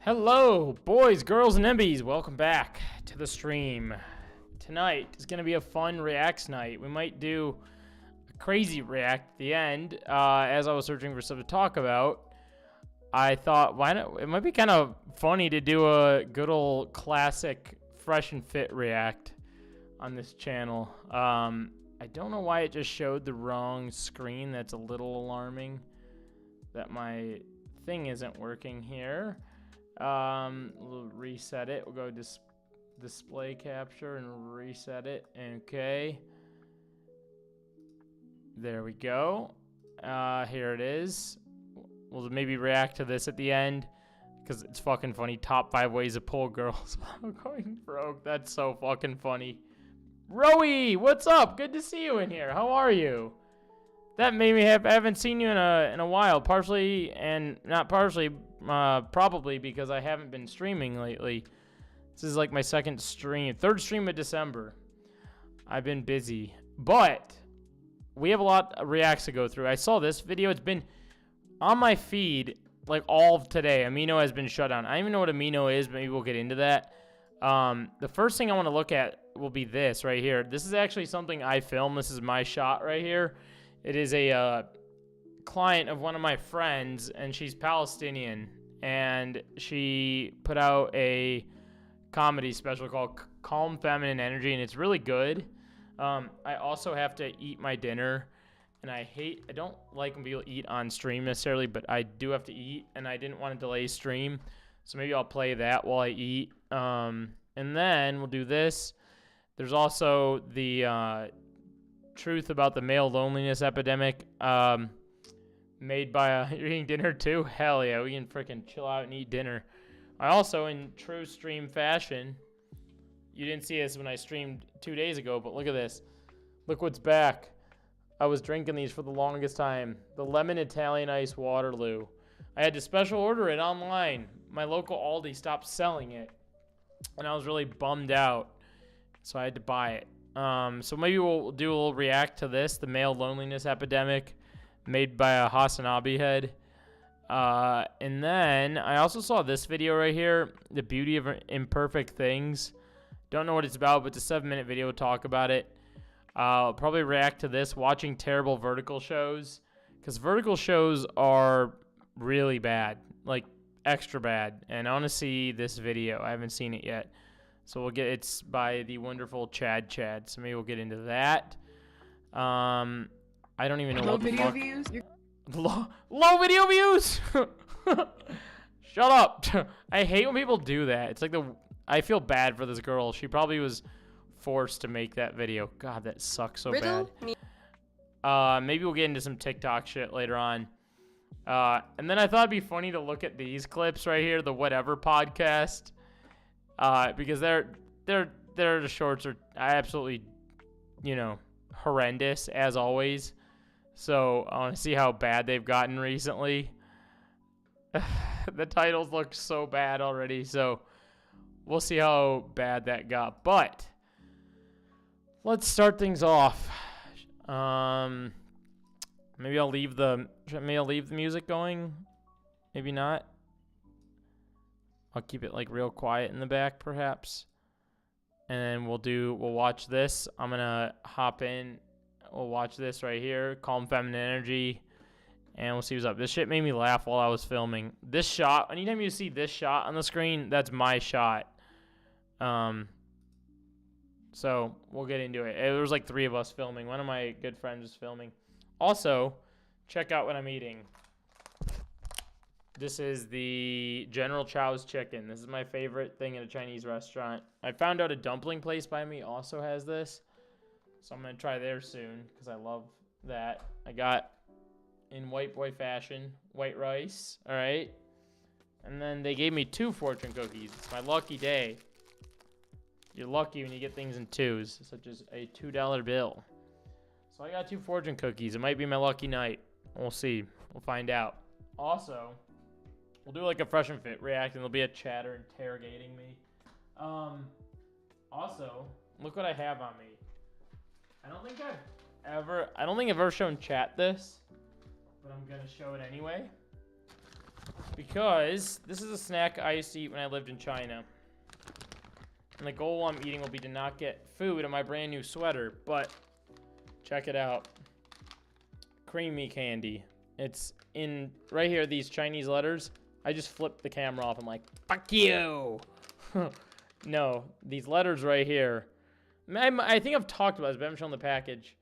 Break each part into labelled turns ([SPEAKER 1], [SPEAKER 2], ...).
[SPEAKER 1] Hello, boys, girls, and NBs. Welcome back to the stream. Tonight is going to be a fun reacts night. We might do a crazy react at the end. As I was searching for stuff to talk about, I thought, why not? It might be kind of funny to do a good old classic fresh and fit react on this channel. I don't know why it just showed the wrong screen. That's a little alarming that my thing isn't working here. We'll reset it. We'll go display capture and reset it. Okay. There we go. Here it is. We'll maybe react to this at the end because it's fucking funny. Top 5 ways to pull girls without going broke. That's so fucking funny. Roey, what's up? Good to see you in here. How are you? That made me I haven't seen you in a while. Partially and not partially. Probably because I haven't been streaming lately. This is like my third stream of December. I've been busy, but we have a lot of reacts to go through. I saw this video. It's been on my feed like all of today. Amino has been shut down. I don't even know what Amino is, but maybe we'll get into that. The first thing I want to look at will be this right here. This is actually something I filmed. This is my shot right here. It is a client of one of my friends, and she's Palestinian, and she put out a comedy special called Calm Feminine Energy, and it's really good. I also have to eat my dinner, and I don't like when people eat on stream necessarily, but I do have to eat, and I didn't want to delay stream, so maybe I'll play that while I eat. And then we'll do this. There's also the truth about the male loneliness epidemic. Made by you're eating dinner too? Hell yeah, we can freaking chill out and eat dinner. I also, in true stream fashion, you didn't see this when I streamed 2 days ago, but look at this. Look what's back. I was drinking these for the longest time. The lemon Italian ice Waterloo. I had to special order it online. My local Aldi stopped selling it, and I was really bummed out, so I had to buy it. So maybe we'll do a little react to this, the male loneliness epidemic, made by a Hasanabi head. And then I also saw this video right here, The Beauty of Imperfect Things. Don't know what it's about, but it's a 7-minute video. We'll talk about it. I'll probably react to this, watching terrible vertical shows, because vertical shows are really bad, like extra bad. And I want to see this video. I haven't seen it yet. So it's by the wonderful Chad. So maybe we'll get into that. I don't even know what the fuck. Low video views? Shut up. I hate when people do that. It's like I feel bad for this girl. She probably was forced to make that video. God, that sucks so bad. Maybe we'll get into some TikTok shit later on. And then I thought it'd be funny to look at these clips right here, the Whatever podcast. Because their shorts are absolutely, horrendous as always. So I want to see how bad they've gotten recently. The titles look so bad already, so we'll see how bad that got. But let's start things off. Maybe I'll leave the music going. Maybe not. I'll keep it like real quiet in the back, perhaps. And then we'll watch this. I'm gonna hop in. We'll watch this right here, Calm Feminine Energy, and we'll see what's up. This shit made me laugh while I was filming. This shot, anytime you see this shot on the screen, that's my shot. So we'll get into it. There was like 3 of us filming. One of my good friends was filming. Also, check out what I'm eating. This is the General Chow's chicken. This is my favorite thing at a Chinese restaurant. I found out a dumpling place by me also has this. So I'm going to try there soon because I love that. I got, in white boy fashion, white rice. All right. And then they gave me 2 fortune cookies. It's my lucky day. You're lucky when you get things in 2s, such as a $2 bill. So I got 2 fortune cookies. It might be my lucky night. We'll see. We'll find out. Also, we'll do like a fresh and fit react, and there'll be a chatter interrogating me. Also, look what I have on me. I don't think I've ever shown chat this, but I'm gonna show it anyway. Because this is a snack I used to eat when I lived in China. And the goal I'm eating will be to not get food in my brand new sweater. But check it out. Creamy candy. It's in right here, these Chinese letters. I just flipped the camera off. I'm like, fuck you. No, these letters right here. I think I've talked about this, but I haven't shown the package.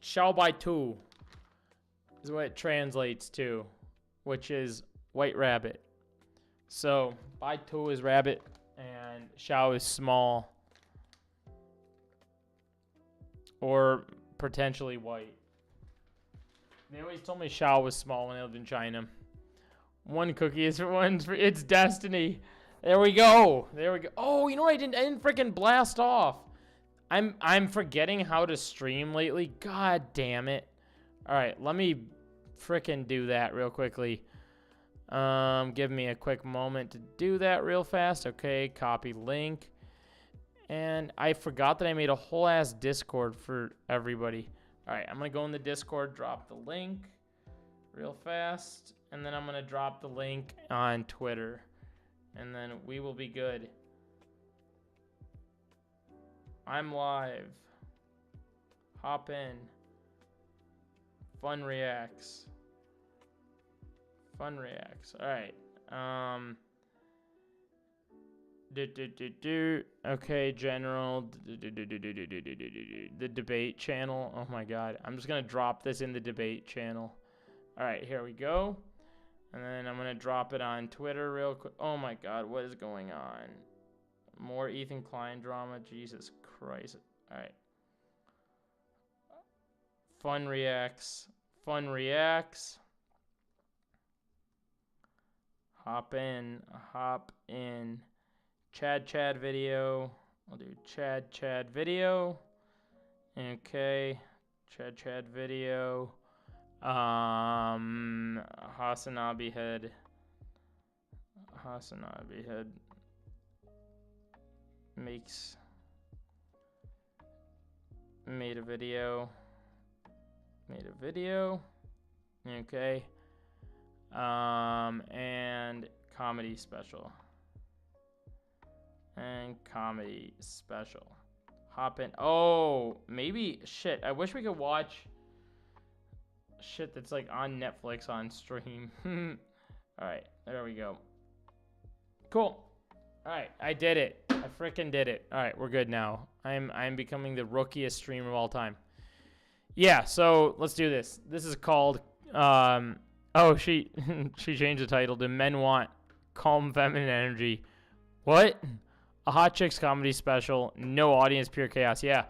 [SPEAKER 1] Xiao Bai Tu is what it translates to, which is white rabbit. So, Bai Tu is rabbit, and Xiao is small. Or potentially white. They always told me Xiao was small when I lived in China. One cookie is for one. It's destiny. There we go. There we go. Oh, you know what? I didn't freaking blast off. I'm forgetting how to stream lately. God damn it. All right, let me freaking do that real quickly. Give me a quick moment to do that real fast. Okay, copy link. And I forgot that I made a whole ass Discord for everybody. All right, I'm going to go in the Discord, drop the link real fast. And then I'm going to drop the link on Twitter. And then we will be good. I'm live. Hop in. Fun reacts. Fun reacts. All right. Okay, general. The debate channel. Oh my god. I'm just going to drop this in the debate channel. All right, here we go. And then I'm going to drop it on Twitter real quick. Oh my god, what is going on? More Ethan Klein drama. Jesus Christ. All right. Fun reacts. Fun reacts. Hop in. Hop in. Chad video. I'll do Chad video. Okay. Chad video. Hasanabi head. Made a video. Okay. And comedy special. Hop in. Oh, maybe shit. I wish we could watch shit that's like on Netflix on stream. All right, there we go. Cool. All right, I did it. I freaking did it. All right, we're good now. I'm becoming the rookiest streamer of all time. Yeah, so let's do this. This is called oh, she changed the title to Men Want Calm Feminine Energy. What? A hot chicks comedy special, no audience, pure chaos. Yeah,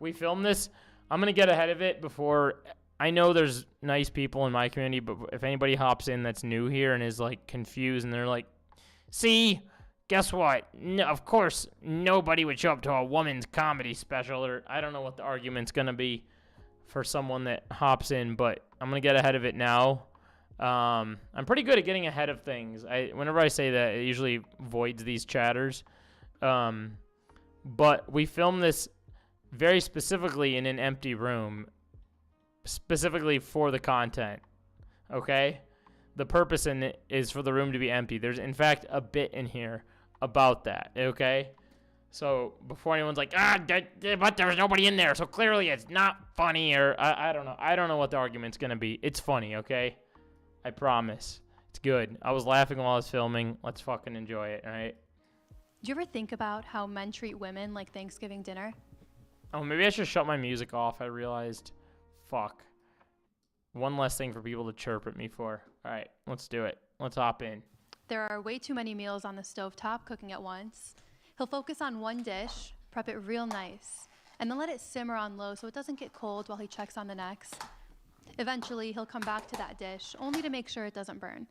[SPEAKER 1] we filmed this. I'm gonna get ahead of it before. I know there's nice people in my community, but if anybody hops in that's new here and is like confused and they're like, see, guess what? No, of course, nobody would show up to a woman's comedy special, or I don't know what the argument's gonna be for someone that hops in, but I'm gonna get ahead of it now. I'm pretty good at getting ahead of things. Whenever I say that, it usually voids these chatters. But we filmed this very specifically in an empty room, specifically for the content. Okay? The purpose in it is for the room to be empty. There's, in fact, a bit in here about that. Okay? So before anyone's like, but there's nobody in there, so clearly it's not funny, or I don't know. I don't know what the argument's gonna be. It's funny, okay? I promise. It's good. I was laughing while I was filming. Let's fucking enjoy it, all right?
[SPEAKER 2] Do you ever think about how men treat women like Thanksgiving dinner?
[SPEAKER 1] Oh, maybe I should shut my music off. I realized. Fuck. One less thing for people to chirp at me for. All right, let's do it. Let's hop in.
[SPEAKER 2] There are way too many meals on the stovetop cooking at once. He'll focus on one dish, prep it real nice, and then let it simmer on low so it doesn't get cold while he checks on the next. Eventually, he'll come back to that dish, only to make sure it doesn't burn.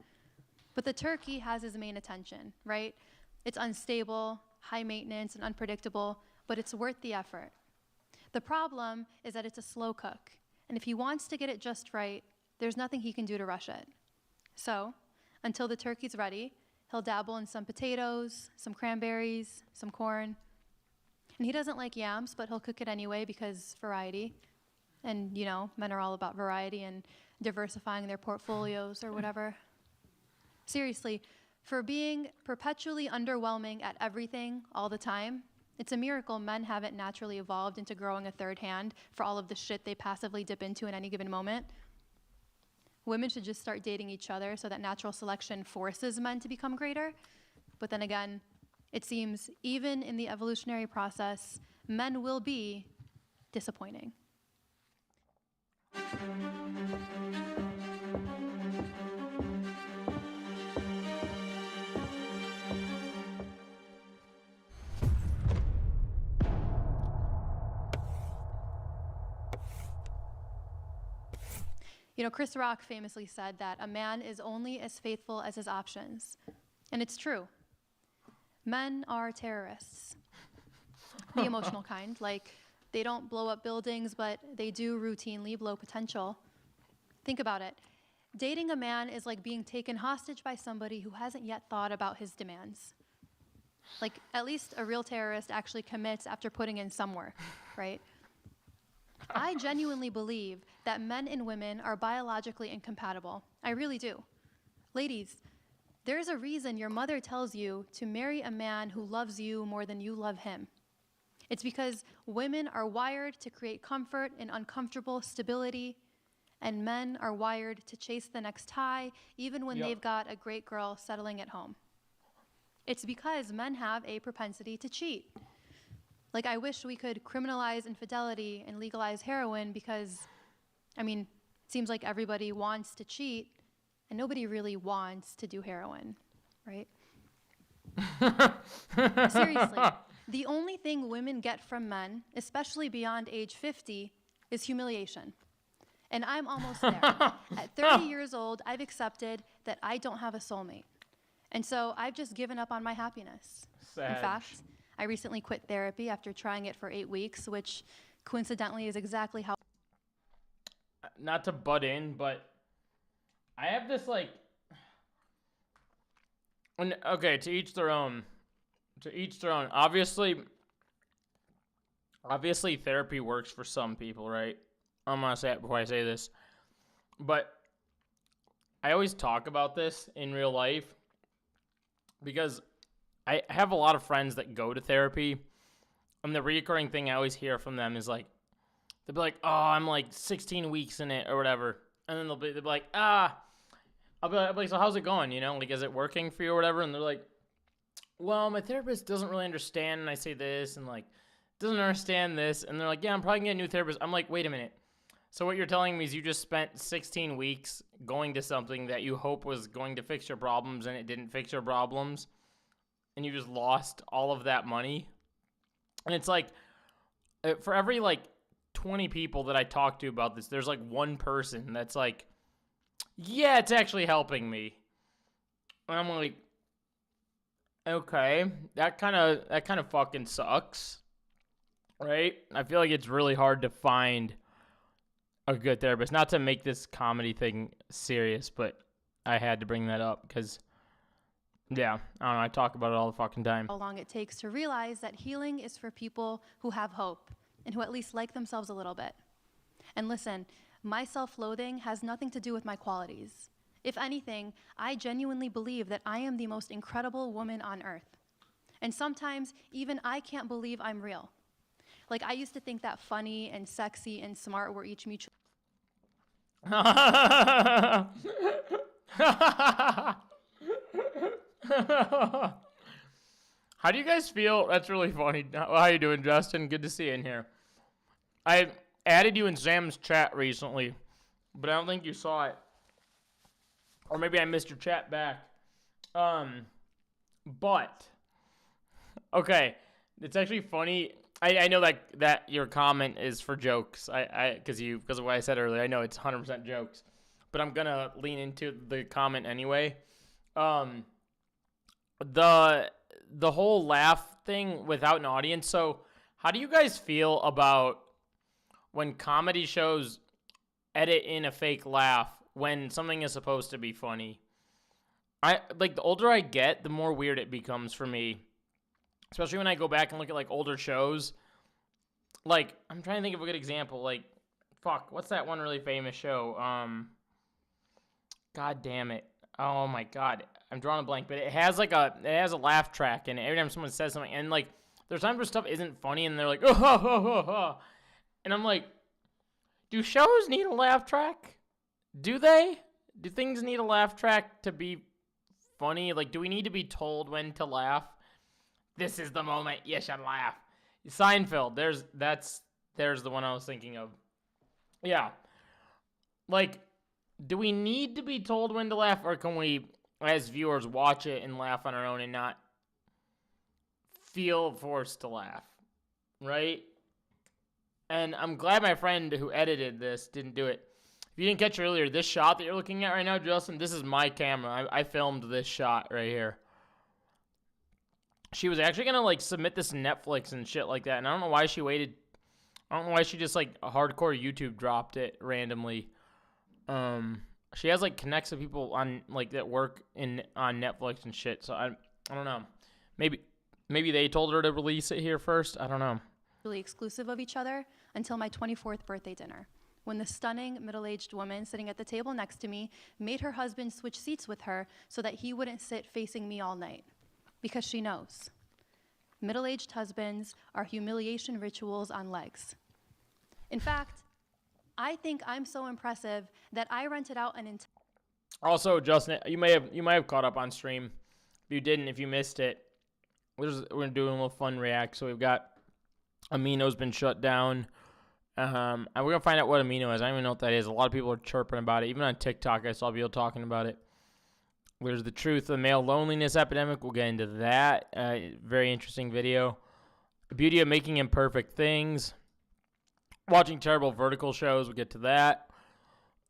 [SPEAKER 2] But the turkey has his main attention, right? It's unstable, high maintenance, and unpredictable, but it's worth the effort. The problem is that it's a slow cook, and if he wants to get it just right, there's nothing he can do to rush it. So, until the turkey's ready, he'll dabble in some potatoes, some cranberries, some corn. And he doesn't like yams, but he'll cook it anyway because variety. And, you know, men are all about variety and diversifying their portfolios or whatever. Seriously, for being perpetually underwhelming at everything all the time, it's a miracle men haven't naturally evolved into growing a third hand for all of the shit they passively dip into in any given moment. Women should just start dating each other so that natural selection forces men to become greater. But then again, it seems even in the evolutionary process, men will be disappointing. You know, Chris Rock famously said that a man is only as faithful as his options. And it's true. Men are terrorists. The emotional kind. Like, they don't blow up buildings, but they do routinely blow potential. Think about it. Dating a man is like being taken hostage by somebody who hasn't yet thought about his demands. Like, at least a real terrorist actually commits after putting in some work, right? I genuinely believe that men and women are biologically incompatible. I really do. Ladies, there's a reason your mother tells you to marry a man who loves you more than you love him. It's because women are wired to create comfort in uncomfortable stability, and men are wired to chase the next high, even when they've got a great girl settling at home. It's because men have a propensity to cheat. Like, I wish we could criminalize infidelity and legalize heroin because, I mean, it seems like everybody wants to cheat and nobody really wants to do heroin, right? Seriously, the only thing women get from men, especially beyond age 50, is humiliation. And I'm almost there. At 30 years old, I've accepted that I don't have a soulmate. And so I've just given up on my happiness.
[SPEAKER 1] Sad.
[SPEAKER 2] In fact, I recently quit therapy after trying it for 8 weeks, which coincidentally is exactly how.
[SPEAKER 1] Not to butt in, but I have this like. Okay, to each their own. To each their own. Obviously, therapy works for some people, right? I'm gonna say it before I say this, but I always talk about this in real life because I have a lot of friends that go to therapy, and the recurring thing I always hear from them is like, they'll be like, oh, I'm like 16 weeks in it or whatever, and then they'll be like, I'll be like, so how's it going, you know, like, is it working for you or whatever, and they're like, well, my therapist doesn't really understand, and I say this, and like, doesn't understand this, and they're like, yeah, I'm probably gonna get a new therapist. I'm like, wait a minute, so what you're telling me is you just spent 16 weeks going to something that you hope was going to fix your problems, and it didn't fix your problems? And you just lost all of that money. And it's like, for every like 20 people that I talk to about this, there's like one person that's like, yeah, it's actually helping me. And I'm like, okay, that kind of fucking sucks, right? I feel like it's really hard to find a good therapist. Not to make this comedy thing serious, but I had to bring that up because, yeah, I don't know, I talk about it all the fucking time.
[SPEAKER 2] How long it takes to realize that healing is for people who have hope and who at least like themselves a little bit. And listen, my self-loathing has nothing to do with my qualities. If anything, I genuinely believe that I am the most incredible woman on earth. And sometimes even I can't believe I'm real. Like, I used to think that funny and sexy and smart were each mutual.
[SPEAKER 1] How do you guys feel? That's really funny. How you doing, Justin? Good to see you in here. I added you in Sam's chat recently, but I don't think you saw it. Or maybe I missed your chat back. But okay, it's actually funny. I know that your comment is for jokes. Because of what I said earlier. I know it's 100% jokes, but I'm gonna lean into the comment anyway. The whole laugh thing without an audience. So, how do you guys feel about when comedy shows edit in a fake laugh when something is supposed to be funny? The older I get, the more weird it becomes for me. Especially when I go back and look at like older shows. Like, I'm trying to think of a good example. Like, what's that one really famous show? God damn it. Oh my god. I'm drawing a blank, but it has a laugh track, and every time someone says something, and like there's times where stuff isn't funny, and they're like, oh, ho, ho, ho, ho. And I'm like, do shows need a laugh track? Do they? Do things need a laugh track to be funny? Like, do we need to be told when to laugh? This is the moment you should laugh. Seinfeld, there's the one I was thinking of. Yeah. Like, do we need to be told when to laugh, or can we, as viewers, watch it and laugh on our own and not feel forced to laugh? Right? And I'm glad my friend who edited this didn't do it. If you didn't catch earlier, this shot that you're looking at right now, Justin, this is my camera. I filmed this shot right here. She was actually going to, like, submit this to Netflix and shit like that. And I don't know why she waited. I don't know why she just, like, hardcore YouTube dropped it randomly. She has, like, connects to people on, like, that work on Netflix and shit. So I don't know. Maybe they told her to release it here first. I don't know.
[SPEAKER 2] Really exclusive of each other until my 24th birthday dinner, when the stunning middle-aged woman sitting at the table next to me made her husband switch seats with her so that he wouldn't sit facing me all night. Because she knows. Middle-aged husbands are humiliation rituals on legs. In fact, I think I'm so impressive that I rented out an entire...
[SPEAKER 1] Also, Justin, you may have caught up on stream. If you didn't, if you missed it, we're doing a little fun react. So we've got Amino's been shut down. And we're going to find out what Amino is. I don't even know what that is. A lot of people are chirping about it. Even on TikTok, I saw people talking about it. There's the truth of the male loneliness epidemic. We'll get into that. Very interesting video. The beauty of making imperfect things. Watching terrible vertical shows. We'll get to that.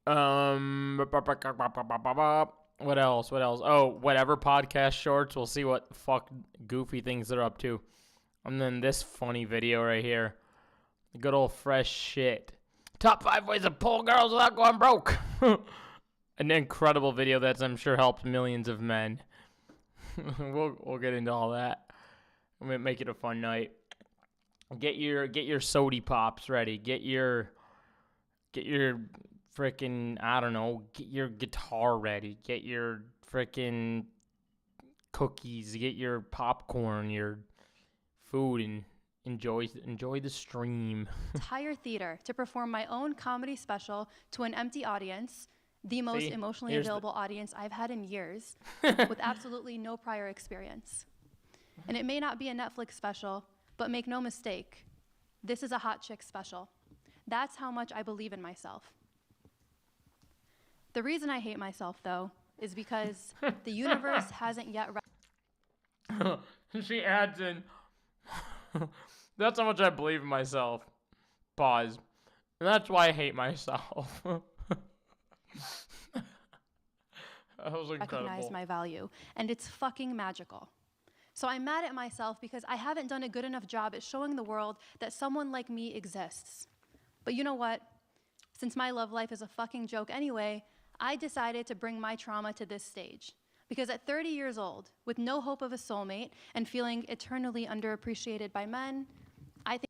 [SPEAKER 1] What else? Oh, whatever podcast shorts. We'll see what fuck goofy things they're up to. And then this funny video right here. Good old fresh shit. Top 5 ways to pull girls without going broke. An incredible video that's, I'm sure, helped millions of men. We'll get into all that. I'm gonna make it a fun night. Get your sody pops ready. Get your frickin', I don't know, get your guitar ready. Get your frickin' cookies. Get your popcorn, your food, and enjoy the stream.
[SPEAKER 2] Entire theater to perform my own comedy special to an empty audience. The most emotionally available audience I've had in years, with absolutely no prior experience. And it may not be a Netflix special, but make no mistake, this is a hot chick special. That's how much I believe in myself. The reason I hate myself, though, is because the universe hasn't yet...
[SPEAKER 1] She adds in, that's how much I believe in myself. Pause. And that's why I hate myself. That was incredible.
[SPEAKER 2] Recognize my value, and it's fucking magical. So I'm mad at myself because I haven't done a good enough job at showing the world that someone like me exists. But you know what? Since my love life is a fucking joke anyway, I decided to bring my trauma to this stage. Because at 30 years old, with no hope of a soulmate and feeling eternally underappreciated by men, I think...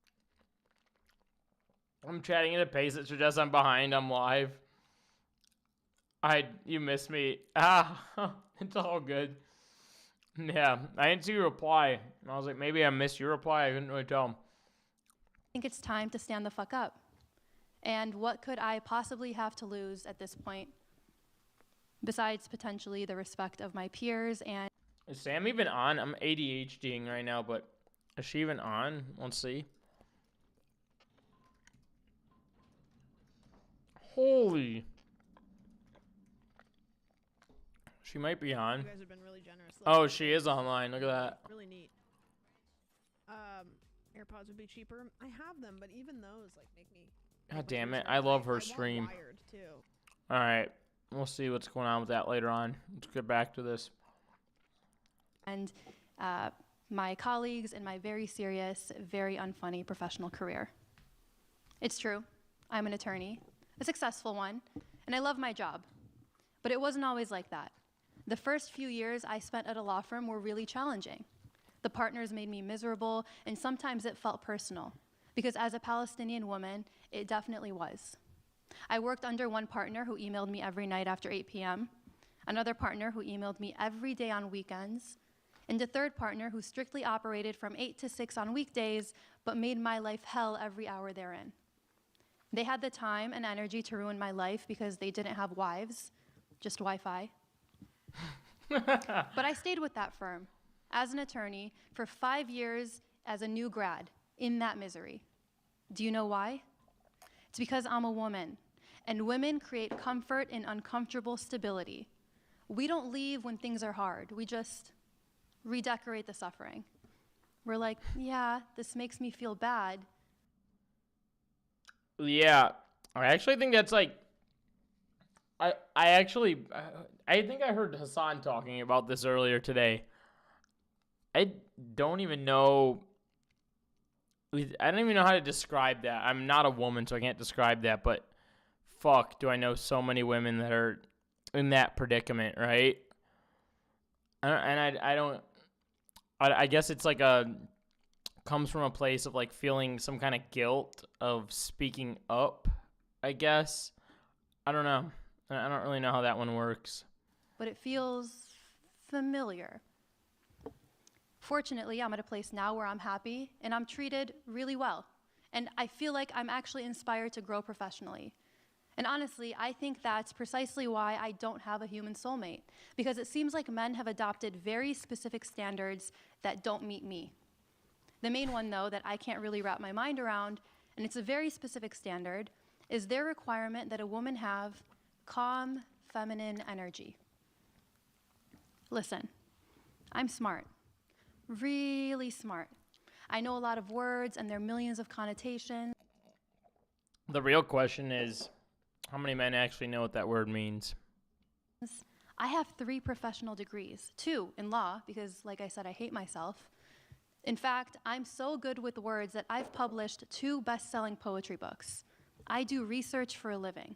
[SPEAKER 1] I'm chatting at a pace that suggests I'm behind. I'm live. You missed me. It's all good. Yeah, I didn't see your reply. I was like, maybe I missed your reply. I couldn't really tell.
[SPEAKER 2] I think it's time to stand the fuck up. And what could I possibly have to lose at this point? Besides potentially the respect of my peers and...
[SPEAKER 1] Is Sam even on? I'm ADHDing right now, but is she even on? Let's see. Holy... She might be on.
[SPEAKER 3] You guys have been really generous.
[SPEAKER 1] Oh, she is online. Look at that.
[SPEAKER 3] Really neat. AirPods would be cheaper. I have them, but even those like make me.
[SPEAKER 1] God damn it! I love her stream.
[SPEAKER 3] Wired too.
[SPEAKER 1] All right, we'll see what's going on with that later on. Let's get back to this.
[SPEAKER 2] And my colleagues in my very serious, very unfunny professional career. It's true. I'm an attorney, a successful one, and I love my job. But it wasn't always like that. The first few years I spent at a law firm were really challenging. The partners made me miserable, and sometimes it felt personal, because as a Palestinian woman, it definitely was. I worked under one partner who emailed me every night after 8 p.m. another partner who emailed me every day on weekends, and a third partner who strictly operated from 8 to 6 on weekdays, but made my life hell every hour therein. They had the time and energy to ruin my life because they didn't have wives, just Wi-Fi. But I stayed with that firm as an attorney for 5 years as a new grad in that misery. Do you know why? It's because I'm a woman, and women create comfort in uncomfortable stability. We don't leave when things are hard. We just redecorate the suffering. We're like, yeah, this makes me feel bad.
[SPEAKER 1] Yeah, I actually think that's like, I think I heard Hassan talking about this earlier today. I don't even know how to describe that. I'm not a woman, so I can't describe that, but fuck, do I know so many women that are in that predicament, right? I guess it's like comes from a place of like feeling some kind of guilt of speaking up, I guess. I don't know. I don't really know how that one works.
[SPEAKER 2] But it feels familiar. Fortunately, I'm at a place now where I'm happy and I'm treated really well. And I feel like I'm actually inspired to grow professionally. And honestly, I think that's precisely why I don't have a human soulmate, because it seems like men have adopted very specific standards that don't meet me. The main one, though, that I can't really wrap my mind around, and it's a very specific standard, is their requirement that a woman have calm, feminine energy. Listen, I'm smart, really smart. I know a lot of words, and there are millions of connotations.
[SPEAKER 1] The real question is, how many men actually know what that word means?
[SPEAKER 2] I have 3 professional degrees, 2 in law, because like I said, I hate myself. In fact, I'm so good with words that I've published 2 best-selling poetry books. I do research for a living.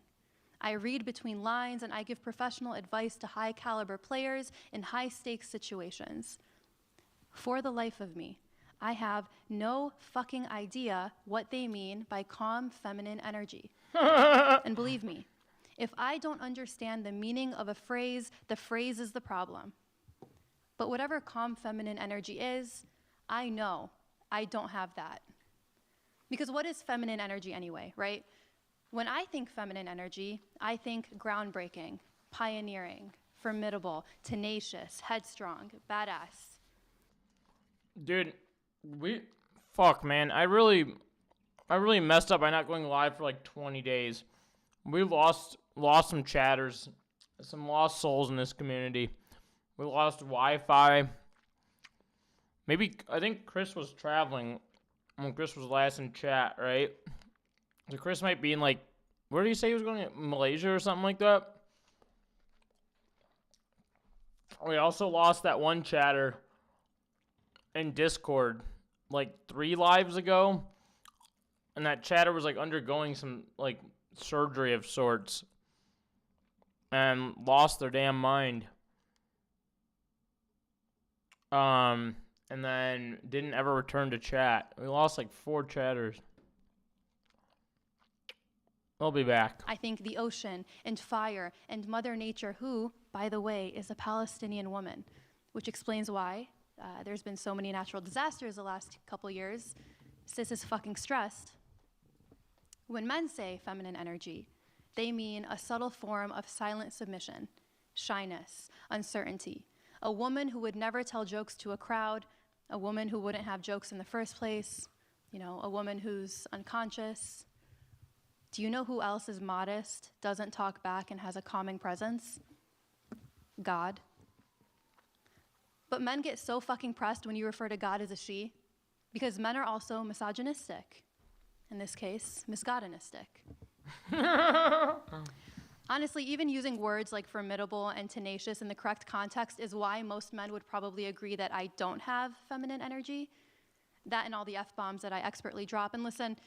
[SPEAKER 2] I read between lines and I give professional advice to high-caliber players in high-stakes situations. For the life of me, I have no fucking idea what they mean by calm feminine energy. And believe me, if I don't understand the meaning of a phrase, the phrase is the problem. But whatever calm feminine energy is, I know I don't have that. Because what is feminine energy anyway, right? When I think feminine energy, I think groundbreaking, pioneering, formidable, tenacious, headstrong, badass.
[SPEAKER 1] Dude, fuck, man. I really messed up by not going live for like 20 days. We lost some chatters, some lost souls in this community. We lost Wi-Fi. I think Chris was traveling when Chris was last in chat, right? So Chris might be in like, where did he say he was going? Malaysia or something like that? We also lost that one chatter in Discord like 3 lives ago. And that chatter was like undergoing some like surgery of sorts. And lost their damn mind. And then didn't ever return to chat. We lost like 4 chatters. They'll be back.
[SPEAKER 2] I think the ocean and fire and Mother Nature, who, by the way, is a Palestinian woman, which explains why there's been so many natural disasters the last couple years. Sis is fucking stressed. When men say feminine energy, they mean a subtle form of silent submission, shyness, uncertainty. A woman who would never tell jokes to a crowd, a woman who wouldn't have jokes in the first place, a woman who's unconscious. Do you know who else is modest, doesn't talk back, and has a calming presence? God. But men get so fucking pressed when you refer to God as a she, because men are also misogynistic. In this case, misgodonistic. Honestly, even using words like formidable and tenacious in the correct context is why most men would probably agree that I don't have feminine energy. That and all the F-bombs that I expertly drop. And listen,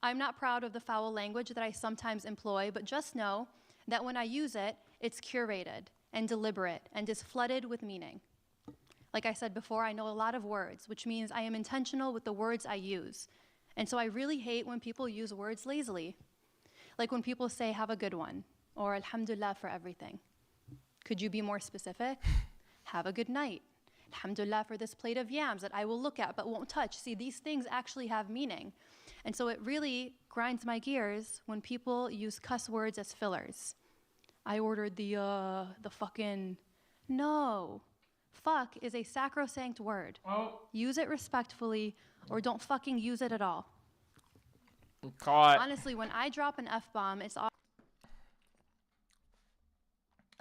[SPEAKER 2] I'm not proud of the foul language that I sometimes employ, but just know that when I use it, it's curated and deliberate and is flooded with meaning. Like I said before, I know a lot of words, which means I am intentional with the words I use. And so I really hate when people use words lazily. Like when people say, have a good one, or alhamdulillah for everything. Could you be more specific? Have a good night. Alhamdulillah for this plate of yams that I will look at but won't touch. See, these things actually have meaning. And so it really grinds my gears when people use cuss words as fillers. I ordered the fucking... No. Fuck is a sacrosanct word.
[SPEAKER 1] Oh.
[SPEAKER 2] Use it respectfully or don't fucking use it at all.
[SPEAKER 1] Caught.
[SPEAKER 2] Honestly, when I drop an F-bomb, it's all...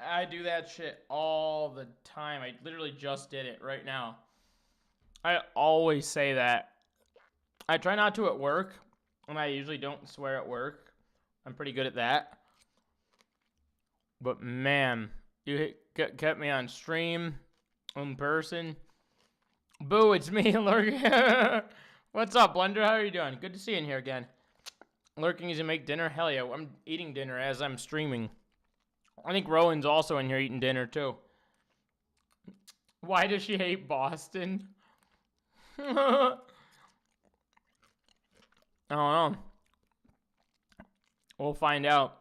[SPEAKER 1] I do that shit all the time. I literally just did it right now. I always say that. I try not to at work, and I usually don't swear at work. I'm pretty good at that. But man, you kept me on stream, in person. Boo, it's me, Lurking. What's up, Blender? How are you doing? Good to see you in here again. Lurking as you make dinner? Hell yeah, I'm eating dinner as I'm streaming. I think Rowan's also in here eating dinner, too. Why does she hate Boston? I don't know. We'll find out.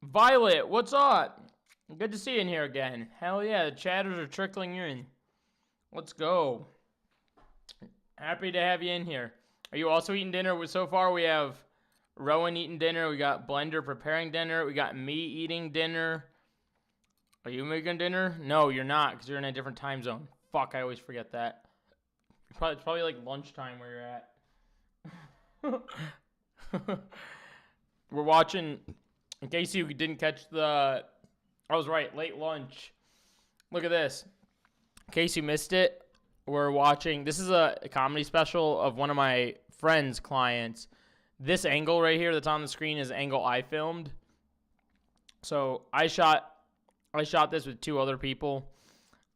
[SPEAKER 1] Violet, what's up? Good to see you in here again. Hell yeah, the chatters are trickling in. Let's go. Happy to have you in here. Are you also eating dinner? So far we have Rowan eating dinner. We got Blender preparing dinner. We got me eating dinner. Are you making dinner? No, you're not, because you're in a different time zone. Fuck, I always forget that. It's probably like lunchtime where you're at. We're watching, in case you didn't catch I was right, late lunch. Look at this. In case you missed it, we're watching, this is a comedy special of one of my friend's clients. This angle right here that's on the screen is the angle I filmed. So I shot this with 2 other people.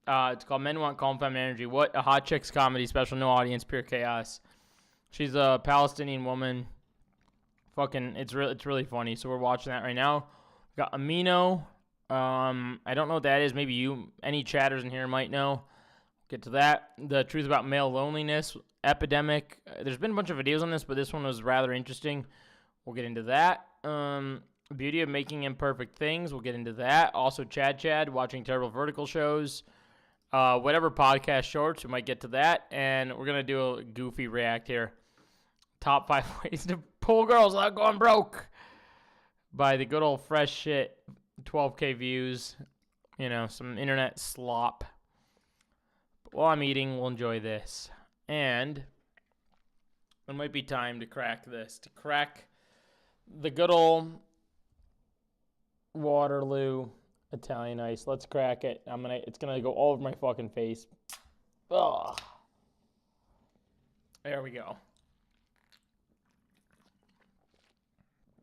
[SPEAKER 1] It's called Men Want Calm Feminine Energy. What a hot chicks comedy special, no audience, pure chaos. She's a Palestinian woman. Fucking, it's really funny. So we're watching that right now. We got Amino. I don't know what that is. Maybe any chatters in here might know. Get to that. The truth about male loneliness epidemic. There's been a bunch of videos on this, but this one was rather interesting. We'll get into that. Beauty of making imperfect things. We'll get into that. Also, Chad watching terrible vertical shows. Whatever podcast shorts, we might get to that. And we're gonna do a goofy react here. Top 5 ways to pull girls without going broke. By the good old fresh shit. 12K views. You know, some internet slop. But while I'm eating, we'll enjoy this. And it might be time to crack this. To crack the good old Waterloo Italian ice. Let's crack it. It's gonna go all over my fucking face. Ugh. There we go.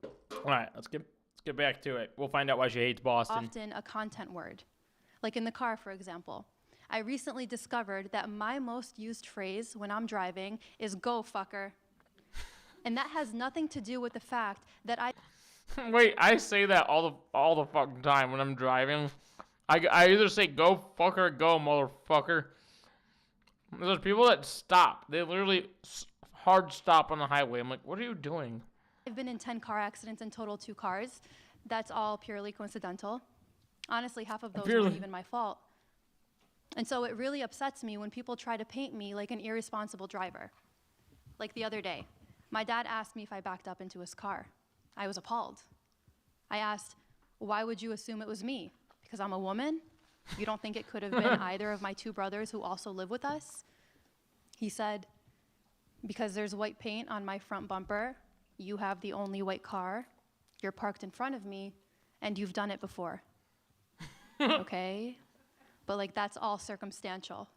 [SPEAKER 1] All right, let's get back to it. We'll find out why she hates Boston.
[SPEAKER 2] Often a content word. Like in the car, for example. I recently discovered that my most used phrase when I'm driving is "go fucker." And that has nothing to do with the fact that I...
[SPEAKER 1] Wait, I say that all the fucking time when I'm driving. I either say "go fucker" or "go motherfucker." There's people that stop. They literally hard stop on the highway. I'm like, what are you doing?
[SPEAKER 2] I've been in 10 car accidents and totaled 2 cars. That's all purely coincidental. Honestly, half of those weren't even my fault. And so it really upsets me when people try to paint me like an irresponsible driver. Like the other day, my dad asked me if I backed up into his car. I was appalled. I asked, why would you assume it was me? Because I'm a woman? You don't think it could have been either of my 2 brothers who also live with us? He said, because there's white paint on my front bumper, you have the only white car, you're parked in front of me, and you've done it before. Okay? But like, that's all circumstantial.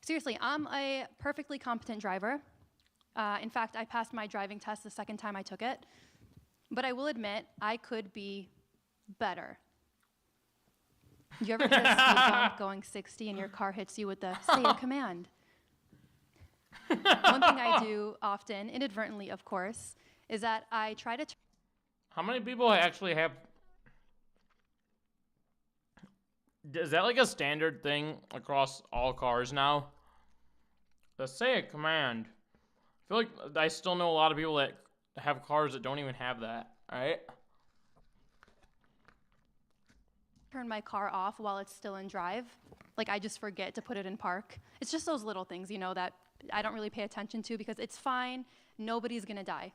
[SPEAKER 2] Seriously, I'm a perfectly competent driver. In fact, I passed my driving test the second time I took it. But I will admit, I could be better. You ever hit a speed bump going 60 and your car hits you with the "say a command"? One thing I do often, inadvertently of course, is that I try to...
[SPEAKER 1] How many people actually have... Is that like a standard thing across all cars now? The "say a command." I feel like I still know a lot of people that have cars that don't even have that, right?
[SPEAKER 2] turn my car off while it's still in drive. Like, I just forget to put it in park. It's just those little things, that I don't really pay attention to because it's fine. Nobody's gonna die.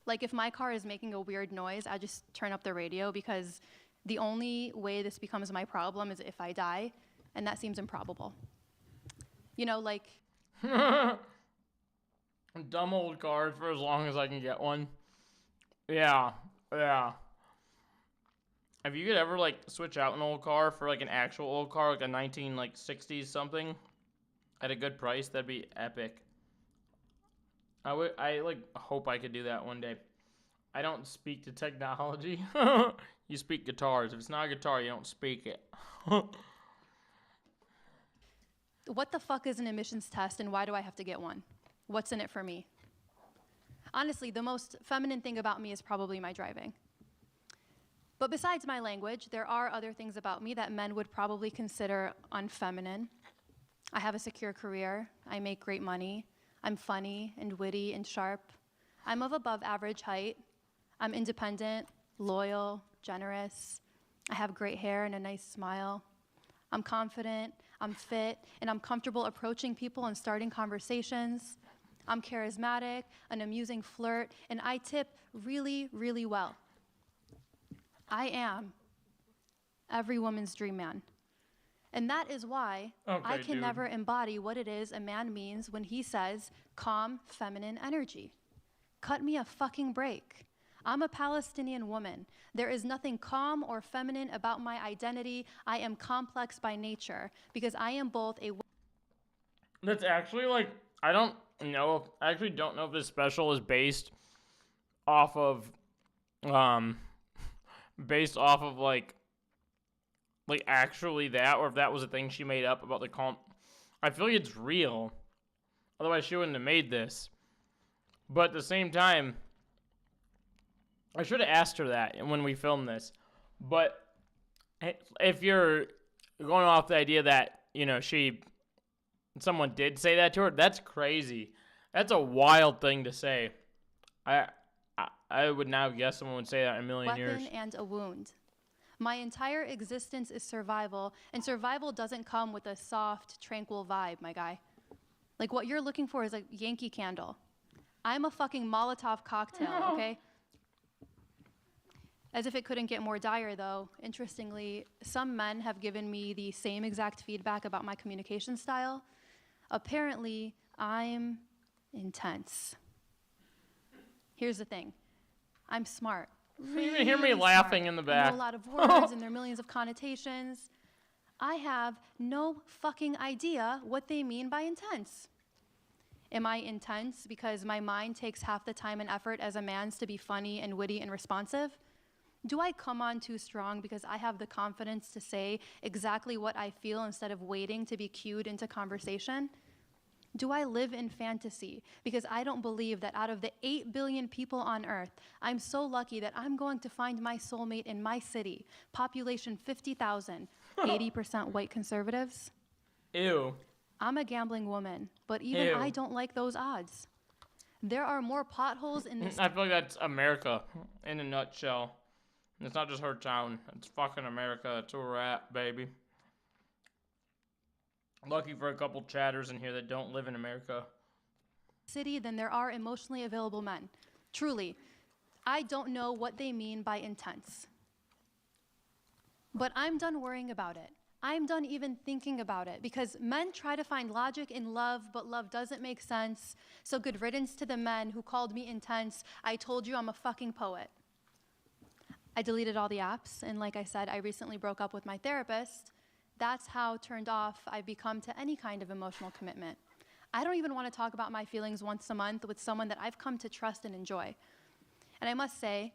[SPEAKER 2] Like, if my car is making a weird noise, I just turn up the radio because the only way this becomes my problem is if I die, and that seems improbable. Like...
[SPEAKER 1] Dumb old cars for as long as I can get one. Yeah. If you could ever, switch out an old car for, an actual old car, like a 1960s something, at a good price, that'd be epic. I hope I could do that one day. I don't speak to technology. You speak guitars. If it's not a guitar, you don't speak it.
[SPEAKER 2] What the fuck is an emissions test, and why do I have to get one? What's in it for me? Honestly, the most feminine thing about me is probably my driving. But besides my language, there are other things about me that men would probably consider unfeminine. I have a secure career. I make great money. I'm funny and witty and sharp. I'm of above average height. I'm independent, loyal, generous. I have great hair and a nice smile. I'm confident, I'm fit, and I'm comfortable approaching people and starting conversations. I'm charismatic, an amusing flirt, and I tip really, really well. I am every woman's dream man. And that is why I can never embody what it is a man means when he says calm, feminine energy. Cut me a fucking break. I'm a Palestinian woman. There is nothing calm or feminine about my identity. I am complex by nature because I am both a...
[SPEAKER 1] That's actually I don't know. I actually don't know if this special is based off of actually that, or if that was a thing she made up about the calm. I feel like it's real. Otherwise, she wouldn't have made this. But at the same time, I should have asked her that when we filmed this. But if you're going off the idea that, someone did say that to her, that's crazy. That's a wild thing to say. I would now guess someone would say that in a million years.
[SPEAKER 2] Weapon and a wound. My entire existence is survival, and survival doesn't come with a soft, tranquil vibe, my guy. Like, what you're looking for is a Yankee Candle. I'm a fucking Molotov cocktail, okay? As if it couldn't get more dire, though, interestingly, some men have given me the same exact feedback about my communication style. Apparently, I'm intense. Here's the thing. I'm smart.
[SPEAKER 1] You even hear me laughing in the back.
[SPEAKER 2] I know a lot of words, and there are millions of connotations. I have no fucking idea what they mean by intense. Am I intense because my mind takes half the time and effort as a man's to be funny and witty and responsive? Do I come on too strong because I have the confidence to say exactly what I feel instead of waiting to be cued into conversation? Do I live in fantasy because I don't believe that out of the 8 billion people on Earth, I'm so lucky that I'm going to find my soulmate in my city, population 50,000, 80% white conservatives?
[SPEAKER 1] Ew.
[SPEAKER 2] I'm a gambling woman, but even I don't like those odds. There are more potholes in this...
[SPEAKER 1] I feel like that's America in a nutshell. It's not just her town. It's fucking America. It's a wrap, baby. Lucky for a couple chatters in here that don't live in America.
[SPEAKER 2] City than there are emotionally available men. Truly, I don't know what they mean by intense. But I'm done worrying about it. I'm done even thinking about it because men try to find logic in love, but love doesn't make sense. So good riddance to the men who called me intense. I told you I'm a fucking poet. I deleted all the apps, and like I said, I recently broke up with my therapist. That's how turned off I've become to any kind of emotional commitment. I don't even want to talk about my feelings once a month with someone that I've come to trust and enjoy. And I must say,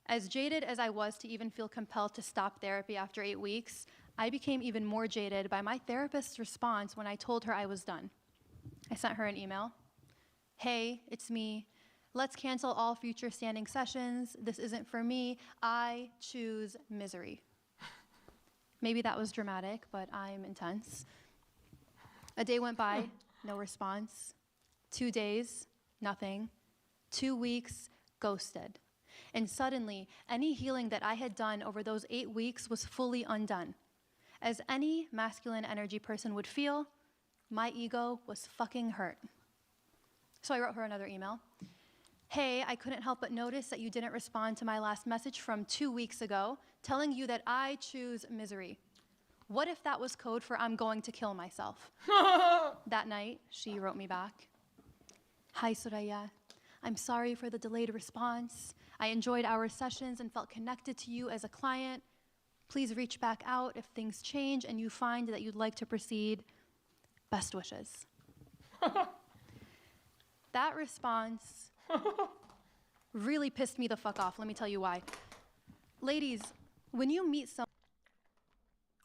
[SPEAKER 2] as jaded as I was to even feel compelled to stop therapy after 8 weeks, I became even more jaded by my therapist's response when I told her I was done. I sent her an email. Hey, it's me. Let's cancel all future standing sessions. This isn't for me. I choose misery. Maybe that was dramatic, but I'm intense. A day went by, no response. 2 days, nothing. 2 weeks, ghosted. And suddenly, any healing that I had done over those 8 weeks was fully undone. As any masculine energy person would feel, my ego was fucking hurt. So I wrote her another email. Hey, I couldn't help but notice that you didn't respond to my last message from 2 weeks ago, telling you that I choose misery. What if that was code for I'm going to kill myself? That night, she wrote me back. Hi, Soraya. I'm sorry for the delayed response. I enjoyed our sessions and felt connected to you as a client. Please reach back out if things change and you find that you'd like to proceed. Best wishes. That response really pissed me the fuck off. Let me tell you why. Ladies, when you meet someone...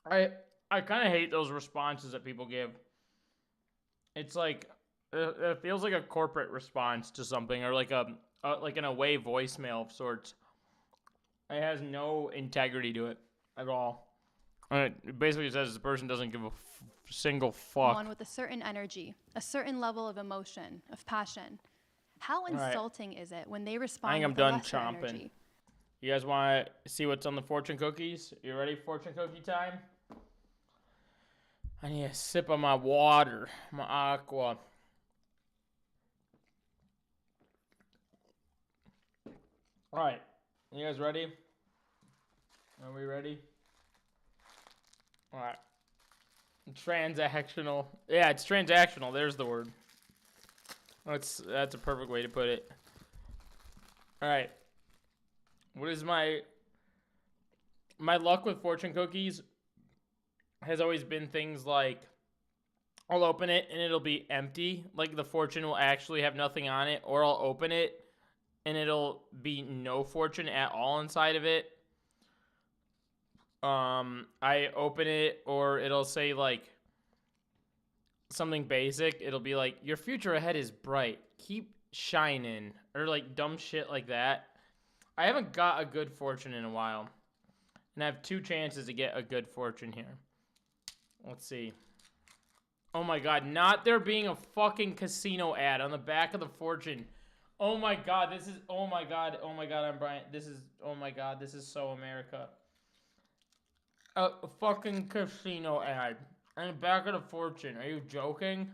[SPEAKER 1] I kind of hate those responses that people give. It's like, it feels like a corporate response to something, or like like an away voicemail of sorts. It has no integrity to it at all. It basically says the person doesn't give a single fuck.
[SPEAKER 2] One with a certain energy, a certain level of emotion, of passion. How insulting is it when they respond
[SPEAKER 1] I think I'm
[SPEAKER 2] with
[SPEAKER 1] done
[SPEAKER 2] a lesser
[SPEAKER 1] chomping.
[SPEAKER 2] energy?
[SPEAKER 1] You guys want to see what's on the fortune cookies? You ready for fortune cookie time? I need a sip of my water, my aqua. All right, you guys ready? Are we ready? All right. Transactional. Yeah, it's transactional. There's the word. That's a perfect way to put it. All right. What is my luck with fortune cookies has always been things like I'll open it and it'll be empty, like the fortune will actually have nothing on it, or I'll open it and it'll be no fortune at all inside of it. I open it or it'll say like something basic. It'll be like, your future ahead is bright. Keep shining. Or like dumb shit like that. I haven't got a good fortune in a while. And I have 2 chances to get a good fortune here. Let's see. Oh my god, not there being a fucking casino ad on the back of the fortune. Oh my god, this is, oh my god, I'm Brian. This is, oh my god, this is so America. A fucking casino ad. On the back of the fortune. Are you joking?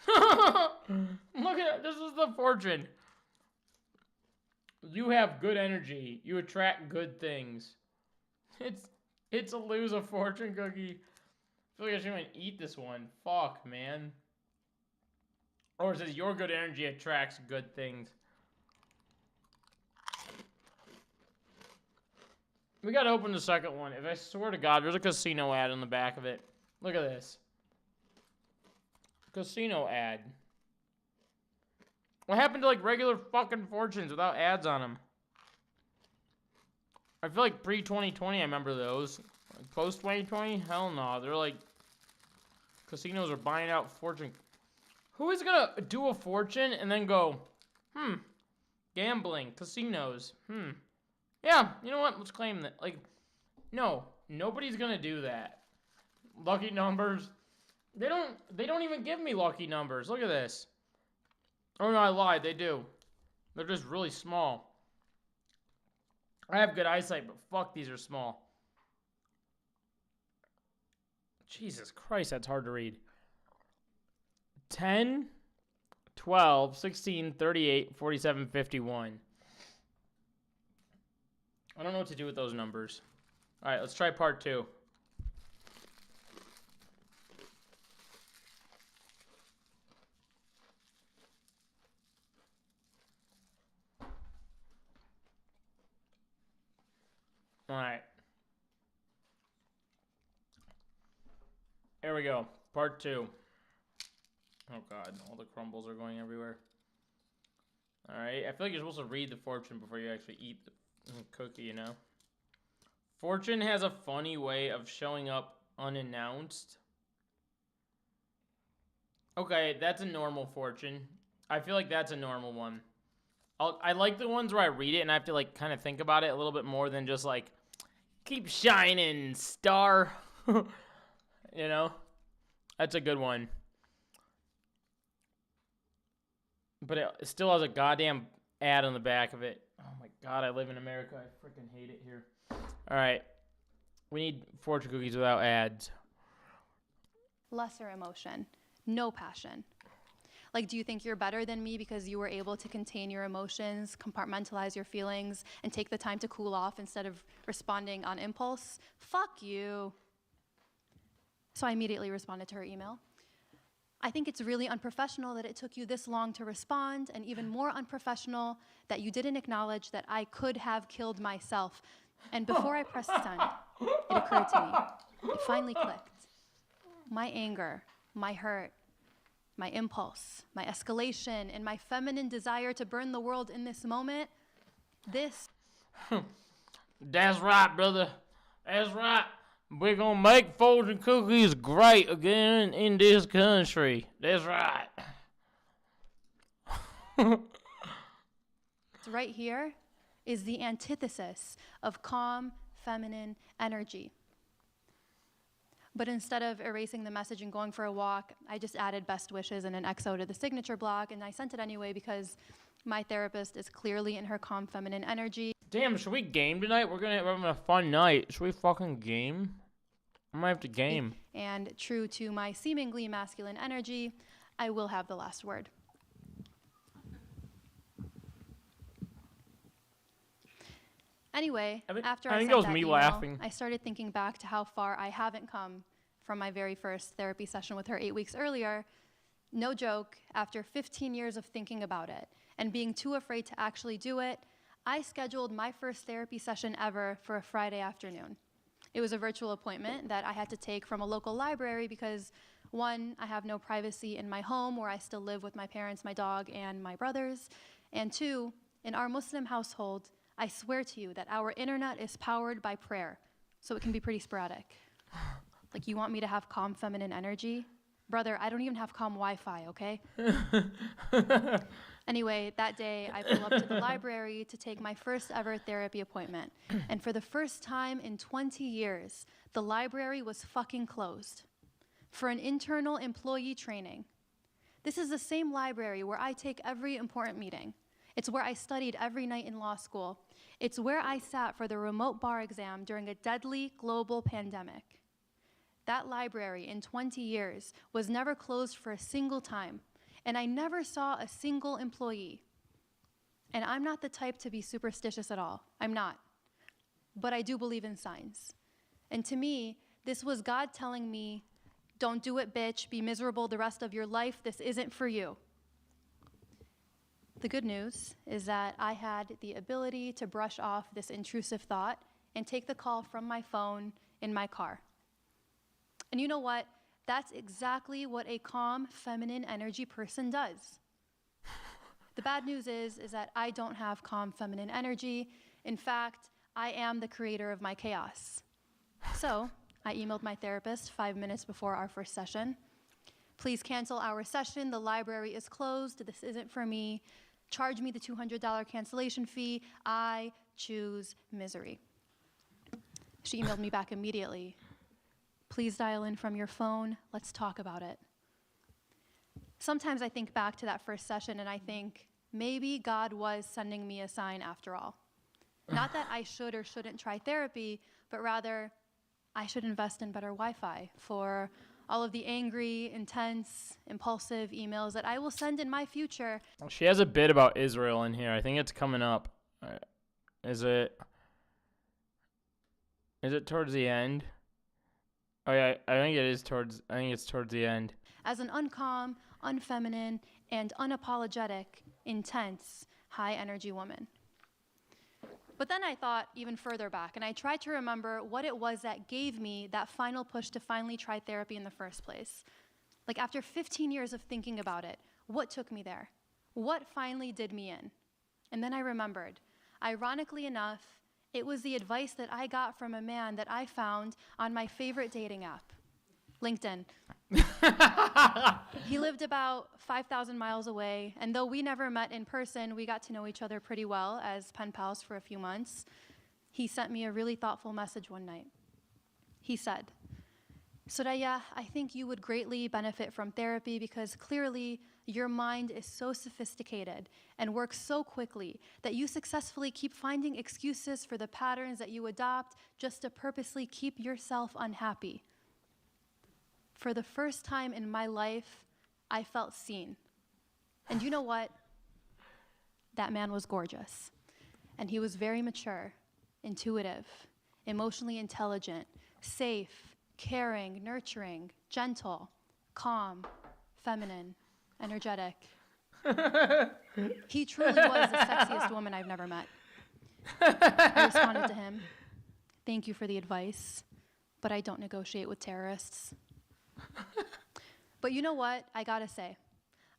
[SPEAKER 1] Look at it. This is the fortune. You have good energy. You attract good things. It's a lose a fortune cookie. I feel like I shouldn't even eat this one. Fuck, man. Or it says your good energy attracts good things. We gotta open the second one. If I swear to God, there's a casino ad on the back of it. Look at this. Casino ad. What happened to like regular fucking fortunes without ads on them? I feel like pre-2020 I remember those. Like post-2020? Hell no. They're like... Casinos are buying out fortune. Who is gonna do a fortune and then go, gambling, casinos, yeah, you know what? Let's claim that. Like, no, nobody's gonna do that. Lucky numbers. They don't even give me lucky numbers. Look at this. Oh no, I lied. They do. They're just really small. I have good eyesight, but fuck, these are small. Jesus Christ, that's hard to read. 10, 12, 16, 38, 47, 51. I don't know what to do with those numbers. All right, let's try part 2. All right. Here we go. Part 2. Oh, God. All the crumbles are going everywhere. All right. I feel like you're supposed to read the fortune before you actually eat the cookie, you know? Fortune has a funny way of showing up unannounced. Okay, that's a normal fortune. I feel like that's a normal one. I like the ones where I read it and I have to, like, kind of think about it a little bit more than just, like, keep shining, star. You know? That's a good one. but it still has a goddamn ad on the back of it. Oh my god, I live in America. I freaking hate it here. All right, we need fortune cookies without ads.
[SPEAKER 2] Lesser emotion, no passion. Like, do you think you're better than me because you were able to contain your emotions, compartmentalize your feelings, and take the time to cool off instead of responding on impulse? Fuck you. So I immediately responded to her email. I think it's really unprofessional that it took you this long to respond, and even more unprofessional that you didn't acknowledge that I could have killed myself. And before I pressed send, it occurred to me. It finally clicked. My anger, my hurt, my impulse, my escalation, and my feminine desire to burn the world in this moment, this.
[SPEAKER 1] That's right, brother. That's right. We're gonna make fortune cookies great again in this country. That's right.
[SPEAKER 2] Right here is the antithesis of calm, feminine energy. But instead of erasing the message and going for a walk, I just added best wishes and an XO to the signature block, and I sent it anyway because my therapist is clearly in her calm feminine energy.
[SPEAKER 1] Damn, should we game tonight? We're having a fun night. Should we fucking game? I might have to game.
[SPEAKER 2] And true to my seemingly masculine energy, I will have the last word. Anyway, after I
[SPEAKER 1] think
[SPEAKER 2] sent
[SPEAKER 1] that was
[SPEAKER 2] that
[SPEAKER 1] me
[SPEAKER 2] email,
[SPEAKER 1] laughing.
[SPEAKER 2] I started thinking back to how far I haven't come from my very first therapy session with her 8 weeks earlier. No joke, after 15 years of thinking about it and being too afraid to actually do it, I scheduled my first therapy session ever for a Friday afternoon. It was a virtual appointment that I had to take from a local library because, one, I have no privacy in my home where I still live with my parents, my dog, and my brothers, and two, in our Muslim household, I swear to you that our internet is powered by prayer, so it can be pretty sporadic. Like, you want me to have calm feminine energy? Brother, I don't even have calm Wi-Fi, okay? Anyway, that day, I pull up to the library to take my first ever therapy appointment. And for the first time in 20 years, the library was fucking closed for an internal employee training. This is the same library where I take every important meeting. It's where I studied every night in law school. It's where I sat for the remote bar exam during a deadly global pandemic. That library in 20 years was never closed for a single time, and I never saw a single employee. And I'm not the type to be superstitious at all. I'm not. But I do believe in signs. And to me, this was God telling me, don't do it, bitch. Be miserable the rest of your life. This isn't for you. The good news is that I had the ability to brush off this intrusive thought and take the call from my phone in my car. And you know what? That's exactly what a calm, feminine energy person does. The bad news is that I don't have calm, feminine energy. In fact, I am the creator of my chaos. So I emailed my therapist 5 minutes before our first session. Please cancel our session. The library is closed. This isn't for me. Charge me the $200 cancellation fee. I choose misery. She emailed me back immediately. Please dial in from your phone. Let's talk about it. Sometimes I think back to that first session and I think maybe God was sending me a sign after all. Not that I should or shouldn't try therapy, but rather I should invest in better Wi-Fi for all of the angry, intense, impulsive emails that I will send in my future.
[SPEAKER 1] She has a bit about Israel in here. I think it's coming up. Is it towards the end? Oh yeah, I think it's towards the end.
[SPEAKER 2] As an uncalm, unfeminine, and unapologetic, intense, high-energy woman. But then I thought even further back, and I tried to remember what it was that gave me that final push to finally try therapy in the first place. Like, after 15 years of thinking about it, what took me there? What finally did me in? And then I remembered. Ironically enough, it was the advice that I got from a man that I found on my favorite dating app, LinkedIn. He lived about 5,000 miles away, and though we never met in person, we got to know each other pretty well as pen pals for a few months. He sent me a really thoughtful message one night. He said, Soraya, I think you would greatly benefit from therapy because clearly your mind is so sophisticated and works so quickly that you successfully keep finding excuses for the patterns that you adopt just to purposely keep yourself unhappy. For the first time in my life, I felt seen. And you know what? That man was gorgeous. And he was very mature, intuitive, emotionally intelligent, safe, caring, nurturing, gentle, calm, feminine, energetic. He truly was the sexiest woman I've never met. I responded to him, "Thank you for the advice, but I don't negotiate with terrorists." But you know what? I gotta say,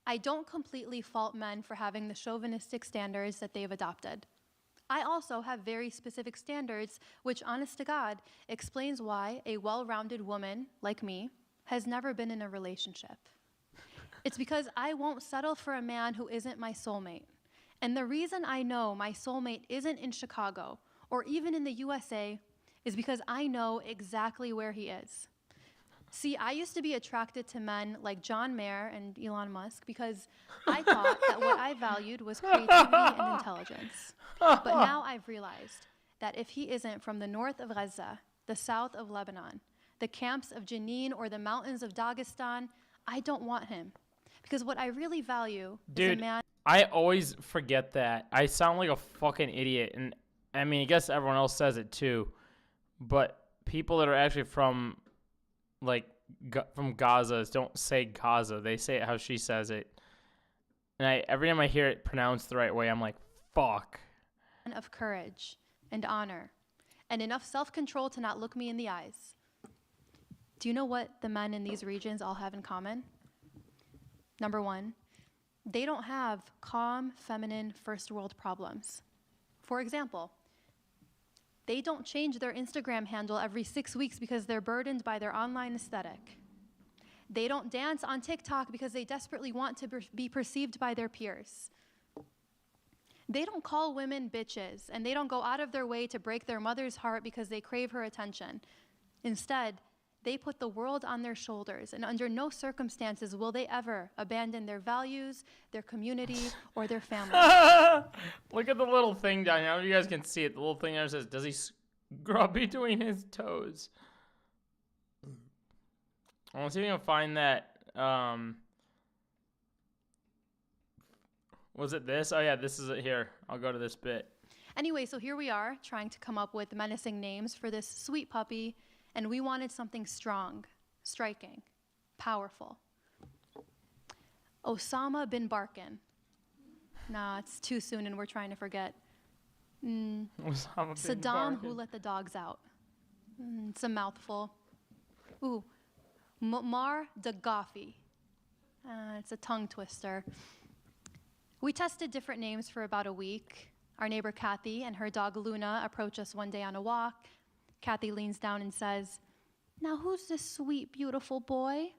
[SPEAKER 2] I don't completely fault men for having the chauvinistic standards that they've adopted. I also have very specific standards, which, honest to God, explains why a well-rounded woman like me has never been in a relationship. It's because I won't settle for a man who isn't my soulmate. And the reason I know my soulmate isn't in Chicago or even in the USA is because I know exactly where he is. See, I used to be attracted to men like John Mayer and Elon Musk because I thought that what I valued was creativity and intelligence. But now I've realized that if he isn't from the north of Gaza, the south of Lebanon, the camps of Jenin, or the mountains of Dagestan, I don't want him. Because what I really value is a man.
[SPEAKER 1] I always forget that. I sound like a fucking idiot. And I mean, I guess everyone else says it too. But people that are actually from, like, from Gaza don't say Gaza. They say it how she says it. And every time I hear it pronounced the right way, I'm like, fuck.
[SPEAKER 2] Of courage and honor and enough self-control to not look me in the eyes. Do you know what the men in these regions all have in common? Number one, they don't have calm, feminine, first world problems. For example, they don't change their Instagram handle every 6 weeks because they're burdened by their online aesthetic. They don't dance on TikTok because they desperately want to be perceived by their peers. They don't call women bitches, and they don't go out of their way to break their mother's heart because they crave her attention. Instead, they put the world on their shoulders, and under no circumstances will they ever abandon their values, their community, or their family.
[SPEAKER 1] Look at the little thing down here. I don't know if you guys can see it. The little thing there says, "Does he scrub between his toes?" I want to see if I can find that. Was it this? Oh, yeah, this is it here. I'll go to this bit.
[SPEAKER 2] Anyway, so here we are trying to come up with menacing names for this sweet puppy, and we wanted something strong, striking, powerful. Osama bin Barkin. Nah, it's too soon and we're trying to forget.
[SPEAKER 1] Osama bin
[SPEAKER 2] Saddam,
[SPEAKER 1] Barkin.
[SPEAKER 2] who let the dogs out. It's a mouthful. Ooh, Muammar Gaddafi. It's a tongue twister. We tested different names for about a week. Our neighbor Kathy and her dog Luna approach us one day on a walk. Kathy leans down and says, "Now who's this sweet, beautiful boy?"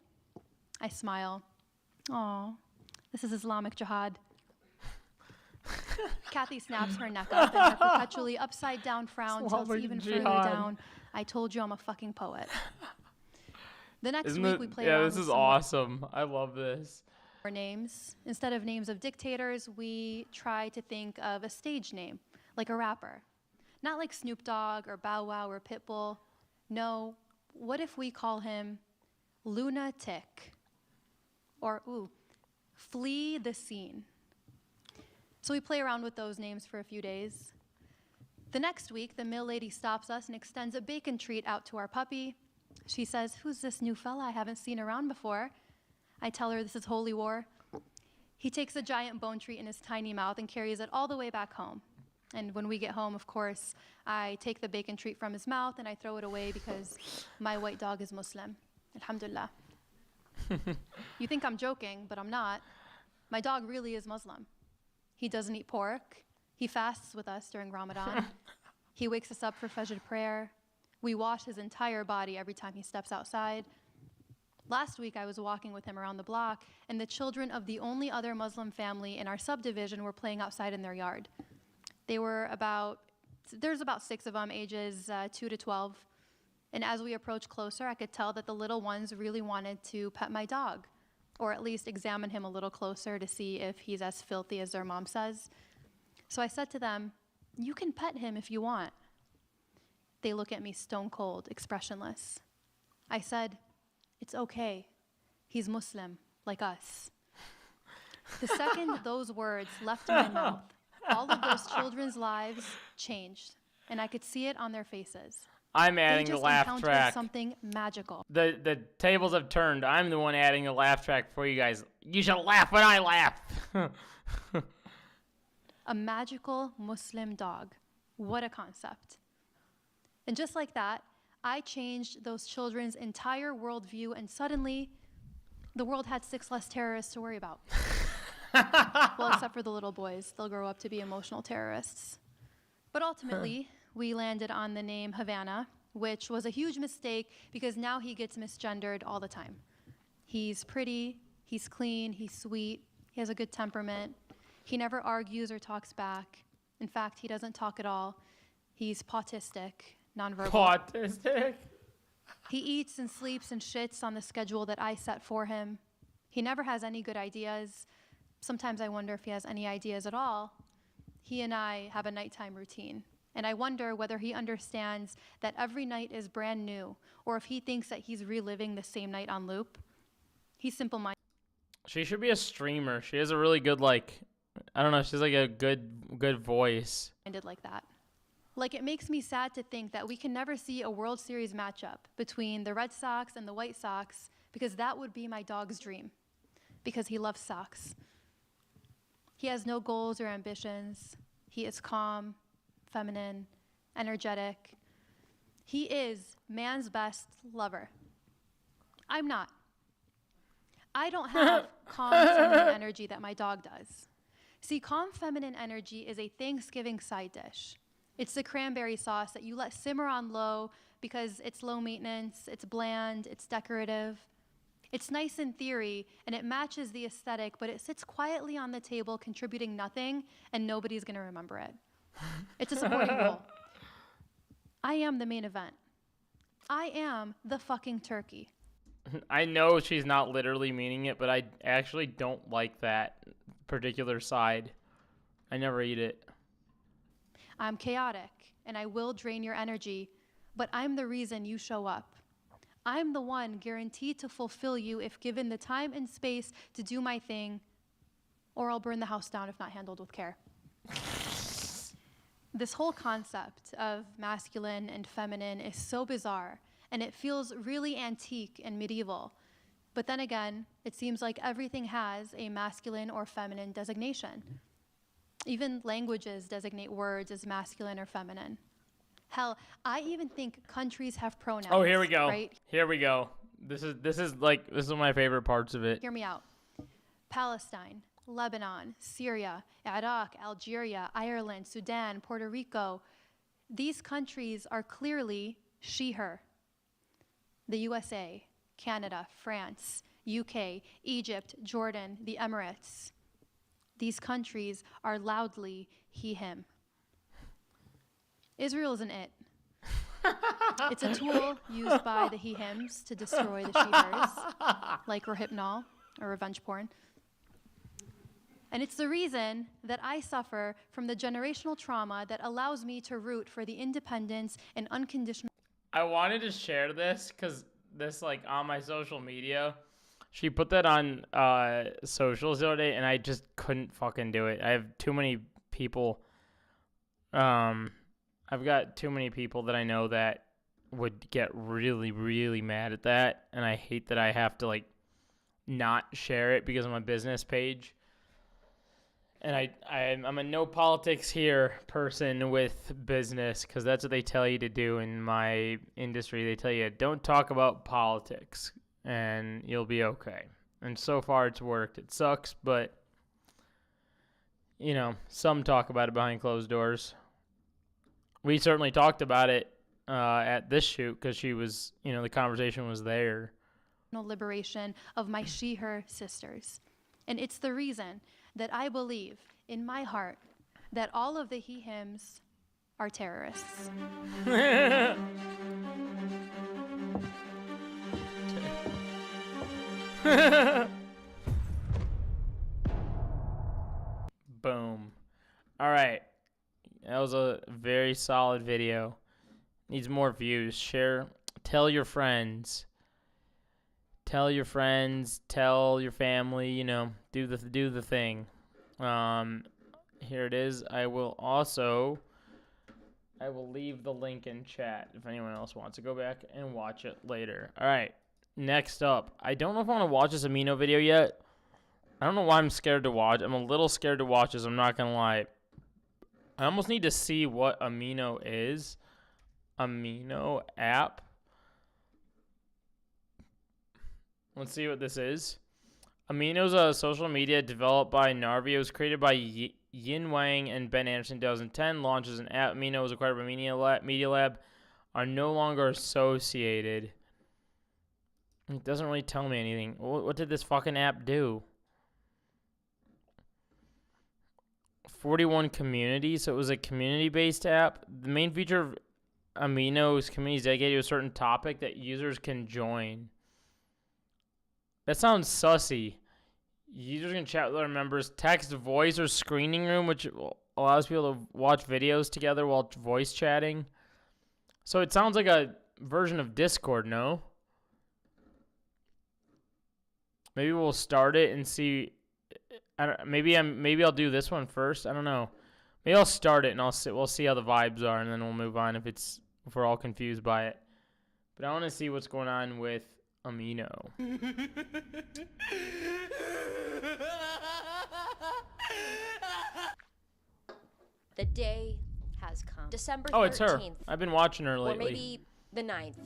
[SPEAKER 2] I smile. "Oh, this is Islamic Jihad." Kathy snaps her neck up, and her perpetually upside-down frown tilts
[SPEAKER 1] Islamic
[SPEAKER 2] even
[SPEAKER 1] Jihad.
[SPEAKER 2] further down. I told you I'm a fucking poet. The next
[SPEAKER 1] Isn't
[SPEAKER 2] week
[SPEAKER 1] it?
[SPEAKER 2] we play
[SPEAKER 1] Yeah,
[SPEAKER 2] around
[SPEAKER 1] this
[SPEAKER 2] with
[SPEAKER 1] is
[SPEAKER 2] some more
[SPEAKER 1] awesome. I love this.
[SPEAKER 2] names. Instead of names of dictators, we try to think of a stage name, like a rapper. Not like Snoop Dogg or Bow Wow or Pitbull. No, what if we call him Lunatic? Or, Flee the Scene. So we play around with those names for a few days. The next week, the mill lady stops us and extends a bacon treat out to our puppy. She says, "Who's this new fella I haven't seen around before?" I tell her this is holy war. He takes a giant bone treat in his tiny mouth and carries it all the way back home. And when we get home, of course, I take the bacon treat from his mouth and I throw it away because my white dog is Muslim. Alhamdulillah. You think I'm joking, but I'm not. My dog really is Muslim. He doesn't eat pork. He fasts with us during Ramadan. He wakes us up for Fajr prayer. We wash his entire body every time he steps outside. Last week, I was walking with him around the block, and the children of the only other Muslim family in our subdivision were playing outside in their yard. There's about 6 of them, ages 2 to 12. And as we approached closer, I could tell that the little ones really wanted to pet my dog, or at least examine him a little closer to see if he's as filthy as their mom says. So I said to them, "You can pet him if you want." They look at me stone cold, expressionless. I said, "It's okay. He's Muslim, like us." The second those words left my mouth, all of those children's lives changed, and I could see it on their faces.
[SPEAKER 1] I'm
[SPEAKER 2] They
[SPEAKER 1] adding the
[SPEAKER 2] just
[SPEAKER 1] laugh
[SPEAKER 2] encountered
[SPEAKER 1] track.
[SPEAKER 2] something magical.
[SPEAKER 1] The tables have turned. I'm the one adding the laugh track for you guys. You should laugh when I laugh.
[SPEAKER 2] A magical Muslim dog. What a concept. And just like that, I changed those children's entire worldview, and suddenly the world had 6 less terrorists to worry about. Well, except for the little boys. They'll grow up to be emotional terrorists. But ultimately, we landed on the name Havana, which was a huge mistake because now he gets misgendered all the time. He's pretty, he's clean, he's sweet, he has a good temperament. He never argues or talks back. In fact, he doesn't talk at all. He's autistic, nonverbal.
[SPEAKER 1] Autistic?
[SPEAKER 2] He eats and sleeps and shits on the schedule that I set for him. He never has any good ideas. Sometimes I wonder if he has any ideas at all. He and I have a nighttime routine, and I wonder whether he understands that every night is brand new, or if he thinks that he's reliving the same night on loop. He's simple-minded.
[SPEAKER 1] She should be a streamer. She has a really good, like, I don't know, she's like a good voice.
[SPEAKER 2] Like that. Like, it makes me sad to think that we can never see a World Series matchup between the Red Sox and the White Sox, because that would be my dog's dream, because he loves socks. He has no goals or ambitions. He is calm, feminine, energetic. He is man's best lover. I'm not. I don't have calm feminine energy that my dog does. See, calm feminine energy is a Thanksgiving side dish. It's the cranberry sauce that you let simmer on low because it's low maintenance, it's bland, it's decorative. It's nice in theory, and it matches the aesthetic, but it sits quietly on the table contributing nothing, and nobody's gonna remember it. It's a supporting role. I am the main event. I am the fucking turkey.
[SPEAKER 1] I know she's not literally meaning it, but I actually don't like that particular side. I never eat it.
[SPEAKER 2] I'm chaotic, and I will drain your energy, but I'm the reason you show up. I'm the one guaranteed to fulfill you if given the time and space to do my thing, or I'll burn the house down if not handled with care. This whole concept of masculine and feminine is so bizarre, and it feels really antique and medieval. But then again, it seems like everything has a masculine or feminine designation. Even languages designate words as masculine or feminine. Hell, I even think countries have pronouns.
[SPEAKER 1] Oh, here we go.
[SPEAKER 2] Right?
[SPEAKER 1] Here we go. This is one of my favorite parts of it.
[SPEAKER 2] Hear me out. Palestine, Lebanon, Syria, Iraq, Algeria, Ireland, Sudan, Puerto Rico. These countries are clearly she, her. The USA, Canada, France, UK, Egypt, Jordan, the Emirates. These countries are loudly he, him. Israel isn't it. It's a tool used by the he, hims to destroy the she, hers, like Rohypnol or revenge porn. And it's the reason that I suffer from the generational trauma that allows me to root for the independence and unconditional.
[SPEAKER 1] I wanted to share this because this, like, on my social media, she put that on socials the other day, and I just couldn't fucking do it. I have too many people. I've got too many people that I know that would get really, really mad at that, and I hate that I have to, like, not share it because I'm a business page. And I'm a no politics here person with business, because that's what they tell you to do in my industry. They tell you, don't talk about politics, and you'll be okay. And so far, it's worked. It sucks, but, you know, some talk about it behind closed doors. We certainly talked about it at this shoot because she was, you know, the conversation was there.
[SPEAKER 2] Liberation of my she, her sisters. And it's the reason that I believe in my heart that all of the he, hims are terrorists.
[SPEAKER 1] Boom. All right. That was a very solid video. Needs more views. Share. Tell your friends. Tell your friends. Tell your family. You know, do the thing. Here it is. I will leave the link in chat if anyone else wants to go back and watch it later. All right. Next up, I don't know if I want to watch this Amino video yet. I don't know why I'm scared to watch. I'm a little scared to watch this. I'm not gonna lie. I almost need to see what Amino is. Amino app. Let's see what this is. Amino's a social media developed by Narvio. It was created by Yin Wang and Ben Anderson in 2010. Launches an app. Amino was acquired by Media Lab. Are no longer associated. It doesn't really tell me anything. What did this fucking app do? 41 communities, so it was a community-based app. The main feature of Amino's community is dedicated to a certain topic that users can join. That sounds sussy. Users can chat with other members, text, voice, or screening room, which allows people to watch videos together while voice chatting. So it sounds like a version of Discord, no? Maybe we'll start it and see. Maybe I'll do this one first. I don't know. Maybe I'll start it and we'll see how the vibes are, and then we'll move on if we're all confused by it. But I want to see what's going on with Amino.
[SPEAKER 4] The day has come. December 13th.
[SPEAKER 1] Oh, it's her. I've been watching her lately.
[SPEAKER 4] Or maybe the 9th.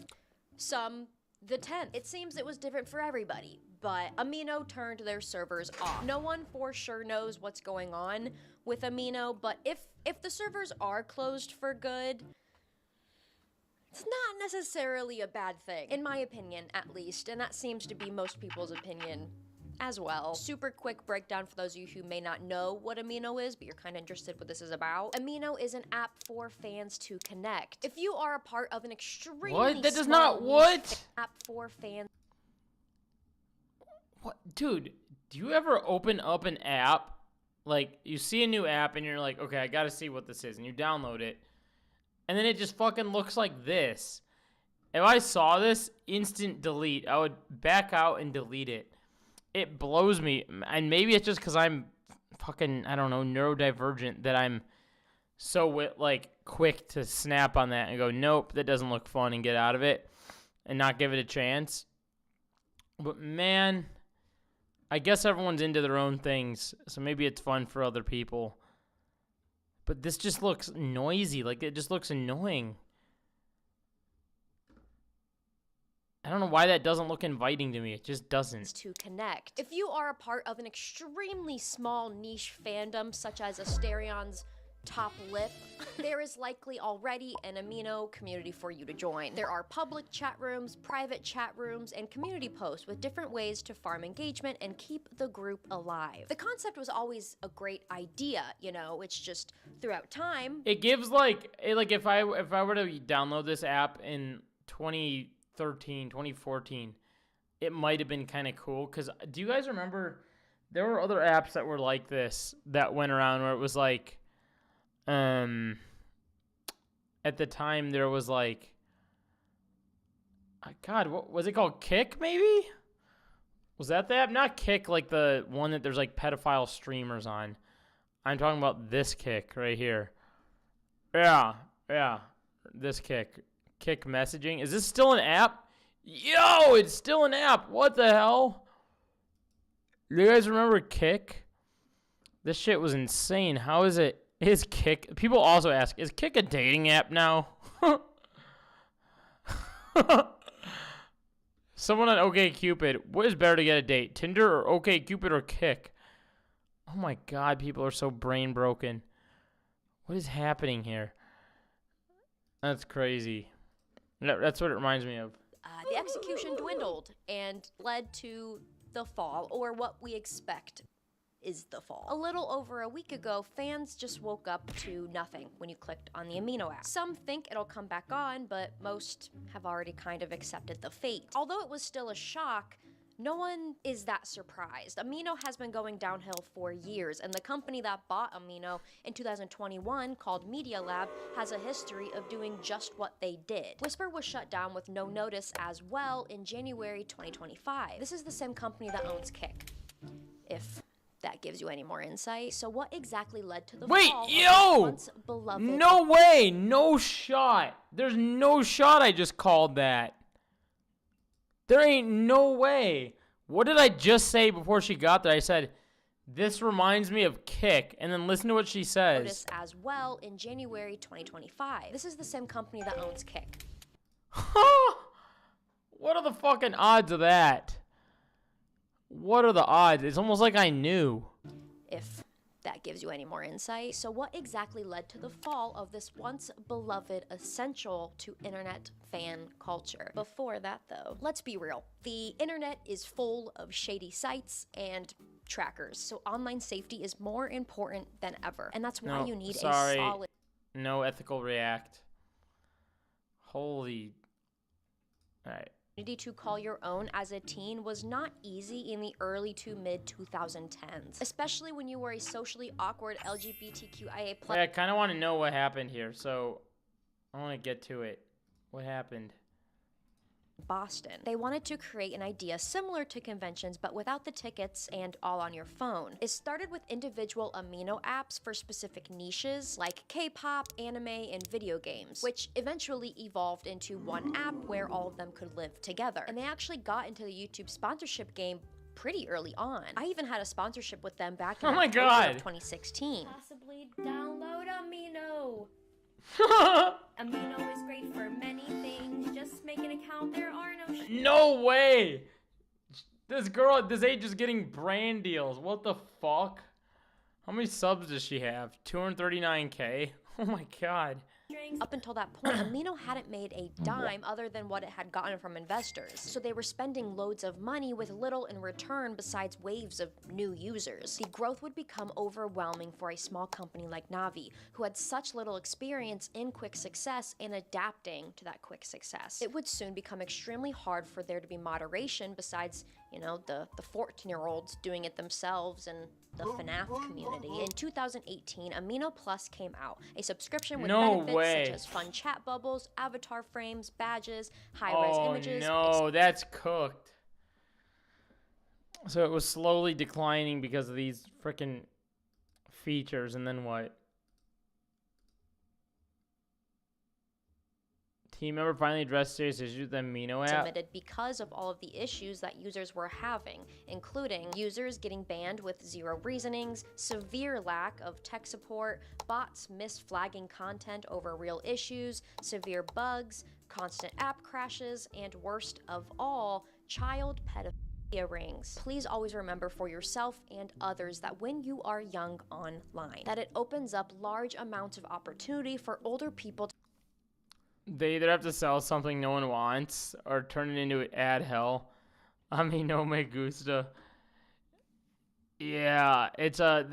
[SPEAKER 4] Some the 10th. It seems it was different for everybody, but Amino turned their servers off. No one for sure knows what's going on with Amino, but if the servers are closed for good, it's not necessarily a bad thing, in my opinion, at least, and that seems to be most people's opinion as well. Super quick breakdown for those of you who may not know what Amino is, but you're kind of interested what this is about. Amino is an app for fans to connect. If you are a part of an extremely
[SPEAKER 1] What? That does
[SPEAKER 4] small
[SPEAKER 1] not what?
[SPEAKER 4] niche app for fans.
[SPEAKER 1] What, dude? Do you ever open up an app, like you see a new app and you're like, okay, I gotta see what this is, and you download it, and then it just fucking looks like this? If I saw this, instant delete. I would back out and delete it. It blows me, and maybe it's just because I'm fucking, I don't know, neurodivergent, that I'm so quick to snap on that and go, nope, that doesn't look fun, and get out of it and not give it a chance. But man, I guess everyone's into their own things, so maybe it's fun for other people. But this just looks noisy, like it just looks annoying. I don't know why that doesn't look inviting to me. It just doesn't.
[SPEAKER 4] To connect. If you are a part of an extremely small niche fandom, such as Asterions Top Lip, there is likely already an Amino community for you to join. There are public chat rooms, private chat rooms, and community posts with different ways to farm engagement and keep the group alive. The concept was always a great idea, you know, it's just throughout time.
[SPEAKER 1] It gives if I were to download this app in 2014, it might have been kind of cool. Because do you guys remember there were other apps that were like this that went around where it was like, at the time there was like, God, what was it called? Kick, maybe? Was that the app? Not Kick, like the one that there's like pedophile streamers on. I'm talking about this Kick right here. Yeah, this Kick. Kick messaging. Is this still an app? Yo, it's still an app. What the hell? You guys remember Kick? This shit was insane. How is it? Is Kick... People also ask, is Kick a dating app now? Someone on OkCupid. What is better to get a date? Tinder or OkCupid or Kick? Oh my God, people are so brain broken. What is happening here? That's crazy. That's what it reminds me of.
[SPEAKER 4] The execution dwindled and led to the fall, or what we expect is the fall. A little over a week ago, fans just woke up to nothing when you clicked on the Amino app. Some think it'll come back on, but most have already kind of accepted the fate. Although it was still a shock, No one is that surprised. Amino has been going downhill for years, and the company that bought Amino in 2021, called Media Lab, has a history of doing just what they did. Whisper was shut down with no notice as well in January 2025. This is the same company that owns Kick, if that gives you any more insight. So what exactly led to the fall of this once beloved...
[SPEAKER 1] No way! No shot! There's no shot I just called that. There ain't no way. What did I just say before she got there? I said, this reminds me of Kick, and then listen to what she says.
[SPEAKER 4] Notice as well in January 2025. This is the same company that owns Kick.
[SPEAKER 1] What are the fucking odds of that? What are the odds? It's almost like I knew.
[SPEAKER 4] If that gives you any more insight. So what exactly led to the fall of this once beloved essential to internet fan culture? Before that though, let's be real. The internet is full of shady sites and trackers, so online safety is more important than ever. And that's why you need a solid...
[SPEAKER 1] No ethical react. Holy... Alright.
[SPEAKER 4] To call your own as a teen was not easy in the early to mid 2010s, especially when you were a socially awkward LGBTQIA+.
[SPEAKER 1] Hey, I kind of want to know what happened here, so I want to get to it. What happened?
[SPEAKER 4] Boston. They wanted to create an idea similar to conventions, but without the tickets and all on your phone. It started with individual Amino apps for specific niches like K-pop, anime, and video games, which eventually evolved into one app where all of them could live together. And they actually got into the YouTube sponsorship game pretty early on. I even had a sponsorship with them back in October of 2016.
[SPEAKER 5] Possibly download Amino. Amino is great for many things. Just make an account. There are no...
[SPEAKER 1] No way! This girl at this age is getting brand deals. What the fuck? How many subs does she have? 239K? Oh my god.
[SPEAKER 4] Up until that point, Amino hadn't made a dime other than what it had gotten from investors. So they were spending loads of money with little in return besides waves of new users. The growth would become overwhelming for a small company like Navi, who had such little experience in quick success and adapting to that quick success. It would soon become extremely hard for there to be moderation besides, you know, the 14-year-olds doing it themselves and the FNAF community. In 2018, Amino Plus came out, a subscription with benefits such as fun chat bubbles, avatar frames, badges, high-res images.
[SPEAKER 1] Oh no, that's cooked. So it was slowly declining because of these freaking features, and then what? Team member finally addressed serious issues with the Amino app.
[SPEAKER 4] Submitted because of all of the issues that users were having, including users getting banned with zero reasonings, severe lack of tech support, bots misflagging content over real issues, severe bugs, constant app crashes, and worst of all, child pedophilia rings. Please always remember for yourself and others that when you are young online, that it opens up large amounts of opportunity for older people to...
[SPEAKER 1] They either have to sell something no one wants or turn it into ad hell. I mean, no me gusta. Yeah, it's I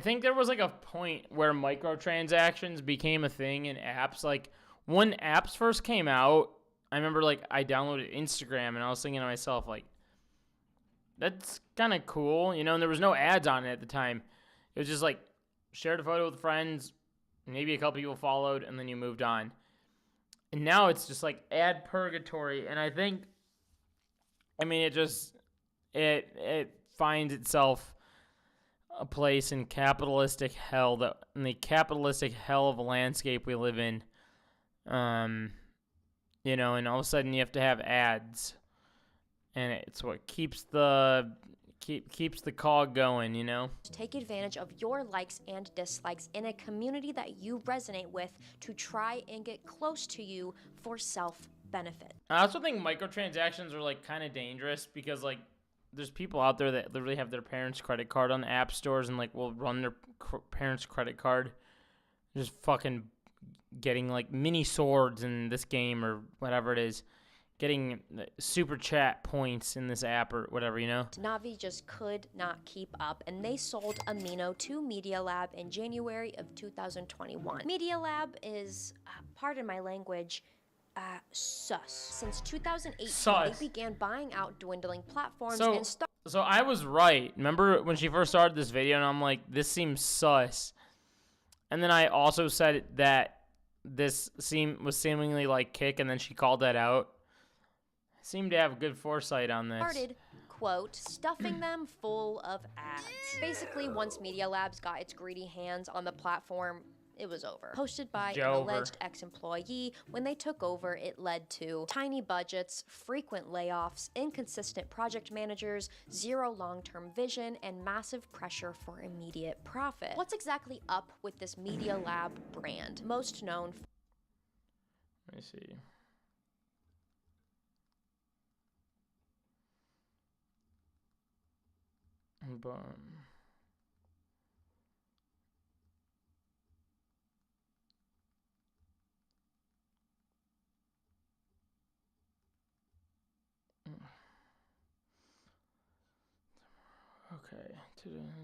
[SPEAKER 1] think there was like a point where microtransactions became a thing in apps. Like when apps first came out, I remember like I downloaded Instagram and I was thinking to myself like, that's kind of cool, you know. And there was no ads on it at the time. It was just like shared a photo with friends, maybe a couple people followed, and then you moved on. And now it's just like ad purgatory, and I think, I mean, it finds itself a place in capitalistic hell, in the capitalistic hell of a landscape we live in. You know, and all of a sudden you have to have ads, and it's what keeps the cog going, you know?
[SPEAKER 4] Take advantage of your likes and dislikes in a community that you resonate with to try and get close to you for self-benefit.
[SPEAKER 1] I also think microtransactions are like kind of dangerous because like there's people out there that literally have their parents' credit card on the app stores and like will run their parents' credit card, just fucking getting like mini swords in this game or whatever it is. Getting super chat points in this app or whatever, you know?
[SPEAKER 4] Navi just could not keep up, and they sold Amino to Media Lab in January of 2021. Media Lab is, pardon my language, sus. Since 2018,
[SPEAKER 1] Sus.
[SPEAKER 4] they began buying out dwindling platforms
[SPEAKER 1] So,
[SPEAKER 4] and
[SPEAKER 1] so I was right. Remember when she first started this video, and I'm like, this seems sus. And then I also said that this was seemingly like Kick, and then she called that out. I seem to have good foresight on this.
[SPEAKER 4] started, quote, stuffing them full of ads. Basically, once Media Labs got its greedy hands on the platform, it was over. Posted by an alleged ex-employee, when they took over, it led to tiny budgets, frequent layoffs, inconsistent project managers, zero long-term vision, and massive pressure for immediate profit. What's exactly up with this Media Lab brand? Most known for
[SPEAKER 1] Let me see. Okay,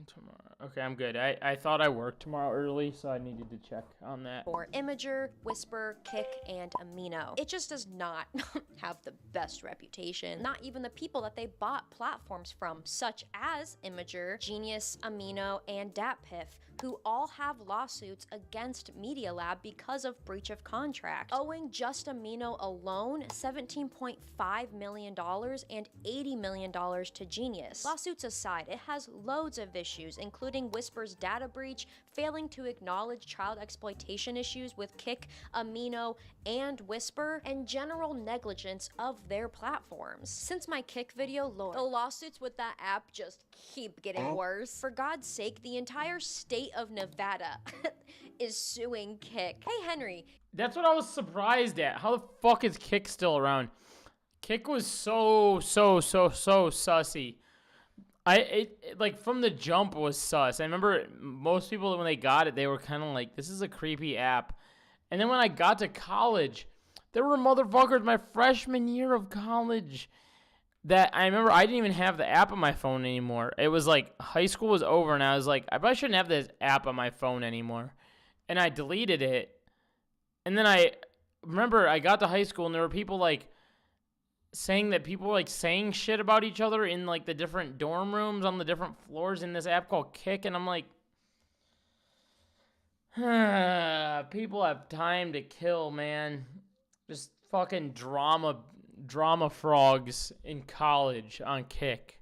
[SPEAKER 1] tomorrow. Okay, I'm good. I thought I worked tomorrow early, so I needed to check on that.
[SPEAKER 4] for Imager, Whisper, Kick, and Amino. It just does not have the best reputation. Not even the people that they bought platforms from, such as Imager, Genius, Amino, and DatPiff, who all have lawsuits against Media Lab because of breach of contract, owing just Amino alone $17.5 million and $80 million to Genius. Lawsuits aside, it has loads of issues, including Whisper's data breach, failing to acknowledge child exploitation issues with Kick, Amino, and Whisper, and general negligence of their platforms. Since my Kick video, Lord, the lawsuits with that app just keep getting worse. For God's sake, the entire state of Nevada is suing Kick. Hey, Henry.
[SPEAKER 1] That's what I was surprised at. How the fuck is Kick still around? Kick was so sussy. Like from the jump was sus. I remember most people when they got it, they were kind of like, this is a creepy app. And then when I got to college, there were motherfuckers my freshman year of college that I remember I didn't even have the app on my phone anymore. It was like high school was over, and I was like, I probably shouldn't have this app on my phone anymore. And I deleted it. And then I remember I got to high school, and there were people like saying that people were like saying shit about each other in like the different dorm rooms on the different floors in this app called Kick. And I'm like, people have time to kill, man. Just fucking drama frogs in college on Kick.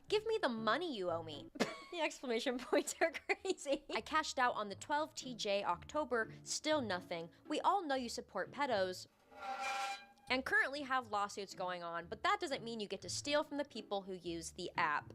[SPEAKER 4] Give me the money you owe me. The exclamation points are crazy. I cashed out on the 12 TJ October, still nothing. We all know you support pedos and currently have lawsuits going on, but that doesn't mean you get to steal from the people who use the app.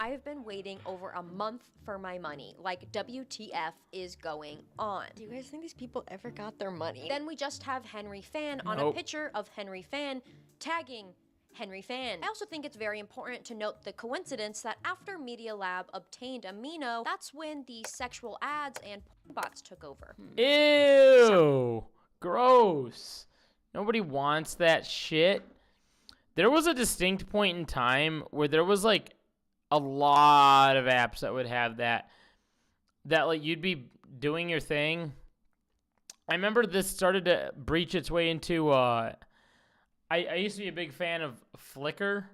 [SPEAKER 4] I have been waiting over a month for my money. Like, WTF is going on? Do you guys think these people ever got their money? Then we just have Henry Fan on a picture of Henry Fan tagging Henry Fan. I also think it's very important to note the coincidence that after Media Lab obtained Amino, that's when the sexual ads and bots took over.
[SPEAKER 1] Ew. Gross. Nobody wants that shit. There was a distinct point in time where there was like a lot of apps that would have that like you'd be doing your thing. I remember this started to breach its way into I used to be a big fan of Flickr.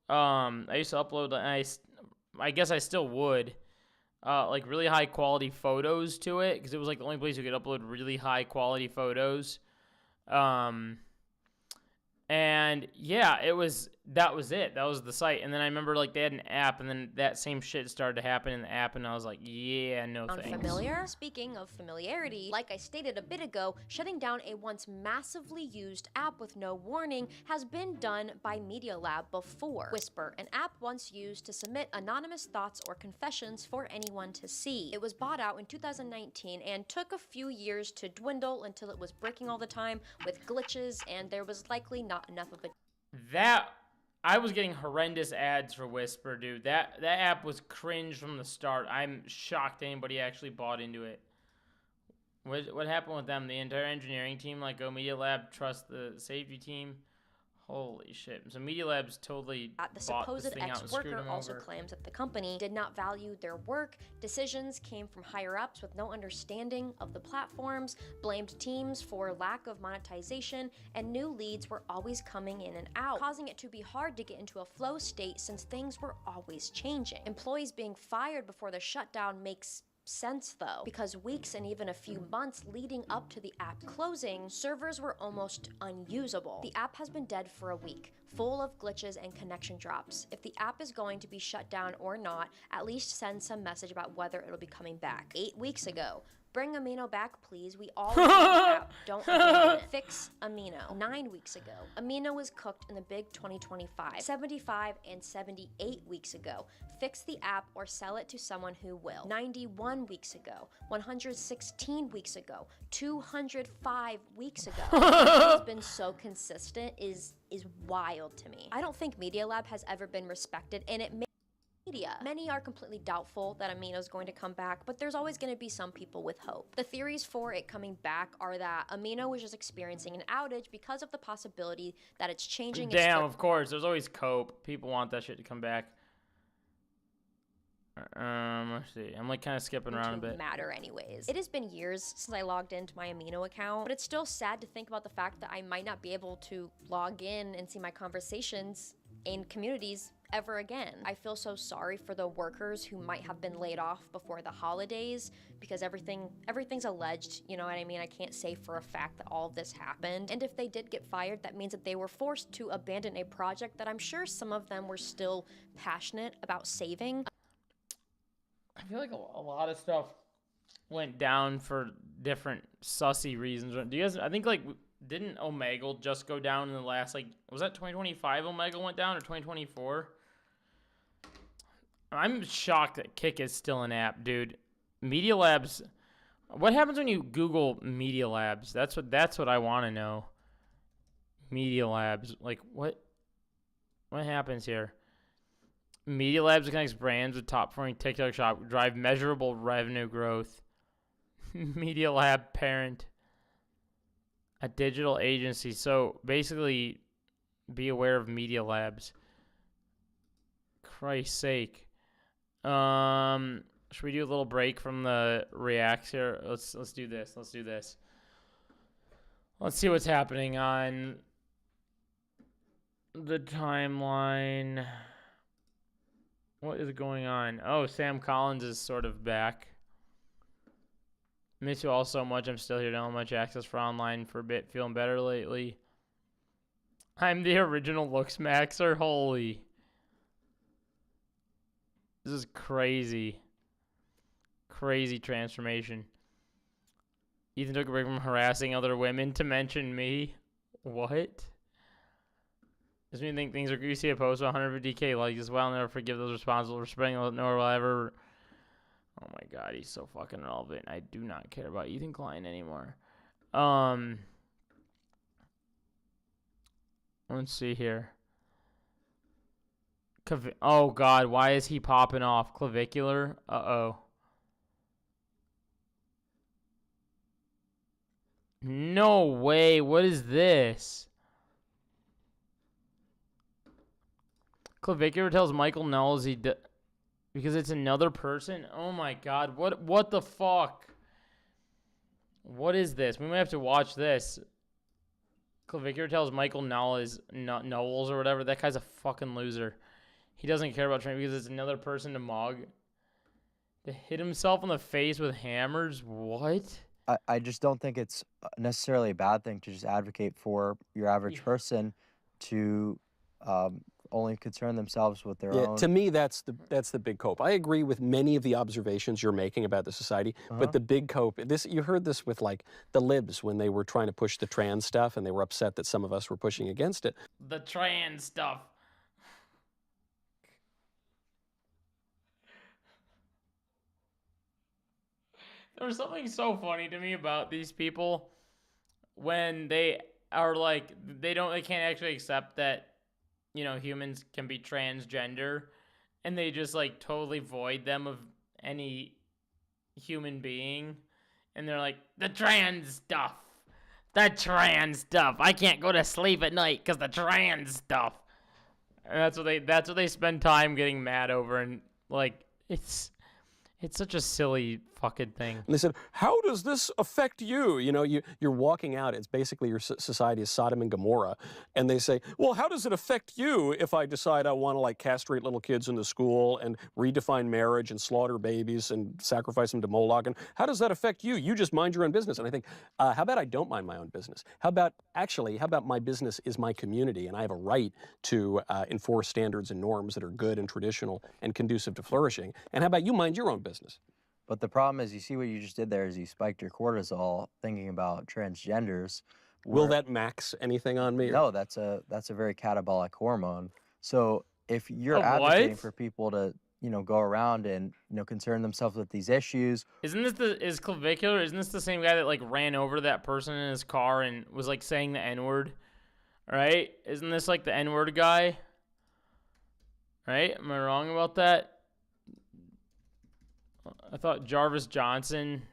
[SPEAKER 1] I used to upload, I guess I still would, like really high quality photos to it, because it was like the only place you could upload really high quality photos. And yeah, that was it. That was the site. And then I remember like they had an app, and then that same shit started to happen in the app, and I was like, yeah, no thanks.
[SPEAKER 4] Unfamiliar? Speaking of familiarity, like I stated a bit ago, shutting down a once massively used app with no warning has been done by Media Lab before. Whisper, an app once used to submit anonymous thoughts or confessions for anyone to see. It was bought out in 2019 and took a few years to dwindle until it was breaking all the time with glitches, and there was likely not enough of a
[SPEAKER 1] I was getting horrendous ads for Whisper, dude. That app was cringe from the start. I'm shocked anybody actually bought into it. What happened with them? The entire engineering team, like Media Lab, trust the safety team. Holy shit. So Media Labs totally
[SPEAKER 4] The
[SPEAKER 1] bought this
[SPEAKER 4] supposed
[SPEAKER 1] thing out and screwed
[SPEAKER 4] ex-worker
[SPEAKER 1] him
[SPEAKER 4] also
[SPEAKER 1] over.
[SPEAKER 4] claims that the company did not value their work. Decisions came from higher-ups with no understanding of the platforms, blamed teams for lack of monetization, and new leads were always coming in and out, causing it to be hard to get into a flow state since things were always changing. Employees being fired before the shutdown makes sense though, because weeks and even a few months leading up to the app closing, servers were almost unusable. The app has been dead for a week, full of glitches and connection drops. If the app is going to be shut down or not, at least send some message about whether it'll be coming back. 8 weeks ago, bring Amino back, please. We all need the app. Don't abandon it. Fix Amino. 9 weeks ago, Amino was cooked in the big 2025. 75 and 78 weeks ago, fix the app or sell it to someone who will. 91 weeks ago, 116 weeks ago, 205 weeks ago. It's been so consistent is wild to me. I don't think Media Lab has ever been respected, and it media. Many are completely doubtful that Amino is going to come back, but there's always going to be some people with hope. The theories for it coming back are that Amino was just experiencing an outage because of the possibility that it's changing its
[SPEAKER 1] Damn, of course. There's always cope. People want that shit to come back. Let's see. I'm like kind of skipping around a bit.
[SPEAKER 4] Matter anyways. It has been years since I logged into my Amino account, but it's still sad to think about the fact that I might not be able to log in and see my conversations in communities ever again. I feel so sorry for the workers who might have been laid off before the holidays because everything's alleged, you know what I mean? I can't say for a fact that all of this happened. And if they did get fired, that means that they were forced to abandon a project that I'm sure some of them were still passionate about saving.
[SPEAKER 1] I feel like a lot of stuff went down for different sussy reasons. Do you guys, I think like, didn't Omegle just go down in the last, like, was that 2025 Omegle went down or 2024? I'm shocked that Kick is still an app, dude. Media Labs, what happens when you Google Media Labs? That's what I want to know. Media Labs, like what happens here? Media Labs connects brands with top-performing TikTok shop, drive measurable revenue growth. Media Lab parent, a digital agency. So basically, be aware of Media Labs. Christ's sake. Should we do a little break from the reacts here? Let's do this. Let's do this. Let's see what's happening on the timeline. What is going on? Oh, Sam Collins is sort of back. Miss you all so much. I'm still here. Don't have much access for online for a bit. Feeling better lately. I'm the original Looks Maxer. Holy. This is crazy. Crazy transformation. Ethan took a break from harassing other women to mention me. What? Does me think things are greasy? A post with 150k likes as well. I'll never forgive those responsible for spreading it, nor will I ever. Oh my god, he's so fucking relevant. I do not care about Ethan Klein anymore. Let's see here. Oh god, why is he popping off? Clavicular? Uh-oh. No way. What is this? Clavicular tells Michael Knowles because it's another person? Oh my god. What the fuck? What is this? We might have to watch this. Clavicular tells Michael Knowles or whatever. That guy's a fucking loser. He doesn't care about training because it's another person to mug. To hit himself in the face with hammers? What?
[SPEAKER 6] I just don't think it's necessarily a bad thing to just advocate for your average person to only concern themselves with their own.
[SPEAKER 7] To me, that's the big cope. I agree with many of the observations you're making about the society, but the big cope, you heard this with like the libs when they were trying to push the trans stuff and they were upset that some of us were pushing against it.
[SPEAKER 1] The trans stuff. There's something so funny to me about these people when they are like, they can't actually accept that, you know, humans can be transgender, and they just like totally void them of any human being, and they're like, the trans stuff, The trans stuff. I can't go to sleep at night because the trans stuff. And that's what they spend time getting mad over, and like it's such a silly fucking thing.
[SPEAKER 7] And they said, how does this affect you? You know, you're walking out. It's basically your society is Sodom and Gomorrah. And they say, well, how does it affect you if I decide I want to, like, castrate little kids in the school and redefine marriage and slaughter babies and sacrifice them to Moloch? And how does that affect you? You just mind your own business. And I think, how about I don't mind my own business? How about my business is my community, and I have a right to enforce standards and norms that are good and traditional and conducive to flourishing? And how about you mind your own business?
[SPEAKER 6] But the problem is, you see what you just did there is you spiked your cortisol thinking about transgenders.
[SPEAKER 7] Will that max anything on me?
[SPEAKER 6] No, that's a very catabolic hormone. So if you're
[SPEAKER 1] A
[SPEAKER 6] advocating
[SPEAKER 1] what?
[SPEAKER 6] for people to, go around and, concern themselves with these issues.
[SPEAKER 1] Is Clavicular, isn't this the same guy that like ran over that person in his car and was like saying the N-word? Right? Isn't this like the N-word guy? Right? Am I wrong about that? I thought Jarvis Johnson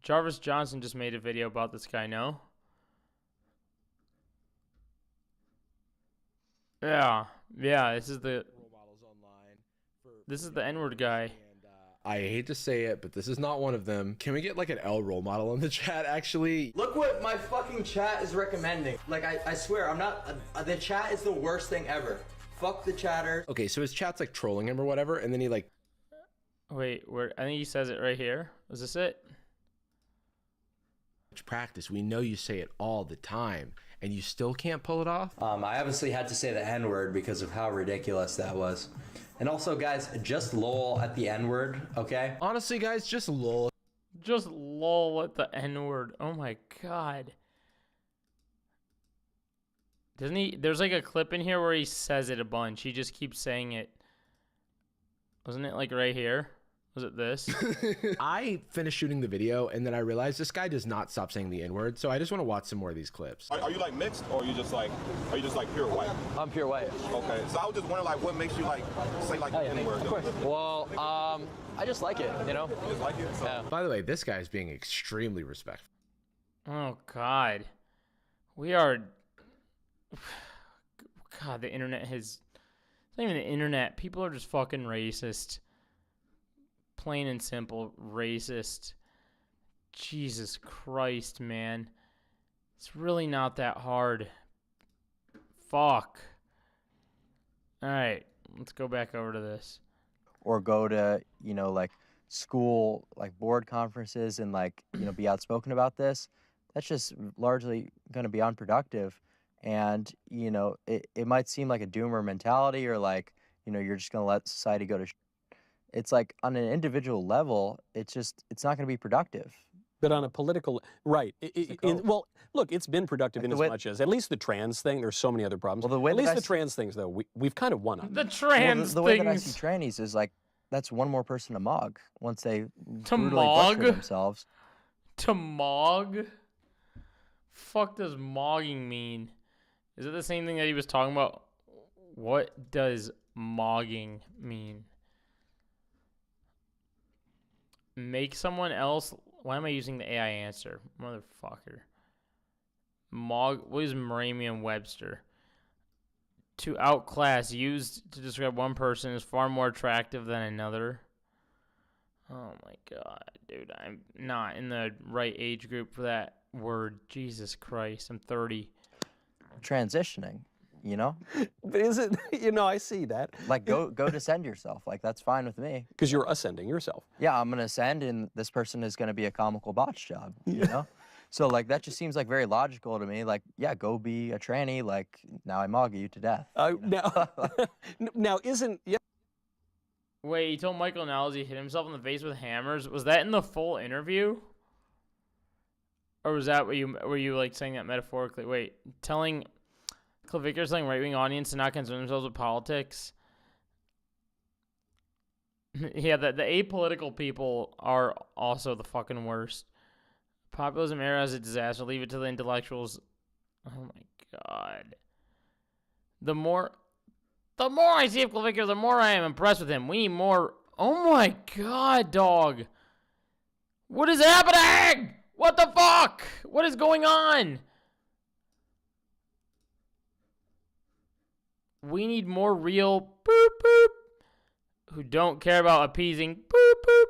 [SPEAKER 1] just made a video about this guy, no? Yeah, this is the N-word guy.
[SPEAKER 8] I hate to say it, but this is not one of them. Can we get like an L role model in the chat, actually?
[SPEAKER 9] Look what my fucking chat is recommending. Like, I swear, I'm not, the chat is the worst thing ever. Fuck the chatter.
[SPEAKER 8] Okay, so his chat's like trolling him or whatever, and then he like...
[SPEAKER 1] Wait, where? I think he says it right here. Is this it?
[SPEAKER 8] Practice. We know you say it all the time, and you still can't pull it off?
[SPEAKER 9] I obviously had to say the N-word because of how ridiculous that was. And also, guys, just lol at the N-word, okay?
[SPEAKER 8] Honestly, guys, just lol.
[SPEAKER 1] Just lol at the N-word. Oh my god. Doesn't he? There's like a clip in here where he says it a bunch. He just keeps saying it. Wasn't it like right here? Was it this?
[SPEAKER 8] I finished shooting the video, and then I realized this guy does not stop saying the N-word, so I just want to watch some more of these clips.
[SPEAKER 10] Are you like mixed, or are you just like pure white?
[SPEAKER 9] I'm pure white.
[SPEAKER 10] Okay, so I was just wondering, like, what makes you like say like the N-word?
[SPEAKER 9] Of course. Well, I just like it, you know?
[SPEAKER 10] You just like it? So.
[SPEAKER 9] Yeah.
[SPEAKER 8] By the way, this guy is being extremely respectful.
[SPEAKER 1] Oh god. We are... God, the internet has... It's not even the internet. People are just fucking racist. Plain and simple racist. Jesus Christ, man. It's really not that hard. Fuck. Alright, let's go back over to this.
[SPEAKER 6] Or go to, like school, like board conferences and like, be outspoken about this. That's just largely going to be unproductive. And, it might seem like a doomer mentality or like, you're just going to let society go to it's like on an individual level, it's not going to be productive.
[SPEAKER 7] But on a political, right. Well, look, it's been productive
[SPEAKER 6] like
[SPEAKER 7] in as much as, at least the trans thing, there's so many other problems.
[SPEAKER 6] Well, the way
[SPEAKER 7] at least the trans things, though, we've kind of won on.
[SPEAKER 1] The trans
[SPEAKER 6] the way that I see trannies is like, that's one more person to mog once they brutally
[SPEAKER 1] mog?
[SPEAKER 6] butcher themselves.
[SPEAKER 1] To mog? Fuck does mogging mean? Is it the same thing that he was talking about? What does mogging mean? Make someone else... Why am I using the AI answer? Motherfucker. What is Merriam-Webster? To outclass, used to describe one person as far more attractive than another. Oh my god, dude. I'm not in the right age group for that word. Jesus Christ, I'm 30.
[SPEAKER 6] Transitioning,
[SPEAKER 7] But is it, I see that.
[SPEAKER 6] Like, go descend yourself. Like, that's fine with me.
[SPEAKER 7] Because you're ascending yourself.
[SPEAKER 6] Yeah, I'm going to ascend, and this person is going to be a comical botch job, So, like, that just seems, like, very logical to me. Like, yeah, go be a tranny. Like, now I mog you to death.
[SPEAKER 7] Now, isn't... Yeah.
[SPEAKER 1] Wait, he told Michael Niles he hit himself in the face with hammers. Was that in the full interview? Or was that were you like saying that metaphorically? Wait, Clavicular's telling right-wing audience to not concern themselves with politics. Yeah, the apolitical people are also the fucking worst. Populism era is a disaster. Leave it to the intellectuals. Oh my god. The more I see of Clavicular, the more I am impressed with him. We need more. Oh my god, dog. What is happening? What the fuck? What is going on? We need more real boop boop who don't care about appeasing boop boop.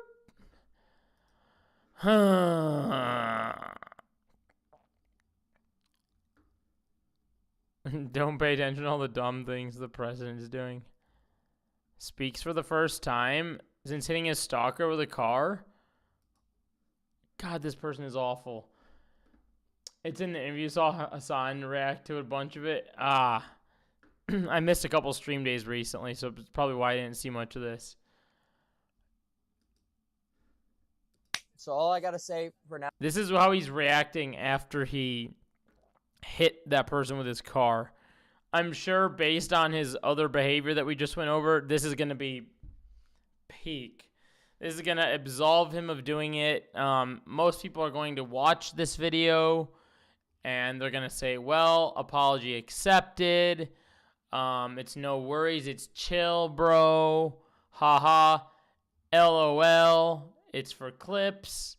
[SPEAKER 1] Don't pay attention to all the dumb things the president is doing. Speaks for the first time since hitting his stalker with a car. God, this person is awful. It's in the interview. Saw Hassan react to a bunch of it. I missed a couple stream days recently, so it's probably why I didn't see much of this.
[SPEAKER 6] So all I gotta say for now.
[SPEAKER 1] This is how he's reacting after he hit that person with his car. I'm sure based on his other behavior that we just went over, this is going to be peak. This is going to absolve him of doing it. Most people are going to watch this video and they're going to say, well, apology accepted. It's no worries. It's chill, bro. Haha. LOL. It's for clips.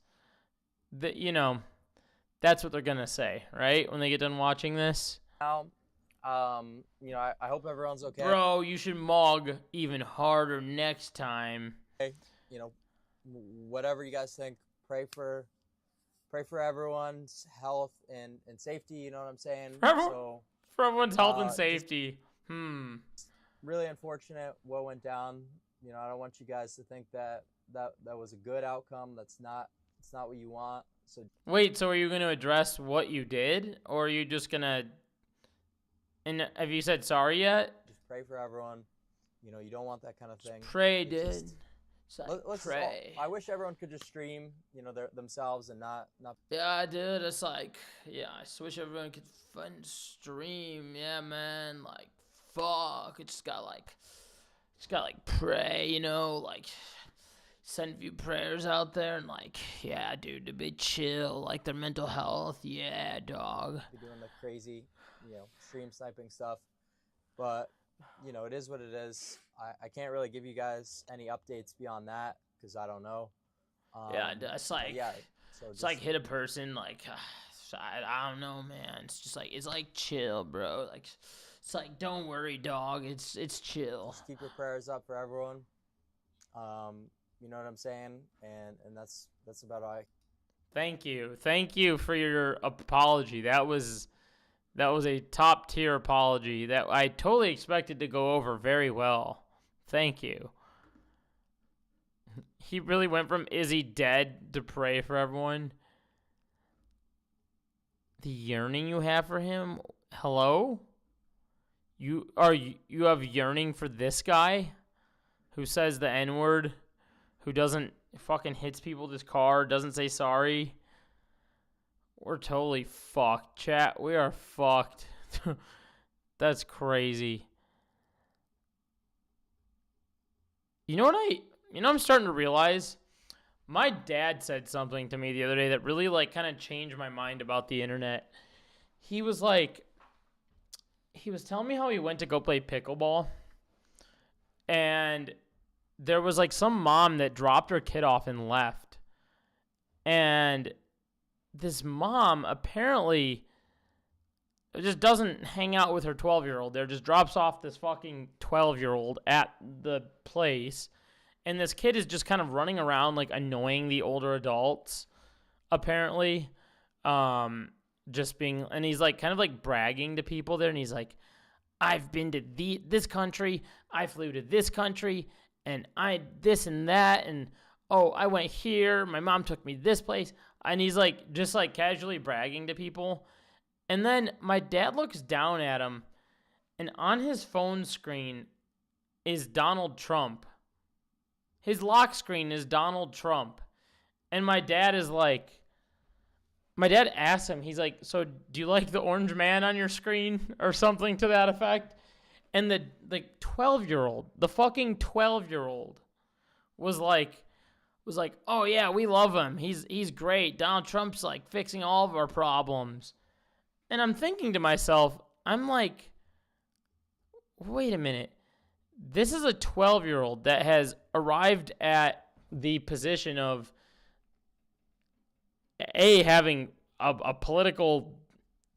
[SPEAKER 1] That's what they're going to say, right? When they get done watching this.
[SPEAKER 6] Now, I hope everyone's okay.
[SPEAKER 1] Bro, you should mog even harder next time.
[SPEAKER 6] Whatever you guys think, pray for everyone's health and safety, you know what I'm saying?
[SPEAKER 1] For everyone's health and safety.
[SPEAKER 6] Really unfortunate what went down. I don't want you guys to think that was a good outcome. It's not what you want. So
[SPEAKER 1] wait, so are you going to address what you did, or are you just going to... And have you said sorry yet?
[SPEAKER 6] Just pray for everyone. You don't want that kind of thing.
[SPEAKER 1] Just pray, dude.
[SPEAKER 6] Let's
[SPEAKER 1] pray.
[SPEAKER 6] I wish everyone could just stream, themselves and not.
[SPEAKER 1] Yeah, dude. It's I just wish everyone could stream. Yeah, man. Fuck. It just got pray. Send a few prayers out there and yeah, dude, to be chill, their mental health. Yeah, dog.
[SPEAKER 6] Be doing the crazy, stream sniping stuff, but it is what it is. I can't really give you guys any updates beyond that because I don't know.
[SPEAKER 1] It's so hit a person I don't know, man. It's just it's chill, bro. It's don't worry, dog. It's chill.
[SPEAKER 6] Just keep your prayers up for everyone. You know what I'm saying? And that's about all.
[SPEAKER 1] Thank you for your apology. That was a top tier apology that I totally expected to go over very well. Thank you. He really went from is he dead to pray for everyone. The yearning you have for him. Hello? You have yearning for this guy who says the N-word? Who doesn't fucking hits people with his car, doesn't say sorry. We're totally fucked, chat. We are fucked. That's crazy. I'm starting to realize? My dad said something to me the other day that really kind of changed my mind about the internet. He was telling me how he went to go play pickleball. And there was some mom that dropped her kid off and left. And this mom apparently just doesn't hang out with her 12-year-old there, just drops off this fucking 12-year-old at the place. And this kid is just kind of running around annoying the older adults, apparently. And he's kind of bragging to people there. And he's I've been to this country. I flew to this country. And I this and that, and I went here. My mom took me this place, and he's just casually bragging to people. And then my dad looks down at him, and on his phone screen is Donald Trump. His lock screen is Donald Trump, and my dad asks him, he's so do you like the orange man on your screen or something to that effect? And the 12-year-old, the fucking 12-year-old was oh yeah, we love him. He's great. Donald Trump's fixing all of our problems. And I'm thinking to myself, I'm wait a minute. This is a 12-year-old that has arrived at the position of A, having a political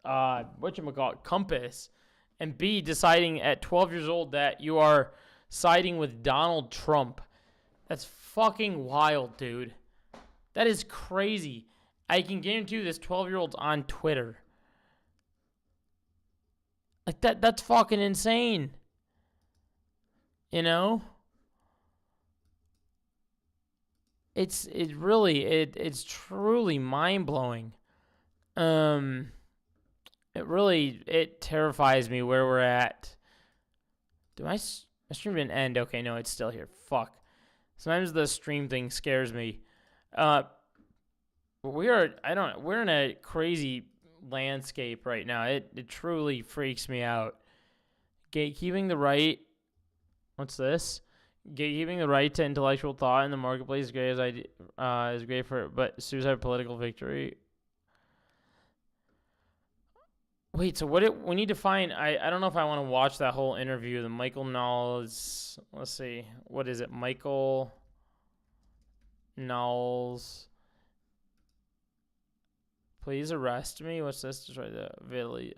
[SPEAKER 1] whatchamacallit, compass, and B, deciding at 12 years old that you are siding with Donald Trump. That's fucking wild, dude. That is crazy. I can guarantee you this 12-year-old's on Twitter. Like, that's fucking insane. You know? It's truly mind-blowing. It terrifies me where we're at. My stream didn't end. Okay, no, it's still here. Fuck. Sometimes the stream thing scares me. We're in a crazy landscape right now. It truly freaks me out. Gatekeeping the right. What's this? Gatekeeping the right to intellectual thought in the marketplace is great is great for, but suicide political victory. Wait, so we need to find, I don't know if I want to watch that whole interview. The Michael Knowles, let's see, what is it? Michael Knowles. Please arrest me. What's this? Just right there. Really.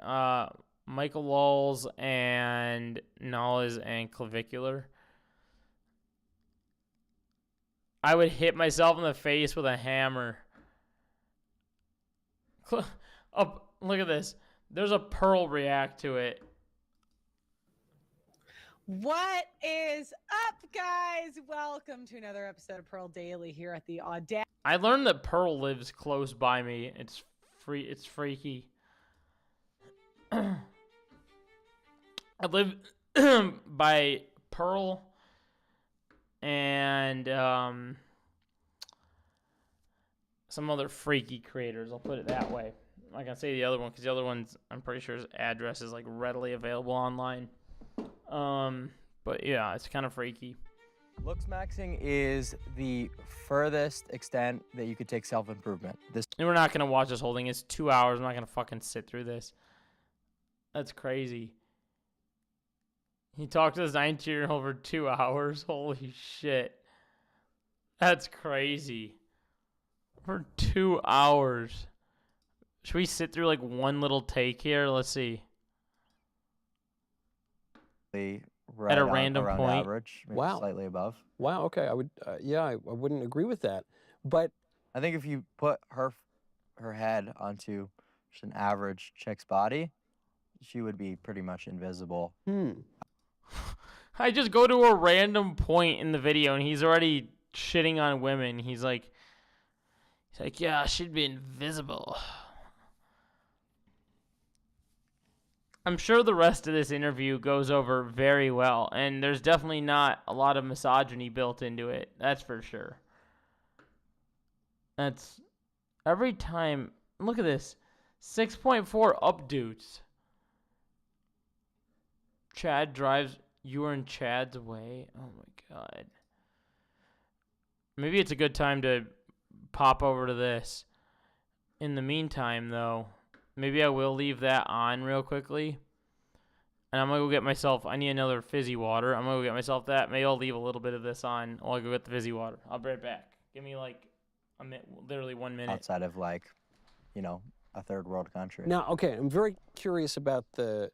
[SPEAKER 1] Michael Knowles and Knowles and clavicular. I would hit myself in the face with a hammer. Look at this. There's a Pearl react to it.
[SPEAKER 11] What is up, guys? Welcome to another episode of Pearl Daily here at the Audacity.
[SPEAKER 1] I learned that Pearl lives close by me. It's freaky. I live by Pearl and some other freaky creators. I'll put it that way. I'm not gonna say the other one because the other one's, I'm pretty sure his address is like readily available online. But yeah, it's kind of freaky.
[SPEAKER 6] Looks maxing is the furthest extent that you could take self-improvement.
[SPEAKER 1] And we're not gonna watch this whole thing. It's 2 hours. I'm not gonna fucking sit through this. That's crazy. He talked to his 19-year-old for 2 hours. Holy shit. That's crazy. For 2 hours. Should we sit through like one little take here? Let's see.
[SPEAKER 6] Right
[SPEAKER 1] at a random point.
[SPEAKER 6] Average, maybe
[SPEAKER 7] Wow.
[SPEAKER 6] slightly above.
[SPEAKER 7] Wow. Okay. I would. I wouldn't agree with that. But
[SPEAKER 6] I think if you put her head onto just an average chick's body, she would be pretty much invisible.
[SPEAKER 1] I just go to a random point in the video and he's already shitting on women. He's like, yeah, she'd be invisible. I'm sure the rest of this interview goes over very well, and there's definitely not a lot of misogyny built into it. That's for sure. That's every time. Look at this. 6.4 updates. Chad drives. You are in Chad's way. Oh my god. Maybe it's a good time to pop over to this. In the meantime, though, maybe I will leave that on real quickly. And I'm going to go get myself, I need another fizzy water. I'm going to go get myself that. Maybe I'll leave a little bit of this on while I go get the fizzy water. I'll be right back. Give me like a minute, literally 1 minute.
[SPEAKER 6] Outside of like, a third world country.
[SPEAKER 7] now, okay, I'm very curious about the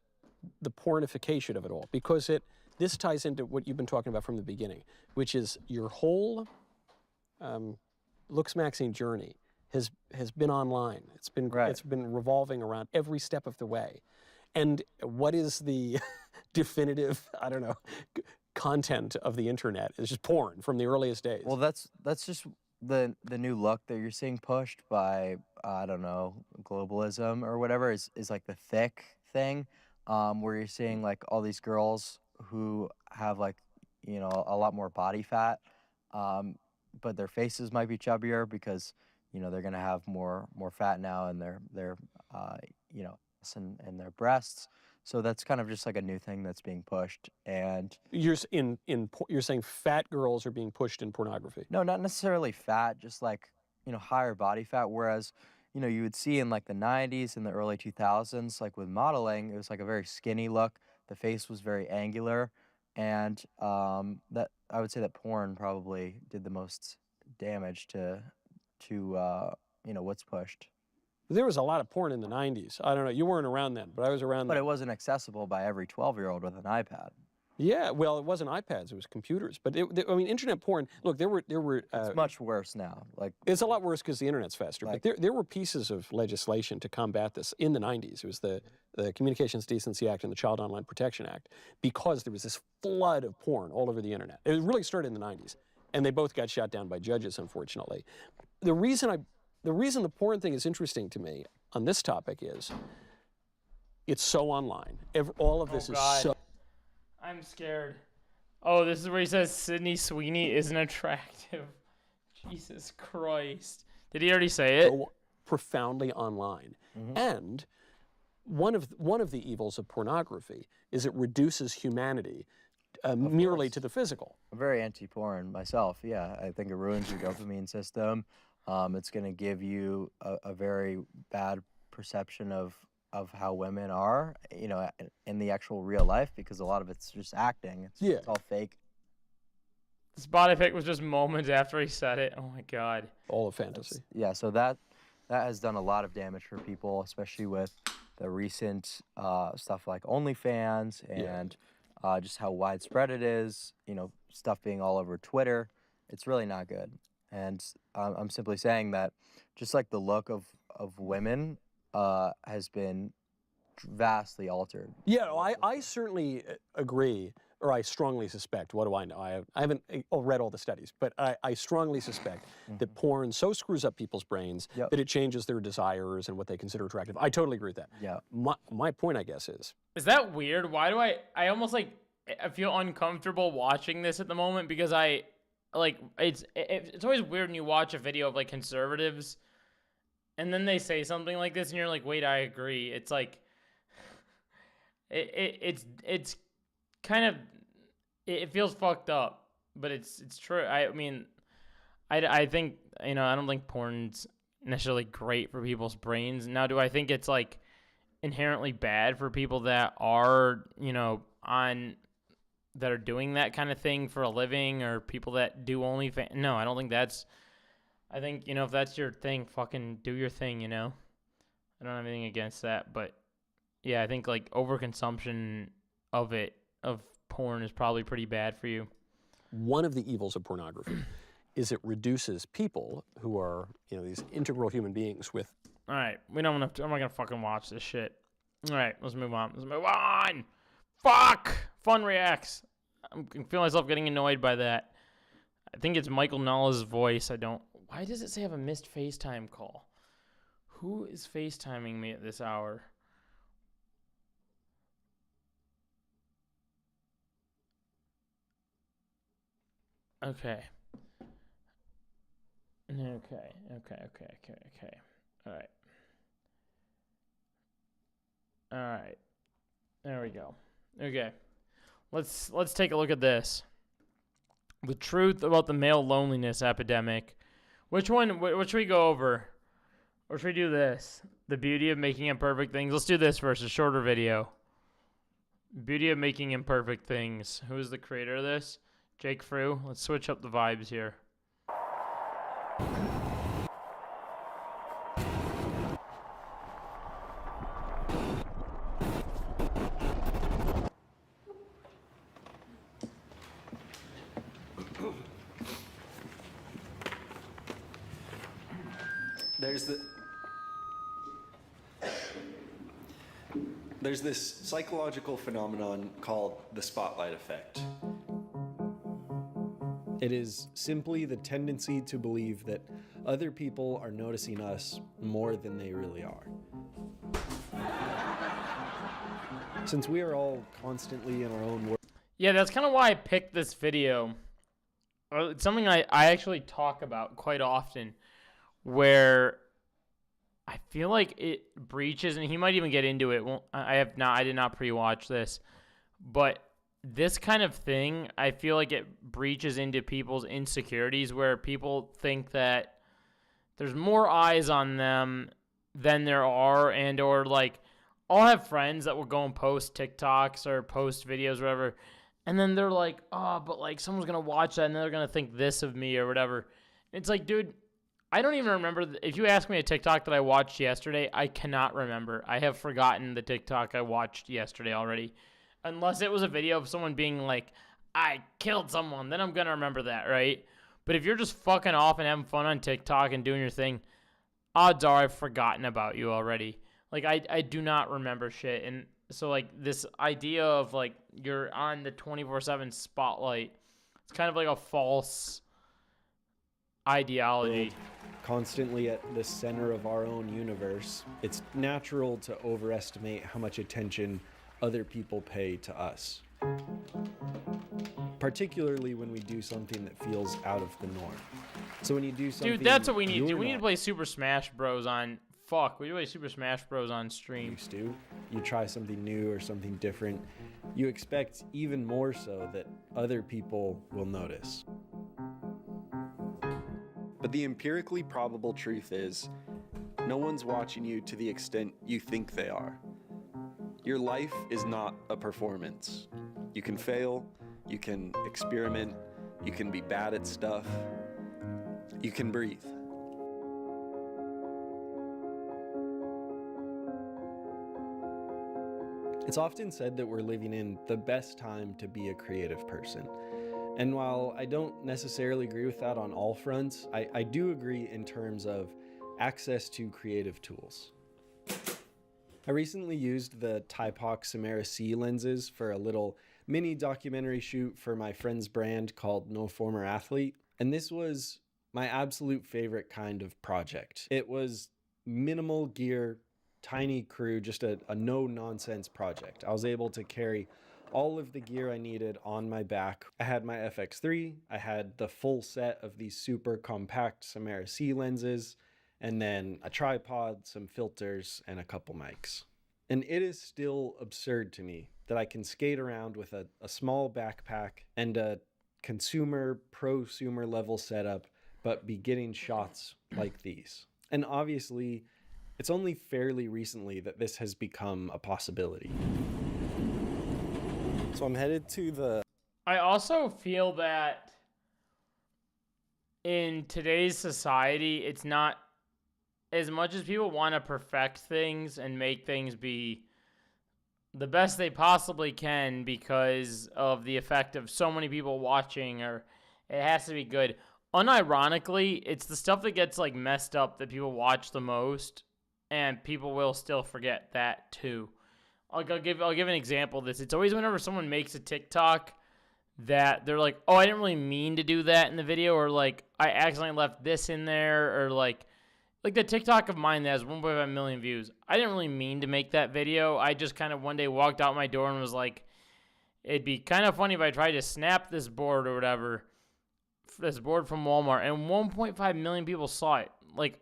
[SPEAKER 7] pornification of it all, because this ties into what you've been talking about from the beginning, which is your whole Looks Maxine journey has been online. It's been revolving around every step of the way. And what is the definitive, I don't know, content of the internet? It's just porn from the earliest days.
[SPEAKER 6] Well, that's just the new look that you're seeing pushed by, I don't know, globalism or whatever is like the thick thing, where you're seeing like all these girls who have like, a lot more body fat, but their faces might be chubbier because, they're gonna have more fat now in their and their breasts. So that's kind of just like a new thing that's being pushed. And
[SPEAKER 7] you're saying fat girls are being pushed in pornography?
[SPEAKER 6] No, not necessarily fat, just like, higher body fat. Whereas, you would see in like the 90s and the early 2000s, like with modeling, it was like a very skinny look. The face was very angular. And that I would say that porn probably did the most damage to what's pushed.
[SPEAKER 7] There was a lot of porn in the 90s. I don't know. You weren't around then, but I was around
[SPEAKER 6] But
[SPEAKER 7] then.
[SPEAKER 6] it wasn't accessible by every 12-year-old with an iPad.
[SPEAKER 7] Yeah, well, it wasn't iPads, it was computers. But I mean, internet porn. Look, there were.
[SPEAKER 6] It's much worse now. Like
[SPEAKER 7] it's a lot worse because the internet's faster.
[SPEAKER 6] Like,
[SPEAKER 7] but there were pieces of legislation to combat this in the 90s. It was the Communications Decency Act and the Child Online Protection Act, because there was this flood of porn all over the internet. It really started in the 90s, and they both got shot down by judges, unfortunately. The reason the porn thing is interesting to me on this topic is it's so online. All of this is so.
[SPEAKER 1] I'm scared. Oh, this is where he says Sydney Sweeney isn't attractive. Jesus Christ. Did he already say it?
[SPEAKER 7] So profoundly online. And one of the evils of pornography is it reduces humanity merely to the physical.
[SPEAKER 6] I'm very anti-porn myself. Yeah, I think it ruins your dopamine system. It's going to give you a very bad perception of how women are, in the actual real life, because a lot of it's just acting. It's all fake.
[SPEAKER 1] This body pic was just moments after he said it. Oh my God.
[SPEAKER 7] All a fantasy.
[SPEAKER 6] Yeah, so that has done a lot of damage for people, especially with the recent stuff like OnlyFans and just how widespread it is, stuff being all over Twitter. It's really not good. And I'm simply saying that just like the look of women has been vastly altered.
[SPEAKER 7] Yeah, I certainly agree, or I strongly suspect, what do I know? I haven't read all the studies, but I strongly suspect that porn so screws up people's brains that it changes their desires and what they consider attractive. I totally agree with that.
[SPEAKER 6] Yeah.
[SPEAKER 7] My point, I guess, is
[SPEAKER 1] that weird? Why do I almost I feel uncomfortable watching this at the moment, because it's always weird when you watch a video of like conservatives and then they say something like this and you're like, wait, I agree. It's like it's kind of, it feels fucked up, but it's true. I mean, I think, I don't think porn's necessarily great for people's brains. Now, do I think it's like inherently bad for people that are, that are doing that kind of thing for a living, or people that do OnlyFans? No, I don't think that's, I think, if that's your thing, fucking do your thing, I don't have anything against that, but yeah, I think like overconsumption of porn is probably pretty bad for you.
[SPEAKER 7] One of the evils of pornography is it reduces people who are, these integral human beings with.
[SPEAKER 1] All right, I'm not gonna fucking watch this shit. All right, let's move on. Fuck! Fun reacts. I feel myself getting annoyed by that. I think it's Michael Nulla's voice. Why does it say I have a missed FaceTime call? Who is FaceTiming me at this hour? Okay. All right. There we go. Okay. Let's take a look at this. The truth about the male loneliness epidemic. What should we go over? Or should we do this? The beauty of making imperfect things. Let's do this first, a shorter video. Beauty of making imperfect things. Who is the creator of this? Jake Frew. Let's switch up the vibes here.
[SPEAKER 12] There's this psychological phenomenon called the spotlight effect. It is simply the tendency to believe that other people are noticing us more than they really are. Since we are all constantly in our own world.
[SPEAKER 1] Yeah, that's kind of why I picked this video. It's something I actually talk about quite often, where I feel like it breaches, and he might even get into it. I did not pre-watch this, but this kind of thing, I feel like it breaches into people's insecurities, where people think that there's more eyes on them than there are, and or like, I'll have friends that will go and post TikToks or post videos or whatever, and then they're like, oh, but like someone's gonna watch that and they're gonna think this of me or whatever. It's like, dude, I don't even remember. If you ask me a TikTok that I watched yesterday, I cannot remember. I have forgotten the TikTok I watched yesterday already. Unless it was a video of someone being like, I killed someone, then I'm going to remember that, right? But if you're just fucking off and having fun on TikTok and doing your thing, odds are I've forgotten about you already. Like, I do not remember shit. And so, like, this idea of, like, you're on the 24/7 spotlight, it's kind of like a false ideology.
[SPEAKER 12] Constantly at the center of our own universe, it's natural to overestimate how much attention other people pay to us. Particularly when we do something that feels out of the norm. So when you do something...
[SPEAKER 1] Dude, that's what we need to do. We need to play Super Smash Bros. On... Fuck, we need to play Super Smash Bros. On stream.
[SPEAKER 12] Used to. You try something new or something different. You expect even more so that other people will notice. But the empirically probable truth is, no one's watching you to the extent you think they are. Your life is not a performance. You can fail, you can experiment, you can be bad at stuff, you can breathe. It's often said that we're living in the best time to be a creative person. And while I don't necessarily agree with that on all fronts, I do agree in terms of access to creative tools. I recently used the Typox Samara C lenses for a little mini documentary shoot for my friend's brand called No Former Athlete, and this was my absolute favorite kind of project. It was minimal gear, tiny crew, just a no-nonsense project. I was able to carry all of the gear I needed on my back. I had my FX3, I had the full set of these super compact Samara C lenses, and then a tripod, some filters, and a couple mics. And it is still absurd to me that I can skate around with a small backpack and a consumer, prosumer level setup, but be getting shots like these. And obviously, it's only fairly recently that this has become a possibility. So I'm headed to the...
[SPEAKER 1] I also feel that in today's society, it's not as much as people want to perfect things and make things be the best they possibly can because of the effect of so many people watching, or it has to be good. Unironically, it's the stuff that gets like messed up that people watch the most, and people will still forget that too. I'll give an example of this. It's always whenever someone makes a TikTok that they're like, oh, I didn't really mean to do that in the video, or like, I accidentally left this in there, or like the TikTok of mine that has 1.5 million views. I didn't really mean to make that video. I just kind of one day walked out my door and was like, it'd be kind of funny if I tried to snap this board or whatever, this board from Walmart, and 1.5 million people saw it. Like,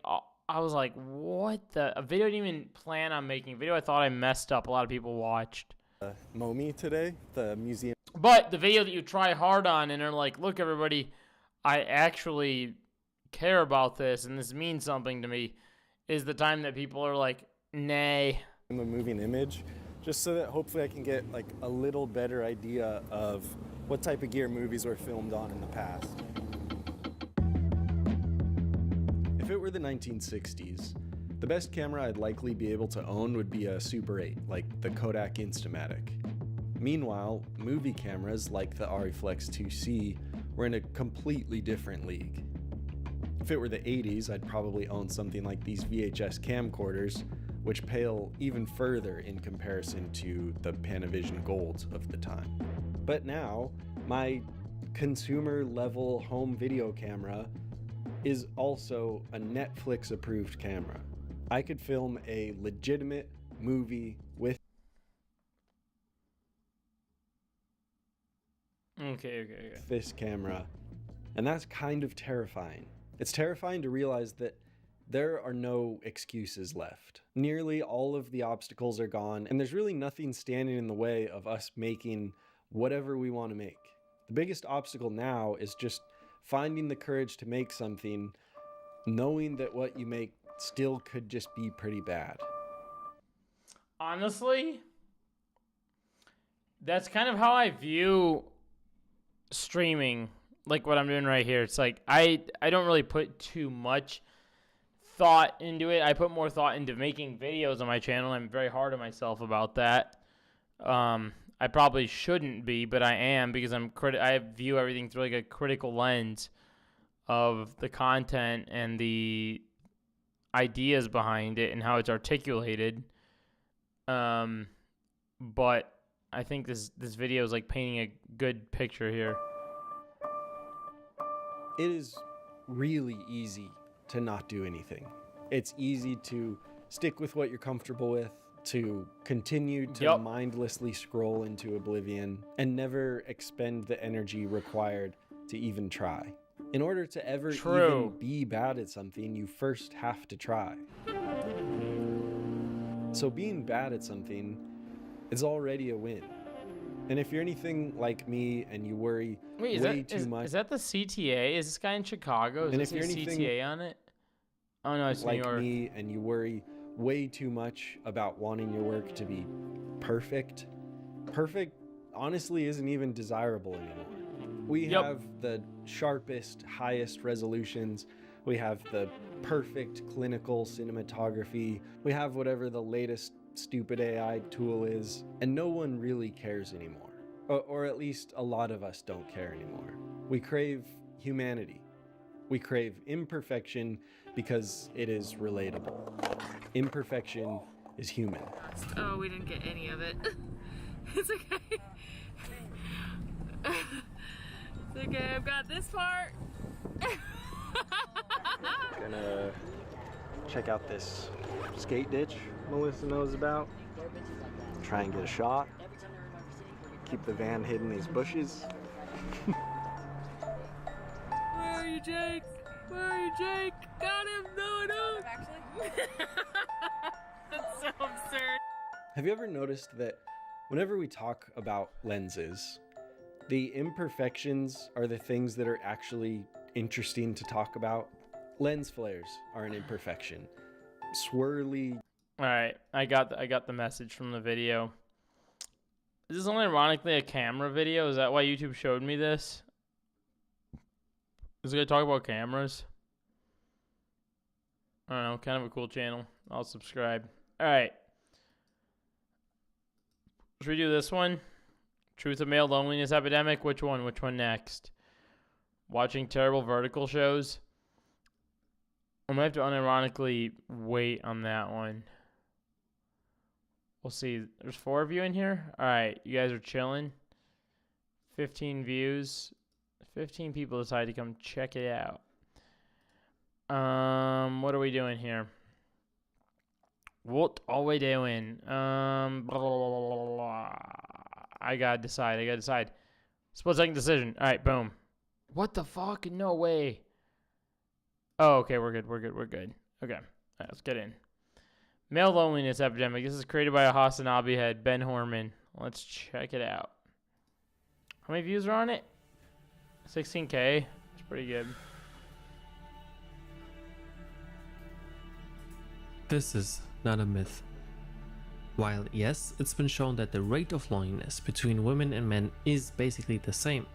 [SPEAKER 1] I was like, what the? A video I didn't even plan on making. A video I thought I messed up. A lot of people watched.
[SPEAKER 12] MoMI today, the museum.
[SPEAKER 1] But the video that you try hard on and are like, look, everybody, I actually care about this and this means something to me, is the time that people are like, nay.
[SPEAKER 12] I'm a moving image, just so that hopefully I can get like a little better idea of what type of gear movies were filmed on in the past. If it were the 1960s, the best camera I'd likely be able to own would be a Super 8, like the Kodak Instamatic. Meanwhile, movie cameras like the Ariflex 2C were in a completely different league. If it were the 80s, I'd probably own something like these VHS camcorders, which pale even further in comparison to the Panavision Golds of the time. But now, my consumer-level home video camera is also a Netflix-approved camera. I could film a legitimate movie with...
[SPEAKER 1] Okay.
[SPEAKER 12] this camera, and that's kind of terrifying. It's terrifying to realize that there are no excuses left. Nearly all of the obstacles are gone, and there's really nothing standing in the way of us making whatever we want to make. The biggest obstacle now is just finding the courage to make something, knowing that what you make still could just be pretty bad.
[SPEAKER 1] Honestly, that's kind of how I view streaming, like what I'm doing right here. It's like I don't really put too much thought into it. I put more thought into making videos on my channel. I'm very hard on myself about that. I probably shouldn't be, but I am, because I view everything through like a critical lens of the content and the ideas behind it and how it's articulated. But I think this video is like painting a good picture here.
[SPEAKER 12] It is really easy to not do anything. It's easy to stick with what you're comfortable with, to continue to mindlessly scroll into oblivion and never expend the energy required to even try. In order to ever even be bad at something, you first have to try. So being bad at something is already a win. And if you're anything like me and you worry way too much...
[SPEAKER 1] Is that the CTA? Is this guy in Chicago? Is this CTA on it? Oh no, it's New York.
[SPEAKER 12] Like me and you worry way too much about wanting your work to be perfect. Perfect honestly isn't even desirable anymore. We have the sharpest, highest resolutions. We have the perfect clinical cinematography. We have whatever the latest stupid AI tool is, and no one really cares anymore. Or at least a lot of us don't care anymore. We crave humanity. We crave imperfection because it is relatable. Imperfection is human.
[SPEAKER 13] Oh, we didn't get any of it. It's okay. It's okay, I've got this part.
[SPEAKER 12] Gonna check out this skate ditch Melissa knows about. Try and get a shot. Keep the van hidden in these bushes.
[SPEAKER 13] Where are you, Jake? Where are you, Jake? Got him! No. Actually? That's so absurd.
[SPEAKER 12] Have you ever noticed that whenever we talk about lenses, the imperfections are the things that are actually interesting to talk about? Lens flares are an imperfection. Swirly.
[SPEAKER 1] All right, I got the message from the video. Is this only ironically a camera video? Is that why YouTube showed me this? Is it gonna talk about cameras? I don't know, kind of a cool channel. I'll subscribe. All right. Should we do this one? Truth of Male Loneliness Epidemic? Which one? Which one next? Watching terrible vertical shows? I might have to unironically wait on that one. We'll see. There's 4 of you in here? Alright, you guys are chilling. 15 views. 15 people decide to come check it out. What are we doing here? What are we doing? Blah, blah, blah, blah. I gotta decide. Split second decision. Alright, boom. What the fuck? No way. Oh, okay, we're good. Okay, alright, let's get in. Male Loneliness Epidemic. This is created by a Hasanabi head, Ben Horman. Let's check it out. How many views are on it? 16K. That's pretty good.
[SPEAKER 14] This is not a myth. While yes, it's been shown that the rate of loneliness between women and men is basically the same,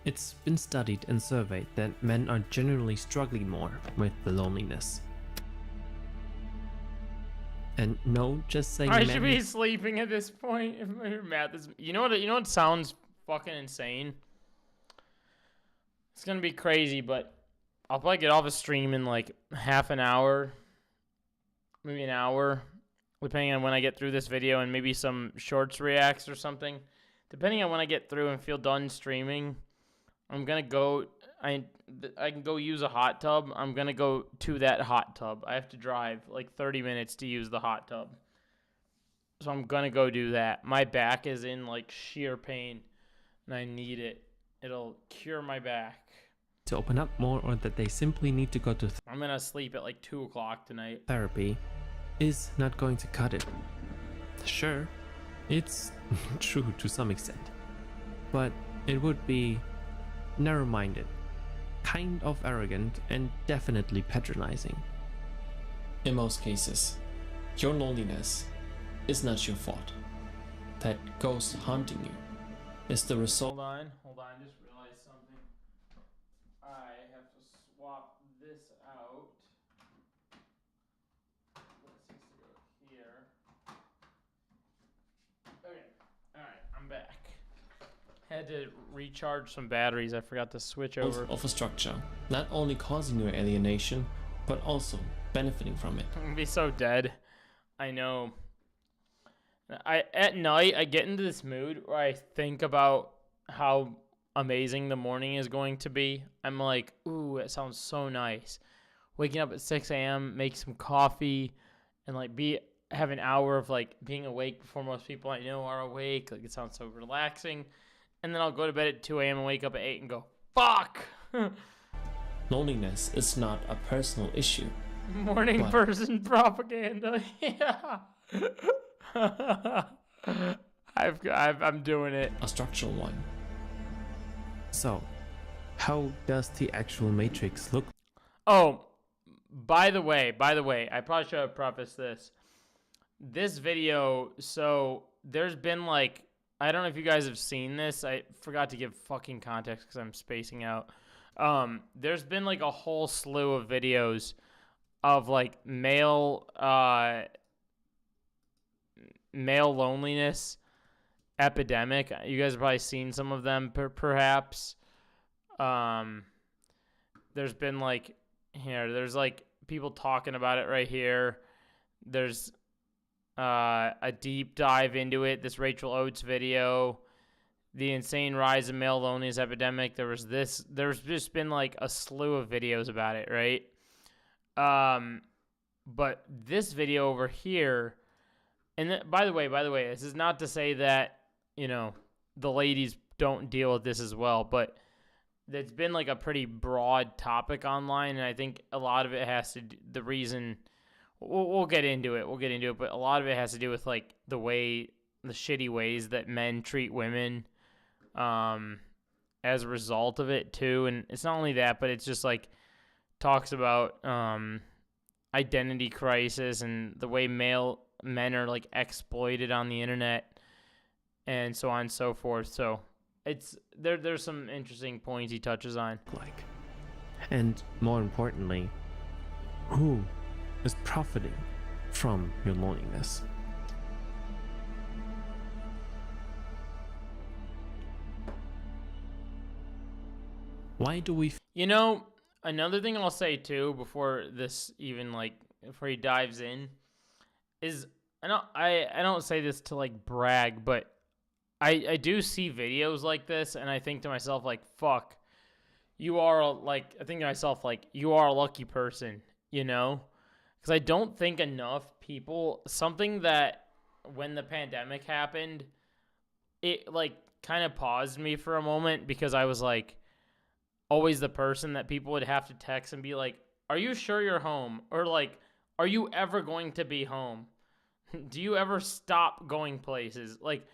[SPEAKER 14] it's been studied and surveyed that men are generally struggling more with the loneliness. And no, just saying
[SPEAKER 1] I should be sleeping at this point if my math is... You know what sounds fucking insane? It's gonna be crazy, but I'll probably get off a stream in like half an hour, maybe an hour, depending on when I get through this video, and maybe some shorts reacts or something. Depending on when I get through and feel done streaming, I'm gonna go... I can go use a hot tub. I'm gonna go to that hot tub. I have to drive like 30 minutes to use the hot tub. So I'm gonna go do that. My back is in like sheer pain and I need it. It'll cure my back.
[SPEAKER 14] To open up more, or that they simply need to go to
[SPEAKER 1] I'm gonna sleep at like 2 o'clock tonight.
[SPEAKER 14] Therapy is not going to cut it. Sure, it's true to some extent, but it would be narrow-minded, kind of arrogant, and definitely patronizing. In most cases, your loneliness is not your fault. That ghost haunting you is the result.
[SPEAKER 1] Hold on, just realized something. I have to swap this out. I'm back. Had to recharge some batteries. I forgot to switch over.
[SPEAKER 14] Of a structure, not only causing your alienation, but also benefiting from it.
[SPEAKER 1] I'm gonna be so dead. I know. At night I get into this mood where I think about how amazing the morning is going to be. I'm like, ooh, it sounds so nice. Waking up at 6 a.m., make some coffee, and like have an hour of like being awake before most people I know are awake. Like it sounds so relaxing. And then I'll go to bed at 2 a.m. and wake up at 8 and go, fuck!
[SPEAKER 14] Loneliness is not a personal issue.
[SPEAKER 1] Morning
[SPEAKER 14] but
[SPEAKER 1] person propaganda. Yeah. I'm doing it.
[SPEAKER 14] A structural one. So, how does the actual matrix look?
[SPEAKER 1] Oh, by the way, I probably should have prefaced this. This video, so there's been like, I don't know if you guys have seen this. I forgot to give fucking context because I'm spacing out. There's been like a whole slew of videos of like male loneliness epidemic. You guys have probably seen some of them, perhaps. There's been like there's like people talking about it right here. There's a deep dive into it. This Rachel Oates video, the insane rise of male loneliness epidemic. There's just been like a slew of videos about it, right? But this video over here, and by the way, this is not to say that, the ladies don't deal with this as well, but it's been like a pretty broad topic online, and I think a lot of it has to the reason we'll get into it, but a lot of it has to do with like the shitty ways that men treat women as a result of it too. And it's not only that, but it's just like talks about identity crisis and the way men are like exploited on the internet and so on and so forth. So there's some interesting points he touches on.
[SPEAKER 14] And more importantly, who is profiting from your loneliness? Why do we...
[SPEAKER 1] Another thing I'll say too before this even before he dives in is I don't say this to like brag, but I do see videos like this and I think to myself like, fuck, you are I think to myself like, you are a lucky person, because I don't think enough people, something that when the pandemic happened, it like kind of paused me for a moment because I was like always the person that people would have to text and be like, are you sure you're home? Or like, are you ever going to be home? Do you ever stop going places? Like,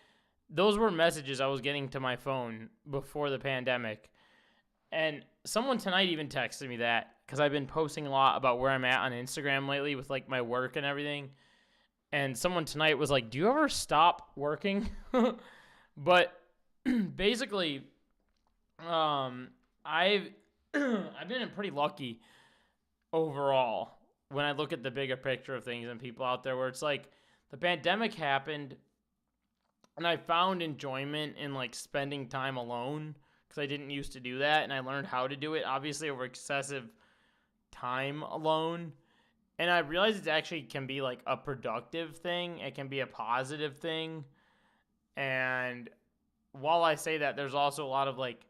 [SPEAKER 1] those were messages I was getting to my phone before the pandemic. And someone tonight even texted me that because I've been posting a lot about where I'm at on Instagram lately with like my work and everything. And someone tonight was like, do you ever stop working? But basically, I've been pretty lucky overall when I look at the bigger picture of things and people out there where it's like the pandemic happened and I found enjoyment in like spending time alone because I didn't used to do that, and I learned how to do it obviously over excessive time alone. And I realized it actually can be like a productive thing. It can be a positive thing. And while I say that, there's also a lot of like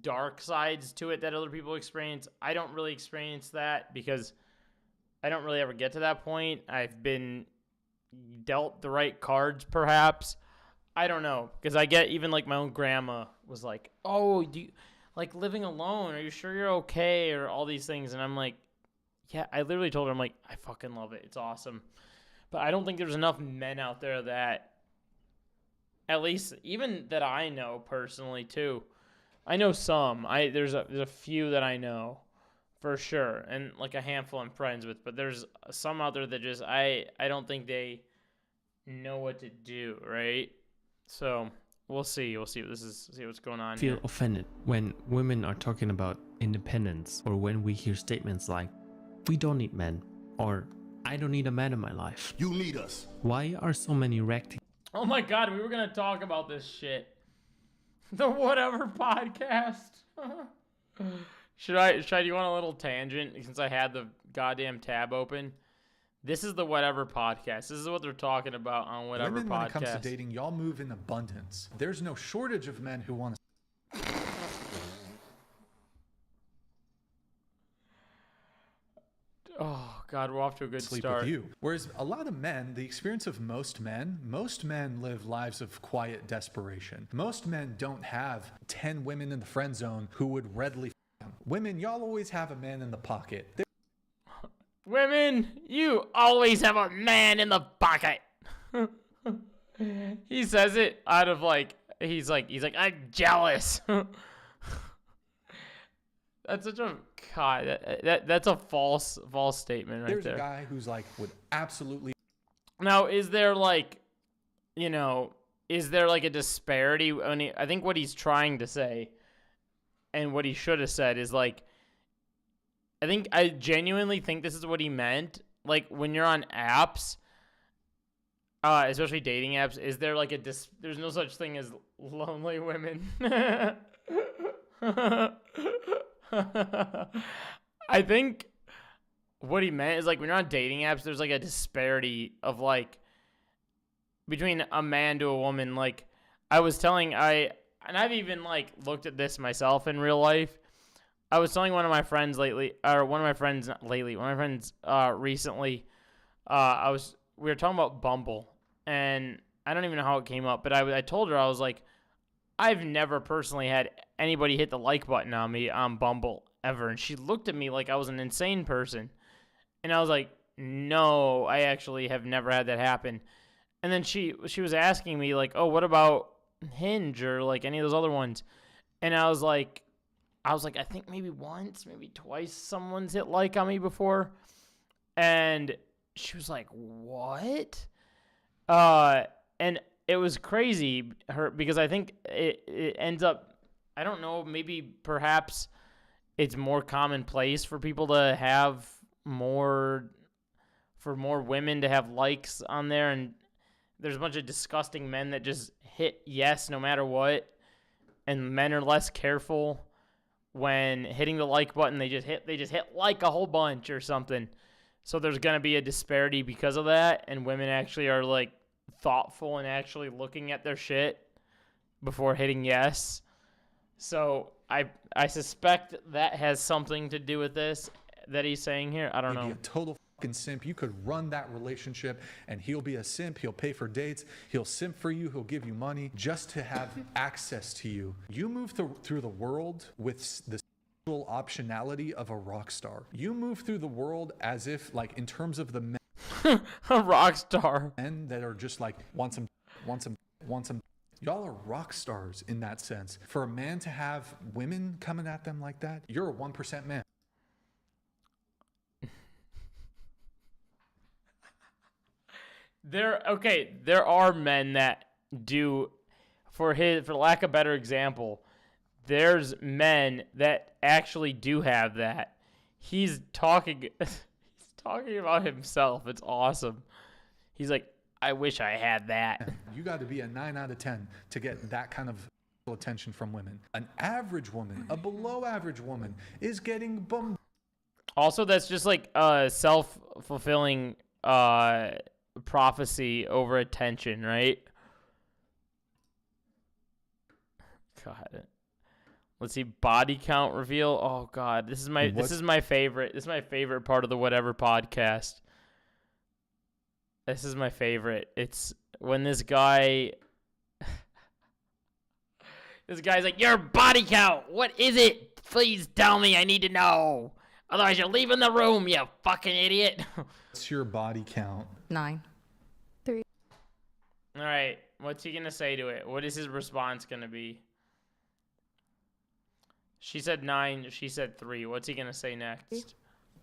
[SPEAKER 1] dark sides to it that other people experience. I don't really experience that because I don't really ever get to that point. I've been dealt the right cards, perhaps. I don't know, because I get even like my own grandma was like, oh, do you like living alone? Are you sure you're okay? Or all these things. And I'm like, yeah, I literally told her, I'm like, I fucking love it. It's awesome. But I don't think there's enough men out there that, at least even that I know personally too. I know some. There's a few that I know for sure, and like a handful I'm friends with. But there's some out there that just I don't think they know what to do, right? So we'll see. See what's going on.
[SPEAKER 14] Feel offended when women are talking about independence, or when we hear statements like, "We don't need men," or "I don't need a man in my life."
[SPEAKER 10] You need us.
[SPEAKER 14] Why are so many
[SPEAKER 1] Oh my god, we were gonna talk about this shit. The whatever podcast. Should I do you want a little tangent since I had the goddamn tab open? This is the whatever podcast. This is what they're talking about on whatever
[SPEAKER 15] Women,
[SPEAKER 1] podcast.
[SPEAKER 15] when it comes to dating, y'all move in abundance. There's no shortage of men who want to
[SPEAKER 1] Oh god, we're off to a good
[SPEAKER 15] sleep
[SPEAKER 1] start.
[SPEAKER 15] with you. Whereas a lot of men, the experience of most men live lives of quiet desperation. Most men don't have 10 women in the friend zone who would readily f them. Women, y'all always have a man in the pocket.
[SPEAKER 1] Women, you always have a man in the pocket. He says it out of like, he's like, I'm jealous. That's such a god. That's a false statement right
[SPEAKER 15] There's
[SPEAKER 1] there.
[SPEAKER 15] a guy who's like would absolutely.
[SPEAKER 1] Now, is there like, is there like a disparity? I think what he's trying to say, and what he should have said is like, I genuinely think this is what he meant. Like when you're on apps, especially dating apps, is there like there's no such thing as lonely women. I think what he meant is like when you're on dating apps, there's like a disparity of like between a man to a woman. Like I was telling and I've even like looked at this myself in real life. I was telling one of my friends recently, we were talking about Bumble, and I don't even know how it came up, but I told her, I was like, I've never personally had anybody hit the like button on me on Bumble ever. And she looked at me like I was an insane person. And I was like, no, I actually have never had that happen. And then she was asking me like, oh, what about Hinge or like any of those other ones? And I was like, I think maybe once, maybe twice someone's hit like on me before. And she was like, what? And it was crazy because I think it ends up, I don't know, maybe perhaps it's more commonplace for people to have more women to have likes on there. And there's a bunch of disgusting men that just hit yes no matter what. And men are less careful when hitting the like button. They just hit like a whole bunch or something. So there's going to be a disparity because of that. And women actually are like thoughtful and actually looking at their shit before hitting yes. So I suspect that has something to do with this that he's saying here. I don't know.
[SPEAKER 15] Be a total fucking simp. You could run that relationship and he'll be a simp. He'll pay for dates. He'll simp for you. He'll give you money just to have access to you. You move through the world with the sexual optionality of a rock star. You move through the world as if, like, in terms of the men.
[SPEAKER 1] A rock star.
[SPEAKER 15] Men that are just like, want some. Y'all are rock stars in that sense. For a man to have women coming at them like that, you're a 1% man.
[SPEAKER 1] There are men that do, for lack of a better example, there's men that actually do have that. He's talking about himself. It's awesome. He's like, I wish I had that.
[SPEAKER 15] You got to be a 9 out of 10 to get that kind of attention from women. An average woman, a below average woman, is getting bombarded.
[SPEAKER 1] Also, that's just like a self-fulfilling prophecy over attention, right? God. Let's see, body count reveal. Oh God, this is my favorite. This is my favorite part of the whatever podcast. This is my favorite. It's when this guy's like, your body count. What is it? Please tell me. I need to know. Otherwise, you're leaving the room, you fucking idiot.
[SPEAKER 15] What's your body count?
[SPEAKER 16] 9.
[SPEAKER 2] 3.
[SPEAKER 1] All right. What's he going to say to it? What is his response going to be? She said 9. She said 3. What's he going to say next?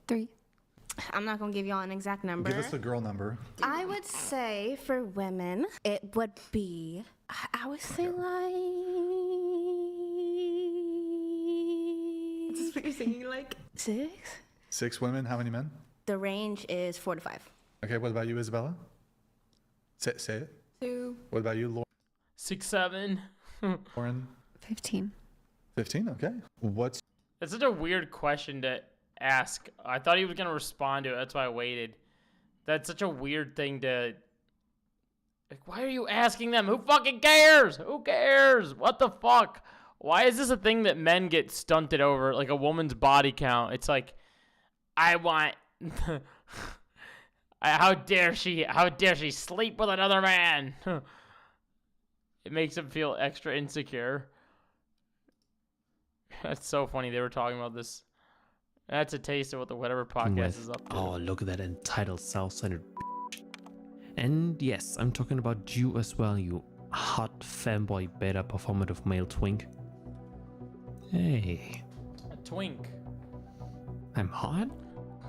[SPEAKER 16] 3. I'm not going to give y'all an exact number.
[SPEAKER 15] Give us the girl number.
[SPEAKER 16] I would say for women, it would be, I would say like... Is this what you're singing like? 6?
[SPEAKER 15] 6 women. How many men?
[SPEAKER 16] The range is 4 to 5.
[SPEAKER 15] Okay, what about you, Isabella? Say it.
[SPEAKER 3] 2.
[SPEAKER 15] What about you, Lauren?
[SPEAKER 1] 6'7".
[SPEAKER 15] Lauren?
[SPEAKER 3] 15.
[SPEAKER 15] 15, okay. What's
[SPEAKER 1] That's such a weird question to ask. I thought he was gonna respond to it. That's why I waited. That's such a weird thing to. Like, why are you asking them? Who fucking cares? Who cares? What the fuck? Why is this a thing that men get stunted over? Like a woman's body count. It's like, I want. How dare she? How dare she sleep with another man? It makes him feel extra insecure. That's so funny. They were talking about this. That's a taste of what the whatever podcast is up to.
[SPEAKER 14] Oh, look at that entitled, self-centered bitch. And yes, I'm talking about you as well, you hot fanboy beta performative male twink. Hey.
[SPEAKER 1] A twink.
[SPEAKER 14] I'm hot?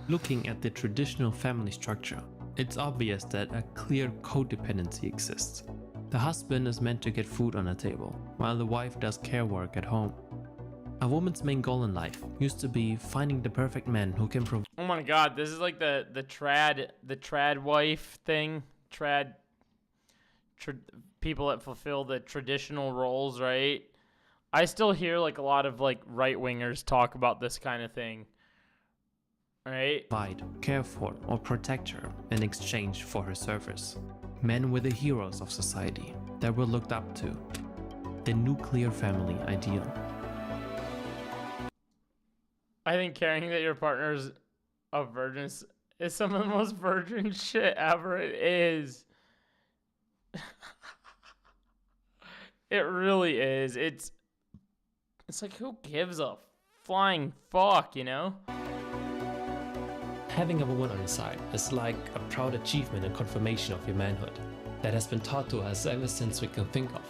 [SPEAKER 14] Looking at the traditional family structure, it's obvious that a clear codependency exists. The husband is meant to get food on the table, while the wife does care work at home. A woman's main goal in life used to be finding the perfect man who can provide.
[SPEAKER 1] Oh my god, this is like the trad wife thing. People that fulfill the traditional roles, right? I still hear like a lot of like right-wingers talk about this kind of thing. Right?
[SPEAKER 14] Care for, or protect her in exchange for her service. Men were the heroes of society that were looked up to. The nuclear family ideal.
[SPEAKER 1] I think caring that your partner's a virgin is some of the most virgin shit ever. It is. It really is. It's like, who gives a flying fuck, you know?
[SPEAKER 14] Having a woman on your side is like a proud achievement and confirmation of your manhood that has been taught to us ever since we can think of,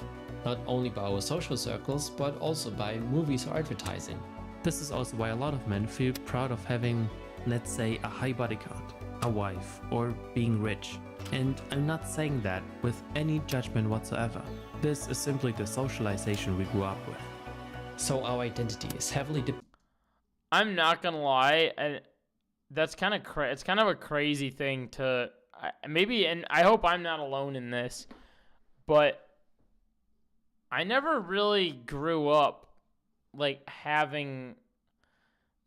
[SPEAKER 14] not only by our social circles, but also by movies or advertising. This is also why a lot of men feel proud of having, let's say, a high body count, a wife, or being rich. And I'm not saying that with any judgment whatsoever. This is simply the socialization we grew up with. So our identity is heavily
[SPEAKER 1] I'm not gonna lie, and that's kind of it's kind of a crazy thing to maybe, and I hope I'm not alone in this, but I never really grew up like having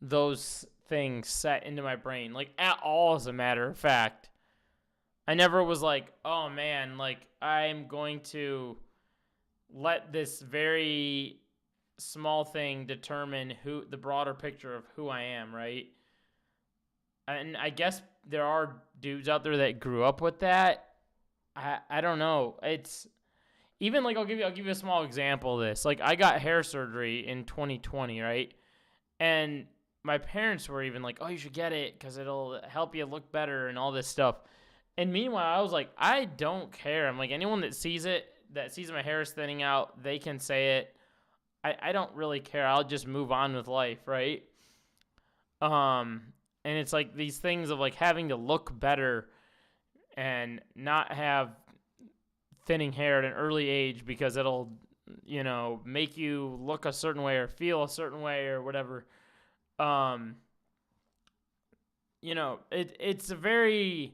[SPEAKER 1] those things set into my brain, like at all, as a matter of fact. I never was like, oh man, like I'm going to let this very small thing determine who the broader picture of who I am, right? And I guess there are dudes out there that grew up with that. I don't know. It's even like I'll give you a small example of this. Like I got hair surgery in 2020, right? And my parents were even like, "Oh, you should get it because it'll help you look better and all this stuff." And meanwhile, I was like, "I don't care." I'm like, anyone that sees my hair is thinning out, they can say it. I don't really care. I'll just move on with life, right? And it's like these things of like having to look better and not have thinning hair at an early age because it'll, you know, make you look a certain way or feel a certain way or whatever. You know, it's a very,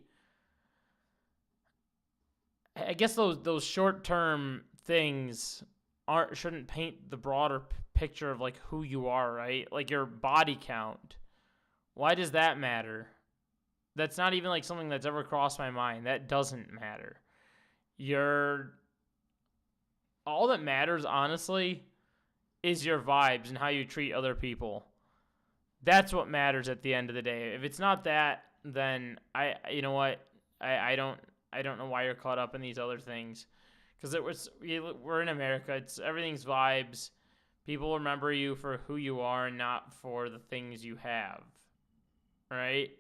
[SPEAKER 1] I guess those short-term things shouldn't paint the broader picture of like who you are, right? Like your body count. Why does that matter? That's not even like something that's ever crossed my mind. That doesn't matter. All that matters, honestly, is your vibes and how you treat other people. That's what matters at the end of the day. If it's not that, then you know what? I don't know why you're caught up in these other things. Because we're in America. Everything's vibes. People remember you for who you are and not for the things you have. Right?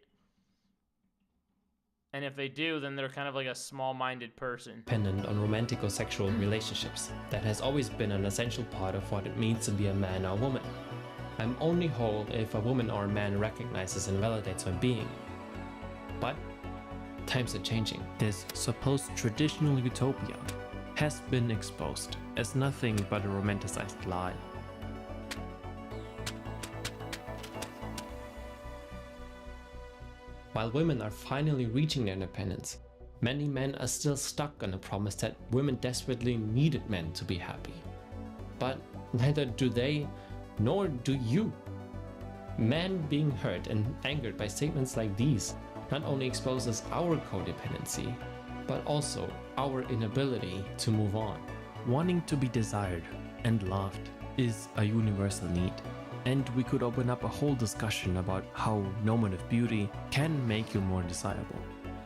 [SPEAKER 1] And if they do, then they're kind of like a small-minded person.
[SPEAKER 14] Dependent on romantic or sexual relationships. That has always been an essential part of what it means to be a man or a woman. I'm only whole if a woman or a man recognizes and validates my being. But times are changing. This supposed traditional utopia has been exposed as nothing but a romanticized lie. While women are finally reaching their independence, Many men are still stuck on the promise that women desperately needed men to be happy. But neither do they, nor do you. Men being hurt and angered by statements like these not only exposes our codependency, but also our inability to move on.
[SPEAKER 12] Wanting to be desired and loved is a universal need. And we could open up a whole discussion about how normative beauty can make you more desirable.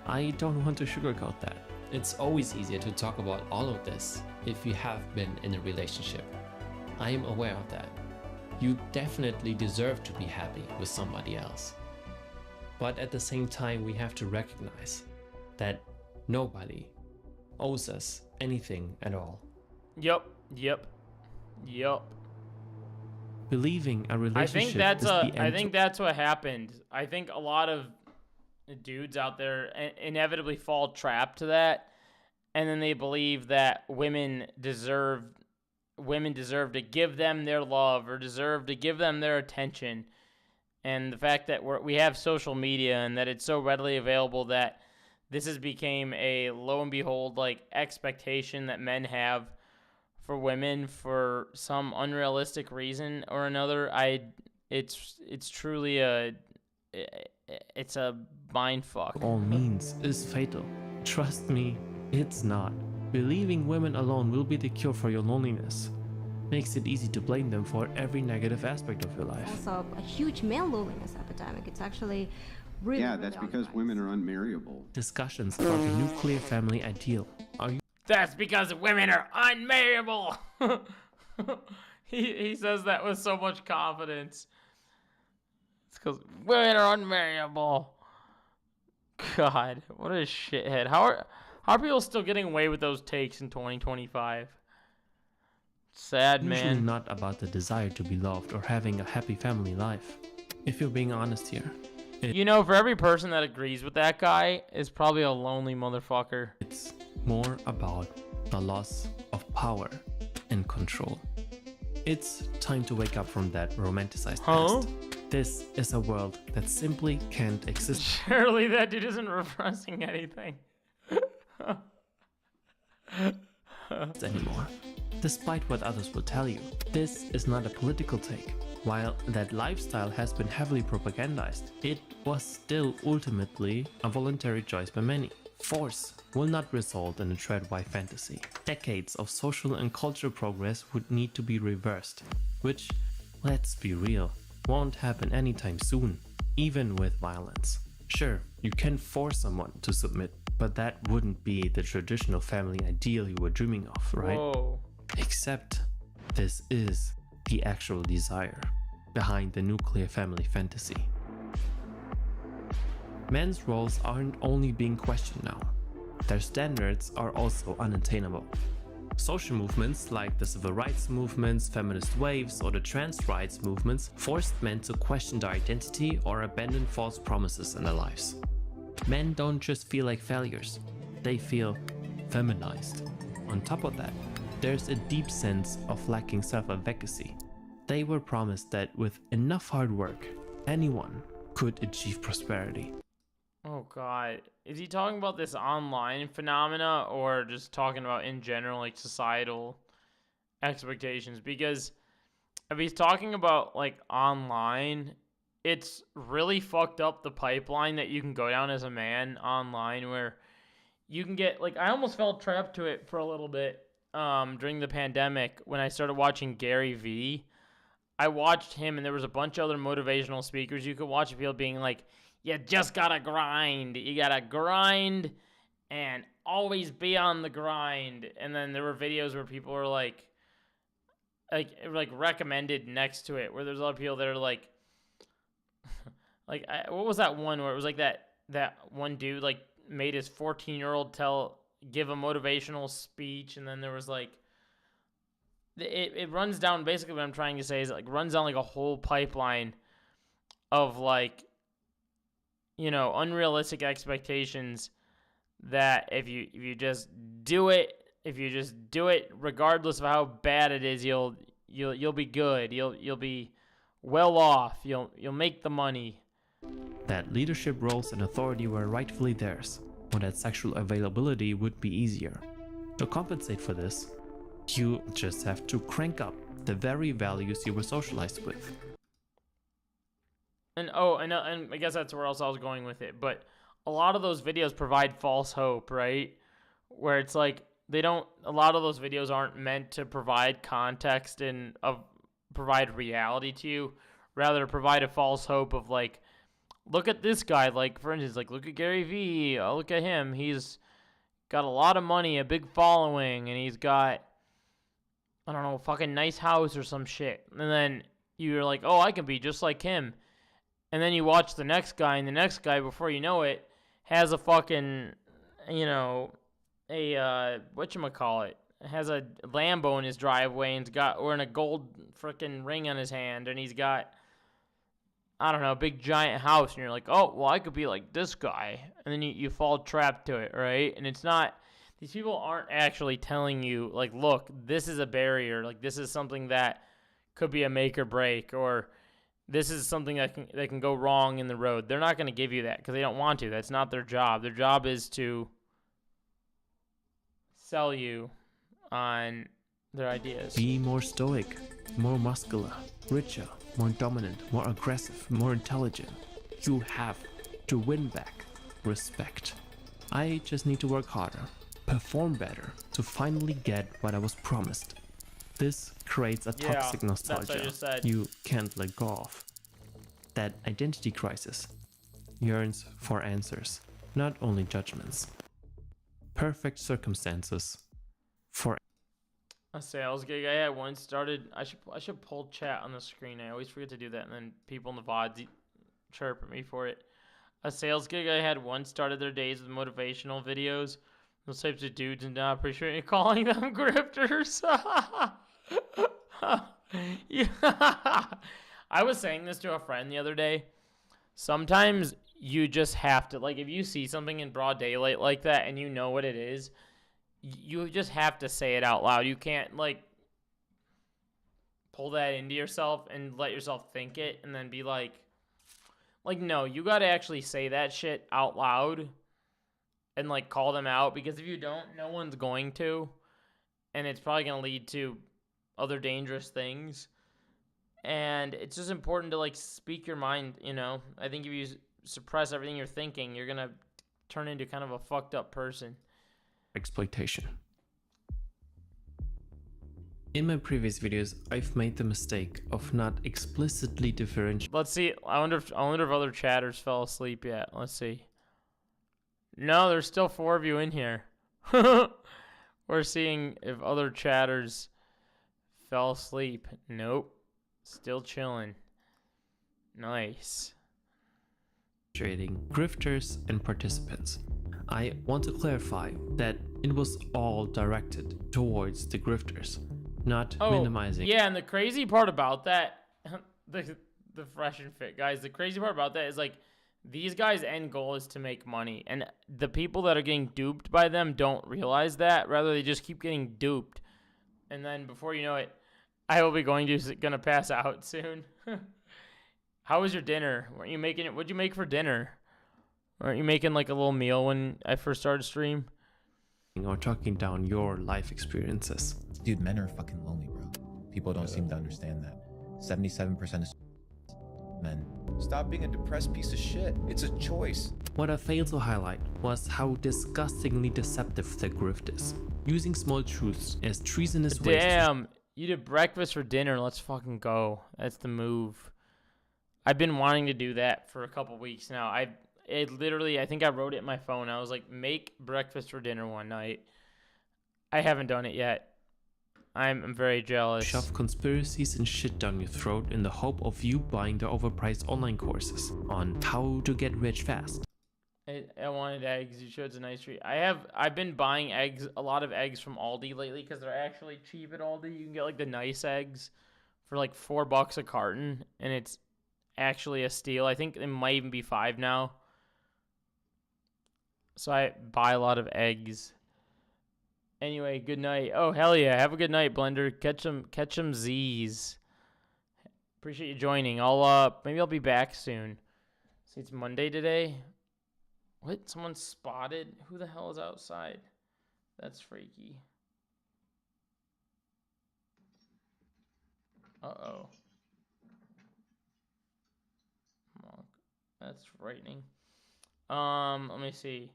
[SPEAKER 12] I don't want to sugarcoat that.
[SPEAKER 14] It's always easier to talk about all of this if you have been in a relationship. I am aware of that. You definitely deserve to be happy with somebody else. But at the same time, we have to recognize that nobody owes us anything at all.
[SPEAKER 1] Yep.
[SPEAKER 12] Believing a relationship
[SPEAKER 1] I think that's what happened. I think a lot of dudes out there inevitably fall trapped to that, and then they believe that women deserve to give them their love or deserve to give them their attention. And the fact that we have social media and that it's so readily available that this has became a, lo and behold, like expectation that men have for women for some unrealistic reason or another. It's truly a mind fuck.
[SPEAKER 12] All means is fatal. Trust me, it's not. Believing women alone will be the cure for your loneliness makes it easy to blame them for every negative aspect of your life.
[SPEAKER 17] Also, a huge male loneliness epidemic. It's actually really,
[SPEAKER 18] that's because women are unmarriable.
[SPEAKER 12] Discussions about the nuclear family ideal.
[SPEAKER 1] That's because women are unmarriable. he says that with so much confidence. It's because women are unmarriable. God, what a shithead. How are people still getting away with those takes in 2025? Sad, man.
[SPEAKER 12] Usually not about the desire to be loved or having a happy family life. If you're being honest here.
[SPEAKER 1] You know, for every person that agrees with that guy is probably a lonely motherfucker.
[SPEAKER 12] It's more about the loss of power and control. It's time to wake up from that romanticized past. This is a world that simply can't exist.
[SPEAKER 1] Surely that dude isn't repressing anything.
[SPEAKER 12] Anymore. Despite what others will tell you, this is not a political take. While that lifestyle has been heavily propagandized, it was still ultimately a voluntary choice by many. Force will not result in a thread-wide fantasy. Decades of social and cultural progress would need to be reversed, which, let's be real, won't happen anytime soon, even with violence. Sure, you can force someone to submit, but that wouldn't be the traditional family ideal you were dreaming of, right?
[SPEAKER 1] Whoa.
[SPEAKER 12] Except this is the actual desire behind the nuclear family fantasy. Men's roles aren't only being questioned now, their standards are also unattainable. Social movements like the civil rights movements, feminist waves, or the trans rights movements forced men to question their identity or abandon false promises in their lives. Men don't just feel like failures, they feel feminized. On top of that, there's a deep sense of lacking self-efficacy. They were promised that with enough hard work, anyone could achieve prosperity.
[SPEAKER 1] Oh God, is he talking about this online phenomena or just talking about in general, like societal expectations? Because if he's talking about like online, it's really fucked up the pipeline that you can go down as a man online, where you can get, like, I almost fell trapped to it for a little bit during the pandemic when I started watching Gary Vee. I watched him, and there was a bunch of other motivational speakers you could watch, people being like, you just gotta grind. You gotta grind and always be on the grind. And then there were videos where people were like recommended next to it, where there's a lot of people that are like what was that one where it was like that one dude like made his 14-year-old give a motivational speech, and then there was like it runs down, basically what I'm trying to say is it like runs down like a whole pipeline of like, you know, unrealistic expectations that if you just do it regardless of how bad it is, you'll be good, you'll be well off, you'll make the money.
[SPEAKER 12] That leadership roles and authority were rightfully theirs,
[SPEAKER 14] or that sexual availability would be easier. To compensate for this, you just have to crank up the very values you were socialized with.
[SPEAKER 1] And and I guess that's where else I was going with it. But a lot of those videos provide false hope, right? Where it's like a lot of those videos aren't meant to provide context and provide reality to you. Rather, provide a false hope of like, look at this guy. Like, for instance, like, look at Gary Vee. Oh, look at him. He's got a lot of money, a big following, and he's got, I don't know, a fucking nice house or some shit. And then you're like, oh, I can be just like him. And then you watch the next guy, and the next guy, before you know it, has a fucking, whatchamacallit, has a Lambo in his driveway, and wearing a gold freaking ring on his hand, and he's got, I don't know, a big giant house, and you're like, oh, well, I could be like this guy. And then you fall trapped to it, right? And it's not, these people aren't actually telling you, like, look, this is a barrier. Like, this is something that could be a make or break, or this is something that can go wrong in the road. They're not going to give you that because they don't want to. That's not their job. Their job is to sell you on their ideas.
[SPEAKER 14] Be more stoic, more muscular, richer, more dominant, more aggressive, more intelligent. You have to win back respect. I just need to work harder, perform better to finally get what I was promised. This creates a toxic nostalgia you can't let go of. That identity crisis yearns for answers, not only judgments. Perfect circumstances for
[SPEAKER 1] a sales gig I had once started. I should pull chat on the screen. I always forget to do that, and then people in the VODs chirp at me for it. A sales gig I had once started their days with motivational videos. Those types of dudes, and not appreciate calling them grifters. Yeah. I was saying this to a friend the other day. Sometimes you just have to, like, if you see something in broad daylight like that and you know what it is, you just have to say it out loud. You can't, like, pull that into yourself and let yourself think it and then be like, no, you got to actually say that shit out loud and, like, call them out, because if you don't, no one's going to, and it's probably going to lead to other dangerous things. And it's just important to, like, speak your mind, I think if you suppress everything you're thinking, you're going to turn into kind of a fucked up person.
[SPEAKER 14] exploitation. In my previous videos, I've made the mistake of not explicitly differentiating.
[SPEAKER 1] Let's see. I wonder if other chatters fell asleep yet. Let's see. No, there's still 4 of you in here. We're seeing if other chatters fell asleep. Nope. Still chilling. Nice.
[SPEAKER 14] Grifters and participants. I want to clarify that it was all directed towards the grifters, not minimizing.
[SPEAKER 1] Yeah, and the crazy part about that, the fresh and fit guys, the crazy part about that is, like, these guys' end goal is to make money, and the people that are getting duped by them don't realize that. Rather, they just keep getting duped, and then before you know it, I will be gonna pass out soon. How was your dinner? Weren't you making it? What'd you make for dinner? Aren't you making, like, a little meal when I first started stream?
[SPEAKER 14] Or talking down your life experiences.
[SPEAKER 19] Dude, men are fucking lonely, bro. People don't seem to understand that. 77% of men.
[SPEAKER 20] Stop being a depressed piece of shit. It's a choice.
[SPEAKER 14] What I failed to highlight was how disgustingly deceptive the grift is. Using small truths as treasonous ways.
[SPEAKER 1] Damn, you did breakfast for dinner. Let's fucking go. That's the move. I've been wanting to do that for a couple weeks now. I think I wrote it in my phone. I was like, make breakfast for dinner one night. I haven't done it yet. I'm very jealous.
[SPEAKER 14] Shove conspiracies and shit down your throat in the hope of you buying the overpriced online courses on how to get rich fast.
[SPEAKER 1] I wanted eggs. You showed it's a nice treat. I've been buying eggs, a lot of eggs from Aldi lately, because they're actually cheap at Aldi. You can get, like, the nice eggs for like $4 a carton, and it's actually a steal. I think it might even be $5 now. So I buy a lot of eggs. Anyway, good night. Oh, hell yeah. Have a good night, Blender. Catch some Z's. Appreciate you joining. Maybe I'll be back soon. See, it's Monday today. What? Someone spotted? Who the hell is outside? That's freaky. Uh-oh. That's frightening. Let me see.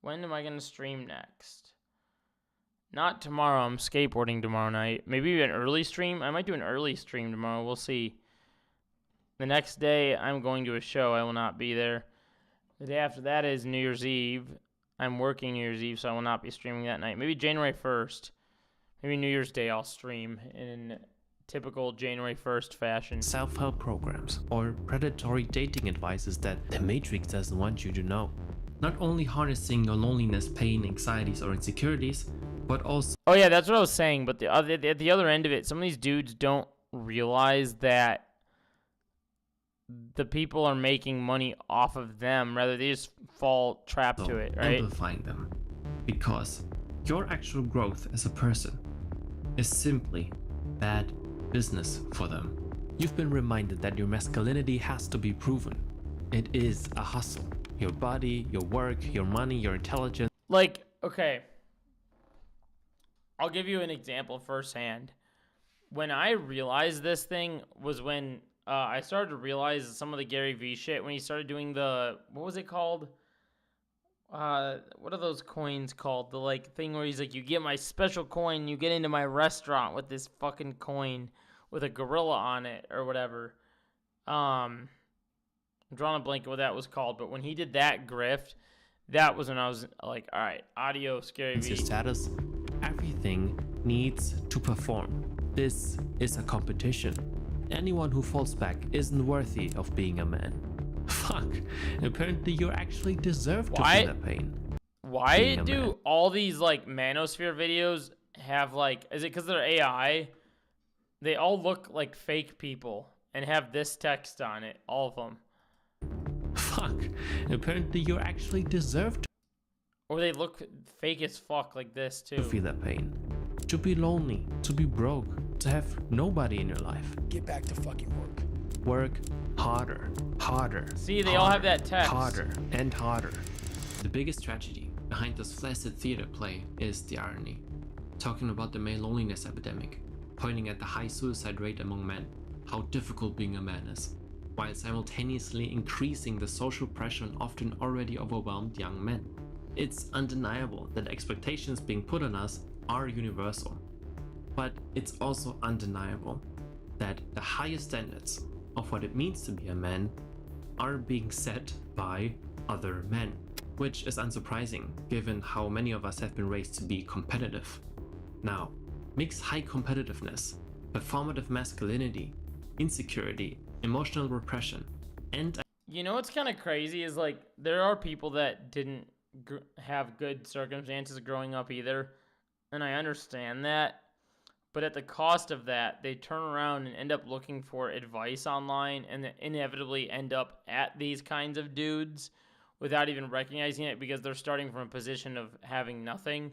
[SPEAKER 1] When am I gonna stream next? Not tomorrow. I'm skateboarding tomorrow night. Maybe an early stream. I might do an early stream tomorrow. We'll see. The next day, I'm going to a show. I will not be there. The day after that is New Year's Eve. I'm working New Year's Eve, so I will not be streaming that night. Maybe January 1st. Maybe New Year's Day I'll stream in typical January 1st fashion.
[SPEAKER 14] Self-help programs or predatory dating advices that the Matrix doesn't want you to know. Not only harnessing your loneliness, pain, anxieties, or insecurities, but also...
[SPEAKER 1] Oh yeah, that's what I was saying, but at the other end of it, some of these dudes don't realize that the people are making money off of them, rather they just fall trapped to it, right?
[SPEAKER 14] Amplifying them. Because your actual growth as a person is simply bad business for them. You've been reminded that your masculinity has to be proven. It is a hustle. Your body, your work, your money, your intelligence.
[SPEAKER 1] Like, okay. I'll give you an example firsthand. When I realized this thing was when I started to realize some of the Gary Vee shit when he started doing the, what was it called? What are those coins called? The like thing where he's like, you get my special coin, you get into my restaurant with this fucking coin with a gorilla on it or whatever. I'm drawing a blank of what that was called, but when he did that grift, that was when I was like, all right, adios, Gary Vee.
[SPEAKER 14] Your status, everything needs to perform. This is a competition. Anyone who falls back isn't worthy of being a man. Fuck, apparently you actually deserve to feel that pain.
[SPEAKER 1] Why do all these like manosphere videos have like, is it because they're AI? They all look like fake people and have this text on it, all of them.
[SPEAKER 14] Fuck, apparently you actually deserve to.
[SPEAKER 1] Or they look fake as fuck like this too.
[SPEAKER 14] To feel that pain. To be lonely, to be broke, to have nobody in your life.
[SPEAKER 21] Get back to fucking work.
[SPEAKER 14] Work harder, harder.
[SPEAKER 1] See, they all have that text.
[SPEAKER 14] Harder and harder. The biggest tragedy behind this flaccid theater play is the irony. Talking about the male loneliness epidemic, pointing at the high suicide rate among men, how difficult being a man is, while simultaneously increasing the social pressure on often already overwhelmed young men. It's undeniable that expectations being put on us are universal, but it's also undeniable that the highest standards of what it means to be a man are being set by other men, which is unsurprising given how many of us have been raised to be competitive. Now, mix high competitiveness, performative masculinity, insecurity, emotional repression, and...
[SPEAKER 1] You know what's kind of crazy is like there are people that didn't have good circumstances growing up either, and I understand that, but at the cost of that, they turn around and end up looking for advice online and then inevitably end up at these kinds of dudes without even recognizing it because they're starting from a position of having nothing.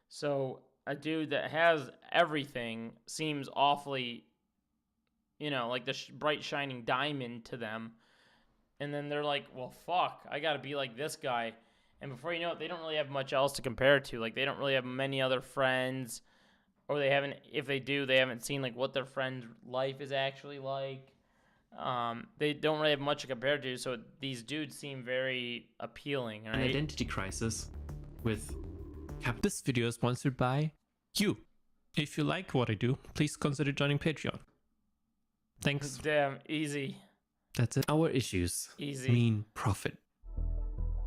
[SPEAKER 1] So a dude that has everything seems awfully, you know, like the bright shining diamond to them. And then they're like, well, fuck, I gotta be like this guy. And before you know it, they don't really have much else to compare it to. Like, they don't really have many other friends. Or they haven't, if they do, they haven't seen, like, what their friend's life is actually like. They don't really have much to compare to, so these dudes seem very appealing, right?
[SPEAKER 14] An identity crisis with... This video is sponsored by you. If you like what I do, please consider joining Patreon. Thanks.
[SPEAKER 1] Damn, easy.
[SPEAKER 14] That's it. Our issues mean profit.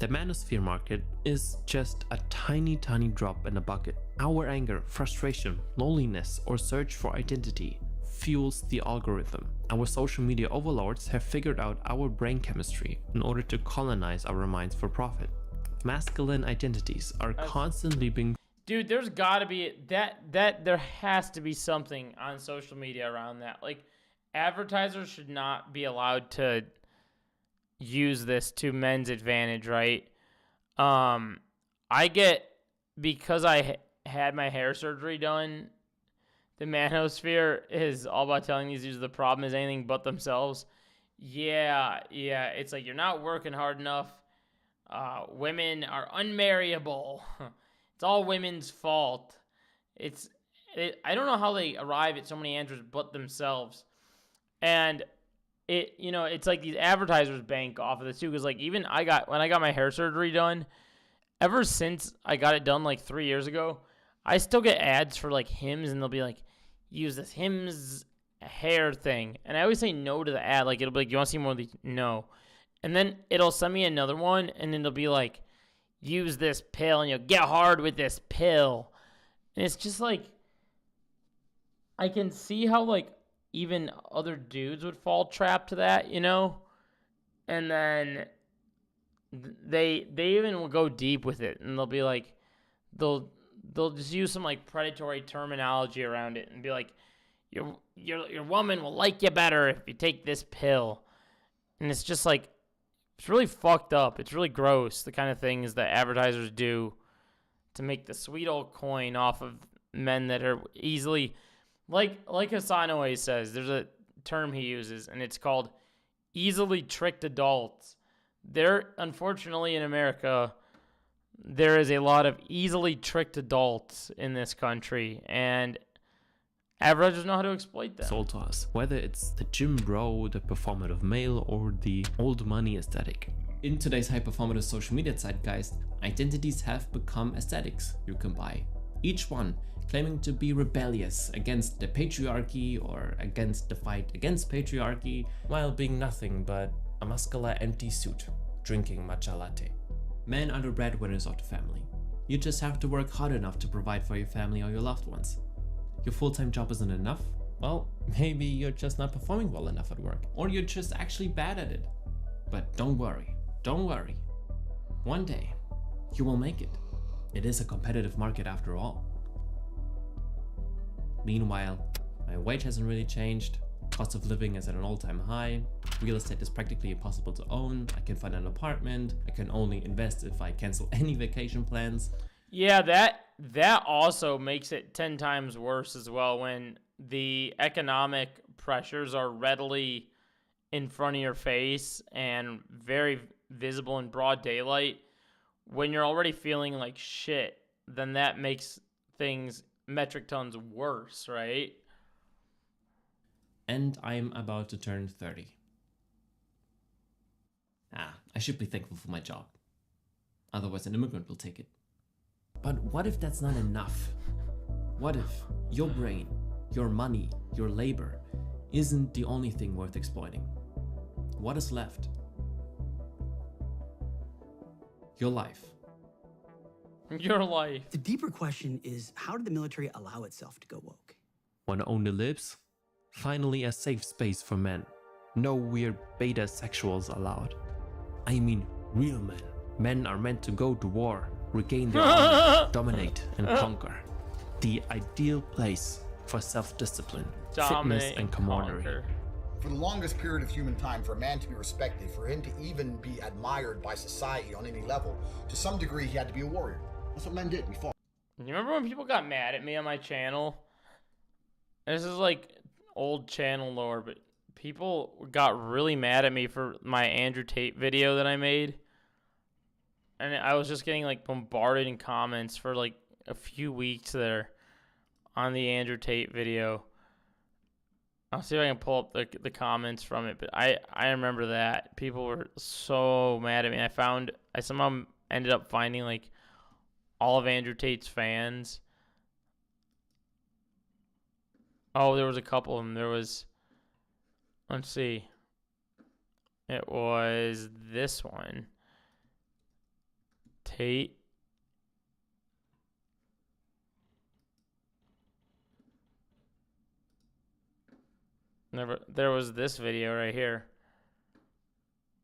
[SPEAKER 14] The manosphere market is just a tiny drop in a bucket. Our anger, frustration, loneliness, or search for identity fuels the algorithm. Our social media overlords have figured out our brain chemistry in order to colonize our minds for profit. Masculine identities are constantly being...
[SPEAKER 1] Dude, there's gotta be... There has to be something on social media around that. Like, advertisers should not be allowed to use this to men's advantage, right? I get, because I had my hair surgery done, the manosphere is all about telling these dudes the problem is anything but themselves. Yeah, it's like you're not working hard enough. women are unmarriable. It's all women's fault. I don't know how they arrive at so many answers but themselves. And it's like these advertisers bank off of this too, because like even when I got my hair surgery done, ever since I got it done like 3 years ago, I still get ads for like Hims, and they'll be like, use this Hims hair thing, and I always say no to the ad. Like it'll be like, you want to see more of these? No. And then it'll send me another one, and then it'll be like, use this pill and you'll get hard with this pill. And it's just like, I can see how like even other dudes would fall trap to that, And then they even will go deep with it, and they'll be like, they'll just use some like predatory terminology around it and be like, your woman will like you better if you take this pill. And it's just like, it's really fucked up. It's really gross, the kind of things that advertisers do to make the sweet old coin off of men that are easily, like Hassan always says, there's a term he uses, and it's called easily tricked adults. Unfortunately, in America, there is a lot of easily tricked adults in this country, and advertisers know how to exploit them.
[SPEAKER 14] Sold to us, whether it's the gym bro, the performative male, or the old money aesthetic. In today's hyper-performative social media zeitgeist, identities have become aesthetics you can buy. Each one claiming to be rebellious against the patriarchy or against the fight against patriarchy, while being nothing but a muscular empty suit, drinking matcha latte. Men are the breadwinners of the family. You just have to work hard enough to provide for your family or your loved ones. Your full-time job isn't enough? Well, maybe you're just not performing well enough at work, or you're just actually bad at it. But don't worry. One day, you will make it. It is a competitive market after all. Meanwhile, my wage hasn't really changed, cost of living is at an all-time high, real estate is practically impossible to own, I can find an apartment, I can only invest if I cancel any vacation plans.
[SPEAKER 1] Yeah, that also makes it 10 times worse as well, when the economic pressures are readily in front of your face and very visible in broad daylight. When you're already feeling like shit, then that makes things metric tons worse, right?
[SPEAKER 14] And I'm about to turn 30. I should be thankful for my job. Otherwise an immigrant will take it. But what if that's not enough? What if your brain, your money, your labor isn't the only thing worth exploiting? What is left? Your life.
[SPEAKER 1] Your life.
[SPEAKER 21] The deeper question is, how did the military allow itself to go woke?
[SPEAKER 14] Wanna own the libs? Finally a safe space for men. No weird beta sexuals allowed. I mean real men. Men are meant to go to war, regain their honor, dominate and conquer. The ideal place for self-discipline, fitness and camaraderie.
[SPEAKER 22] For the longest period of human time, for a man to be respected, for him to even be admired by society on any level, to some degree he had to be a warrior. That's what men did. We fought.
[SPEAKER 1] You remember when people got mad at me on my channel? This is like old channel lore, but people got really mad at me for my Andrew Tate video that I made. And I was just getting like bombarded in comments for like a few weeks there on the Andrew Tate video. I'll see if I can pull up the comments from it, but I remember that. People were so mad at me. I somehow ended up finding like all of Andrew Tate's fans. Oh, there was a couple of them. There was, let's see. It was this one. Tate. There was this video right here.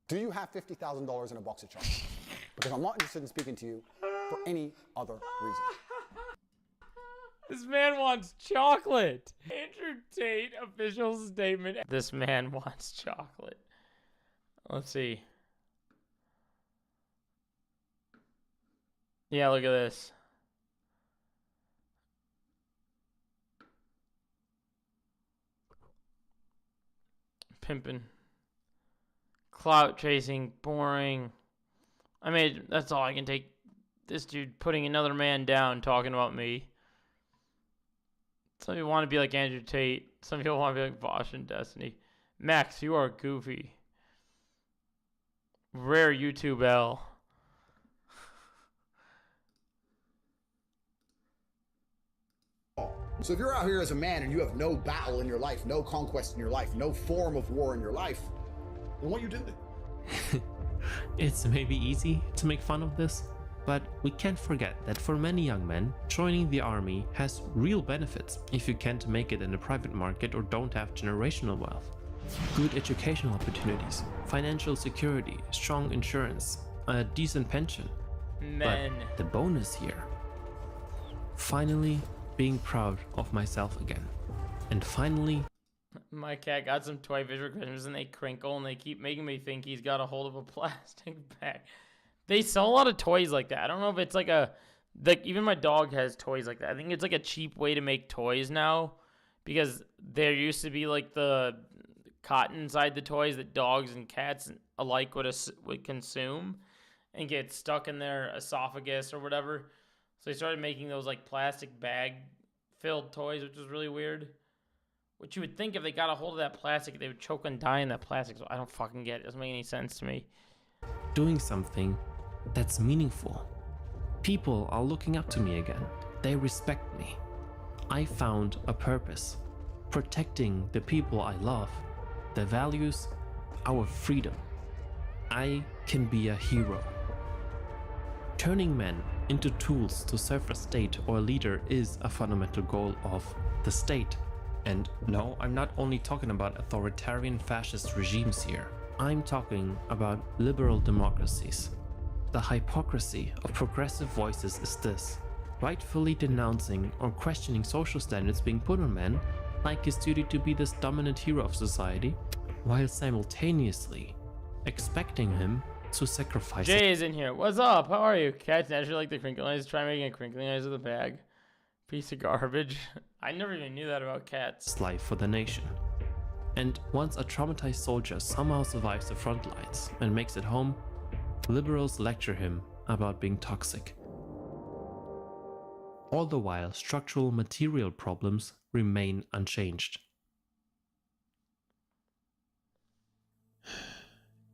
[SPEAKER 23] Do you have $50,000 in a box of chocolates? Because I'm not interested in speaking to you for any other reason.
[SPEAKER 1] This man wants chocolate. Andrew Tate official statement. This man wants chocolate. Let's see. Yeah, look at this. Pimpin'. Clout chasing. Boring. I mean, that's all I can take. This dude putting another man down, talking about me. Some people want to be like Andrew Tate. Some people want to be like Bosch and Destiny. Max, you are goofy. Rare YouTube L.
[SPEAKER 22] So if you're out here as a man and you have no battle in your life, no conquest in your life, no form of war in your life, then what you doing?
[SPEAKER 14] It's maybe easy to make fun of this, but we can't forget that for many young men, joining the army has real benefits if you can't make it in the private market or don't have generational wealth. Good educational opportunities, financial security, strong insurance, a decent pension.
[SPEAKER 1] Men.
[SPEAKER 14] But the bonus here, finally being proud of myself again. And finally,
[SPEAKER 1] my cat got some toy visual critters and they crinkle and they keep making me think he's got a hold of a plastic bag. They sell a lot of toys like that. I don't know if it's like even my dog has toys like that. I think it's like a cheap way to make toys now, because there used to be like the cotton inside the toys that dogs and cats alike would consume and get stuck in their esophagus or whatever. So they started making those like plastic bag filled toys, which was really weird. Which you would think if they got a hold of that plastic, they would choke and die in that plastic. So I don't fucking get it. It doesn't make any sense to me.
[SPEAKER 14] doing something that's meaningful. People are looking up to me again. They respect me. I found a purpose. Protecting the people I love, their values, our freedom. I can be a hero. Turning men into tools to serve a state or a leader is a fundamental goal of the state. And no, I'm not only talking about authoritarian fascist regimes here. I'm talking about liberal democracies. The hypocrisy of progressive voices is this: rightfully denouncing or questioning social standards being put on men, like his duty to be this dominant hero of society, while simultaneously expecting him to sacrifice.
[SPEAKER 1] Jay is in here. What's up? How are you? Cats naturally like the crinkle noise. Try making a crinkling noise with a bag. Piece of garbage. I never even knew that about cats.
[SPEAKER 14] Life for the nation. And once a traumatized soldier somehow survives the front lines and makes it home, liberals lecture him about being toxic. All the while, structural material problems remain unchanged.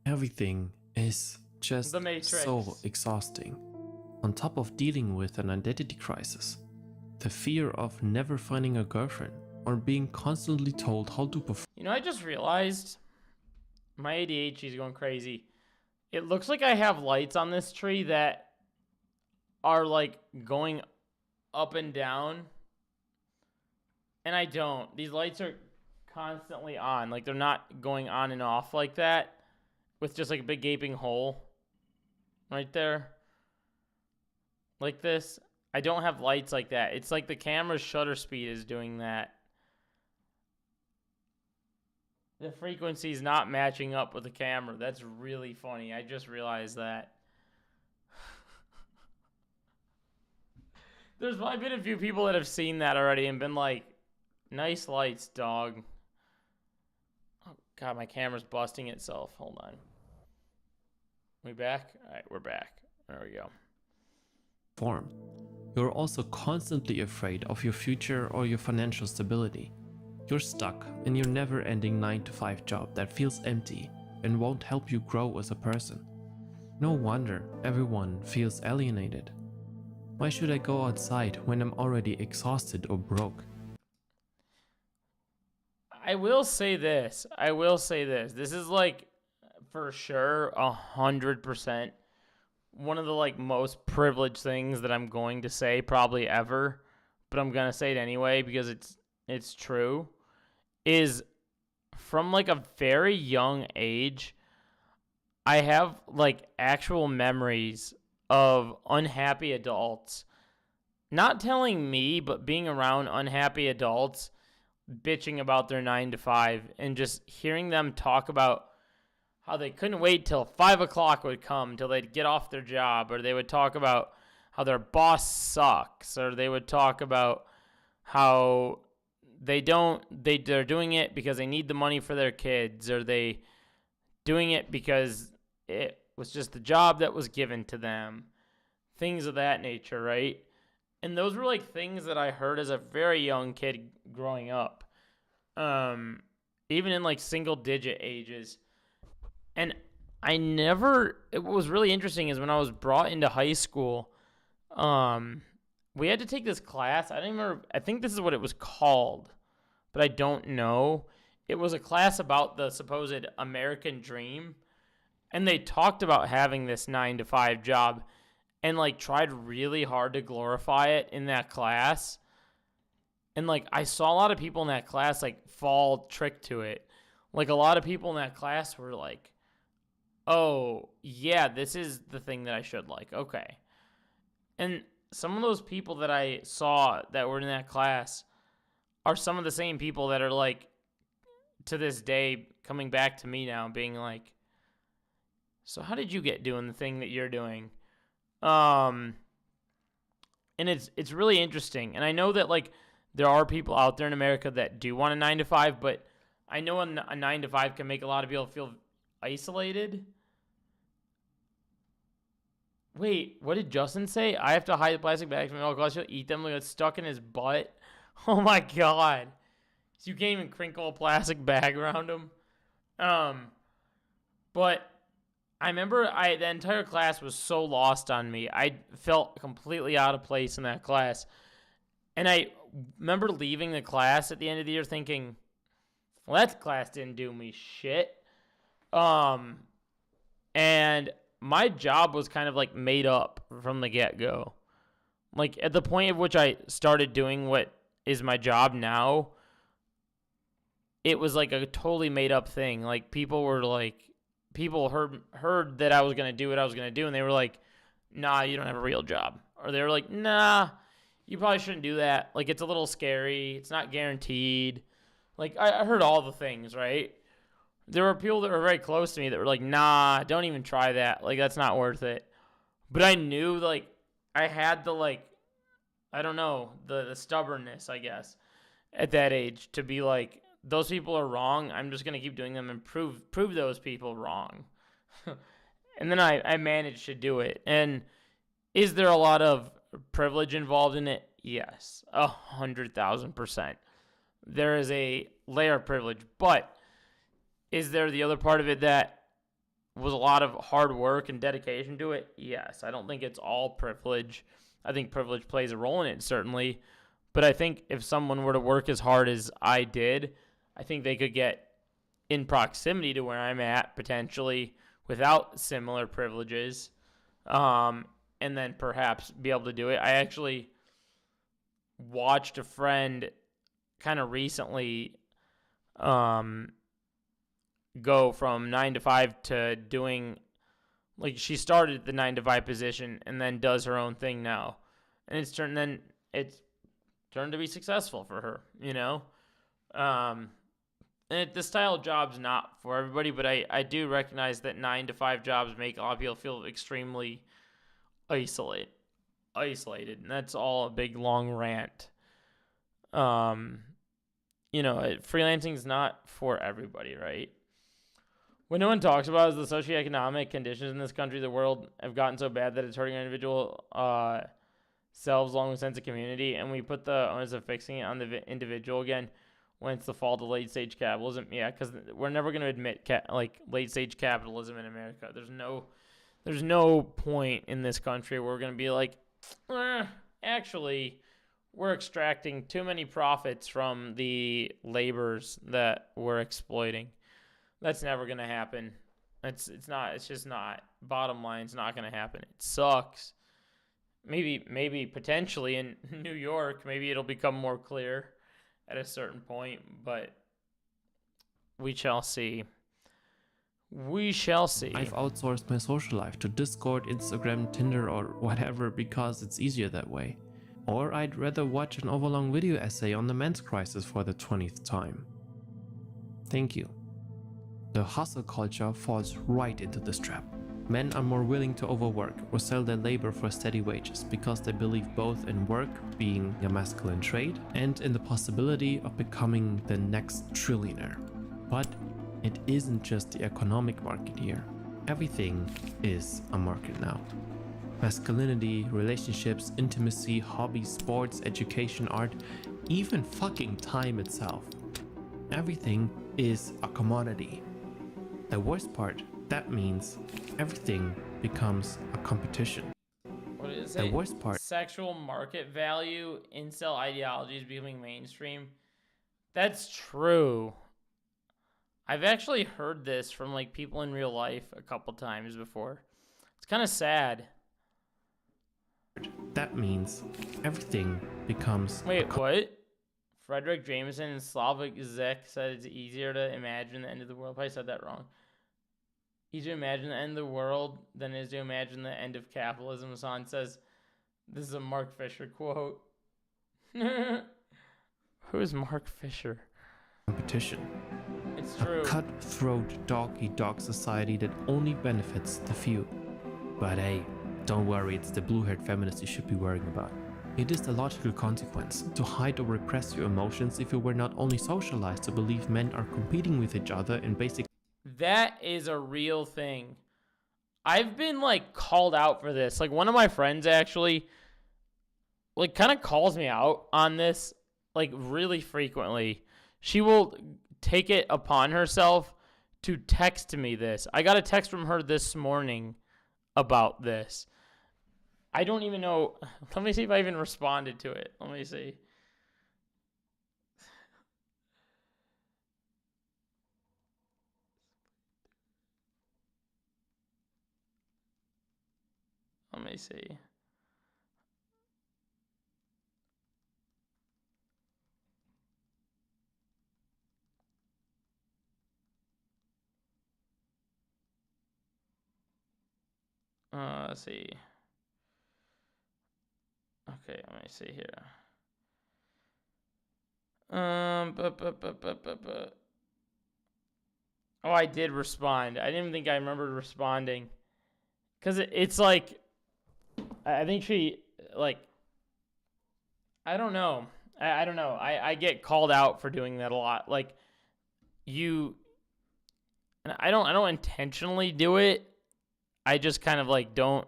[SPEAKER 14] Everything is just
[SPEAKER 1] The Matrix.
[SPEAKER 14] so exhausting. On top of dealing with an identity crisis, the fear of never finding a girlfriend or being constantly told how to perform.
[SPEAKER 1] You know, I just realized my ADHD is going crazy. It looks like I have lights on this tree that are like going up and down. And I don't. These lights are constantly on. Like, they're not going on and off like that with just like a big gaping hole right there. Like this. I don't have lights like that. It's like the camera's shutter speed is doing that. The frequency is not matching up with the camera. That's really funny. I just realized that. There's probably been a few people that have seen that already and been like, nice lights, dog. Oh, God, my camera's busting itself. Hold on. We back? All right, we're back. There we go.
[SPEAKER 14] You're also constantly afraid of your future or your financial stability. You're stuck in your never-ending 9-to-5 job that feels empty and won't help you grow as a person. No wonder everyone feels alienated. Why should I go outside when I'm already exhausted or broke?
[SPEAKER 1] I will say this. This is like, for sure, 100% one of the like most privileged things that I'm going to say probably ever, but I'm gonna say it anyway because it's true, is from like a very young age, I have like actual memories of unhappy adults not telling me, but being around unhappy adults bitching about their 9-to-5 and just hearing them talk about how they couldn't wait till 5 o'clock would come till they'd get off their job, or they would talk about how their boss sucks, or they would talk about how they're doing it because they need the money for their kids, or they doing it because was just the job that was given to them. Things of that nature, right? And those were like things that I heard as a very young kid growing up. Even in like single digit ages. And it was really interesting is when I was brought into high school, we had to take this class. I don't remember. I think this is what it was called, but I don't know. It was a class about the supposed American dream. And they talked about having this 9-to-5 job and like tried really hard to glorify it in that class. And like I saw a lot of people in that class like fall trick to it. Like a lot of people in that class were like, oh, yeah, this is the thing that I should like. Okay. And some of those people that I saw that were in that class are some of the same people that are like, to this day, coming back to me now, being like, so how did you get doing the thing that you're doing? And it's really interesting. And I know that like there are people out there in America that do want a 9-to-5, but I know a 9-to-5 can make a lot of people feel isolated. Wait, what did Justin say? I have to hide the plastic bags from all class. He'll eat them like it's stuck in his butt. Oh my god. So you can't even crinkle a plastic bag around him. But I remember the entire class was so lost on me. I felt completely out of place in that class. And I remember leaving the class at the end of the year thinking, well, that class didn't do me shit. And my job was kind of like made up from the get-go. Like at the point at which I started doing what is my job now, it was like a totally made up thing. Like people heard that I was going to do what I was going to do, and they were like, nah, you don't have a real job. Or they were like, nah, you probably shouldn't do that. Like it's a little scary. It's not guaranteed. Like I heard all the things, right? There were people that were very close to me that were like, nah, don't even try that. Like, that's not worth it. But I knew, like, I had the, like, I don't know, the stubbornness, I guess, at that age to be like, those people are wrong. I'm just going to keep doing them and prove those people wrong. And then I managed to do it. And is there a lot of privilege involved in it? Yes, 100,000%. There is a layer of privilege, but is there the other part of it that was a lot of hard work and dedication to it? Yes. I don't think it's all privilege. I think privilege plays a role in it, certainly. But I think if someone were to work as hard as I did, I think they could get in proximity to where I'm at, potentially, without similar privileges, and then perhaps be able to do it. I actually watched a friend kind of recently go from 9-to-5 to doing, like, she started the 9-to-5 position and then does her own thing now, and it's turned to be successful for her, you know. And this style of job's not for everybody, but I do recognize that 9-to-5 jobs make a lot of people feel extremely isolated, and that's all a big long rant. You know, freelancing's not for everybody, right? What no one talks about is the socioeconomic conditions in this country, the world, have gotten so bad that it's hurting our individual selves along with sense of community, and we put the onus of fixing it on the individual again when it's the fault of late-stage capitalism. Yeah, because we're never going to admit late-stage capitalism in America. There's no point in this country where we're going to be like, actually, we're extracting too many profits from the laborers that we're exploiting. That's never going to happen. It's just not. Bottom line, it's not going to happen. It sucks. Maybe potentially in New York, maybe it'll become more clear at a certain point, but we shall see. We shall see.
[SPEAKER 14] I've outsourced my social life to Discord, Instagram, Tinder, or whatever because it's easier that way. Or I'd rather watch an overlong video essay on the men's crisis for the 20th time. Thank you. The hustle culture falls right into this trap. Men are more willing to overwork or sell their labor for steady wages because they believe both in work being a masculine trait and in the possibility of becoming the next trillionaire. But it isn't just the economic market here. everything is a market now. Masculinity, relationships, intimacy, hobbies, sports, education, art, even fucking time itself. Everything is a commodity. The worst part, that means everything becomes a competition.
[SPEAKER 1] What is
[SPEAKER 14] The
[SPEAKER 1] it?
[SPEAKER 14] worst part.
[SPEAKER 1] Sexual market value, incel ideology is becoming mainstream. That's true. I've actually heard this from like people in real life a couple times before. It's kind of sad.
[SPEAKER 14] That means everything becomes.
[SPEAKER 1] Wait, what? Frederick Jameson and Slavik Zek said it's easier to imagine the end of the world. I probably said that wrong. Easier to imagine the end of the world than it is to imagine the end of capitalism. Hassan says, this is a Mark Fisher quote. Who is Mark Fisher?
[SPEAKER 14] Competition.
[SPEAKER 1] It's true.
[SPEAKER 14] A cutthroat dog-eat-dog society that only benefits the few. But hey, don't worry, it's the blue-haired feminists you should be worrying about. It is the logical consequence to hide or repress your emotions if you were not only socialized to believe men are competing with each other in basic.
[SPEAKER 1] That is a real thing. I've been like called out for this. Like one of my friends actually like kind of calls me out on this like really frequently. She will take it upon herself to text me this. I got a text from her this morning about this. I don't even know. Let me see if I even responded to it. Let me see. Let me see. Let's see. Okay, let me see here. Oh, I did respond. I didn't think I remembered responding. Because it's like, I think she, like, I don't know. I don't know. I get called out for doing that a lot. Like, and I don't intentionally do it. I just kind of, like, don't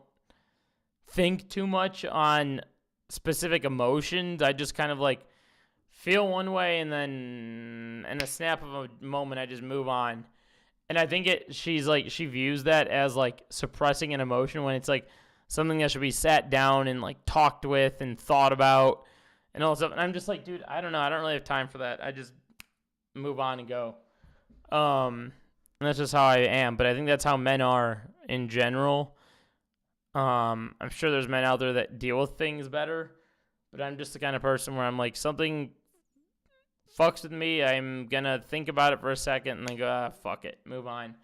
[SPEAKER 1] think too much on specific emotions. I just kind of, like, feel one way and then in a snap of a moment, I just move on. And I think she views that as, like, suppressing an emotion when it's, like, something that should be sat down and, like, talked with and thought about and all that stuff. And I'm just like, dude, I don't know. I don't really have time for that. I just move on and go. And that's just how I am. But I think that's how men are in general. I'm sure there's men out there that deal with things better. But I'm just the kind of person where I'm like, something fucks with me. I'm going to think about it for a second and then go, fuck it. Move on.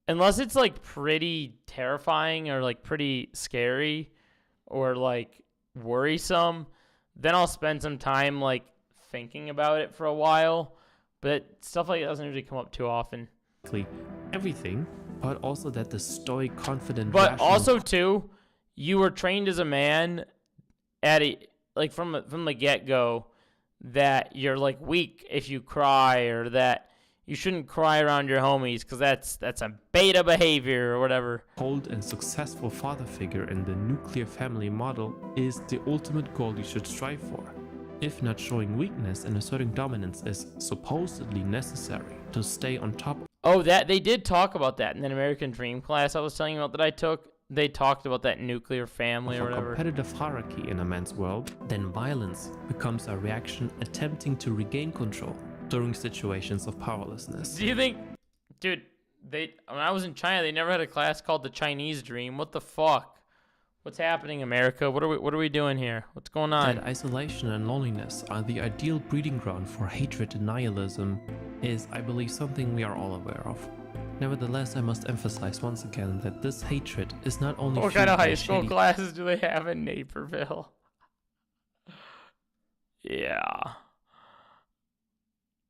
[SPEAKER 1] Unless it's, like, pretty terrifying or, like, pretty scary or, like, worrisome, then I'll spend some time, like, thinking about it for a while. But stuff like that doesn't usually come up too often.
[SPEAKER 14] Everything, but also that the stoic, confident,
[SPEAKER 1] but
[SPEAKER 14] rational...
[SPEAKER 1] also, too, you were trained as a man from the get-go that you're, like, weak if you cry or that you shouldn't cry around your homies because that's a beta behavior or whatever.
[SPEAKER 14] Cold and successful father figure in the nuclear family model is the ultimate goal you should strive for. If not showing weakness and asserting dominance is supposedly necessary to stay on top.
[SPEAKER 1] Oh, that they did talk about that in an American Dream class I was telling you about that I took. They talked about that nuclear family or whatever.
[SPEAKER 14] Competitive hierarchy in a man's world, then violence becomes a reaction attempting to regain control during situations of powerlessness.
[SPEAKER 1] Do you think, dude, when I was in China, they never had a class called the Chinese Dream. What the fuck? What's happening, America? What are we doing here? What's going on?
[SPEAKER 14] That isolation and loneliness are the ideal breeding ground for hatred and nihilism is, I believe, something we are all aware of. Nevertheless, I must emphasize once again that this hatred is not only
[SPEAKER 1] what kind of high school classes do they have in Naperville? Yeah.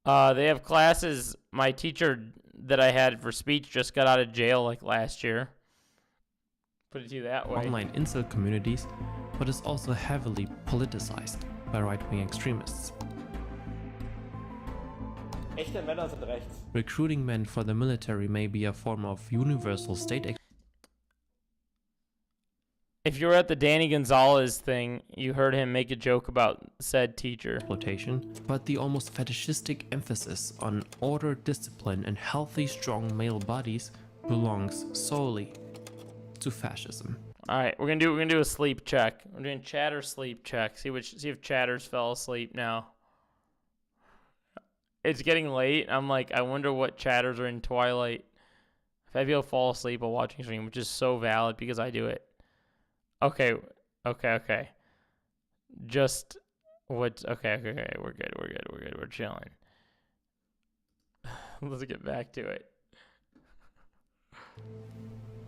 [SPEAKER 1] They have classes. My teacher that I had for speech just got out of jail like last year. Put it to you that way.
[SPEAKER 14] Online incel communities, but is also heavily politicized by right-wing extremists.
[SPEAKER 4] Echte Männer sind rechts.
[SPEAKER 14] Recruiting men for the military may be a form of universal state
[SPEAKER 1] If you were at the Danny Gonzalez thing, you heard him make a joke about said teacher.
[SPEAKER 14] exploitation, but the almost fetishistic emphasis on order, discipline, and healthy, strong male bodies belongs solely to fascism.
[SPEAKER 1] All right, we're gonna do a sleep check. We're doing chatter sleep check. See if chatters fell asleep now. It's getting late. I'm like, I wonder what chatters are in Twilight. If I feel fall asleep while watching stream, which is so valid because I do it. Okay. Just what? Okay. We're good. We're chilling. Let's get back to it.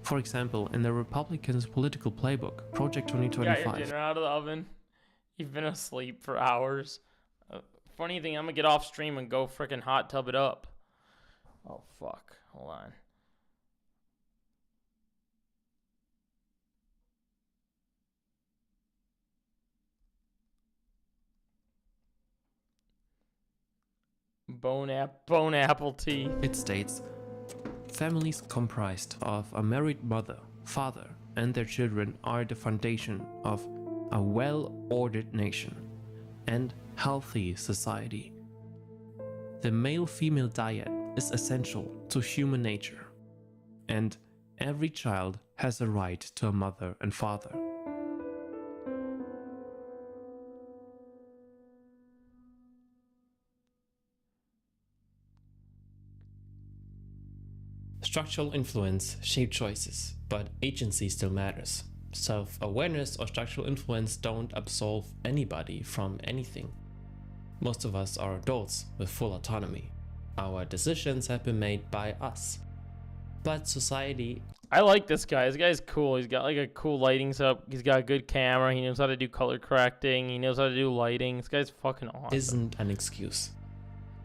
[SPEAKER 14] For example, in the Republicans' political playbook, Project
[SPEAKER 1] Got your
[SPEAKER 14] 2025.
[SPEAKER 1] dinner out of the oven. You've been asleep for hours. Funny thing, I'm gonna get off stream and go freaking hot tub it up. Oh fuck! Hold on. Bone apple tea.
[SPEAKER 14] It states, families comprised of a married mother, father, and their children are the foundation of a well-ordered nation and healthy society. The male-female diet is essential to human nature, and every child has a right to a mother and father. Structural influence shapes choices, but agency still matters. Self-awareness or structural influence don't absolve anybody from anything. Most of us are adults with full autonomy. Our decisions have been made by us. But society...
[SPEAKER 1] I like this guy. This guy's cool. He's got like a cool lighting setup. He's got a good camera. He knows how to do color correcting. He knows how to do lighting. This guy's fucking awesome.
[SPEAKER 14] Isn't an excuse.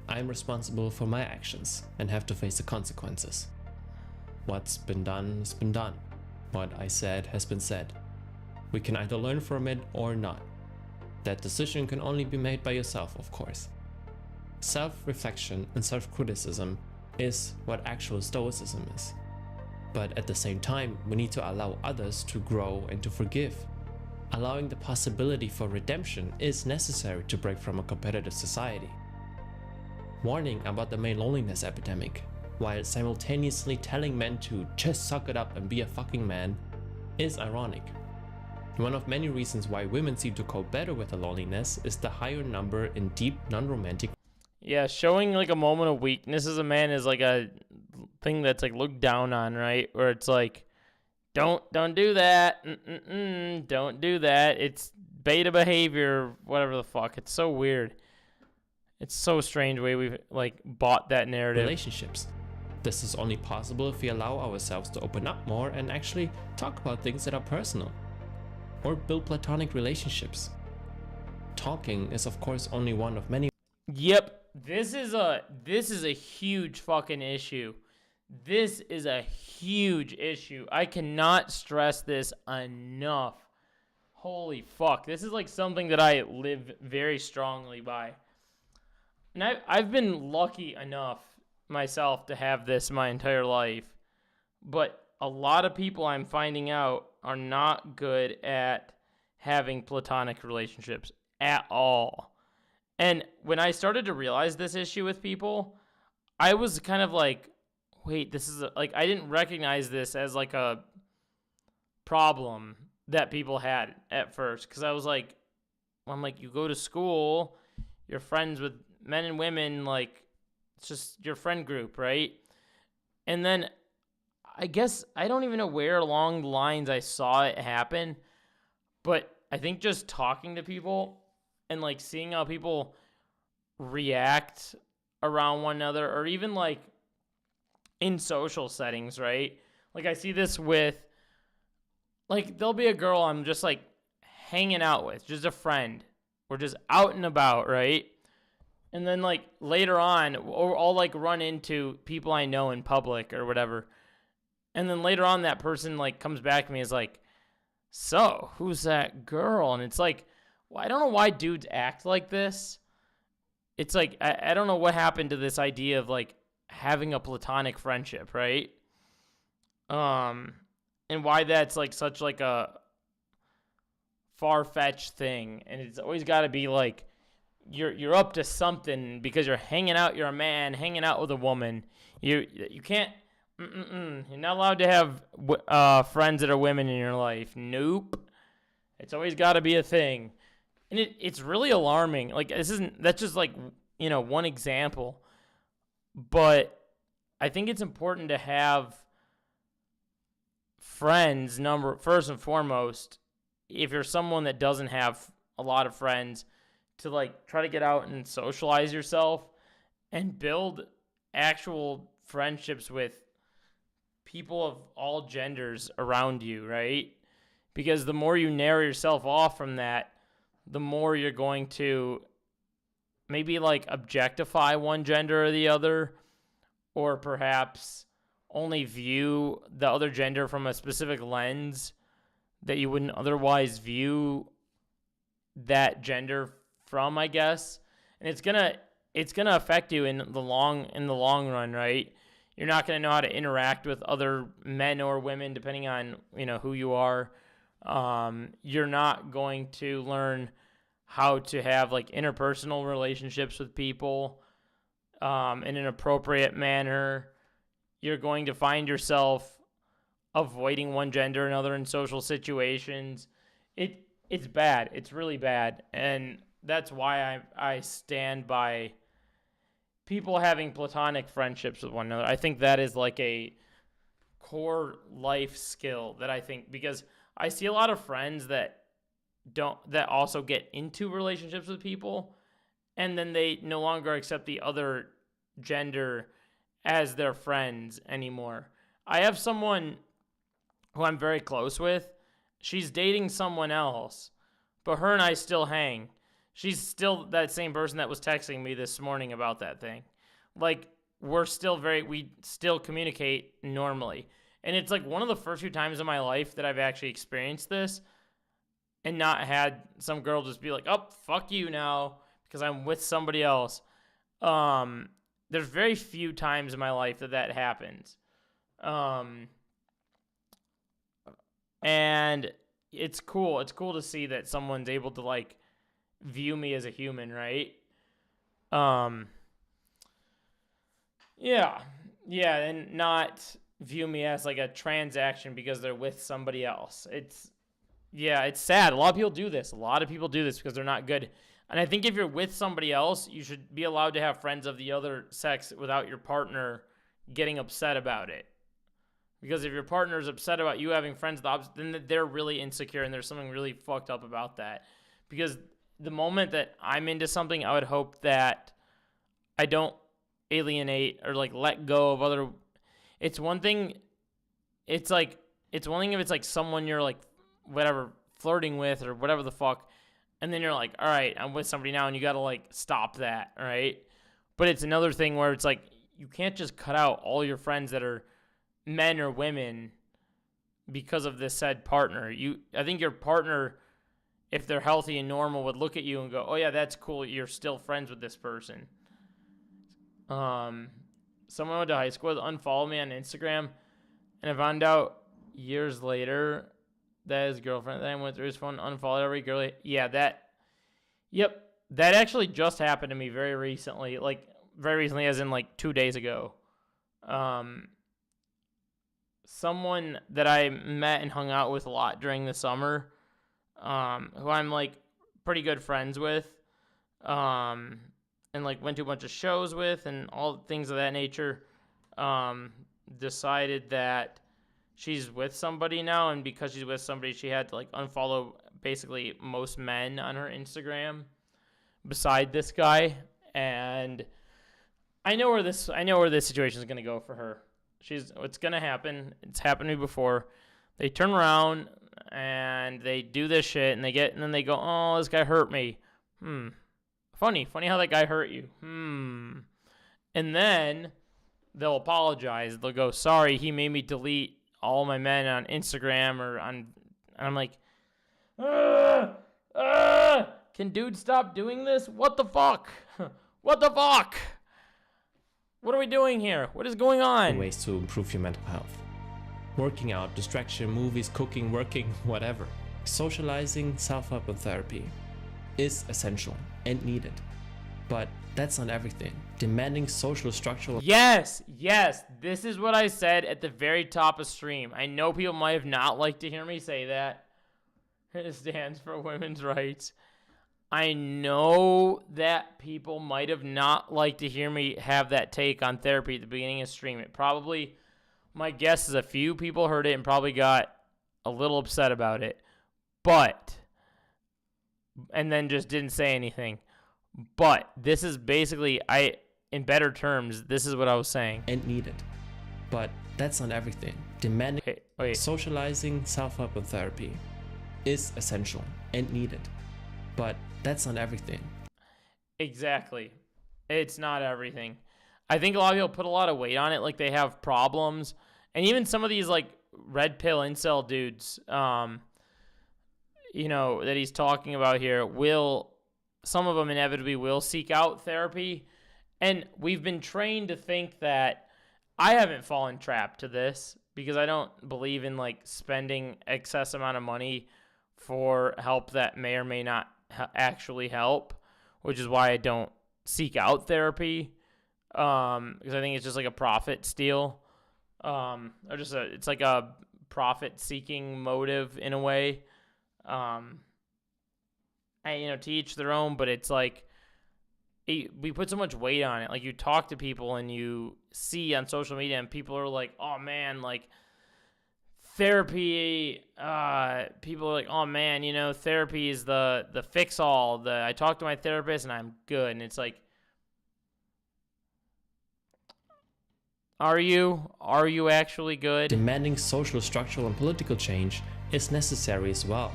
[SPEAKER 14] I'm responsible for my actions and have to face the consequences. What's been done has been done. What I said has been said. We can either learn from it or not. That decision can only be made by yourself, of course. Self-reflection and self-criticism is what actual stoicism is. But at the same time, we need to allow others to grow and to forgive. Allowing the possibility for redemption is necessary to break from a competitive society. Warning about the male loneliness epidemic, while simultaneously telling men to just suck it up and be a fucking man, is ironic. One of many reasons why women seem to cope better with the loneliness is the higher number in deep, non-romantic...
[SPEAKER 1] Yeah, showing like a moment of weakness as a man is like a thing that's like looked down on, right? Where it's like, don't do that, don't do that. It's beta behavior, whatever the fuck. It's so weird. It's so strange way we've like bought that narrative.
[SPEAKER 14] Relationships. This is only possible if we allow ourselves to open up more and actually talk about things that are personal. Or build platonic relationships. Talking is of course only one of many.
[SPEAKER 1] Yep, this is a huge fucking issue. This is a huge issue. I cannot stress this enough. Holy fuck, this is like something that I live very strongly by. And I've been lucky enough myself to have this my entire life, but a lot of people I'm finding out are not good at having platonic relationships at all. And when I started to realize this issue with people, I was kind of like, wait, this is like, I didn't recognize this as like a problem that people had at first, because I was like, I'm like, you go to school, you're friends with men and women, like, it's just your friend group, right? And then I guess I don't even know where along the lines I saw it happen, but I think just talking to people and like seeing how people react around one another, or even like in social settings, right? Like I see this with, like, there'll be a girl I'm just like hanging out with, just a friend. We're just out and about, right? And then like later on, or I'll like run into people I know in public or whatever. And then later on that person like comes back to me and is like, so who's that girl? And it's like, well, I don't know why dudes act like this. it's like, I don't know what happened to this idea of like having a platonic friendship, right? And why that's like such like a far-fetched thing. And it's always got to be like, you're up to something because you're hanging out, you're a man, hanging out with a woman. You can't, you're not allowed to have friends that are women in your life. Nope. It's always got to be a thing. And it's really alarming. Like, that's just like, one example. But I think it's important to have friends, first and foremost, if you're someone that doesn't have a lot of friends, to like try to get out and socialize yourself and build actual friendships with people of all genders around you, right? Because the more you narrow yourself off from that, the more you're going to maybe like objectify one gender or the other, or perhaps only view the other gender from a specific lens that you wouldn't otherwise view that gender from, I guess. And it's gonna affect you in the long run, right? You're not gonna know how to interact with other men or women depending on who you are. You're not going to learn how to have like interpersonal relationships with people in an appropriate manner. You're going to find yourself avoiding one gender or another in social situations. It's bad. It's really bad. And that's why I stand by people having platonic friendships with one another. I think that is like a core life skill that I think, because I see a lot of friends that also get into relationships with people, and then they no longer accept the other gender as their friends anymore. I have someone who I'm very close with. She's dating someone else, but her and I still hang. She's still that same person that was texting me this morning about that thing. Like, we still communicate normally. And it's like one of the first few times in my life that I've actually experienced this and not had some girl just be like, oh, fuck you now because I'm with somebody else. There's very few times in my life that happens. And it's cool. It's cool to see that someone's able to like view me as a human, right? Yeah, and not view me as like a transaction because they're with somebody else. It's sad. A lot of people do this. A lot of people do this because they're not good. And I think if you're with somebody else, you should be allowed to have friends of the other sex without your partner getting upset about it. Because if your partner is upset about you having friends of the opposite, then they're really insecure and there's something really fucked up about that. Because the moment that I'm into something, I would hope that I don't alienate or like let go of other. It's one thing. It's one thing if it's like someone you're like whatever flirting with or whatever the fuck, and then you're like, all right, I'm with somebody now, and you gotta like stop that, right? But it's another thing where it's like you can't just cut out all your friends that are men or women because of this said partner. I think your partner, if they're healthy and normal, would look at you and go, oh yeah, that's cool, you're still friends with this person. Someone I went to high school with unfollowed me on Instagram, and I found out years later that his girlfriend that I went through his phone unfollowed every girl. Yeah, that actually just happened to me very recently, as in like 2 days ago. Someone that I met and hung out with a lot during the summer, who I'm like pretty good friends with, and like went to a bunch of shows with and all things of that nature, decided that she's with somebody now, and because she's with somebody, she had to like unfollow basically most men on her Instagram beside this guy. And I know where this situation is going to go for her. It's going to happen. It's happened to me before. They turn around and they do this shit and then they go, oh, this guy hurt me. Funny how that guy hurt you. And then they'll apologize. They'll go, sorry, he made me delete all my men on Instagram and I'm like, can dude stop doing this? What the fuck? What the fuck? What are we doing here? What is going on?
[SPEAKER 14] Ways to improve your mental health. Working out, distraction, movies, cooking, working, whatever. Socializing, self-help and therapy is essential and needed. But that's not everything. Demanding social structural...
[SPEAKER 1] Yes, this is what I said at the very top of stream. I know people might have not liked to hear me say that. It stands for women's rights. I know that people might have not liked to hear me have that take on therapy at the beginning of stream. It probably, my guess is a few people heard it and probably got a little upset about it. And then just didn't say anything. But this is basically, in better terms, this is what I was saying.
[SPEAKER 14] And needed. But that's not everything. Demanding...
[SPEAKER 1] Wait.
[SPEAKER 14] Socializing, self-help and therapy is essential and needed. But that's not everything.
[SPEAKER 1] Exactly. It's not everything. I think a lot of people put a lot of weight on it, like they have problems. And even some of these like red pill incel dudes, that he's talking about here, some of them inevitably will seek out therapy. And we've been trained to think that, I haven't fallen trapped to this because I don't believe in like spending excess amount of money for help that may or may not actually help, which is why I don't seek out therapy, because I think it's just like a profit steal, it's like a profit-seeking motive in a way. To each their own, but it's like we put so much weight on it. Like you talk to people and you see on social media, and people are like, "Oh man, like." Therapy, people are like, oh man, therapy is the fix-all. I talk to my therapist and I'm good. And it's like, are you actually good?
[SPEAKER 14] Demanding social, structural, and political change is necessary as well.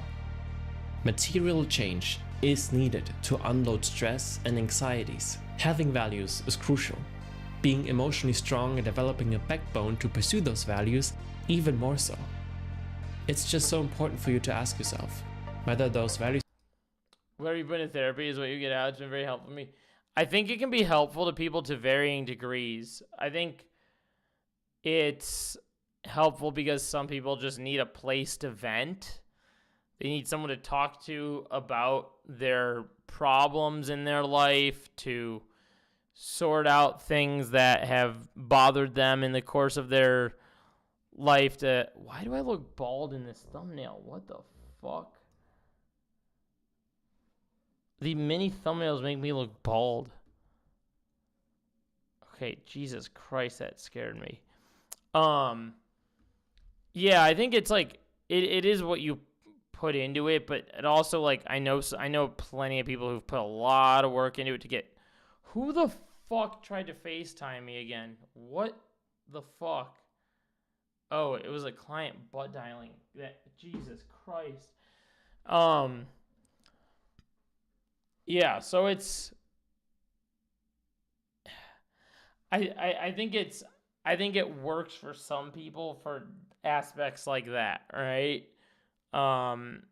[SPEAKER 14] Material change is needed to unload stress and anxieties. Having values is crucial. Being emotionally strong and developing a backbone to pursue those values even more so. It's just so important for you to ask yourself whether those values...
[SPEAKER 1] Where you've been in therapy is what you get out. It's been very helpful to me. I think it can be helpful to people to varying degrees. I think it's helpful because some people just need a place to vent. They need someone to talk to about their problems in their life, to sort out things that have bothered them in the course of their life. Why do I look bald in this thumbnail? What the fuck? The mini thumbnails make me look bald. Okay, Jesus Christ, that scared me. Yeah, I think it's like it is what you put into it, but it also, like, I know plenty of people who've put a lot of work into it to get... Who the fuck tried to FaceTime me again? What the fuck? Oh, it was a client butt dialing. Jesus Christ. Yeah, so it's... I think it works for some people for aspects like that, right?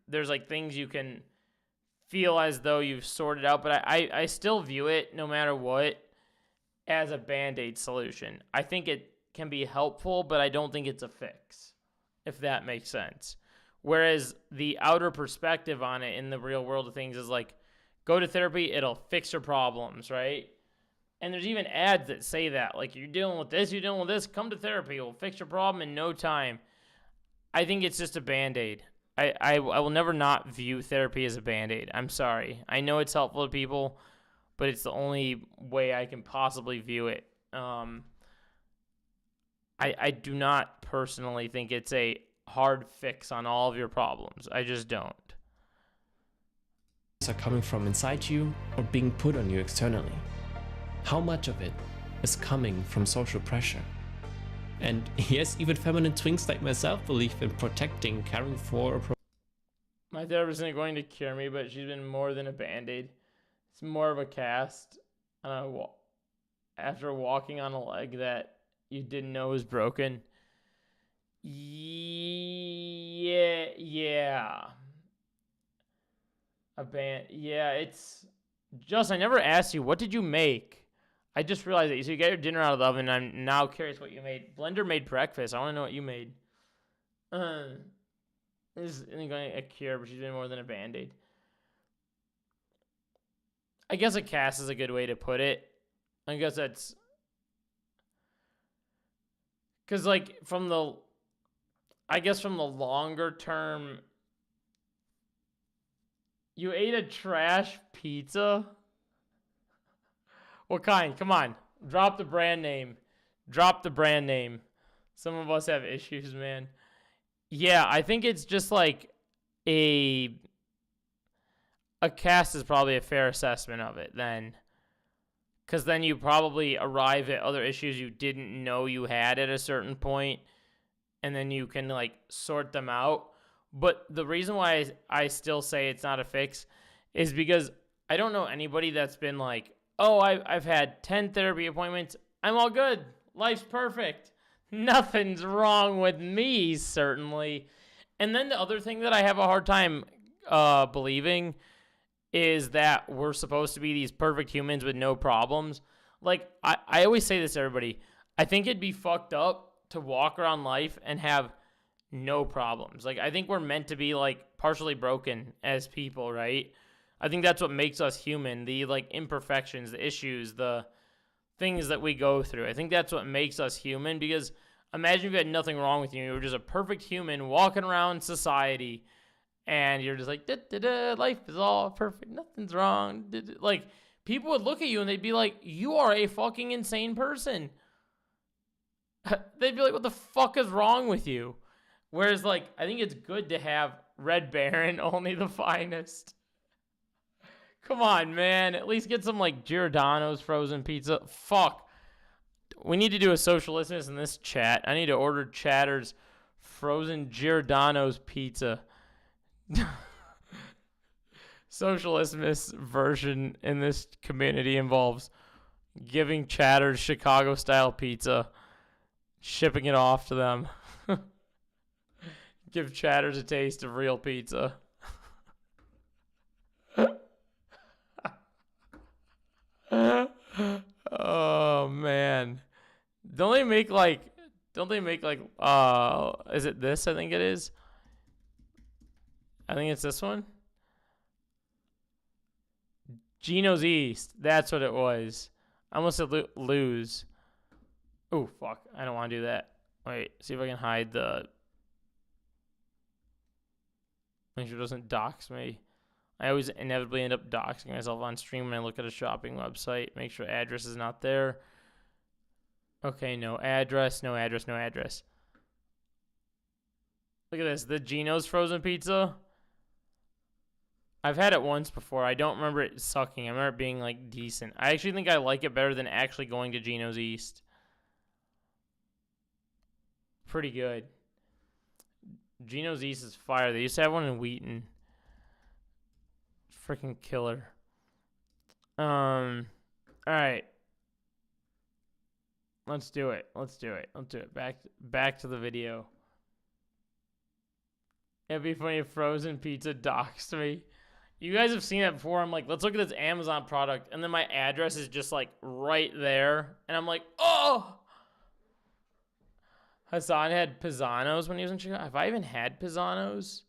[SPEAKER 1] There's like things you can feel as though you've sorted out, but I still view it, no matter what, as a Band-Aid solution. I think it can be helpful, but I don't think it's a fix, if that makes sense. Whereas the outer perspective on it in the real world of things is like, go to therapy, it'll fix your problems, right? And there's even ads that say that, like, you're dealing with this, come to therapy, it'll fix your problem in no time. I think it's just a Band-Aid. I will never not view therapy as a Band-Aid. I'm sorry. I know it's helpful to people, but it's the only way I can possibly view it. I do not personally think it's a hard fix on all of your problems. I just don't.
[SPEAKER 14] Are coming from inside you or being put on you externally? How much of it is coming from social pressure? And yes, even feminine twinks like myself believe in protecting, caring for...
[SPEAKER 1] My therapist isn't going to cure me, but she's been more than a Band-Aid. It's more of a cast. After walking on a leg that you didn't know was broken. Yeah. Yeah, it's Justin, I never asked you, what did you make? I just realized that. So you got your dinner out of the oven, and I'm now curious what you made. Blender made breakfast. I want to know what you made. This isn't going to a cure, but she's doing more than a Band-Aid. I guess a cast is a good way to put it. I guess that's... Because, like, from the longer term... You ate a trash pizza? What kind? Come on. Drop the brand name. Drop the brand name. Some of us have issues, man. Yeah, I think it's just like a cast is probably a fair assessment of it then. Because then you probably arrive at other issues you didn't know you had at a certain point, and then you can, like, sort them out. But the reason why I still say it's not a fix is because I don't know anybody that's been like, oh, I've had 10 therapy appointments. I'm all good. Life's perfect. Nothing's wrong with me, certainly. And then the other thing that I have a hard time believing is that we're supposed to be these perfect humans with no problems. Like, I always say this to everybody. I think it'd be fucked up to walk around life and have no problems. Like, I think we're meant to be, like, partially broken as people, right? I think that's what makes us human. The, like, imperfections, the issues, the things that we go through. I think that's what makes us human, because imagine if you had nothing wrong with you. You were just a perfect human walking around society, and you're just like, da-da-da, life is all perfect. Nothing's wrong. Da-da. Like, people would look at you, and they'd be like, you are a fucking insane person. They'd be like, what the fuck is wrong with you? Whereas, like, I think it's good to have Red Baron, only the finest. Come on, man. At least get some, like, Giordano's frozen pizza. Fuck. We need to do a socialismus in this chat. I need to order Chatter's frozen Giordano's pizza. Socialismus version in this community involves giving Chatter's Chicago-style pizza, shipping it off to them. Give Chatters a taste of real pizza. Oh man. Don't they make like is it this? I think it is. I think it's this one. Gino's East. That's what it was. I almost said lose. Oh fuck. I don't want to do that. Wait, see if I can hide the... Make sure it doesn't dox me. I always inevitably end up doxing myself on stream when I look at a shopping website. Make sure address is not there. Okay, no address, no address, no address. Look at this. The Gino's frozen pizza. I've had it once before. I don't remember it sucking. I remember it being, like, decent. I actually think I like it better than actually going to Gino's East. Pretty good. Gino's East is fire. They used to have one in Wheaton. Freaking killer. Alright. Let's do it. Let's do it. Let's do it. Back to the video. It'd be funny if frozen pizza doxed me. You guys have seen that before. I'm like, let's look at this Amazon product. And then my address is just like right there. And I'm like, oh! Hassan had Pisano's when he was in Chicago. Have I even had Pisano's?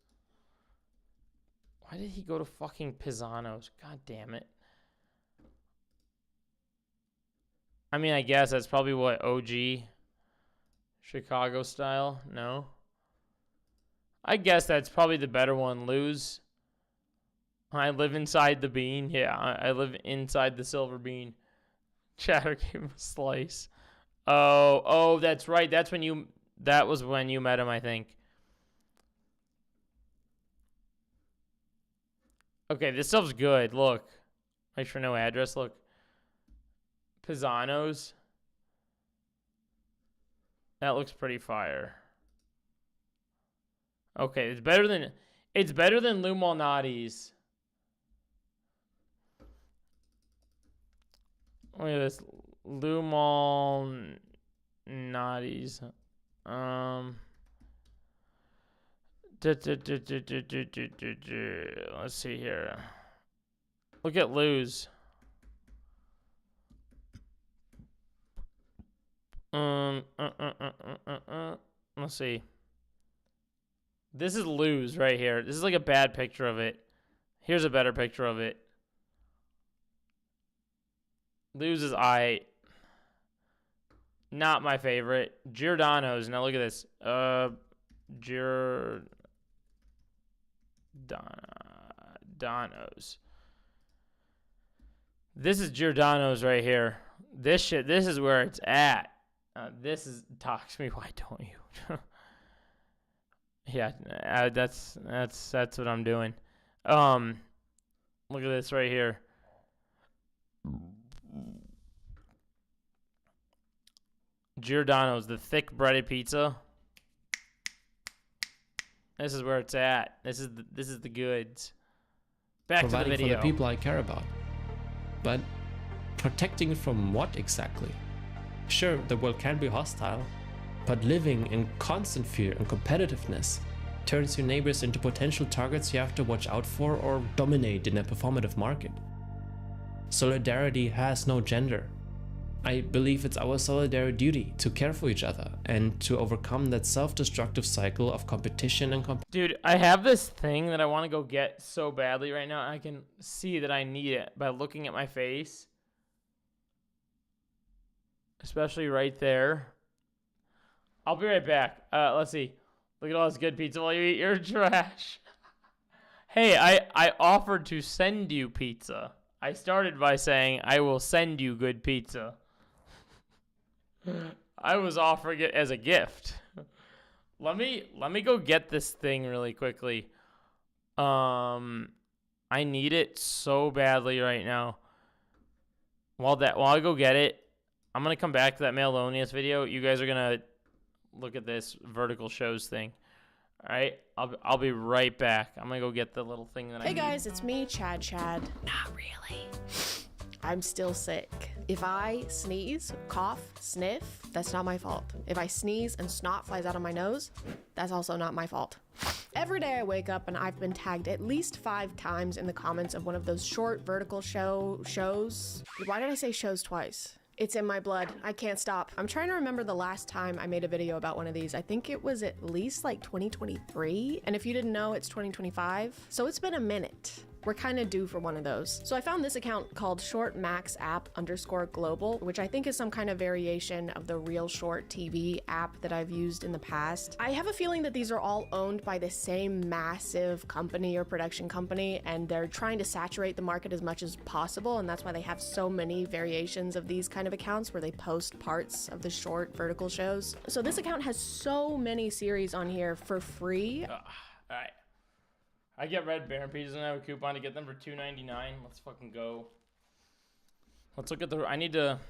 [SPEAKER 1] Why did he go to fucking Pisano's? God damn it. I mean, I guess that's probably what, OG? Chicago style? No? I guess that's probably the better one. Lose. I live inside the bean. Yeah, I live inside the silver bean. Chatter gave him a slice. Oh, that's right. That was when you met him, I think. Okay, this stuff's good. Look. Make sure no address. Look. Pisano's. That looks pretty fire. Okay, it's better than Lou Malnati's. Look at this. Lou Malnati's. Let's see here. Look at Lou's. Let's see. This is Lose right here. This is like a bad picture of it. Here's a better picture of it. Lose is not my favorite. Giordano's. Now look at this. Giordano's. This is Giordano's right here. This is where it's at. This is talk to me. Why don't you? Yeah, that's what I'm doing. Look at this right here. Giordano's, the thick breaded pizza. This is where it's at. This is the goods. Back to the
[SPEAKER 14] Providing
[SPEAKER 1] video.
[SPEAKER 14] for the people I care about. But protecting from what exactly? Sure, the world can be hostile, but living in constant fear and competitiveness turns your neighbors into potential targets you have to watch out for or dominate in a performative market. Solidarity has no gender. I believe it's our solidary duty to care for each other and to overcome that self-destructive cycle of competition and
[SPEAKER 1] Dude, I have this thing that I want to go get so badly right now. I can see that I need it by looking at my face. Especially right there. I'll be right back. Let's see. Look at all this good pizza while you eat your trash. Hey, I offered to send you pizza. I started by saying I will send you good pizza. I was offering it as a gift. Let me go get this thing really quickly. I need it so badly right now. While I go get it, I'm gonna come back to that Malonius video. You guys are gonna look at this vertical shows thing. All right, I'll be right back. I'm gonna go get the little thing that I
[SPEAKER 4] Hey
[SPEAKER 1] need.
[SPEAKER 4] guys, it's me, Chad. Not really. I'm still sick. If I sneeze, cough, sniff, that's not my fault. If I sneeze and snot flies out of my nose, that's also not my fault. Every day I wake up and I've been tagged at least 5 times in the comments of one of those short vertical shows. Why did I say shows twice? It's in my blood. I can't stop. I'm trying to remember the last time I made a video about one of these. I think it was at least like 2023. And if you didn't know, it's 2025. So it's been a minute. We're kind of due for one of those. So I found this account called shortmaxapp_global, which I think is some kind of variation of the Real Short TV app that I've used in the past. I have a feeling that these are all owned by the same massive company or production company, and they're trying to saturate the market as much as possible, and that's why they have so many variations of these kind of accounts where they post parts of the short vertical shows. So this account has so many series on here for free.
[SPEAKER 1] All right. I get Red Baron pizzas and I have a coupon to get them for $2.99. Let's fucking go. Let's look at the. I need to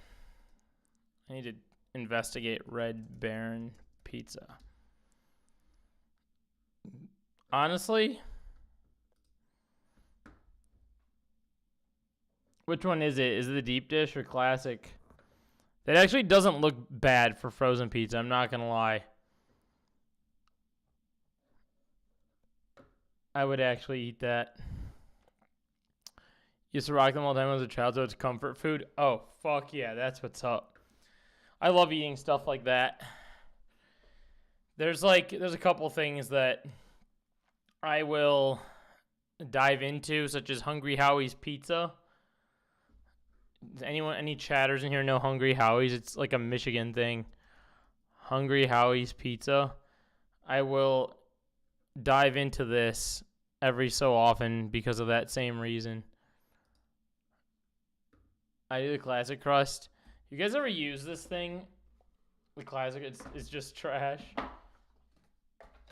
[SPEAKER 1] investigate Red Baron pizza. Honestly, which one is it? Is it the deep dish or classic? That actually doesn't look bad for frozen pizza. I'm not gonna lie. I would actually eat that. Used to rock them all the time as a child, so it's comfort food. Oh, fuck yeah, that's what's up. I love eating stuff like that. There's a couple things that I will dive into, such as Hungry Howie's Pizza. Does any chatters in here know Hungry Howie's? It's like a Michigan thing. Hungry Howie's Pizza. I will dive into this every so often because of that same reason. I do the classic crust. You guys ever use this thing? The classic, it's just trash.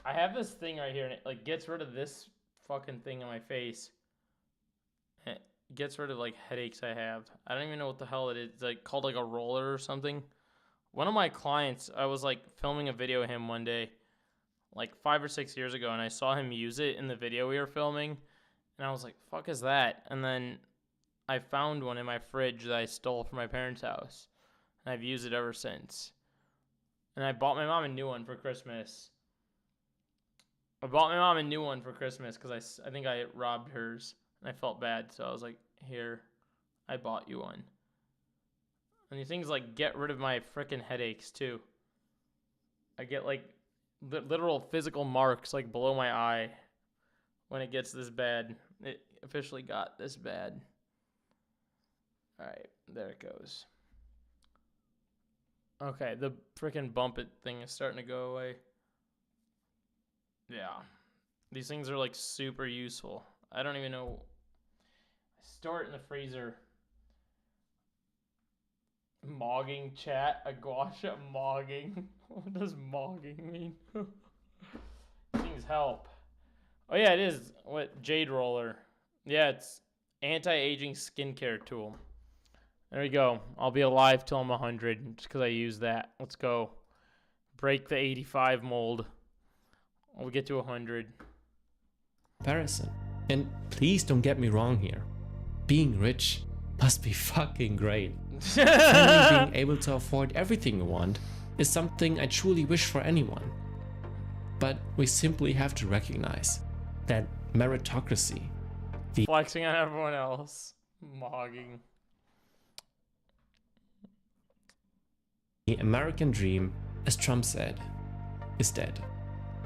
[SPEAKER 1] I have this thing right here and it like gets rid of this fucking thing on my face. It gets rid of like headaches I have. I don't even know what the hell it is. It's like called like a roller or something. One of my clients, I was like filming a video of him one day, like 5 or 6 years ago, and I saw him use it in the video we were filming, and I was like, fuck is that? And then I found one in my fridge that I stole from my parents' house, and I've used it ever since. And I bought my mom a new one for Christmas. Because I think I robbed hers, and I felt bad, so I was like, here, I bought you one. And these things like get rid of my freaking headaches too. I get like literal physical marks like below my eye when it gets this bad. It officially got this bad. All right, there it goes. Okay, the freaking bump it thing is starting to go away. Yeah. These things are like super useful. I don't even know. I store it in the freezer. Mogging chat, a guasha mogging. What does mogging mean? Things help. Oh yeah, it is. What, Jade Roller. Yeah, it's anti-aging skincare tool. There we go. I'll be alive till I'm 100 just because I use that. Let's go. Break the 85 mold. We'll get to 100.
[SPEAKER 14] Comparison. And please don't get me wrong here. Being rich must be fucking great. Finally being able to afford everything you want is something I truly wish for anyone. But we simply have to recognize that meritocracy,
[SPEAKER 1] Flexing on everyone else. Mogging.
[SPEAKER 14] the American dream, as Trump said, is dead.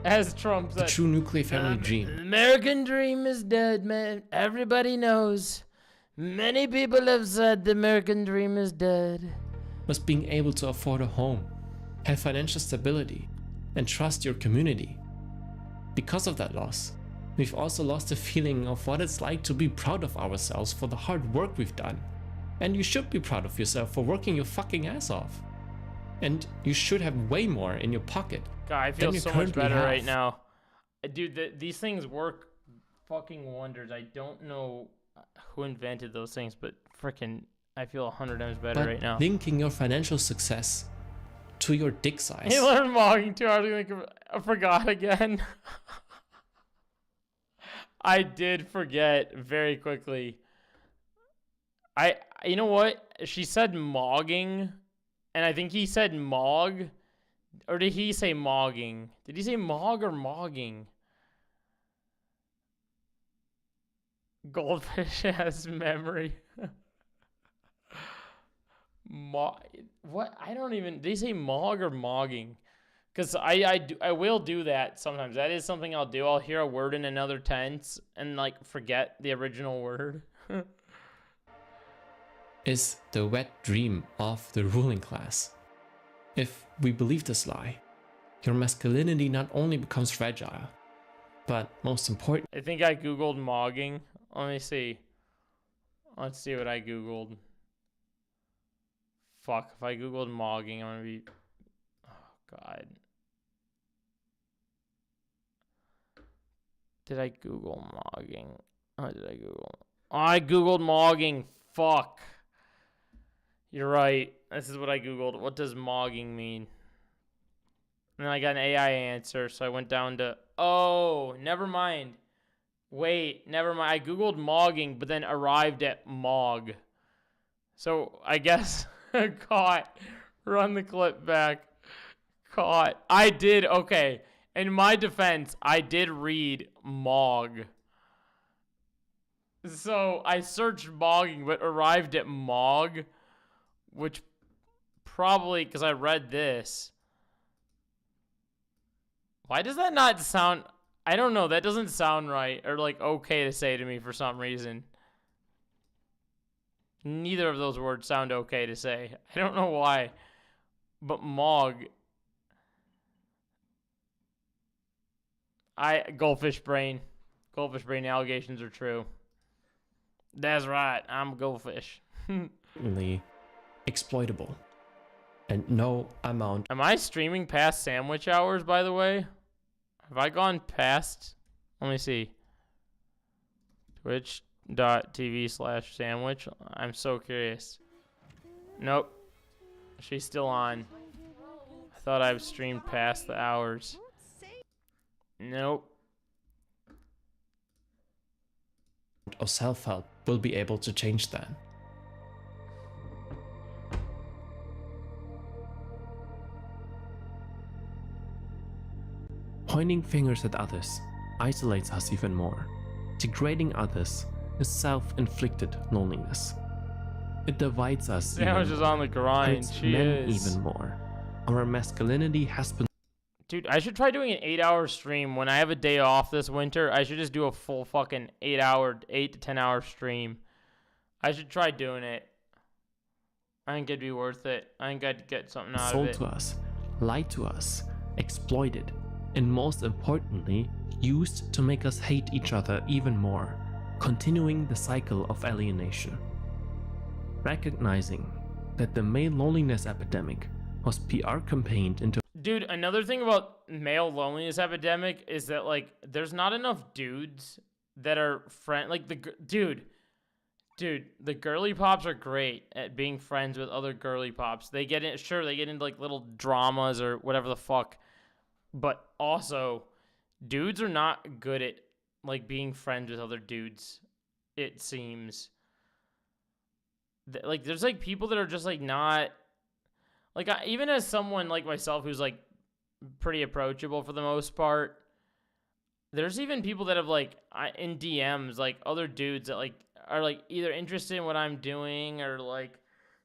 [SPEAKER 1] As Trump said.
[SPEAKER 14] The true nuclear family dream.
[SPEAKER 1] The American dream is dead, man. Everybody knows. Many people have said the American dream is dead.
[SPEAKER 14] Was being able to afford a home, have financial stability, and trust your community. Because of that loss, we've also lost the feeling of what it's like to be proud of ourselves for the hard work we've done. And you should be proud of yourself for working your fucking ass off. And you should have way more in your pocket.
[SPEAKER 1] God, I feel
[SPEAKER 14] than you
[SPEAKER 1] so much
[SPEAKER 14] currently
[SPEAKER 1] better
[SPEAKER 14] have.
[SPEAKER 1] right now. Dude, these things work fucking wonders. I don't know who invented those things, but freaking, I feel 100 times better
[SPEAKER 14] But
[SPEAKER 1] right now.
[SPEAKER 14] linking your financial success to your dick size.
[SPEAKER 1] He learned mogging too. I forgot again. I did forget very quickly. You know what? She said mogging, and I think he said mog. Or did he say mogging? Did he say mog or mogging? Goldfish has memory. What? I don't even. Did he say mog or mogging? Because I will do that sometimes. That is something I'll do. I'll hear a word in another tense and like forget the original word.
[SPEAKER 14] Is the wet dream of the ruling class. If we believe this lie, your masculinity not only becomes fragile, but most important.
[SPEAKER 1] I think I googled mogging. Let me see. Let's see what I googled. Fuck, if I googled mogging, I'm gonna be... Oh, God. Did I google mogging? Oh, did I google... Oh, I googled mogging. Fuck. You're right. This is what I googled. What does mogging mean? And then I got an AI answer, so I went down to... Oh, never mind. Wait, never mind. I googled mogging, but then arrived at mog. So I guess... Caught. Run the clip back. Caught. I did. Okay. In my defense, I did read mog. So I searched mogging, but arrived at mog, which probably because I read this. Why does that not sound? I don't know. That doesn't sound right or like okay to say to me for some reason. Neither of those words sound okay to say. I don't know why. But mog. Goldfish brain. Goldfish brain allegations are true. That's right. I'm a goldfish.
[SPEAKER 14] Exploitable. And no amount.
[SPEAKER 1] Am I streaming past sandwich hours, by the way? Have I gone past? Let me see. Twitch.tv/sandwich. I'm so curious. Nope. She's still on. I thought I've streamed past the hours. Nope.
[SPEAKER 14] Or self-help will be able to change that. Pointing fingers at others isolates us even more. Degrading others is self-inflicted loneliness. It divides us
[SPEAKER 1] Sandwich
[SPEAKER 14] even
[SPEAKER 1] is on the grind.
[SPEAKER 14] hurts
[SPEAKER 1] She
[SPEAKER 14] men
[SPEAKER 1] is.
[SPEAKER 14] even more. Our masculinity has been...
[SPEAKER 1] Dude, I should try doing an 8-hour stream. When I have a day off this winter, I should just do a full fucking 8 to 10 hour stream. I should try doing it. I think it'd be worth it. I think I'd get something out of
[SPEAKER 14] sold
[SPEAKER 1] it.
[SPEAKER 14] to us, lied to us, exploited, and most importantly, used to make us hate each other even more, continuing the cycle of alienation. Recognizing that the male loneliness epidemic was PR campaigned into...
[SPEAKER 1] Dude, another thing about male loneliness epidemic is that, like, there's not enough dudes that are like, dude, the girly pops are great at being friends with other girly pops. They get into like little dramas or whatever the fuck, but also dudes are not good at like being friends with other dudes, it seems. Like, there's like people that are just like not, like, even as someone like myself who's like pretty approachable for the most part, there's even people that have like in DMs, like other dudes that like are like either interested in what I'm doing or like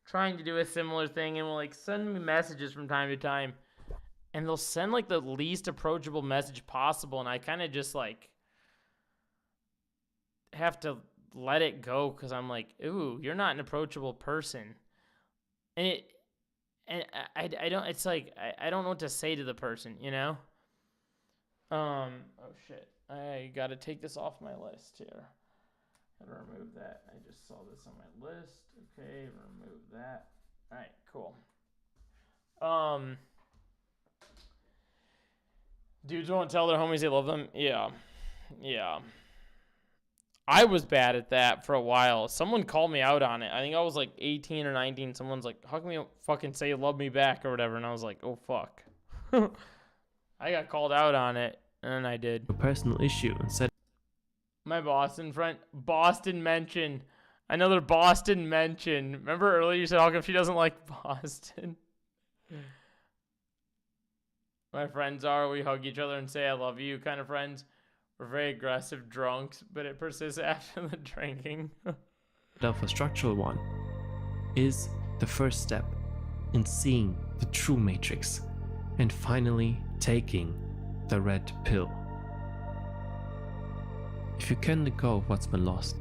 [SPEAKER 1] trying to do a similar thing, and will like send me messages from time to time, and they'll send like the least approachable message possible, and I kind of just like have to let it go because I'm like, ooh, you're not an approachable person, and I don't, it's like I don't know what to say to the person, you know. Oh shit, I gotta take this off my list here. Gotta remove that. I just saw this on my list. Okay, remove that. All right, cool. Dudes won't tell their homies they love them. Yeah. I was bad at that for a while. Someone called me out on it. I think I was like 18 or 19. Someone's like, how come you don't fucking say you love me back or whatever? And I was like, oh fuck. I got called out on it, and I did.
[SPEAKER 14] A personal issue and said...
[SPEAKER 1] My Boston friend, Boston mention. Another Boston mention. Remember earlier you said, how come she doesn't like Boston? My friends are, we hug each other and say I love you kind of friends. We're very aggressive drunks, but it persists after the drinking.
[SPEAKER 14] Of a structural one is the first step in seeing the true matrix and finally taking the red pill. If you can let go of what's been lost,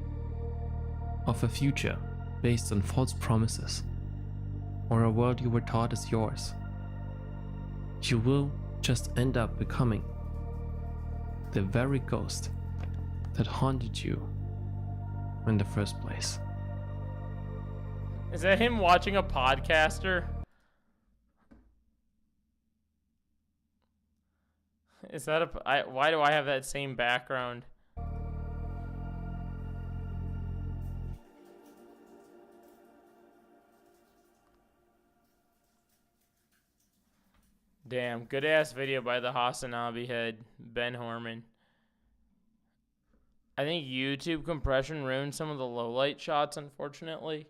[SPEAKER 14] of a future based on false promises, or a world you were taught is yours, you will just end up becoming the very ghost that haunted you in the first place.
[SPEAKER 1] Is that him watching a podcaster? Is that why do I have that same background? Damn, good ass video by the Hasanabi head, Ben Horman. I think YouTube compression ruined some of the low light shots, unfortunately.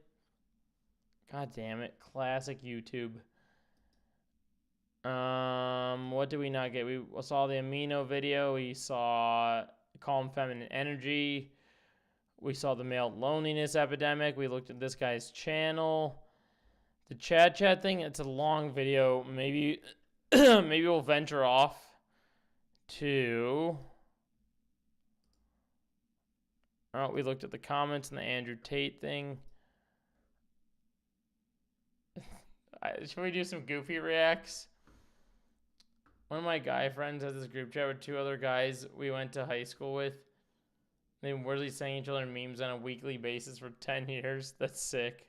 [SPEAKER 1] God damn it, classic YouTube. What did we not get? We saw the Amino video. We saw Calm Feminine Energy. We saw the male loneliness epidemic. We looked at this guy's channel. The chat thing, it's a long video. Maybe maybe we'll venture off to... Oh, we looked at the comments and the Andrew Tate thing. Should we do some goofy reacts? One of my guy friends has this group chat with two other guys we went to high school with. They were really sending each other memes on a weekly basis for 10 years. That's sick.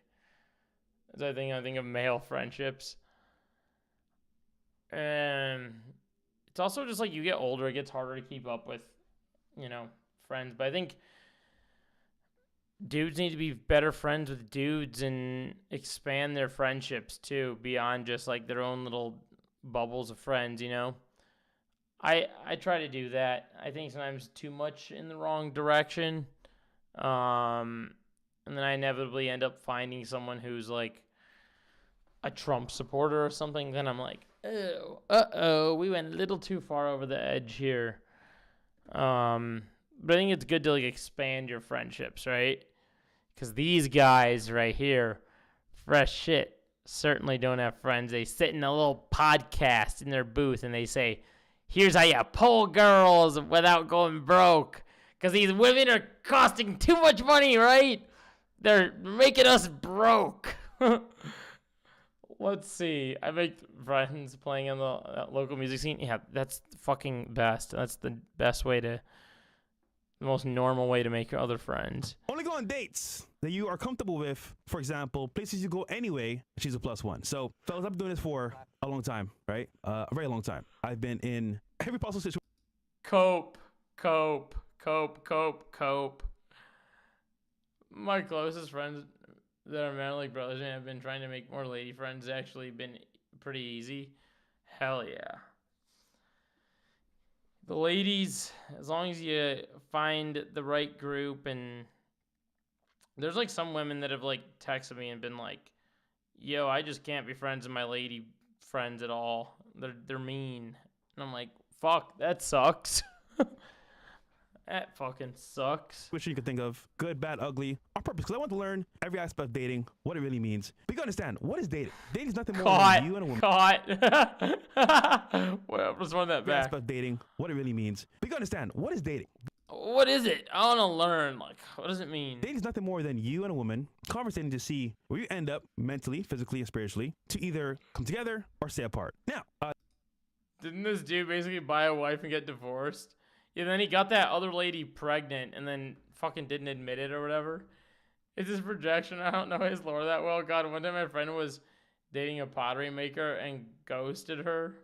[SPEAKER 1] I think of male friendships. And it's also just like you get older, it gets harder to keep up with, you know, friends. But I think dudes need to be better friends with dudes and expand their friendships too, beyond just like their own little bubbles of friends, you know? I try to do that. I think sometimes too much in the wrong direction. And then I inevitably end up finding someone who's like a Trump supporter or something. Then I'm like, oh, uh-oh, we went a little too far over the edge here. But I think it's good to like expand your friendships, right? Because these guys right here fresh shit certainly don't have friends. They sit in a little podcast in their booth and they say, here's how you pull girls without going broke. Because these women are costing too much money, right? They're making us broke. Let's see. I make friends playing in the local music scene. Yeah, that's fucking best. That's the best way to, the most normal way to make other friends.
[SPEAKER 5] Only go on dates that you are comfortable with. For example, places you go anyway. She's a +1. So, fellas, I've been doing this for a long time, right? A very long time. I've been in every possible situation.
[SPEAKER 1] Cope. My closest friends that are mentally brothers and have been trying to make more lady friends actually been pretty easy. Hell yeah. The ladies, as long as you find the right group, and there's like some women that have like texted me and been like, yo, I just can't be friends with my lady friends at all. They're mean. And I'm like, fuck, that sucks. That fucking sucks.
[SPEAKER 5] Which you can think of, good, bad, ugly, on purpose, because I want to learn every aspect of dating, what it really means. But you understand, what is dating? Dating is nothing more than you and a woman.
[SPEAKER 1] Well, let's run that
[SPEAKER 5] Every
[SPEAKER 1] back.
[SPEAKER 5] aspect of dating, what it really means. But you understand, what is dating?
[SPEAKER 1] What is it? I want to learn. Like, what does it mean?
[SPEAKER 5] Dating is nothing more than you and a woman conversating to see where you end up mentally, physically, and spiritually to either come together or stay apart. Now,
[SPEAKER 1] Didn't this dude basically buy a wife and get divorced? Yeah, then he got that other lady pregnant and then fucking didn't admit it or whatever. It's his projection. I don't know his lore that well. God, one time my friend was dating a pottery maker and ghosted her.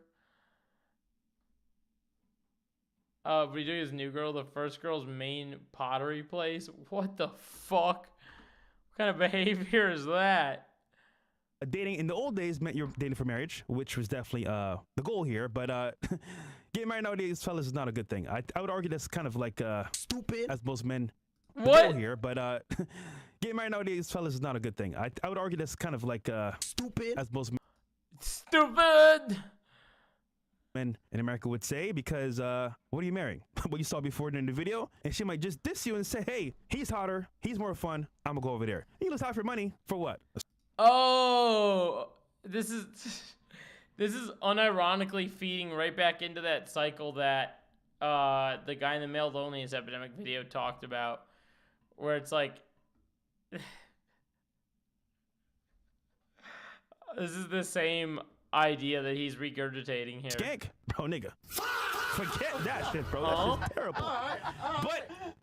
[SPEAKER 1] But he took his new girl, the first girl's main pottery place. What the fuck? What kind of behavior is that?
[SPEAKER 5] Dating in the old days meant you're dating for marriage, which was definitely the goal here. But getting married nowadays, fellas, is not a good thing. I would argue that's kind of like stupid, as most men.
[SPEAKER 1] What?
[SPEAKER 5] The goal here, but getting married nowadays, fellas, is not a good thing. I would argue that's kind of like stupid, as most men.
[SPEAKER 1] Stupid.
[SPEAKER 5] Men in America would say, because what are you marrying? What you saw before in the video, and she might just diss you and say, hey, he's hotter, he's more fun, I'm gonna go over there. You lose half your money for what?
[SPEAKER 1] Oh, this is unironically feeding right back into that cycle that the guy in the male loneliness epidemic video talked about, where it's like, this is the same idea that he's regurgitating here.
[SPEAKER 5] Skank, bro, nigga. Forget that shit, bro. That's just terrible.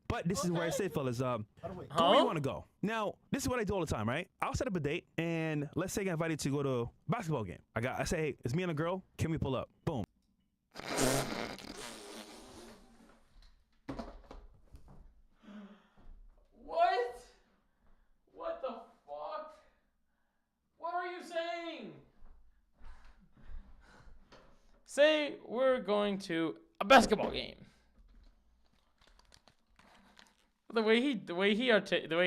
[SPEAKER 5] But this is where I say, fellas, go where you want to go. Now, this is what I do all the time, right? I'll set up a date, and let's say I get invited to go to a basketball game. I say, hey, it's me and a girl. Can we pull up? Boom.
[SPEAKER 1] What? What the fuck? What are you saying? Say we're going to a basketball game. The way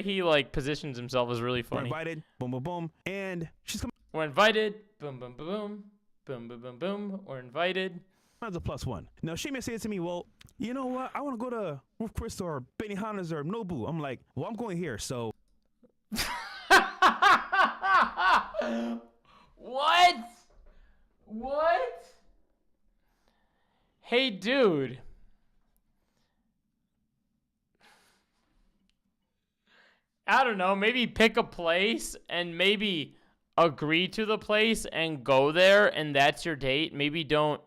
[SPEAKER 1] he like positions himself is really funny.
[SPEAKER 5] We're invited, boom, boom, boom, and she's coming.
[SPEAKER 1] We're invited, boom, boom, boom, boom, boom, boom, boom, boom. We're invited.
[SPEAKER 5] That's a +1. Now she may say to me, well, you know what? I want to go to Roof Chris or Benihana's or Nobu. I'm like, well, I'm going here, so.
[SPEAKER 1] What? What? Hey, dude. I don't know, maybe pick a place and maybe agree to the place and go there and that's your date. Maybe don't.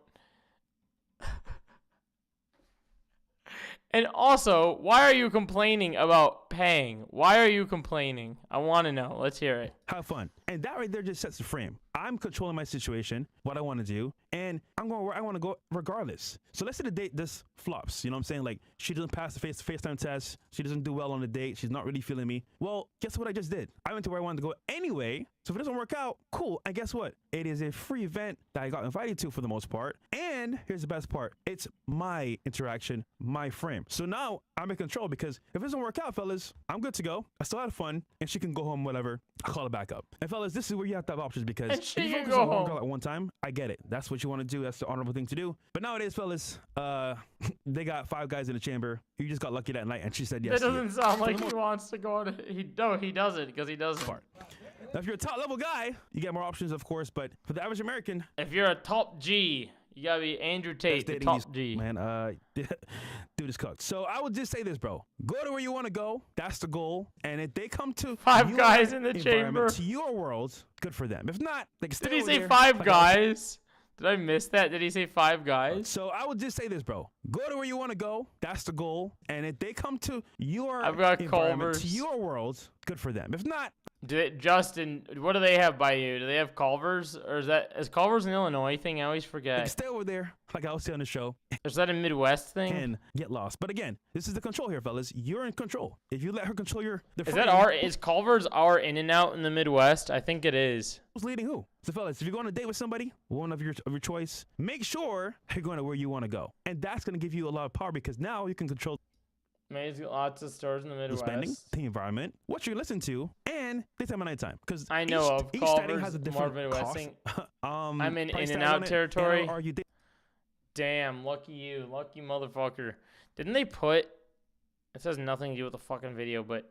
[SPEAKER 1] And also, why are you complaining about paying? Why are you complaining? I want to know. Let's hear it.
[SPEAKER 5] Have fun. And that right there just sets the frame. I'm controlling my situation, what I want to do, and I'm going where I want to go regardless. So let's say the date just flops. You know what I'm saying? Like, she doesn't pass the FaceTime test. She doesn't do well on the date. She's not really feeling me. Well, guess what I just did? I went to where I wanted to go anyway. So if it doesn't work out, cool. And guess what? It is a free event that I got invited to for the most part. And here's the best part. It's my interaction, my frame. So now I'm in control, because if it doesn't work out, fellas, I'm good to go. I still had fun, and she can go home, whatever. I'll call her back up. And fellas, this is where you have to have options, because
[SPEAKER 1] And
[SPEAKER 5] if
[SPEAKER 1] she
[SPEAKER 5] you
[SPEAKER 1] can
[SPEAKER 5] focus
[SPEAKER 1] go
[SPEAKER 5] on one
[SPEAKER 1] home.
[SPEAKER 5] girl at one time, I get it. That's what you want to do. That's the honorable thing to do. But nowadays, fellas, they got 5 guys in the chamber. You just got lucky that night, and she said yes.
[SPEAKER 1] That
[SPEAKER 5] to you.
[SPEAKER 1] doesn't sound
[SPEAKER 5] For the
[SPEAKER 1] like he wants to go on. He doesn't, because he doesn't.
[SPEAKER 5] Now, if you're a top level guy, you get more options, of course. But for the average American,
[SPEAKER 1] If you're a top G, you gotta be Andrew Tate, the
[SPEAKER 5] dating
[SPEAKER 1] top
[SPEAKER 5] these-
[SPEAKER 1] G.
[SPEAKER 5] man, dude is cooked. So I would just say this, bro. Go to where you want to go. That's the goal. And if they come to
[SPEAKER 1] Five
[SPEAKER 5] your
[SPEAKER 1] guys in the
[SPEAKER 5] environment,
[SPEAKER 1] chamber.
[SPEAKER 5] to your world, good for them. If not, they can stay
[SPEAKER 1] Did he
[SPEAKER 5] over
[SPEAKER 1] say
[SPEAKER 5] there.
[SPEAKER 1] five
[SPEAKER 5] Like I was-
[SPEAKER 1] guys? Did I miss that? Did he say five guys?
[SPEAKER 5] So I would just say this, bro. Go to where you want to go. That's the goal. And if they come to your
[SPEAKER 1] I've got
[SPEAKER 5] environment, to
[SPEAKER 1] Culver's.
[SPEAKER 5] your world, good for them. If not,
[SPEAKER 1] Justin, what do they have by you? Do they have Culver's, or is Culver's an Illinois thing? I always
[SPEAKER 5] they can
[SPEAKER 1] forget.
[SPEAKER 5] stay over there, like I was saying on the show,
[SPEAKER 1] Is that a Midwest thing?
[SPEAKER 5] and get lost. But again, this is the control here, fellas. You're in control. If you let her control the
[SPEAKER 1] Is that is Culver's our In-N-Out in the Midwest? I think it is.
[SPEAKER 5] Who's leading who? So, fellas, if you're going on a date with somebody, one of your choice, make sure you're going to where you want to go, and that's going to give you a lot of power because now you can control
[SPEAKER 1] Amazing, lots of stores in the
[SPEAKER 5] the
[SPEAKER 1] Midwest.
[SPEAKER 5] spending, the environment, what you listen to, and daytime and nighttime. Because
[SPEAKER 1] I know of
[SPEAKER 5] each
[SPEAKER 1] Culver's,
[SPEAKER 5] setting has a
[SPEAKER 1] more
[SPEAKER 5] different
[SPEAKER 1] Midwest
[SPEAKER 5] cost.
[SPEAKER 1] thing.
[SPEAKER 5] I'm
[SPEAKER 1] in
[SPEAKER 5] price tag
[SPEAKER 1] In-N-Out
[SPEAKER 5] on it,
[SPEAKER 1] territory.
[SPEAKER 5] and are you
[SPEAKER 1] Damn, lucky you, lucky motherfucker. Didn't they put? It says nothing to do with the fucking video, but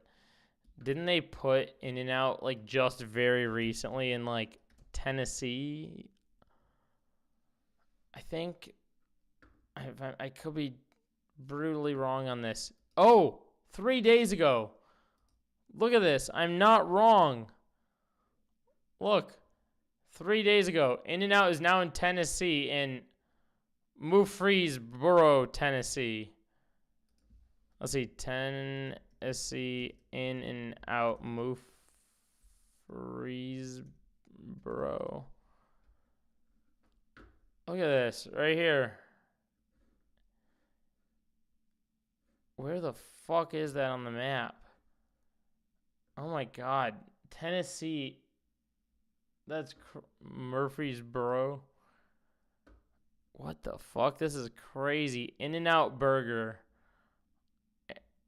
[SPEAKER 1] didn't they put In-N-Out like just very recently in like Tennessee? I think I could be brutally wrong on this. Oh, 3 days ago. Look at this. I'm not wrong. Look, 3 days ago. In-N-Out is now in Tennessee, in Murfreesboro, Tennessee. Let's see, Tennessee, In-N-Out, Murfreesboro. Look at this, right here. Where the fuck is that on the map? Oh my god. Tennessee. That's Murfreesboro. What the fuck? This is crazy. In-N-Out Burger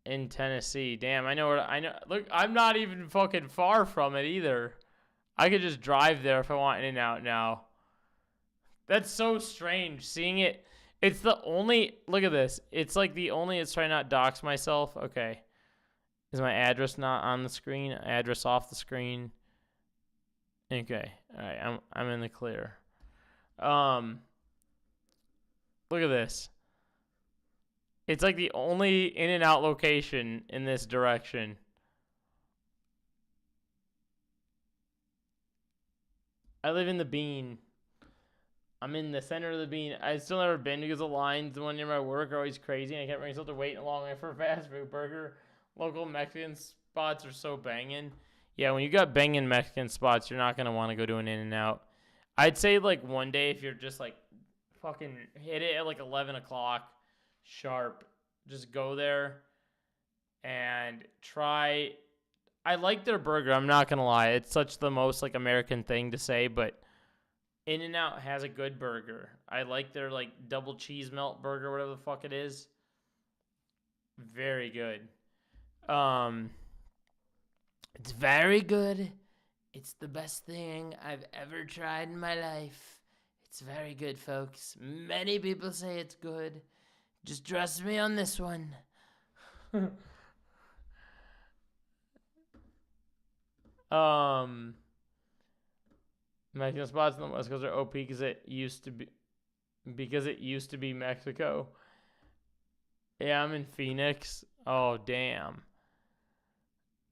[SPEAKER 1] in Tennessee. Damn, I know. Look, I'm not even fucking far from it either. I could just drive there if I want In-N-Out now. That's so strange seeing it. It's the only, look at this. It's like the only, let's try not to dox myself. Okay. Is my address not on the screen? Address off the screen. Okay. All right. I'm in the clear. Look at this. It's like the only In-N-Out location in this direction. I live in the Bean. I'm in the center of the Bean. I've still never been because the lines, the one near my work, are always crazy, and I can't bring myself to wait a long way for a fast food burger. Local Mexican spots are so banging. Yeah, when you got banging Mexican spots, you're not going to want to go to an In-N-Out. I'd say, like, one day if you're just, like, fucking hit it at, like, 11 o'clock sharp, just go there and try. I like their burger. I'm not going to lie. It's such the most, like, American thing to say, but In-N-Out has a good burger. I like their, like, double cheese melt burger, whatever the fuck it is. Very good. It's very good. It's the best thing I've ever tried in my life. It's very good, folks. Many people say it's good. Just trust me on this one. Mexican spots in the West Coast are OP because it used to be Mexico. Yeah, I'm in Phoenix. Oh, damn.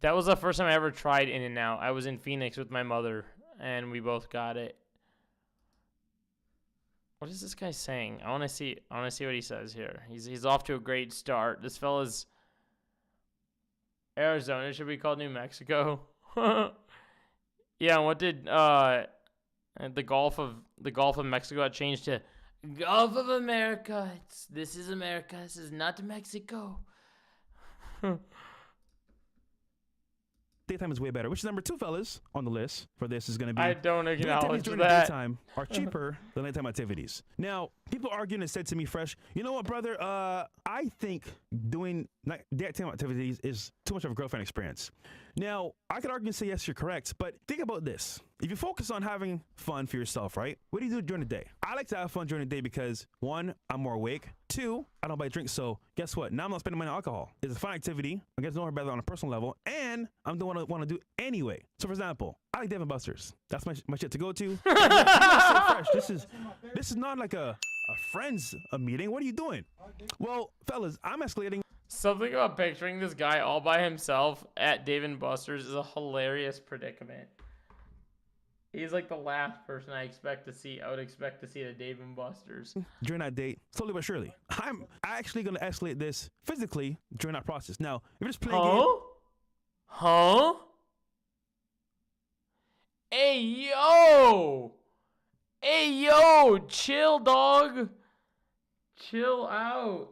[SPEAKER 1] That was the first time I ever tried In-N-Out. I was in Phoenix with my mother, and we both got it. What is this guy saying? I want to see what he says here. He's off to a great start. This fella's Arizona should be called New Mexico. Yeah, what did the Gulf of Mexico got changed to Gulf of America? This is America. This is not Mexico.
[SPEAKER 5] Daytime is way better. Which is number 2, fellas, on the list for this is going to be.
[SPEAKER 1] I don't acknowledge
[SPEAKER 5] during
[SPEAKER 1] that.
[SPEAKER 5] The daytime are cheaper than nighttime activities. Now, people arguing and said to me, Fresh, you know what, brother? I think doing daytime activities is too much of a girlfriend experience. Now, I could argue and say, yes, you're correct, but think about this. If you focus on having fun for yourself, right? What do you do during the day? I like to have fun during the day because, 1, I'm more awake. 2, I don't buy drinks, so guess what? Now I'm not spending money on alcohol. It's a fun activity. I get to know her better on a personal level, and I'm doing what I want to do anyway. So, for example, I like Dave and Buster's. That's my shit to go to. Like, you guys so fresh. This is not like a friends meeting. What are you doing? Well, fellas, I'm escalating.
[SPEAKER 1] Something about picturing this guy all by himself at Dave & Buster's is a hilarious predicament. He's like the last person I would expect to see at Dave & Buster's.
[SPEAKER 5] During that date, slowly but surely. I'm actually going to escalate this physically during that process. Now, if you're just playing a game.
[SPEAKER 1] Huh? Hey, yo! Hey, yo! Chill, dog! Chill out.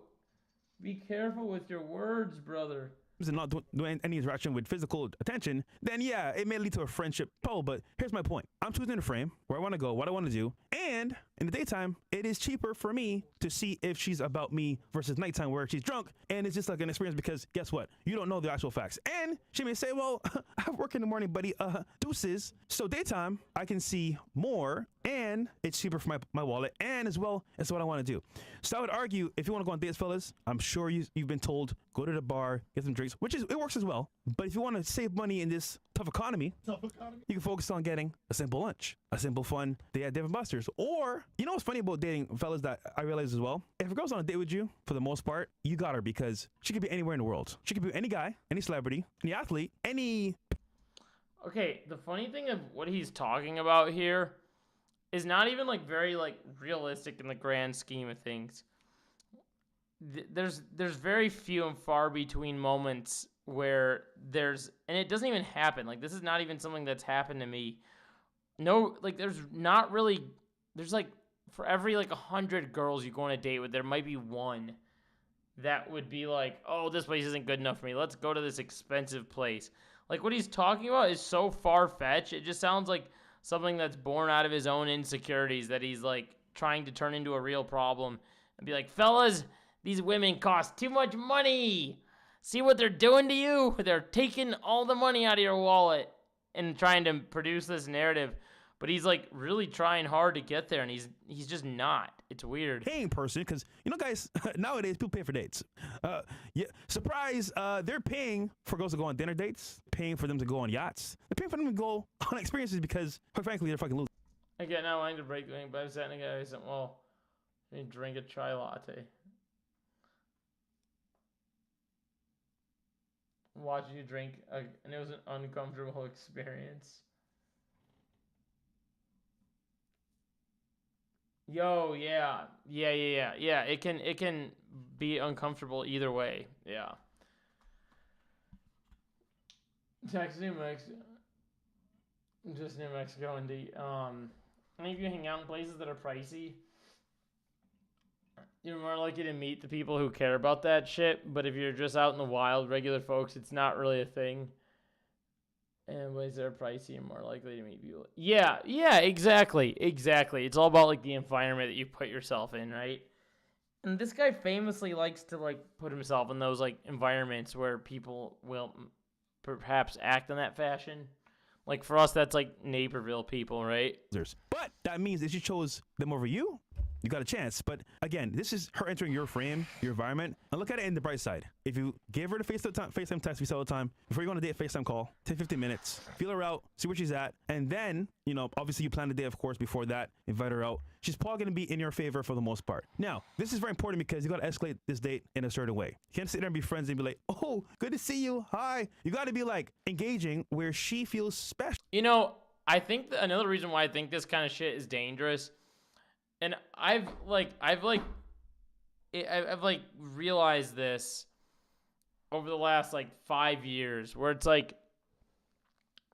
[SPEAKER 1] Be careful with your words, brother.
[SPEAKER 5] And not doing any interaction with physical attention, then yeah, it may lead to a friendship pull. But here's my point. I'm choosing the frame, where I want to go, what I want to do. And in the daytime, it is cheaper for me to see if she's about me versus nighttime where she's drunk. And it's just like an experience because guess what? You don't know the actual facts. And she may say, well, I work in the morning, buddy. Deuces. So daytime, I can see more and it's cheaper for my wallet. And as well, that's what I want to do. So I would argue, if you want to go on dates, fellas, I'm sure you've been told, go to the bar, get some drinks, it works as well. But if you want to save money in this tough economy, you can focus on getting a simple lunch, a simple fun day at Dave & Buster's. Or, you know what's funny about dating, fellas, that I realize as well? If a girl's on a date with you, for the most part, you got her because she could be anywhere in the world. She could be any guy, any celebrity, any athlete, any...
[SPEAKER 1] Okay, the funny thing of what he's talking about here is not even like very like realistic in the grand scheme of things. There's very few and far between moments where and it doesn't even happen. Like, this is not even something that's happened to me. No, like, there's like, for every like 100 girls you go on a date with, there might be one that would be like, oh, this place isn't good enough for me. Let's go to this expensive place. Like, what he's talking about is so far-fetched. It just sounds like something that's born out of his own insecurities that he's like trying to turn into a real problem and be like, fellas, these women cost too much money. See what they're doing to you? They're taking all the money out of your wallet and trying to produce this narrative. But he's like really trying hard to get there, and he's just not. It's weird.
[SPEAKER 5] Paying person, because you know, guys, nowadays people pay for dates. Yeah, surprise! They're paying for girls to go on dinner dates, paying for them to go on yachts, they're paying for them to go on experiences because, quite frankly, they're fucking losers.
[SPEAKER 1] Again, now I need to break the thing, but I was saying, I said, well, I need to drink a chai latte. Watching you drink, and it was an uncomfortable experience. Yo, yeah. It can be uncomfortable either way. Yeah. Texas, New Mexico. Just New Mexico, indeed. Any of you hang out in places that are pricey? You're more likely to meet the people who care about that shit, but if you're just out in the wild, regular folks, it's not really a thing. And places that are pricey, you're more likely to meet people. Yeah, exactly. It's all about like the environment that you put yourself in, right? And this guy famously likes to like put himself in those like environments where people will perhaps act in that fashion. Like for us, that's like Naperville people, right?
[SPEAKER 5] But that means if she chose them over you, you got a chance. But again, this is her entering your frame, your environment. And look at it in the bright side. If you give her the FaceTime text we say all the time, before you go on a date, FaceTime call, 10, 15 minutes, feel her out, see where she's at. And then, you know, obviously you plan the day, of course, before that, invite her out. She's probably going to be in your favor for the most part. Now, this is very important because you got to escalate this date in a certain way. You can't sit there and be friends and be like, oh, good to see you. Hi. You got to be like engaging where she feels special.
[SPEAKER 1] You know, I think another reason why I think this kind of shit is dangerous, and I've realized this over the last like 5 years, where it's like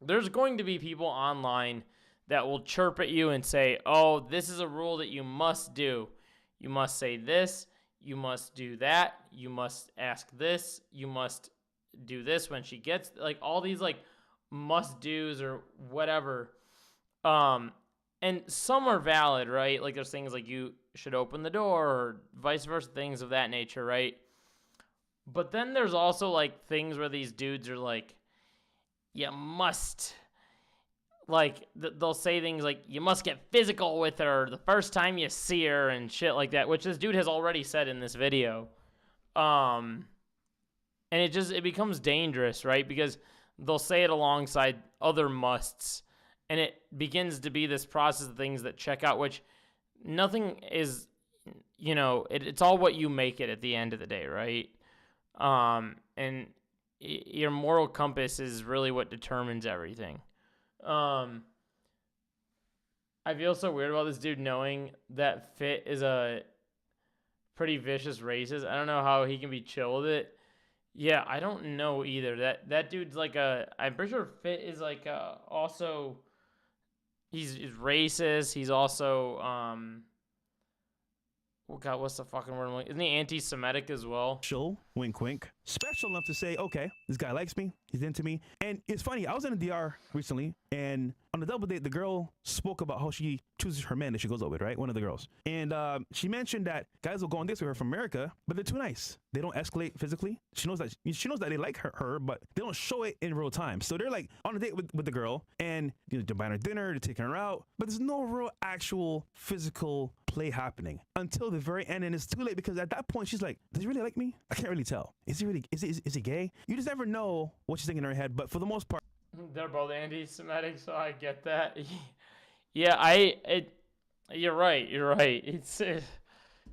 [SPEAKER 1] there's going to be people online that will chirp at you and say, oh, this is a rule that you must do. You must say this, you must do that, you must ask this, you must do this when she gets, like all these like must do's or whatever. And some are valid, right? Like there's things like you should open the door or vice versa, things of that nature, right? But then there's also like things where these dudes are like, you must, like they'll say things like, you must get physical with her the first time you see her and shit like that, which this dude has already said in this video. And it becomes dangerous, right? Because they'll say it alongside other musts and it begins to be this process of things that check out, which nothing is, you know, it's all what you make it at the end of the day, right? And your moral compass is really what determines everything. I feel so weird about this dude knowing that Fit is a pretty vicious racist. I don't know how he can be chill with it. Yeah, I don't know either. That dude's like I'm pretty sure Fit is like also, he's racist. He's also oh God, what's the fucking word? Isn't he anti-Semitic as well?
[SPEAKER 5] Special, wink, wink. Special enough to say, okay, this guy likes me. He's into me. And it's funny, I was in the DR recently, and on the double date, the girl spoke about how she chooses her man that she goes out with, right? One of the girls. And she mentioned that guys will go on dates with her from America, but they're too nice. They don't escalate physically. She knows that they like her, but they don't show it in real time. So they're like on a date with the girl, and they're buying her dinner, they're taking her out, but there's no real actual physical play happening until the very end, and it's too late because at that point she's like, does he really like me? I can't really tell. Is he gay? You just never know what she's thinking in her head, but for the most part,
[SPEAKER 1] they're both anti-Semitic, so I get that. Yeah, you're right. It's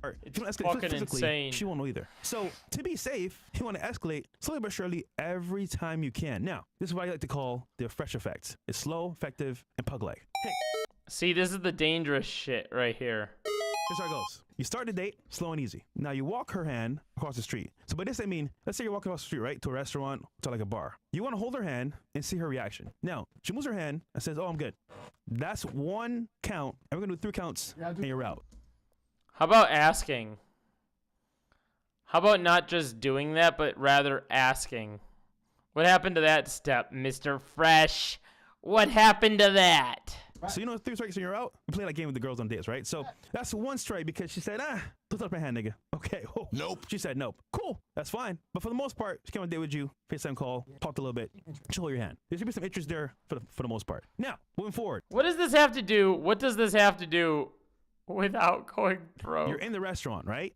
[SPEAKER 1] fucking insane.
[SPEAKER 5] She won't know either. So to be safe, you want to escalate slowly but surely every time you can. Now, this is what I like to call the fresh effect. It's slow, effective, and pug-like. Hey.
[SPEAKER 1] See, this is the dangerous shit right here.
[SPEAKER 5] Here's how it goes. You start the date slow and easy. Now you walk her hand across the street. So by this I mean, let's say you're walking across the street, right? To a restaurant, to like a bar. You want to hold her hand and see her reaction. Now, she moves her hand and says, oh, I'm good. That's one count. And we're going to do 3 counts and you're out.
[SPEAKER 1] How about asking? How about not just doing that, but rather asking? What happened to that step, Mr. Fresh? What happened to that?
[SPEAKER 5] So you know 3 strikes and you're out? You play that game with the girls on dates, right? So that's 1 strike because she said, don't touch my hand, nigga. Okay. Oh. Nope. She said nope. Cool. That's fine. But for the most part, she came on a date with you, FaceTime call, talked a little bit, chill your hand. There should be some interest there for the most part. Now, moving forward.
[SPEAKER 1] What does this have to do? What does this have to do without going broke?
[SPEAKER 5] You're in the restaurant, right?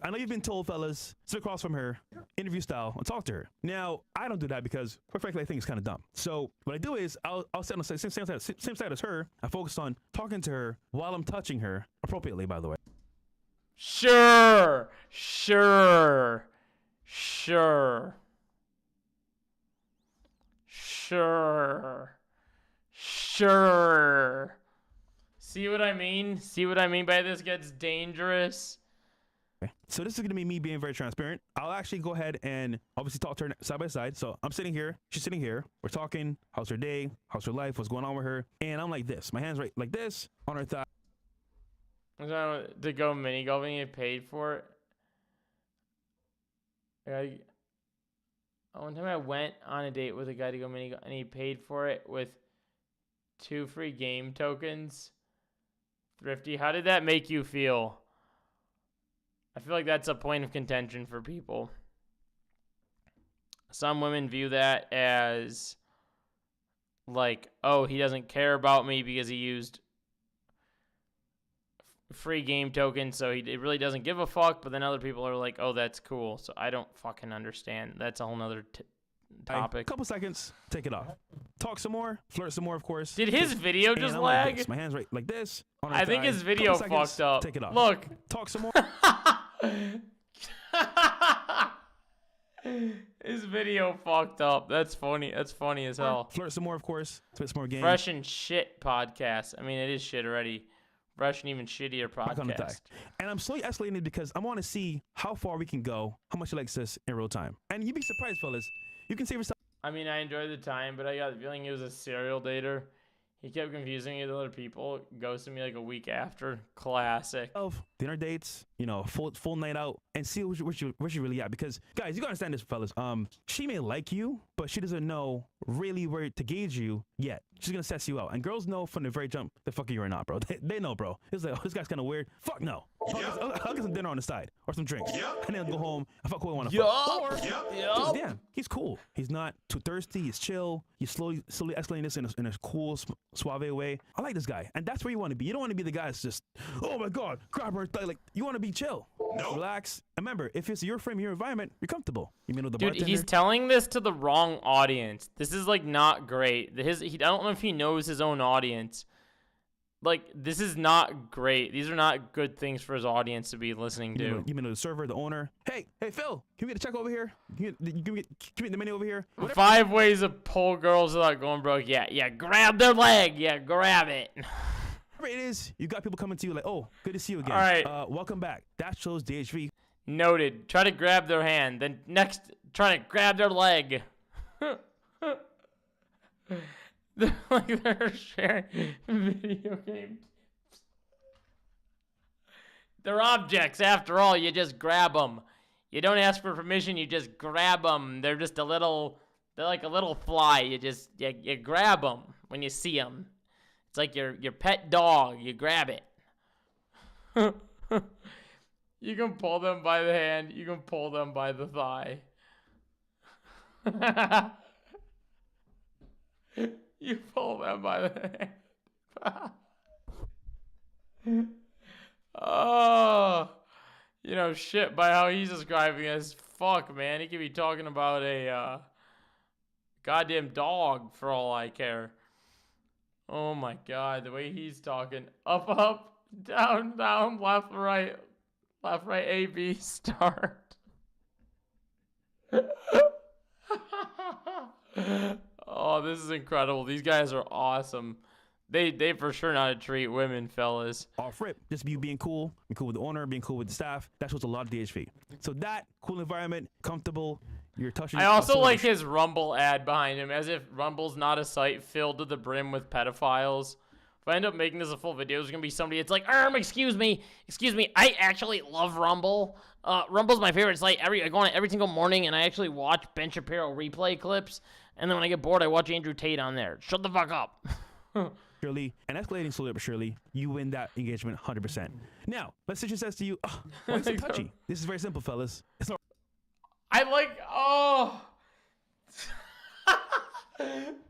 [SPEAKER 5] I know you've been told, fellas, sit across from her, interview style, and talk to her. Now, I don't do that because, quite frankly, I think it's kind of dumb. So what I do is I'll sit on the same side as her. I focus on talking to her while I'm touching her, appropriately, by the way.
[SPEAKER 1] Sure. See what I mean? See what I mean by this gets dangerous?
[SPEAKER 5] So this is going to be me being very transparent. I'll actually go ahead and obviously talk to her side by side. So I'm sitting here, she's sitting here. We're talking, how's her day, how's her life, what's going on with her. And I'm like this, my hand's right like this on her thigh.
[SPEAKER 1] To go mini golfing and paid for it. One time I went on a date with a guy to go mini golf and he paid for it with 2 free game tokens. Thrifty, how did that make you feel? I feel like that's a point of contention for people. Some women view that as like, oh, he doesn't care about me because he used free game tokens, so he really doesn't give a fuck. But then other people are like, oh, that's cool. So I don't fucking understand. That's a whole nother topic.
[SPEAKER 5] A couple seconds, take it off. Talk some more, flirt some more, of course.
[SPEAKER 1] Did his video just lag?
[SPEAKER 5] Like my hand's right like this.
[SPEAKER 1] I think his video fucked up.
[SPEAKER 5] Take it off.
[SPEAKER 1] Look.
[SPEAKER 5] Talk some more.
[SPEAKER 1] His video fucked up. That's funny. That's funny as hell.
[SPEAKER 5] Flirt some more, of course. Spit some more game.
[SPEAKER 1] Fresh and shit podcast. I mean, it is shit already. Fresh and even shittier podcast.
[SPEAKER 5] On the thigh. And I'm slowly escalating it because I want to see how far we can go, how much he likes this in real time. And you'd be surprised, fellas. You can save yourself.
[SPEAKER 1] I mean, I enjoyed the time, but I got the feeling he was a serial dater. He kept confusing me with other people. Ghosted me like a week after. Classic.
[SPEAKER 5] Dinner dates, you know, full night out, and see where she really at. Because guys, you gotta understand this, fellas. She may like you, but she doesn't know really where to gauge you yet. She's gonna assess you out, and girls know from the very jump the fuck you or not, bro. They know, bro. It's like, oh, this guy's kind of weird. Fuck no. I'll get some dinner on the side or some drinks, and then I'll go home. I fuck who I want to fuck. Or just, damn, he's cool. He's not too thirsty. He's chill. He's slowly escalating this in a cool, suave way. I like this guy, and that's where you want to be. You don't want to be the guy that's just, oh my god, grab her thigh. Like, you want to be chill. Relax. And remember, if it's your frame, your environment, you're comfortable. You mean with the
[SPEAKER 1] Dude,
[SPEAKER 5] bartender?
[SPEAKER 1] he's telling this to the wrong audience. This is like not great. I don't know if he knows his own audience. Like, this is not great. These are not good things for his audience to be listening to.
[SPEAKER 5] You mean the server, the owner? Hey, Phil, can we get a check over here? Can we get the menu over here? Whatever.
[SPEAKER 1] 5 ways to pull girls without going broke. Yeah, grab their leg. Yeah, grab it.
[SPEAKER 5] Whatever it is, you got people coming to you like, oh, good to see you again.
[SPEAKER 1] All right.
[SPEAKER 5] Welcome back. That shows DHV.
[SPEAKER 1] Noted. Try to grab their hand. Then next, try to grab their leg. They're sharing video games. They're objects, after all. You just grab them. You don't ask for permission. You just grab them. They're just a little. They're like a little fly. You grab them when you see them. It's like your pet dog. You grab it. You can pull them by the hand. You can pull them by the thigh. You pull them by the hand. Oh, shit, by how he's describing this. Fuck, man. He could be talking about a goddamn dog for all I care. Oh my god, the way he's talking. Up, up, down, down, left, right, A, B, start. Oh, this is incredible. These guys are awesome. They for sure know how to treat women, fellas.
[SPEAKER 5] Off rip, just you being cool with the owner, being cool with the staff. That shows a lot of DHV. So that cool environment, comfortable. You're touching.
[SPEAKER 1] I also like his Rumble ad behind him, as if Rumble's not a site filled to the brim with pedophiles. If I end up making this a full video, there's gonna be somebody. It's like, excuse me, I actually love Rumble. Rumble's my favorite site. I go on it every single morning, and I actually watch Ben Shapiro replay clips. And then when I get bored, I watch Andrew Tate on there. Shut the fuck up.
[SPEAKER 5] Surely, and escalating slowly but surely, you win that engagement 100%. Now, let's say she says to you, why are you so touchy? This is very simple, fellas. It's not.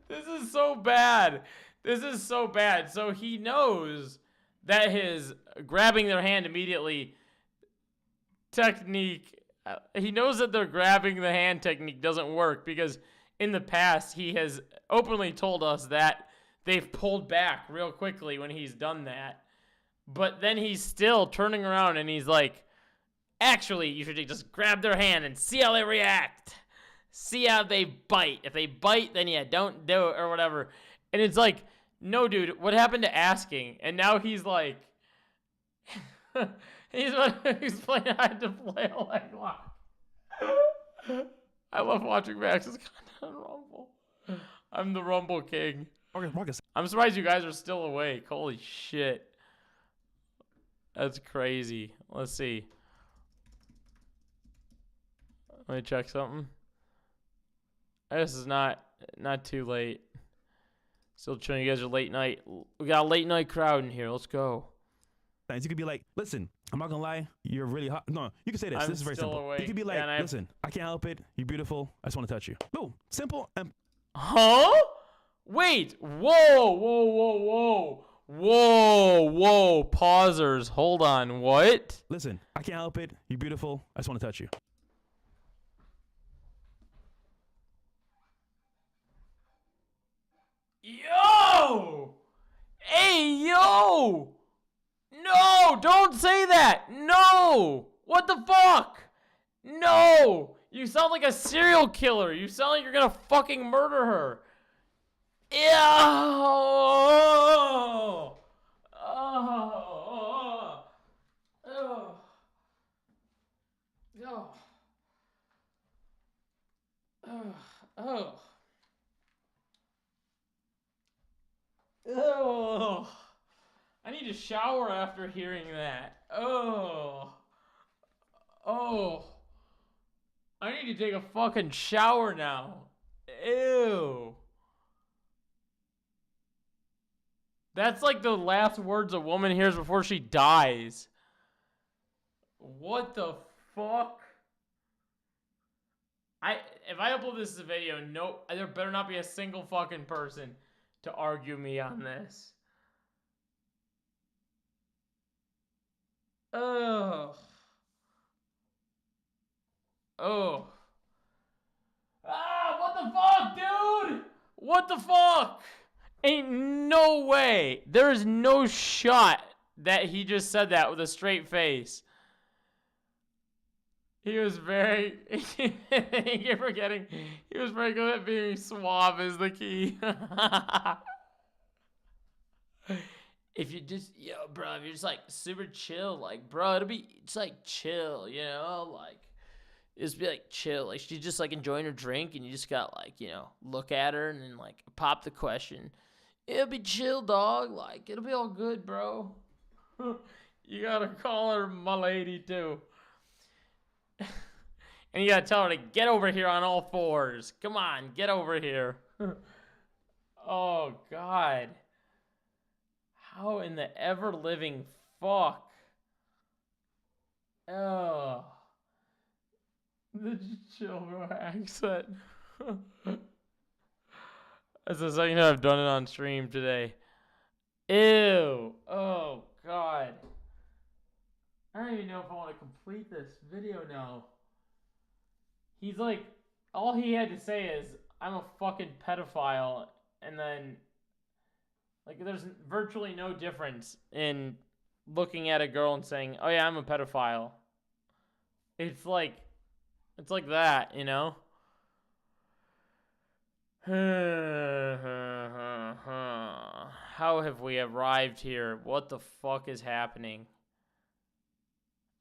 [SPEAKER 1] This is so bad. This is so bad. So he knows that his grabbing their hand immediately technique, he knows that their grabbing the hand technique doesn't work because in the past he has openly told us that they've pulled back real quickly when he's done that. But then he's still turning around and he's like, actually, you should just grab their hand and see how they react. See how they bite. If they bite, then yeah, don't do it or whatever. And it's like, no, dude, what happened to asking? And now he's like, he's playing hard to play a leg lock. I love watching Max's content on Rumble. I'm the Rumble king. I'm surprised you guys are still awake. Holy shit. That's crazy. Let's see. Let me check something. This is not too late. Still chilling. You guys are late night. We got a late night crowd in here. Let's go.
[SPEAKER 5] You could be like, listen, I'm not gonna lie, you're really hot. No, you can say this. This is very simple.
[SPEAKER 1] Awake.
[SPEAKER 5] You could be like, listen, I can't help it. You're beautiful. I just want to touch you. Boom. Simple.
[SPEAKER 1] Huh? Wait. Whoa. Pausers. Hold on. What?
[SPEAKER 5] Listen, I can't help it. You're beautiful. I just want to touch you.
[SPEAKER 1] Yo! Hey, yo! No, don't say that. No. What the fuck? No. You sound like a serial killer. You sound like you're gonna fucking murder her. Ew. Oh. Oh. Oh. Oh. Oh. Oh. Oh. I need to shower after hearing that. Oh. I need to take a fucking shower now. Ew. That's like the last words a woman hears before she dies. What the fuck? If I upload this as a video, nope, there better not be a single fucking person to argue me on this. Ugh. Oh. Ah, what the fuck, dude? What the fuck? Ain't no way. There is no shot that he just said that with a straight face. He was very, you're forgetting, he was very good at being suave is the key. If you just, yo, bro, if you're just like super chill, like, bro, it'll be, it's like chill, you know, like, just be like chill. Like, she's just like enjoying her drink and you just got like, you know, look at her and then like pop the question. It'll be chill, dog. Like, it'll be all good, bro. You gotta call her my lady too. And you gotta tell her to get over here on all fours. Come on, get over here. Oh, God. How in the ever-living fuck? Oh. The chill bro accent. That's the second time I've done it on stream today. Ew. Oh, God. I don't even know if I want to complete this video now. He's like, all he had to say is, I'm a fucking pedophile. And then, like, there's virtually no difference in looking at a girl and saying, oh yeah, I'm a pedophile. It's like that, you know? How have we arrived here? What the fuck is happening?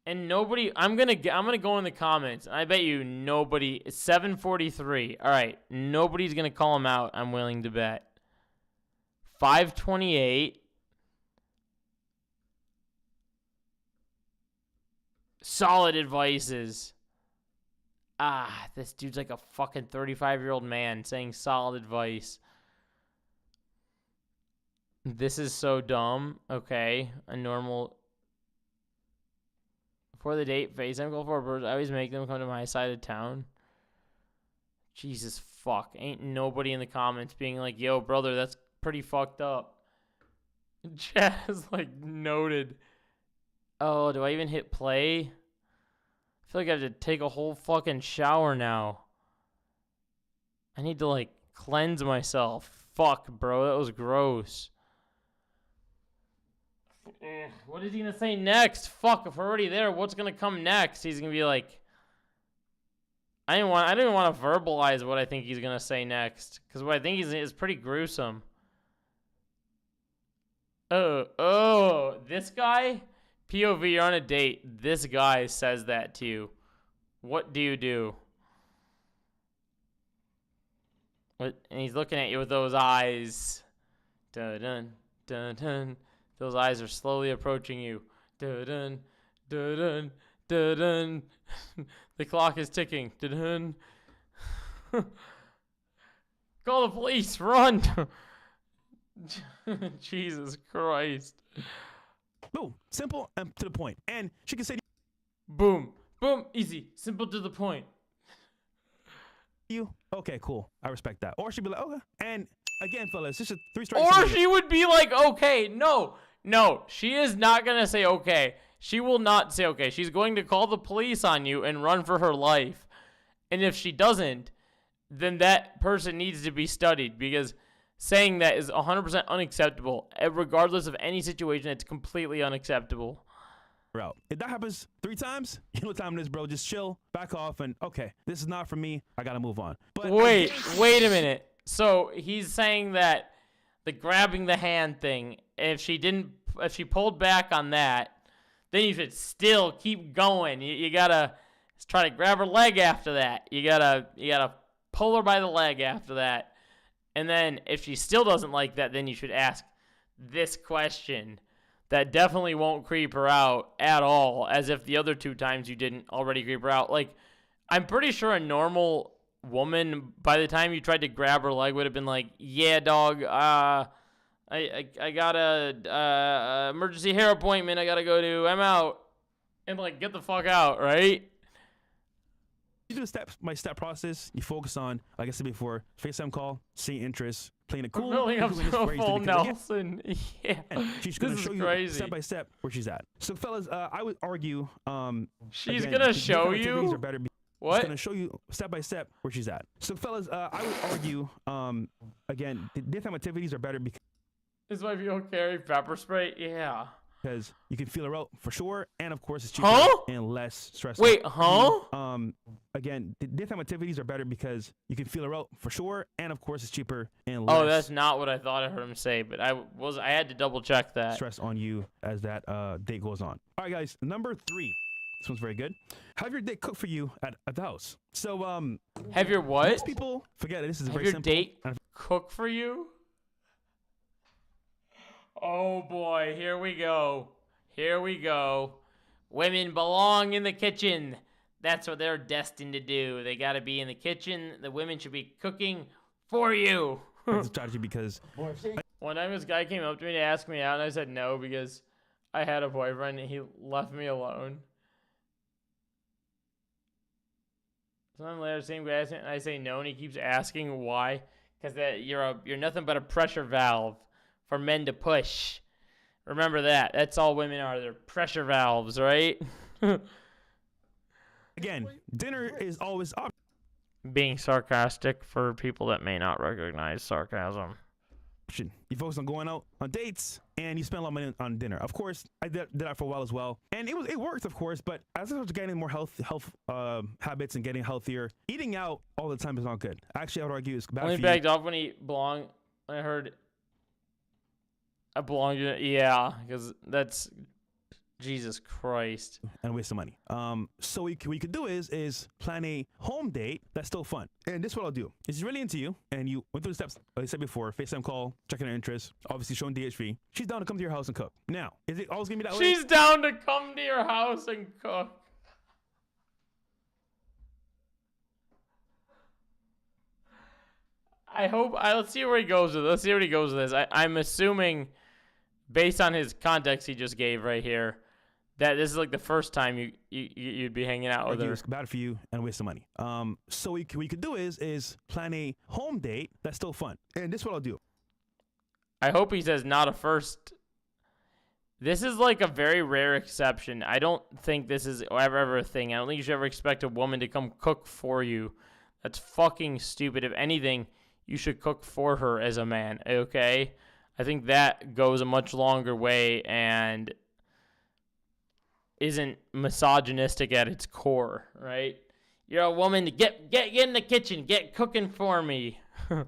[SPEAKER 1] And nobody, I'm gonna go in the comments. I bet you nobody. It's 7:43. All right, nobody's gonna call him out. I'm willing to bet. 5:28. Solid advices. Ah, this dude's like a fucking 35-year-old man saying solid advice. This is so dumb. Okay, a normal. For the date, FaceTime call for birds. I always make them come to my side of town. Jesus fuck. Ain't nobody in the comments being like, yo, brother, that's pretty fucked up. Chat is like noted. Oh, do I even hit play? I feel like I have to take a whole fucking shower now. I need to like cleanse myself. Fuck, bro. That was gross. What is he gonna say next? Fuck, if we're already there, what's gonna come next? He's gonna be like, I didn't want to verbalize what I think he's gonna say next, because what I think is pretty gruesome. Oh, this guy, POV, you're on a date. This guy says that to you. What do you do? What? And he's looking at you with those eyes. Dun dun dun dun. Those eyes are slowly approaching you. Dun-dun, dun-dun, dun-dun. The clock is ticking. Dun-dun. Call the police. Run. Jesus Christ.
[SPEAKER 5] Boom. Simple and to the point. And she can say,
[SPEAKER 1] boom. Boom. Easy. Simple to the point.
[SPEAKER 5] You? Okay, cool. I respect that. Or she'd be like, okay. And again, fellas, this is 3 strikes.
[SPEAKER 1] Or she would be like, okay. No, she is not going to say okay. She will not say okay. She's going to call the police on you and run for her life. And if she doesn't, then that person needs to be studied, because saying that is 100% unacceptable. Regardless of any situation, it's completely unacceptable.
[SPEAKER 5] Bro, if that happens 3 times, you know what time it is, bro. Just chill, back off, and okay, this is not for me. I got to move on. But
[SPEAKER 1] wait a minute. So he's saying that the grabbing the hand thing, if she pulled back on that, then you should still keep going. You gotta try to grab her leg after that. You gotta pull her by the leg after that. And then if she still doesn't like that, then you should ask this question that definitely won't creep her out at all, as if the other 2 times you didn't already creep her out. Like, I'm pretty sure a normal woman, by the time you tried to grab her leg, would have been like, yeah, dog, I got a emergency hair appointment I gotta go to, I'm out, and like get the fuck out, right?
[SPEAKER 5] You do the step-by-step process. You focus on, like I said before, FaceTime call, see interest, playing it cool.
[SPEAKER 1] Building up to a full Nelson. Yeah,
[SPEAKER 5] she's gonna show you step by step where she's at. So fellas, I would argue,
[SPEAKER 1] she's
[SPEAKER 5] again,
[SPEAKER 1] gonna show you. What?
[SPEAKER 5] It's gonna show you step by step where she's at. So, fellas, I would argue, again, the daytime activities are better
[SPEAKER 1] This might be carry pepper spray. Yeah.
[SPEAKER 5] because you can feel her out for sure, and of course, it's cheaper and less stressful.
[SPEAKER 1] Wait, huh?
[SPEAKER 5] Again, the daytime activities are better because you can feel her out for sure, and of course, it's cheaper and
[SPEAKER 1] Oh,
[SPEAKER 5] less
[SPEAKER 1] that's not what I thought I heard him say, but I had to double check that.
[SPEAKER 5] stress on you as that date goes on. All right, guys, number 3. This one's very good. Have your date cook for you at the house. So,
[SPEAKER 1] Have your what?
[SPEAKER 5] Most people forget it. This is
[SPEAKER 1] Have
[SPEAKER 5] very
[SPEAKER 1] your
[SPEAKER 5] simple.
[SPEAKER 1] date cook for you? Oh boy, here we go. Here we go. Women belong in the kitchen. That's what they're destined to do. They got to be in the kitchen. The women should be cooking for you.
[SPEAKER 5] It's a strategy because
[SPEAKER 1] One time this guy came up to me to ask me out, and I said no because I had a boyfriend and he left me alone. Sometime later, same guy, and I say no, and he keeps asking why. Because you're nothing but a pressure valve for men to push. Remember that. That's all women are. They're pressure valves, right?
[SPEAKER 5] again, dinner is always
[SPEAKER 1] Being sarcastic for people that may not recognize sarcasm.
[SPEAKER 5] option. You focus on going out on dates and you spend a lot of money on dinner. Of course, I did that for a while as well, and it worked, of course. But as I was getting more health habits and getting healthier, eating out all the time is not good. Actually, I would argue it's bad
[SPEAKER 1] Only
[SPEAKER 5] for
[SPEAKER 1] backed
[SPEAKER 5] you.
[SPEAKER 1] off when he belonged. I heard. I belong to yeah, because that's Jesus Christ.
[SPEAKER 5] And waste of money. So what you could do is plan a home date that's still fun. And this is what I'll do. It's really into you, and you went through the steps like I said before: FaceTime call, checking her interests, obviously showing DHV. She's down to come to your house and cook. Now, is it always gonna be that way?
[SPEAKER 1] She's down to come to your house and cook. I hope. Let's see where he goes with. Let's see where he goes with this. I'm assuming, based on his context he just gave right here, that this is like the first time you'd be hanging out with her.
[SPEAKER 5] It's bad for you and waste of money. So what you could do is plan a home date that's still fun. And this is what I'll do.
[SPEAKER 1] I hope he says not a first. This is like a very rare exception. I don't think this is ever a thing. I don't think you should ever expect a woman to come cook for you. That's fucking stupid. If anything, you should cook for her as a man, okay? I think that goes a much longer way and isn't misogynistic at its core, right? You're a woman, get in the kitchen, get cooking for me.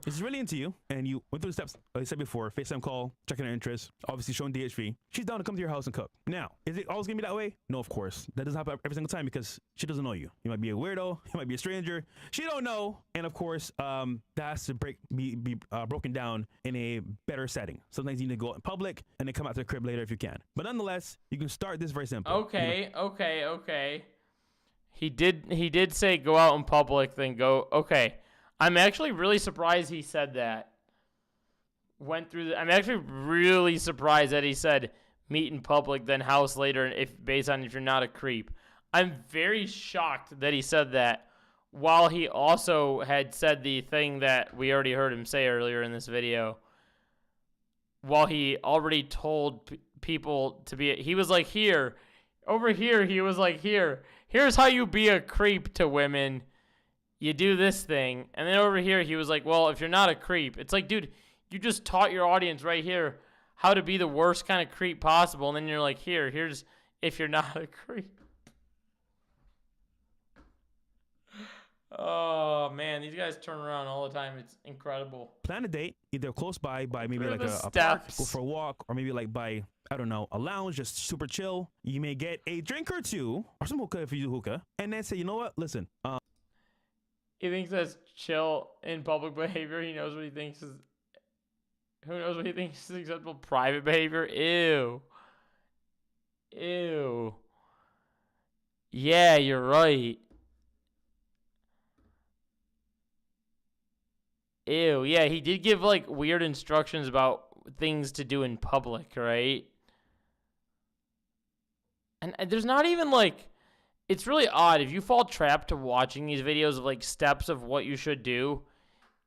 [SPEAKER 5] It's really into you, and you went through the steps like I said before: FaceTime call, checking her interests, obviously showing DHV. She's down to come to your house and cook. Now, is it always gonna be that way? No, of course. That doesn't happen every single time because she doesn't know you. You might be a weirdo, you might be a stranger. She don't know, and of course, that has to be broken down in a better setting. Sometimes you need to go out in public and then come out to the crib later if you can. But nonetheless, you can start this very simple.
[SPEAKER 1] Okay. He did say go out in public, then go. Okay. I'm actually really surprised he said that. I'm actually really surprised that he said meet in public, then house later, based on if you're not a creep. I'm very shocked that he said that while he also had said the thing that we already heard him say earlier in this video. While he already told people to be, he was like, here, over here, he was like, here's how you be a creep to women. You do this thing. And then over here, he was like, well, if you're not a creep. It's like, dude, you just taught your audience right here how to be the worst kind of creep possible. And then you're like, here's if you're not a creep. Oh, man, these guys turn around all the time. It's incredible.
[SPEAKER 5] Plan a date, either close by maybe
[SPEAKER 1] Through
[SPEAKER 5] like
[SPEAKER 1] the
[SPEAKER 5] a park,
[SPEAKER 1] steps.
[SPEAKER 5] go for a walk, or maybe like by, I don't know, a lounge, just super chill. You may get a drink or two, or some hookah if you do hookah, and then say, you know what, listen.
[SPEAKER 1] He thinks that's chill in public behavior. He knows what he thinks is... Who knows what he thinks is acceptable private behavior? Ew. Yeah, you're right. Ew. Yeah, he did give, like, weird instructions about things to do in public, right? And there's not even, like... It's really odd. If you fall trapped to watching these videos of, like, steps of what you should do,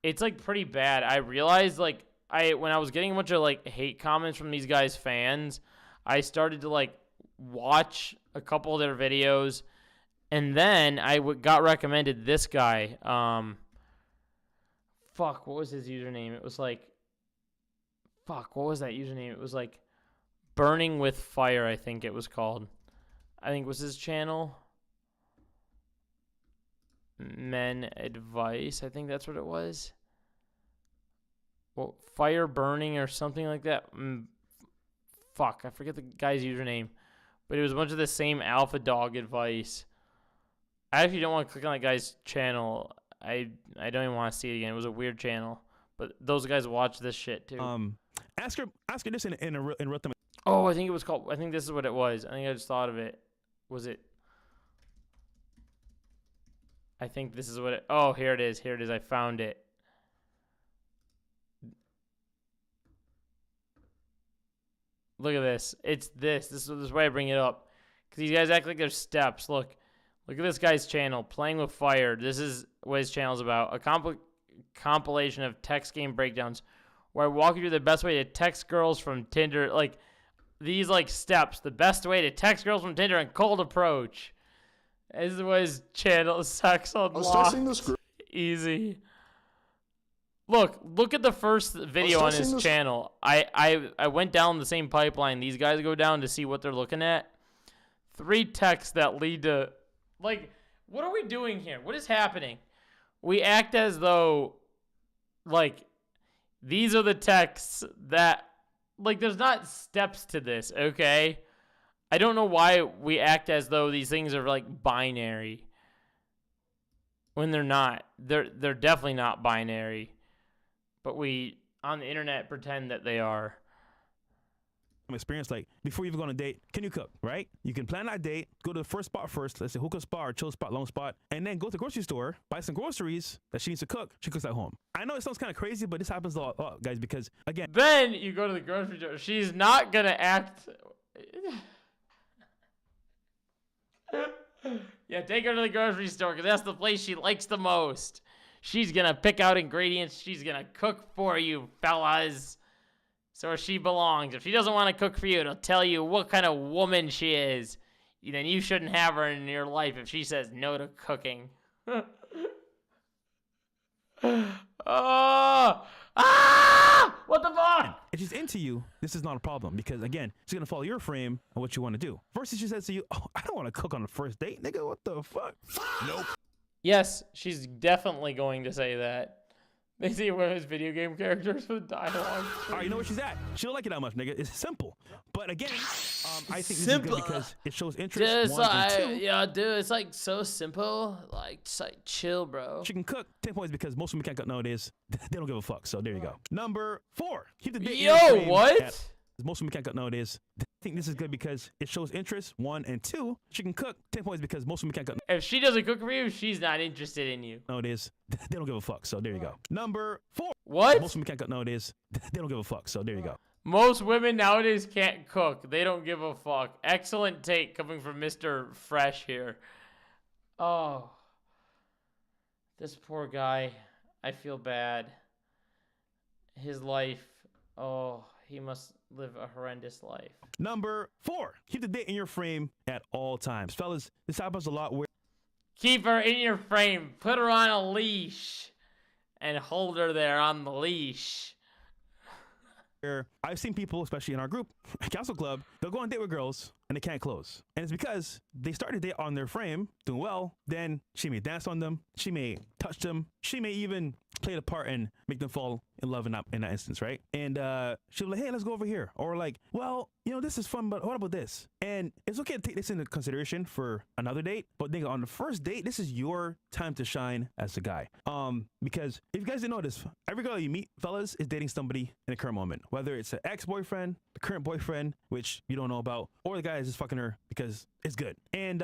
[SPEAKER 1] it's, like, pretty bad. I realized, like, when I was getting a bunch of, like, hate comments from these guys' fans, I started to, like, watch a couple of their videos And then I got recommended this guy. Fuck, what was his username? It was like, fuck, what was that username? It was like Burning with Fire, I think it was called. I think it was his channel. Men Advice, I think that's what it was. Well, Fire Burning or something like that. Fuck, I forget the guy's username. But it was a bunch of the same alpha dog advice. I actually don't want to click on that guy's channel. I don't even want to see it again. It was a weird channel. But those guys watch this shit too.
[SPEAKER 5] Ask her this in real time.
[SPEAKER 1] Oh, I think it was called, I think this is what it was. I think I just thought of it. Was it? I think this is what it, oh, here it is. Here it is. I found it. Look at this. It's this. This is why I bring it up. Because these guys act like they're steps. Look at this guy's channel. Playing with Fire. This is what his channel is about. A compilation of text game breakdowns where I walk you through the best way to text girls from Tinder. Like, these, like, steps. The best way to text girls from Tinder and cold approach. This is what his channel is. Sex Unlocked. Easy. Look at the first video on his channel. I went down the same pipeline these guys go down to see what they're looking at. 3 texts that lead to, like, what are we doing here? What is happening? We act as though, like, these are the texts that, like, there's not steps to this, okay? I don't know why we act as though these things are, like, binary. When they're not. They're definitely not binary. But we, on the internet, pretend that they are.
[SPEAKER 5] Experience, like, before you even go on a date, can you cook, right? You can plan that date, go to the first spot first, let's say hookah spot or chill spot, long spot, and then go to the grocery store, buy some groceries that she needs to cook. She cooks at home. I know it sounds kind of crazy, but this happens a lot, guys, because, again.
[SPEAKER 1] Then you go to the grocery store. She's not going to act. Yeah, take her to the grocery store because that's the place she likes the most. She's going to pick out ingredients. She's going to cook for you, fellas. So where she belongs. If she doesn't want to cook for you, it'll tell you what kind of woman she is. Then you shouldn't have her in your life if she says no to cooking. What the fuck?
[SPEAKER 5] If she's into you, this is not a problem because, again, she's going to follow your frame and what you want to do. Versus she says to you, oh, I don't want to cook on the first date, nigga. What the fuck?
[SPEAKER 10] Nope.
[SPEAKER 1] Yes, she's definitely going to say that. They see one of his video game characters with dialogue.
[SPEAKER 5] All right, you know where she's at. She don't like it that much, nigga. It's simple. But again, I think this is good because it shows interest.
[SPEAKER 1] Dude,
[SPEAKER 5] one, and two.
[SPEAKER 1] Yeah, dude, it's like so simple. Like, just like chill, bro.
[SPEAKER 5] She can cook 10 points because most women can't cook nowadays. They don't give a fuck. So there you go. Number 4. Keep the date.
[SPEAKER 1] Yo, what?
[SPEAKER 5] Most women can't cook nowadays. I think this is good because it shows interest. 1 and 2. She can cook 10 points because most women can't cook.
[SPEAKER 1] If she doesn't cook for you, she's not interested in you.
[SPEAKER 5] Nowadays, they don't give a fuck. So there you go. Number 4.
[SPEAKER 1] What?
[SPEAKER 5] Most women can't cook nowadays. They don't give a fuck. So there you go.
[SPEAKER 1] Most women nowadays can't cook. They don't give a fuck. Excellent take coming from Mr. Fresh here. Oh. This poor guy. I feel bad. His life. Oh, he must live a horrendous life.
[SPEAKER 5] Number 4. Keep the date in your frame at all times. Fellas, this happens a lot where...
[SPEAKER 1] Keep her in your frame. Put her on a leash. And hold her there on the leash.
[SPEAKER 5] I've seen people, especially in our group, Council Club, they'll go on a date with girls and they can't close. And it's because they start a date on their frame, doing well, then she may dance on them, she may touch them, she may even play the part and make them fall in love in that instance, right? And she'll be like, hey, let's go over here. Or like, well, you know, this is fun, but what about this? And it's okay to take this into consideration for another date, but nigga, on the first date, this is your time to shine as a guy. Because if you guys didn't know this, every girl you meet, fellas, is dating somebody in the current moment. Whether it's an ex-boyfriend, the current boyfriend, which you don't know about, or the guy is just fucking her because it's good. And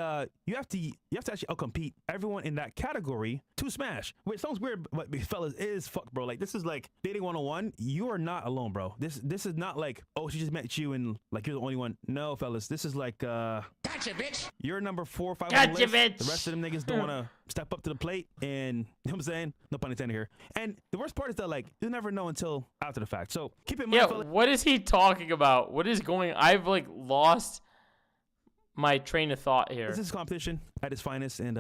[SPEAKER 5] you have to actually outcompete everyone in that category to smash. Which sounds weird, but fellas, it is fuck, bro. Like, this is like dating 101. You are not alone, bro. This is not like, oh, she just met you and like you're the only one. No, fellas, this is like gotcha, bitch. You're number 4 or 5 on the list.
[SPEAKER 1] Bitch.
[SPEAKER 5] The rest of them niggas don't want to step up to the plate, and you know what I'm saying? No pun intended here. And the worst part is that, like, you'll never know until after the fact. So keep in mind,
[SPEAKER 1] yeah,
[SPEAKER 5] fellas.
[SPEAKER 1] what is he talking about? What is going? I've like lost my train of thought here.
[SPEAKER 5] This is competition at its finest, and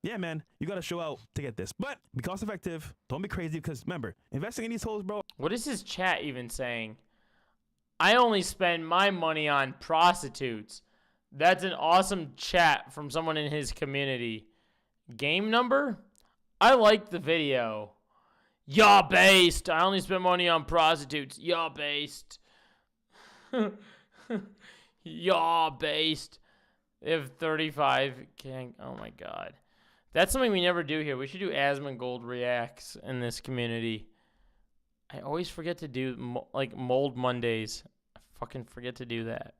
[SPEAKER 5] yeah, man, you gotta show out to get this. But be cost effective. Don't be crazy, because remember, investing in these hoes, bro.
[SPEAKER 1] What is his chat even saying? I only spend my money on prostitutes. That's an awesome chat from someone in his community. Game number? I like the video. Yaw based. I only spend money on prostitutes. Yaw based. Yaw based. If 35 can. Oh my god. That's something we never do here. We should do Asmongold reacts in this community. I always forget to do like Mold Mondays. I fucking forget to do that.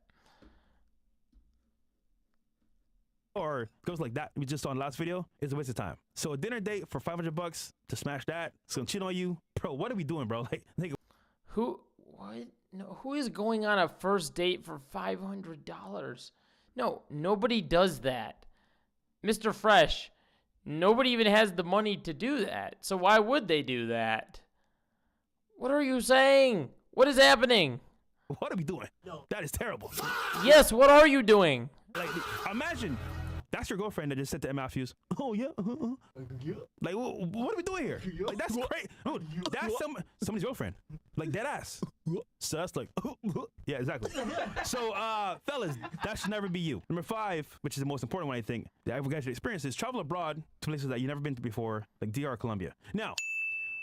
[SPEAKER 5] Or goes like that we just saw in the last video is a waste of time. So a dinner date for $500 to smash that, it's gonna cheat on you, bro. What are we doing, bro? Like
[SPEAKER 1] who? What? No, who is going on a first date for $500? No, nobody does that. Mr. Fresh, nobody even has the money to do that. So why would they do that? What are you saying? What is happening?
[SPEAKER 5] What are we doing? No. That is terrible.
[SPEAKER 1] Yes, what are you doing?
[SPEAKER 5] Like, imagine that's your girlfriend that just said to M. Matthews, oh, yeah. Like, what are we doing here? Like, that's great. That's somebody's girlfriend. Like, dead ass. So that's like, yeah, exactly. So, fellas, that should never be you. Number 5, which is the most important one, I think, that everyone guys should experience is travel abroad to places that you've never been to before, like DR, Colombia. Now,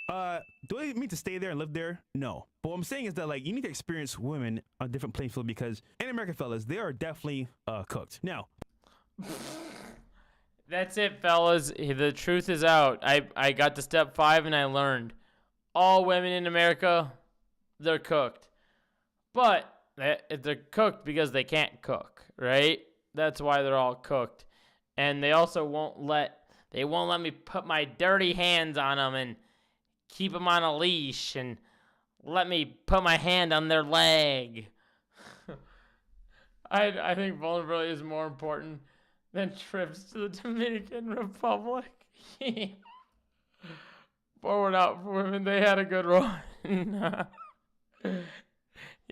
[SPEAKER 5] do I mean to stay there and live there? No. But what I'm saying is that, like, you need to experience women on a different playing field, because in America, fellas, they are definitely cooked. Now,
[SPEAKER 1] that's it, fellas. The truth is out. I got to step 5 and I learned all women in America, they're cooked. But they're cooked because they can't cook, right? That's why they're all cooked. And they also won't let me put my dirty hands on them and keep them on a leash and let me put my hand on their leg. I think vulnerability is more important than trips to the Dominican Republic. Forward out for women. They had a good run.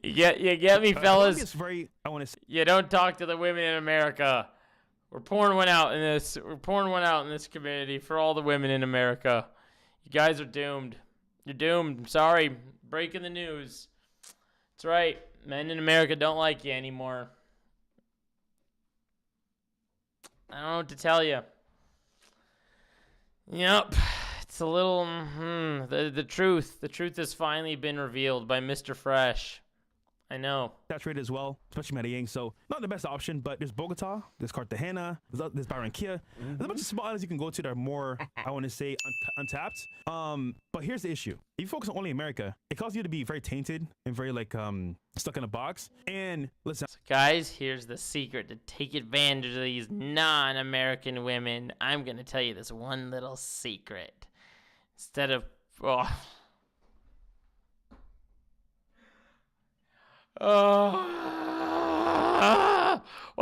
[SPEAKER 1] You get me, fellas?
[SPEAKER 5] It's very, I want to say,
[SPEAKER 1] you don't talk to the women in America. We're pouring one out in this. We're pouring one out in this community for all the women in America. You guys are doomed. You're doomed. I'm sorry. Breaking the news. That's right. Men in America don't like you anymore. I don't know what to tell you. Yep. It's a little... The truth. The truth has finally been revealed by Mr. Fresh. I know.
[SPEAKER 5] Saturated as well, especially Medellin. So not the best option, but there's Bogota, there's Cartagena, there's Barranquilla. There's a bunch of small islands you can go to that are more, I want to say, untapped. But here's the issue: if you focus on only America, it causes you to be very tainted and very like stuck in a box. And listen,
[SPEAKER 1] so guys, here's the secret to take advantage of these non-American women. I'm gonna tell you this one little secret. Instead of what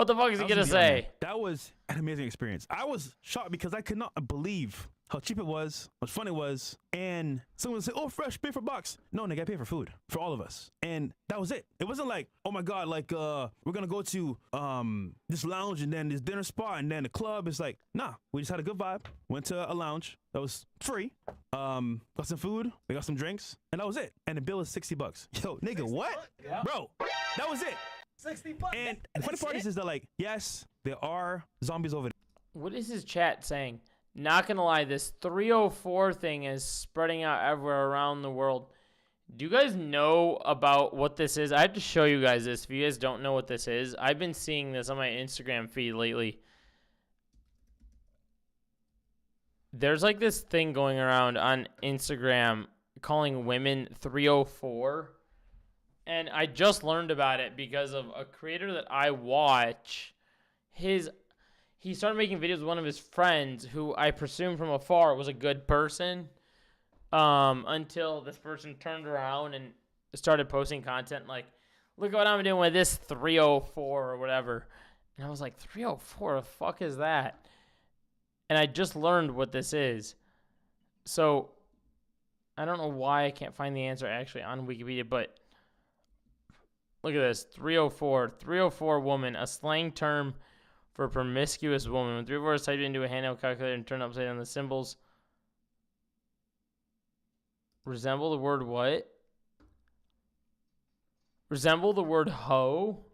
[SPEAKER 1] the fuck is he gonna say?
[SPEAKER 5] That was an amazing experience. I was shocked because I could not believe how cheap it was, how fun it was, and someone would say, "Oh, Fresh, pay for box." No, nigga, I pay for food for all of us, and that was it. It wasn't like, "Oh my god, like we're gonna go to this lounge and then this dinner spot and then the club." It's like, nah, we just had a good vibe. Went to a lounge that was free. Got some food, we got some drinks, and that was it. And the bill is $60. Yo, nigga, what? Yeah. Bro, that was it. $60. And the funny part is that, like, yes, there are zombies over there.
[SPEAKER 1] What is his chat saying? Not gonna lie, this 304 thing is spreading out everywhere around the world. Do you guys know about what this is? I have to show you guys this if you guys don't know what this is. I've been seeing this on my Instagram feed lately. There's like this thing going around on Instagram calling women 304. And I just learned about it because of a creator that I watch. He started making videos with one of his friends who I presume from afar was a good person. Until this person turned around and started posting content like, look what I'm doing with this 304 or whatever. And I was like, 304? The fuck is that? And I just learned what this is. So I don't know why I can't find the answer actually on Wikipedia, but look at this. 304. 304 woman, a slang term for a promiscuous woman. When 3 words typed into a handheld calculator and turned upside down, the symbols resemble the word what? Resemble the word hoe?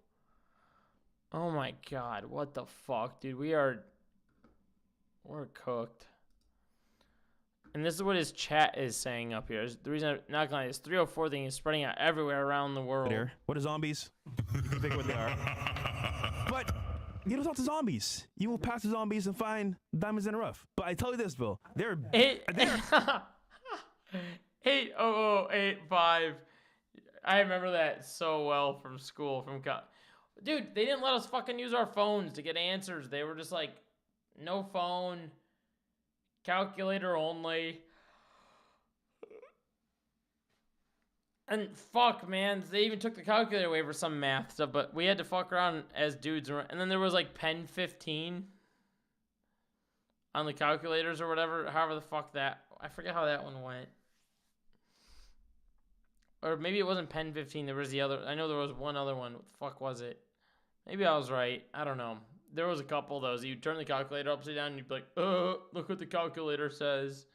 [SPEAKER 1] Oh my god, what the fuck, dude? We're cooked. And this is what his chat is saying up here. The reason I'm not gonna lie, this 304 thing is spreading out everywhere around the world.
[SPEAKER 5] What are zombies? You can figure what they are. But you don't talk to zombies. You will pass the zombies and find diamonds in the rough. But I tell you this, Bill. They're
[SPEAKER 1] 80085. I remember that so well from school. Dude, they didn't let us fucking use our phones to get answers. They were just like, no phone, calculator only. And fuck, man, they even took the calculator away for some math stuff, but we had to fuck around as dudes. And then there was like pen 15 on the calculators or whatever, however the fuck that, I forget how that one went. Or maybe it wasn't pen 15, there was the other, I know there was one other one. What the fuck was it? Maybe I was right, I don't know. There was a couple of those. You'd turn the calculator upside down and you'd be like, look what the calculator says.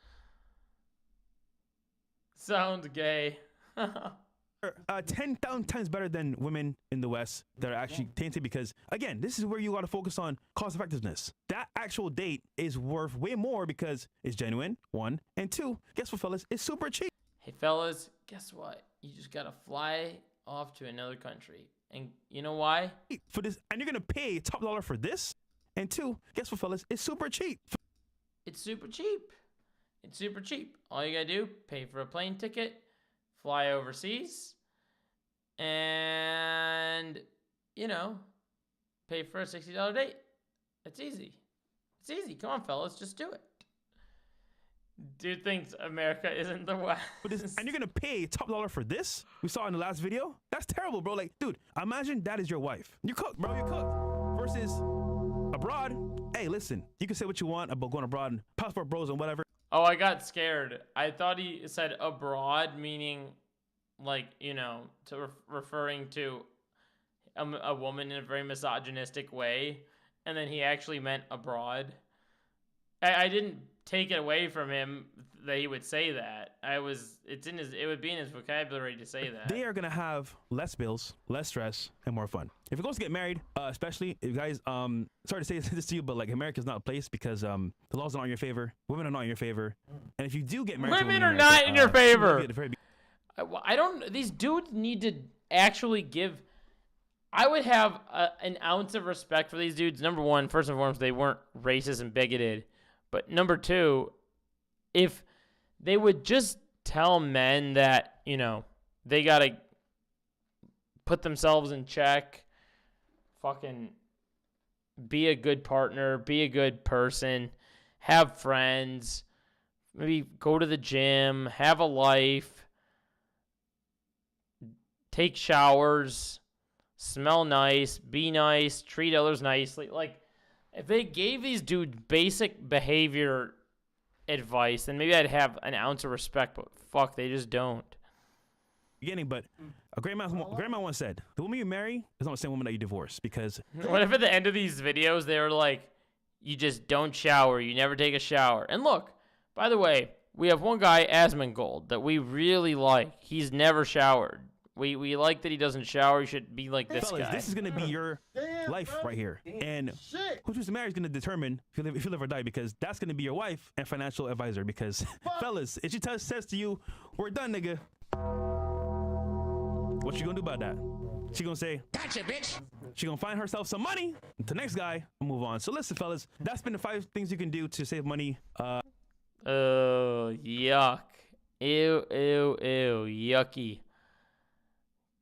[SPEAKER 1] Sounds gay.
[SPEAKER 5] 10,000 times better than women in the West that are actually tainted because, again, this is where you got to focus on cost effectiveness. That actual date is worth way more because it's genuine, 1. And 2, guess what, fellas? It's super cheap.
[SPEAKER 1] Hey, fellas, guess what? You just got to fly off to another country. And you know why?
[SPEAKER 5] For this, and you're going to pay top dollar for this? And 2, guess what, fellas? It's super cheap.
[SPEAKER 1] It's super cheap. It's super cheap. All you got to do, pay for a plane ticket, fly overseas, and, you know, pay for a $60 date. It's easy. It's easy. Come on, fellas, just do it. Dude thinks America isn't the West.
[SPEAKER 5] And you're going to pay top dollar for this? We saw in the last video? That's terrible, bro. Like, dude, imagine that is your wife. You're cooked, bro. You're cooked. Versus abroad. Hey, listen, you can say what you want about going abroad and passport bros and whatever.
[SPEAKER 1] Oh, I got scared. I thought he said abroad, meaning like, you know, referring to a woman in a very misogynistic way. And then he actually meant abroad. I didn't take it away from him that he would say that. It would be in his vocabulary to say that.
[SPEAKER 5] They are gonna have less bills, less stress, and more fun. If it goes to get married, especially if you guys, sorry to say this to you, but like America's not a place because the laws are not in your favor, women are not in your favor, and if you do get married,
[SPEAKER 1] women are not in your favor. I don't. These dudes need to actually give. I would have an ounce of respect for these dudes. Number one, first and foremost, they weren't racist and bigoted. But number two, if they would just tell men that, you know, they got to put themselves in check, fucking be a good partner, be a good person, have friends, maybe go to the gym, have a life, take showers, smell nice, be nice, treat others nicely. Like, if they gave these dudes basic behavior advice, then maybe I'd have an ounce of respect, but fuck, they just don't.
[SPEAKER 5] But a grandma once said, the woman you marry is not the same woman that you divorce because...
[SPEAKER 1] What if at the end of these videos, they were like, you just don't shower, you never take a shower. And look, by the way, we have one guy, Asmongold, that we really like. He's never showered. We like that he doesn't shower. He should be like this
[SPEAKER 5] Fellas,
[SPEAKER 1] guy.
[SPEAKER 5] this is going to be your life right here. And who chooses to marry is going to determine if you live or die because that's going to be your wife and financial advisor because, fellas, if she says to you, we're done, nigga, what you going to do about that? She going to say, gotcha, bitch. She going to find herself some money. The next guy will move on. So listen, fellas, that's been the 5 things you can do to save money.
[SPEAKER 1] Oh, yuck. Ew, ew, ew. Yucky.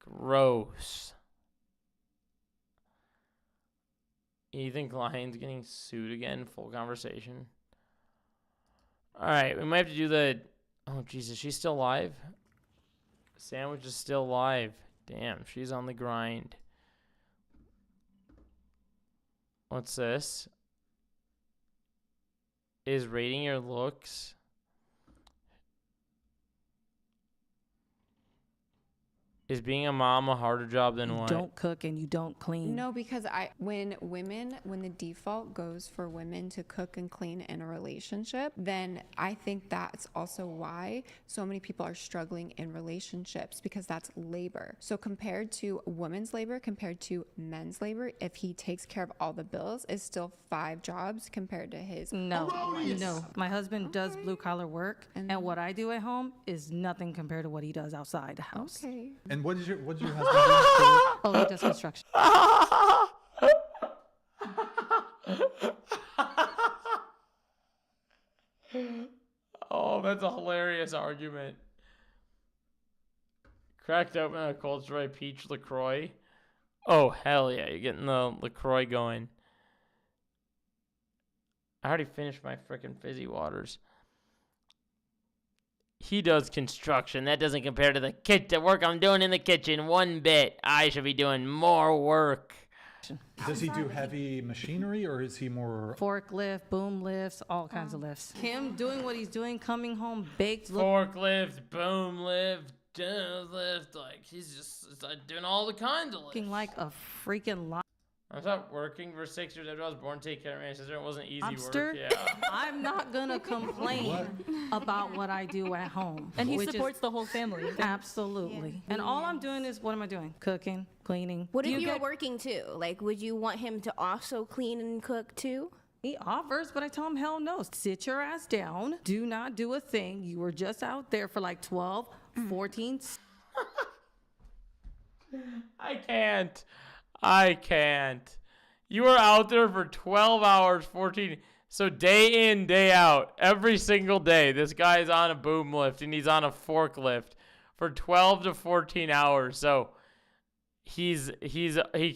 [SPEAKER 1] Gross. You think Lion's getting sued again? Full conversation. Alright, we might have to do the... Oh, Jesus, she's still live? Sandwich is still live. Damn, she's on the grind. What's this? Is rating your looks... Is being a mom a harder job than what?
[SPEAKER 8] Don't cook and you don't clean.
[SPEAKER 9] No, because when the default goes for women to cook and clean in a relationship, then I think that's also why so many people are struggling in relationships, because that's labor. So compared to women's labor, compared to men's labor, if he takes care of all the bills, it's still 5 jobs compared to his.
[SPEAKER 8] No. My husband does blue collar work, and what I do at home is nothing compared to what he does outside the house.
[SPEAKER 9] Okay.
[SPEAKER 15] And what does your husband do? For
[SPEAKER 8] Oh, he does construction.
[SPEAKER 1] Oh, that's a hilarious argument. Cracked open a cold strawberry peach LaCroix. Oh, hell yeah. You're getting the LaCroix going. I already finished my frickin' fizzy waters. He does construction. That doesn't compare to the work I'm doing in the kitchen one bit. I should be doing more work.
[SPEAKER 15] Does he do heavy machinery, or is he more
[SPEAKER 8] Forklift, boom lifts, all kinds of lifts. Him doing what he's doing, coming home baked.
[SPEAKER 1] Forklift, boom lift, lift. Like, he's just doing all the kinds of lifts.
[SPEAKER 8] Looking like a freaking lot.
[SPEAKER 1] I stopped working for 6 years after I was born to take care of my sister. It wasn't easy
[SPEAKER 8] Lobster?
[SPEAKER 1] work. Yeah.
[SPEAKER 8] I'm not gonna complain about what I do at home.
[SPEAKER 11] And he supports the whole family.
[SPEAKER 8] Absolutely. And all I'm doing is, what am I doing? Cooking, cleaning.
[SPEAKER 16] What if you were working too? Like, would you want him to also clean and cook too?
[SPEAKER 8] He offers, but I tell him, hell no. Sit your ass down. Do not do a thing. You were just out there for like 12, 14.
[SPEAKER 1] I can't. You were out there for 12 hours, 14. So day in, day out, every single day, this guy's on a boom lift and he's on a forklift for 12 to 14 hours. So he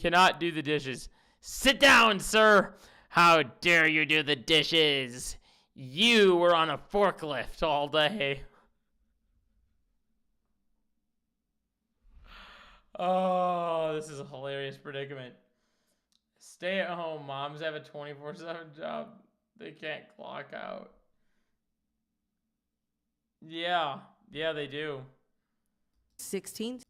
[SPEAKER 1] cannot do the dishes. Sit down, sir. How dare you do the dishes? You were on a forklift all day. Oh, this is a hilarious predicament. Stay-at-home moms have a 24/7 job. They can't clock out. Yeah, they do.
[SPEAKER 8] 16.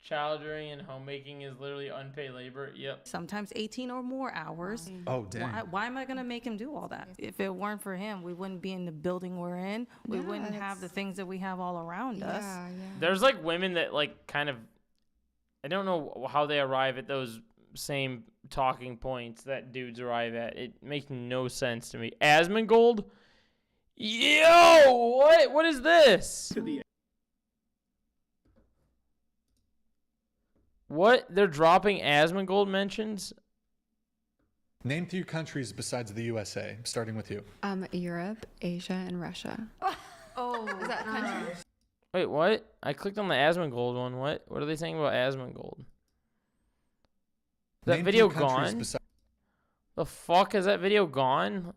[SPEAKER 1] Child rearing and homemaking is literally unpaid labor. Yep.
[SPEAKER 8] Sometimes 18 or more hours.
[SPEAKER 15] Oh, dang.
[SPEAKER 8] Why am I going to make him do all that? If it weren't for him, we wouldn't be in the building we're in. We wouldn't have the things that we have all around us.
[SPEAKER 1] There's like women that like kind of, I don't know how they arrive at those same talking points that dudes arrive at. It makes no sense to me. Asmongold? Yo, what is this? What? They're dropping Asmongold mentions?
[SPEAKER 15] Name 3 countries besides the USA, starting with you.
[SPEAKER 9] Europe, Asia, and Russia.
[SPEAKER 2] Oh, is that country?
[SPEAKER 1] Wait, what? I clicked on the Asmongold one. What are they saying about Asmongold? Is that
[SPEAKER 15] Name
[SPEAKER 1] video
[SPEAKER 15] 2 countries
[SPEAKER 1] gone?
[SPEAKER 15] besi-
[SPEAKER 1] The fuck? Is that video gone?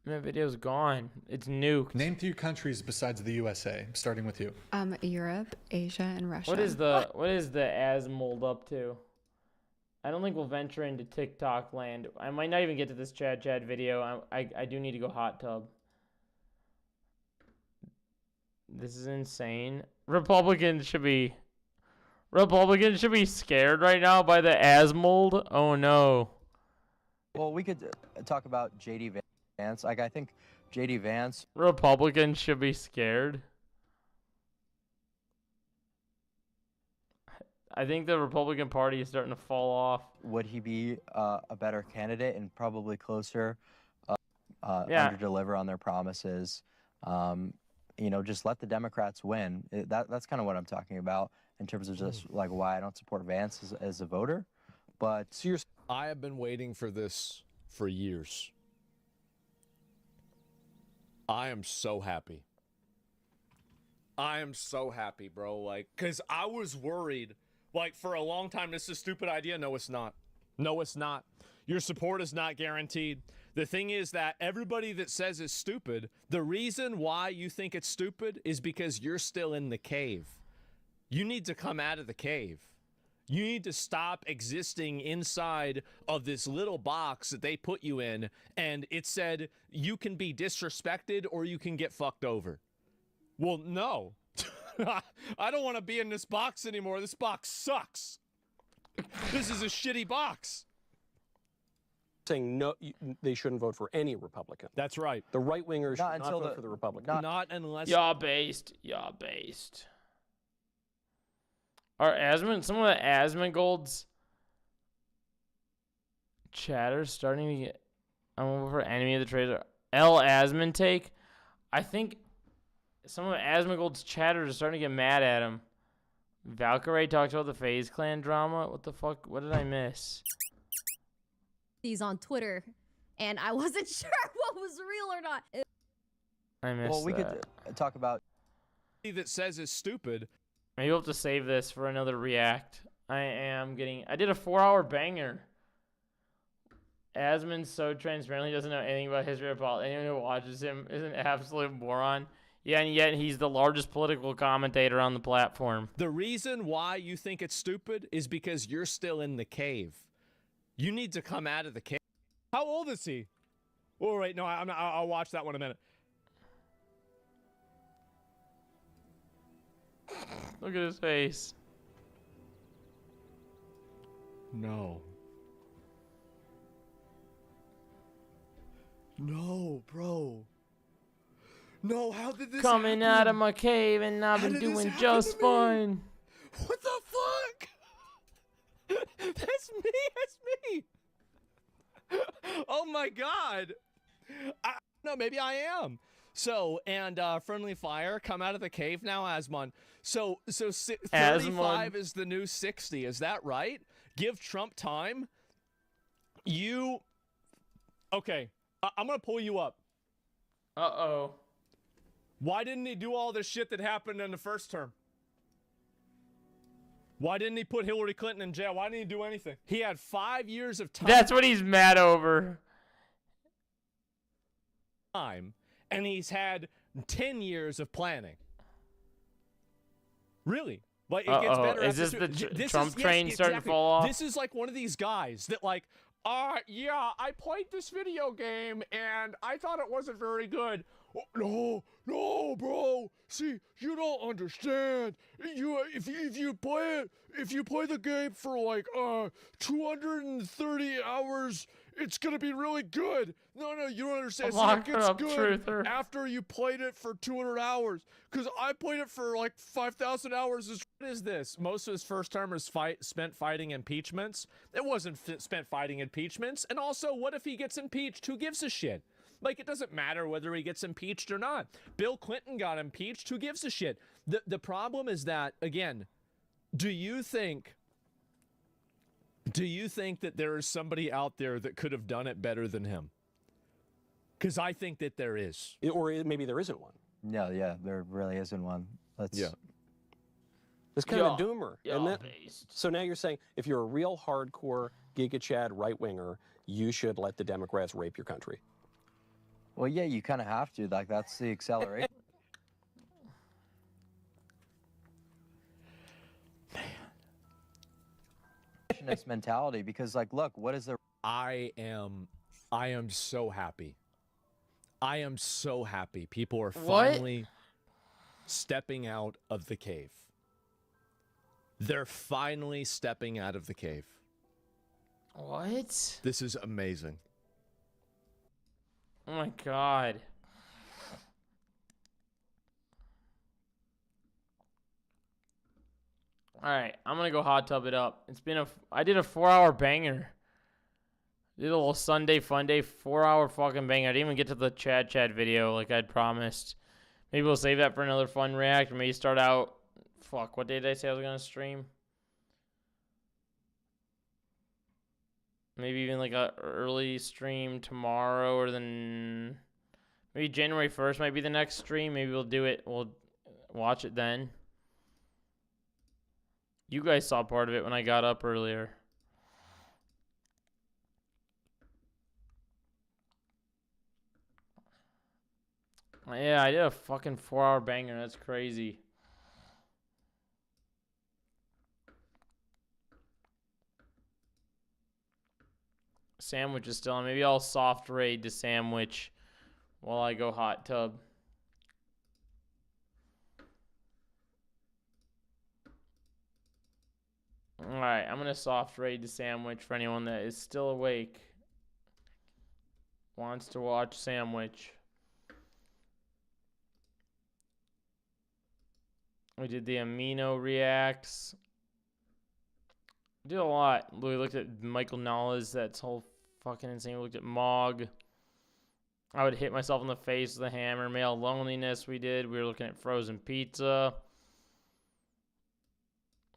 [SPEAKER 1] That video's gone. It's nuked.
[SPEAKER 15] Name 3 countries besides the USA, starting with you.
[SPEAKER 9] Europe, Asia, and Russia.
[SPEAKER 1] What is the Asmold up to? I don't think we'll venture into TikTok land. I might not even get to this Chad video. I do need to go hot tub. This is insane. Republicans should be scared right now by the Asmold. Oh no.
[SPEAKER 6] Well, we could talk about JD Vance. Like, I think JD Vance.
[SPEAKER 1] Republicans should be scared. I think the Republican Party is starting to fall off.
[SPEAKER 6] Would he be a better candidate and probably closer?
[SPEAKER 1] Yeah.
[SPEAKER 6] Under-deliver on their promises. Just let the Democrats win. That's kind of what I'm talking about in terms of just like why I don't support Vance as a voter. But seriously,
[SPEAKER 24] I have been waiting for this for years. I am so happy. I am so happy, bro. Like, because I was worried, like, for a long time, this is a stupid idea. No, it's not. No, it's not. Your support is not guaranteed. The thing is that everybody that says it's stupid, the reason why you think it's stupid is because you're still in the cave. You need to come out of the cave. You need to stop existing inside of this little box that they put you in, and it said you can be disrespected or you can get fucked over. Well, no. I don't want to be in this box anymore. This box sucks. This is a shitty box.
[SPEAKER 3] Saying no, they shouldn't vote for any Republican.
[SPEAKER 24] That's right.
[SPEAKER 3] The right-wingers should
[SPEAKER 6] Not
[SPEAKER 3] not
[SPEAKER 6] until
[SPEAKER 3] vote
[SPEAKER 6] the-
[SPEAKER 3] for the Republican.
[SPEAKER 24] Not unless...
[SPEAKER 1] Yaw based. Are some of the Asmongold's chatter starting to get... I'm over for enemy of the trader. L. Asmon take? I think some of Asmongold's chatter is starting to get mad at him. Valkyrie talks about the FaZe Clan drama. What the fuck? What did I miss?
[SPEAKER 7] These on Twitter, and I wasn't sure what was real or not.
[SPEAKER 1] I missed
[SPEAKER 6] Well, we
[SPEAKER 1] that.
[SPEAKER 6] could talk about...
[SPEAKER 24] that says is stupid.
[SPEAKER 1] Maybe we'll have to save this for another react. I did a 4-hour banger. Asmon so transparently doesn't know anything about history or politics. Anyone who watches him is an absolute moron. Yeah, and yet he's the largest political commentator on the platform.
[SPEAKER 24] The reason why you think it's stupid is because you're still in the cave. You need to come out of the cave. How old is he? Oh, wait, no, I'll watch that one in a minute.
[SPEAKER 1] Look at his face.
[SPEAKER 24] No. No, bro. No, how did this
[SPEAKER 1] Coming
[SPEAKER 24] happen?
[SPEAKER 1] out of my cave and I've
[SPEAKER 24] How
[SPEAKER 1] been
[SPEAKER 24] did this
[SPEAKER 1] doing
[SPEAKER 24] happen
[SPEAKER 1] just
[SPEAKER 24] to me?
[SPEAKER 1] fine.
[SPEAKER 24] What the fuck? That's me. Oh my god. No, maybe I am. So, and Friendly Fire, come out of the cave now, Asmon. So 35 is the new 60. Is that right? Give Trump time. Okay, I'm gonna pull you up.
[SPEAKER 1] Uh-oh.
[SPEAKER 24] Why didn't he do all this shit that happened in the first term? Why didn't he put Hillary Clinton in jail? Why didn't he do anything? He had 5 years of time.
[SPEAKER 1] That's what he's mad over.
[SPEAKER 24] And he's had 10 years of planning. Really? Like, it gets better.
[SPEAKER 1] Is
[SPEAKER 24] after
[SPEAKER 1] this the
[SPEAKER 24] this
[SPEAKER 1] Trump
[SPEAKER 24] is-
[SPEAKER 1] train
[SPEAKER 24] yes,
[SPEAKER 1] starting to
[SPEAKER 24] exactly.
[SPEAKER 1] fall off?
[SPEAKER 24] This is like one of these guys that like, yeah, I played this video game and I thought it wasn't very good. Oh, no, bro. See, you don't understand. If you play the game for like 230 hours, it's gonna be really good. No, you don't understand. See, it gets good after you played it for 200 hours. Cause I played it for like 5,000 hours. What is this? Most of his first term is spent fighting impeachments. It wasn't spent fighting impeachments. And also, what if he gets impeached? Who gives a shit? Like, it doesn't matter whether he gets impeached or not. Bill Clinton got impeached. Who gives a shit? The problem is that, again, do you think that there is somebody out there that could have done it better than him? Because I think that there is.
[SPEAKER 3] Or maybe there isn't one.
[SPEAKER 6] No, yeah, there really isn't one.
[SPEAKER 3] Yeah. It's kind of a doomer, isn't it? So now you're saying if you're a real hardcore Giga Chad right-winger, you should let the Democrats rape your country.
[SPEAKER 6] Well, yeah, you kind of have to. Like, that's the acceleration. Mentality, because, like, look, what is the...
[SPEAKER 24] I am so happy. I am so happy. People are finally stepping out of the cave. They're finally stepping out of the cave.
[SPEAKER 1] What?
[SPEAKER 24] This is amazing.
[SPEAKER 1] Oh my god. Alright, I'm gonna go hot tub it up. I did a 4-hour banger. Did a little Sunday FUNDAY 4-hour fucking banger. I didn't even get to the Chad video like I'd promised. Maybe we'll save that for another fun react. Or maybe start out. Fuck, what day did I say I was gonna stream? Maybe even like a early stream tomorrow, or then maybe January 1st might be the next stream. Maybe we'll do it. We'll watch it then. You guys saw part of it when I got up earlier. Yeah, I did a fucking 4-hour banger. That's crazy. Sandwich is still on. Maybe I'll soft raid to Sandwich while I go hot tub. Alright, I'm going to soft raid to Sandwich for anyone that is still awake. Wants to watch Sandwich. We did the Amino reacts. We did a lot. We looked at Michael Nala's, that's whole fucking insane. We looked at Mog. I would hit myself in the face with a hammer. Male loneliness we did. We were looking at frozen pizza.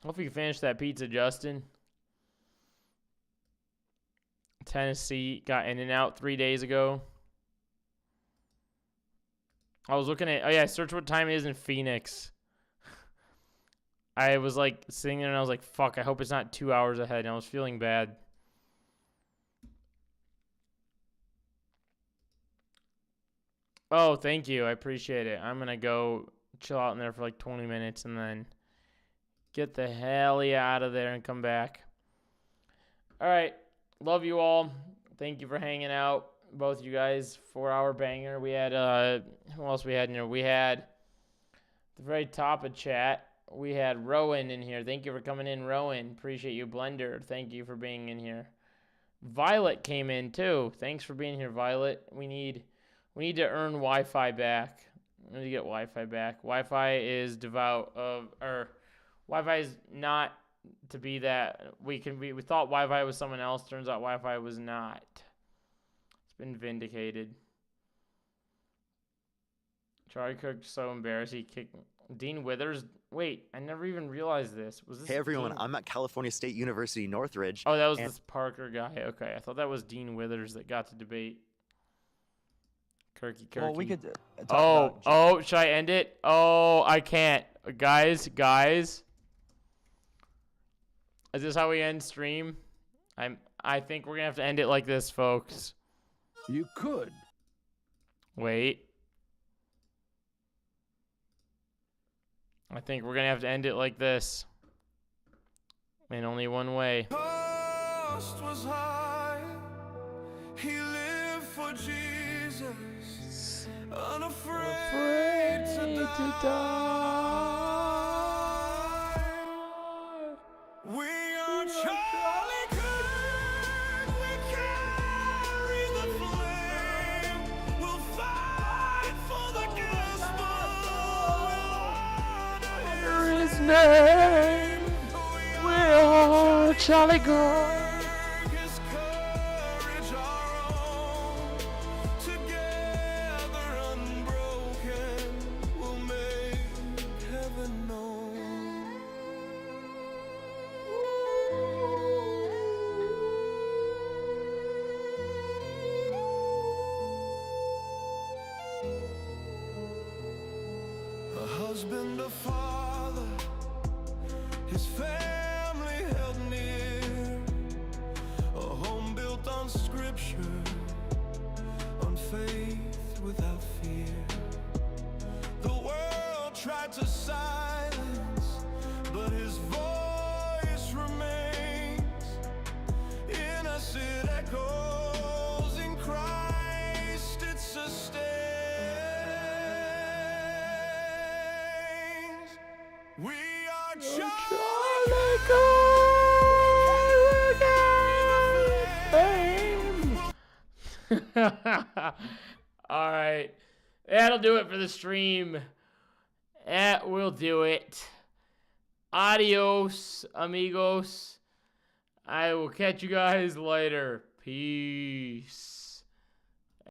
[SPEAKER 1] Hope you can finish that pizza, Justin. Tennessee got in and out 3 days ago. I was looking at, oh yeah, search what time it is in Phoenix. I was like sitting there and I was like, fuck, I hope it's not 2 hours ahead. And I was feeling bad. Oh, thank you. I appreciate it. I'm going to go chill out in there for like 20 minutes and then get the hell out of there and come back. All right. Love you all. Thank you for hanging out. Both you guys. 4-hour banger. We had, who else we had in here? We had, at the very top of chat, we had Rowan in here. Thank you for coming in, Rowan. Appreciate you, Blender. Thank you for being in here. Violet came in too. Thanks for being here, Violet. We need to earn Wi-Fi back. We need to get Wi-Fi back. Wi-Fi is devout of, or Wi-Fi is not to be that. We thought Wi-Fi was someone else. Turns out Wi-Fi was not. It's been vindicated. Charlie Cook, so embarrassed. He kicked Dean Withers. Wait, I never even realized this. Was this?
[SPEAKER 11] Hey everyone,
[SPEAKER 1] Dean?
[SPEAKER 11] I'm at California State University Northridge.
[SPEAKER 1] Oh, that was this Parker guy. Okay, I thought that was Dean Withers that got to debate. Kirky.
[SPEAKER 6] Well, we could talk about...
[SPEAKER 1] Oh, should I end it? Oh, I can't. Guys. Is this how we end stream? I think we're going to have to end it like this, folks.
[SPEAKER 13] You could.
[SPEAKER 1] Wait. I think we're going to have to end it like this. In only one way.
[SPEAKER 17] Cost was high. He lived for Jesus, unafraid to die. We are Charlie Kirk. We carry the flame. We'll fight for the gospel. We'll honor his
[SPEAKER 1] name. We are Charlie Kirk.
[SPEAKER 17] Husband, a father, his family held near, a home built on scripture, on faith without fear. The world tried to silence, but his voice remains. Innocent echoes in Christ it sustains. We are Charlie
[SPEAKER 1] Kirk. All right. That'll do it for the stream. That will do it. Adios, amigos. I will catch you guys later. Peace.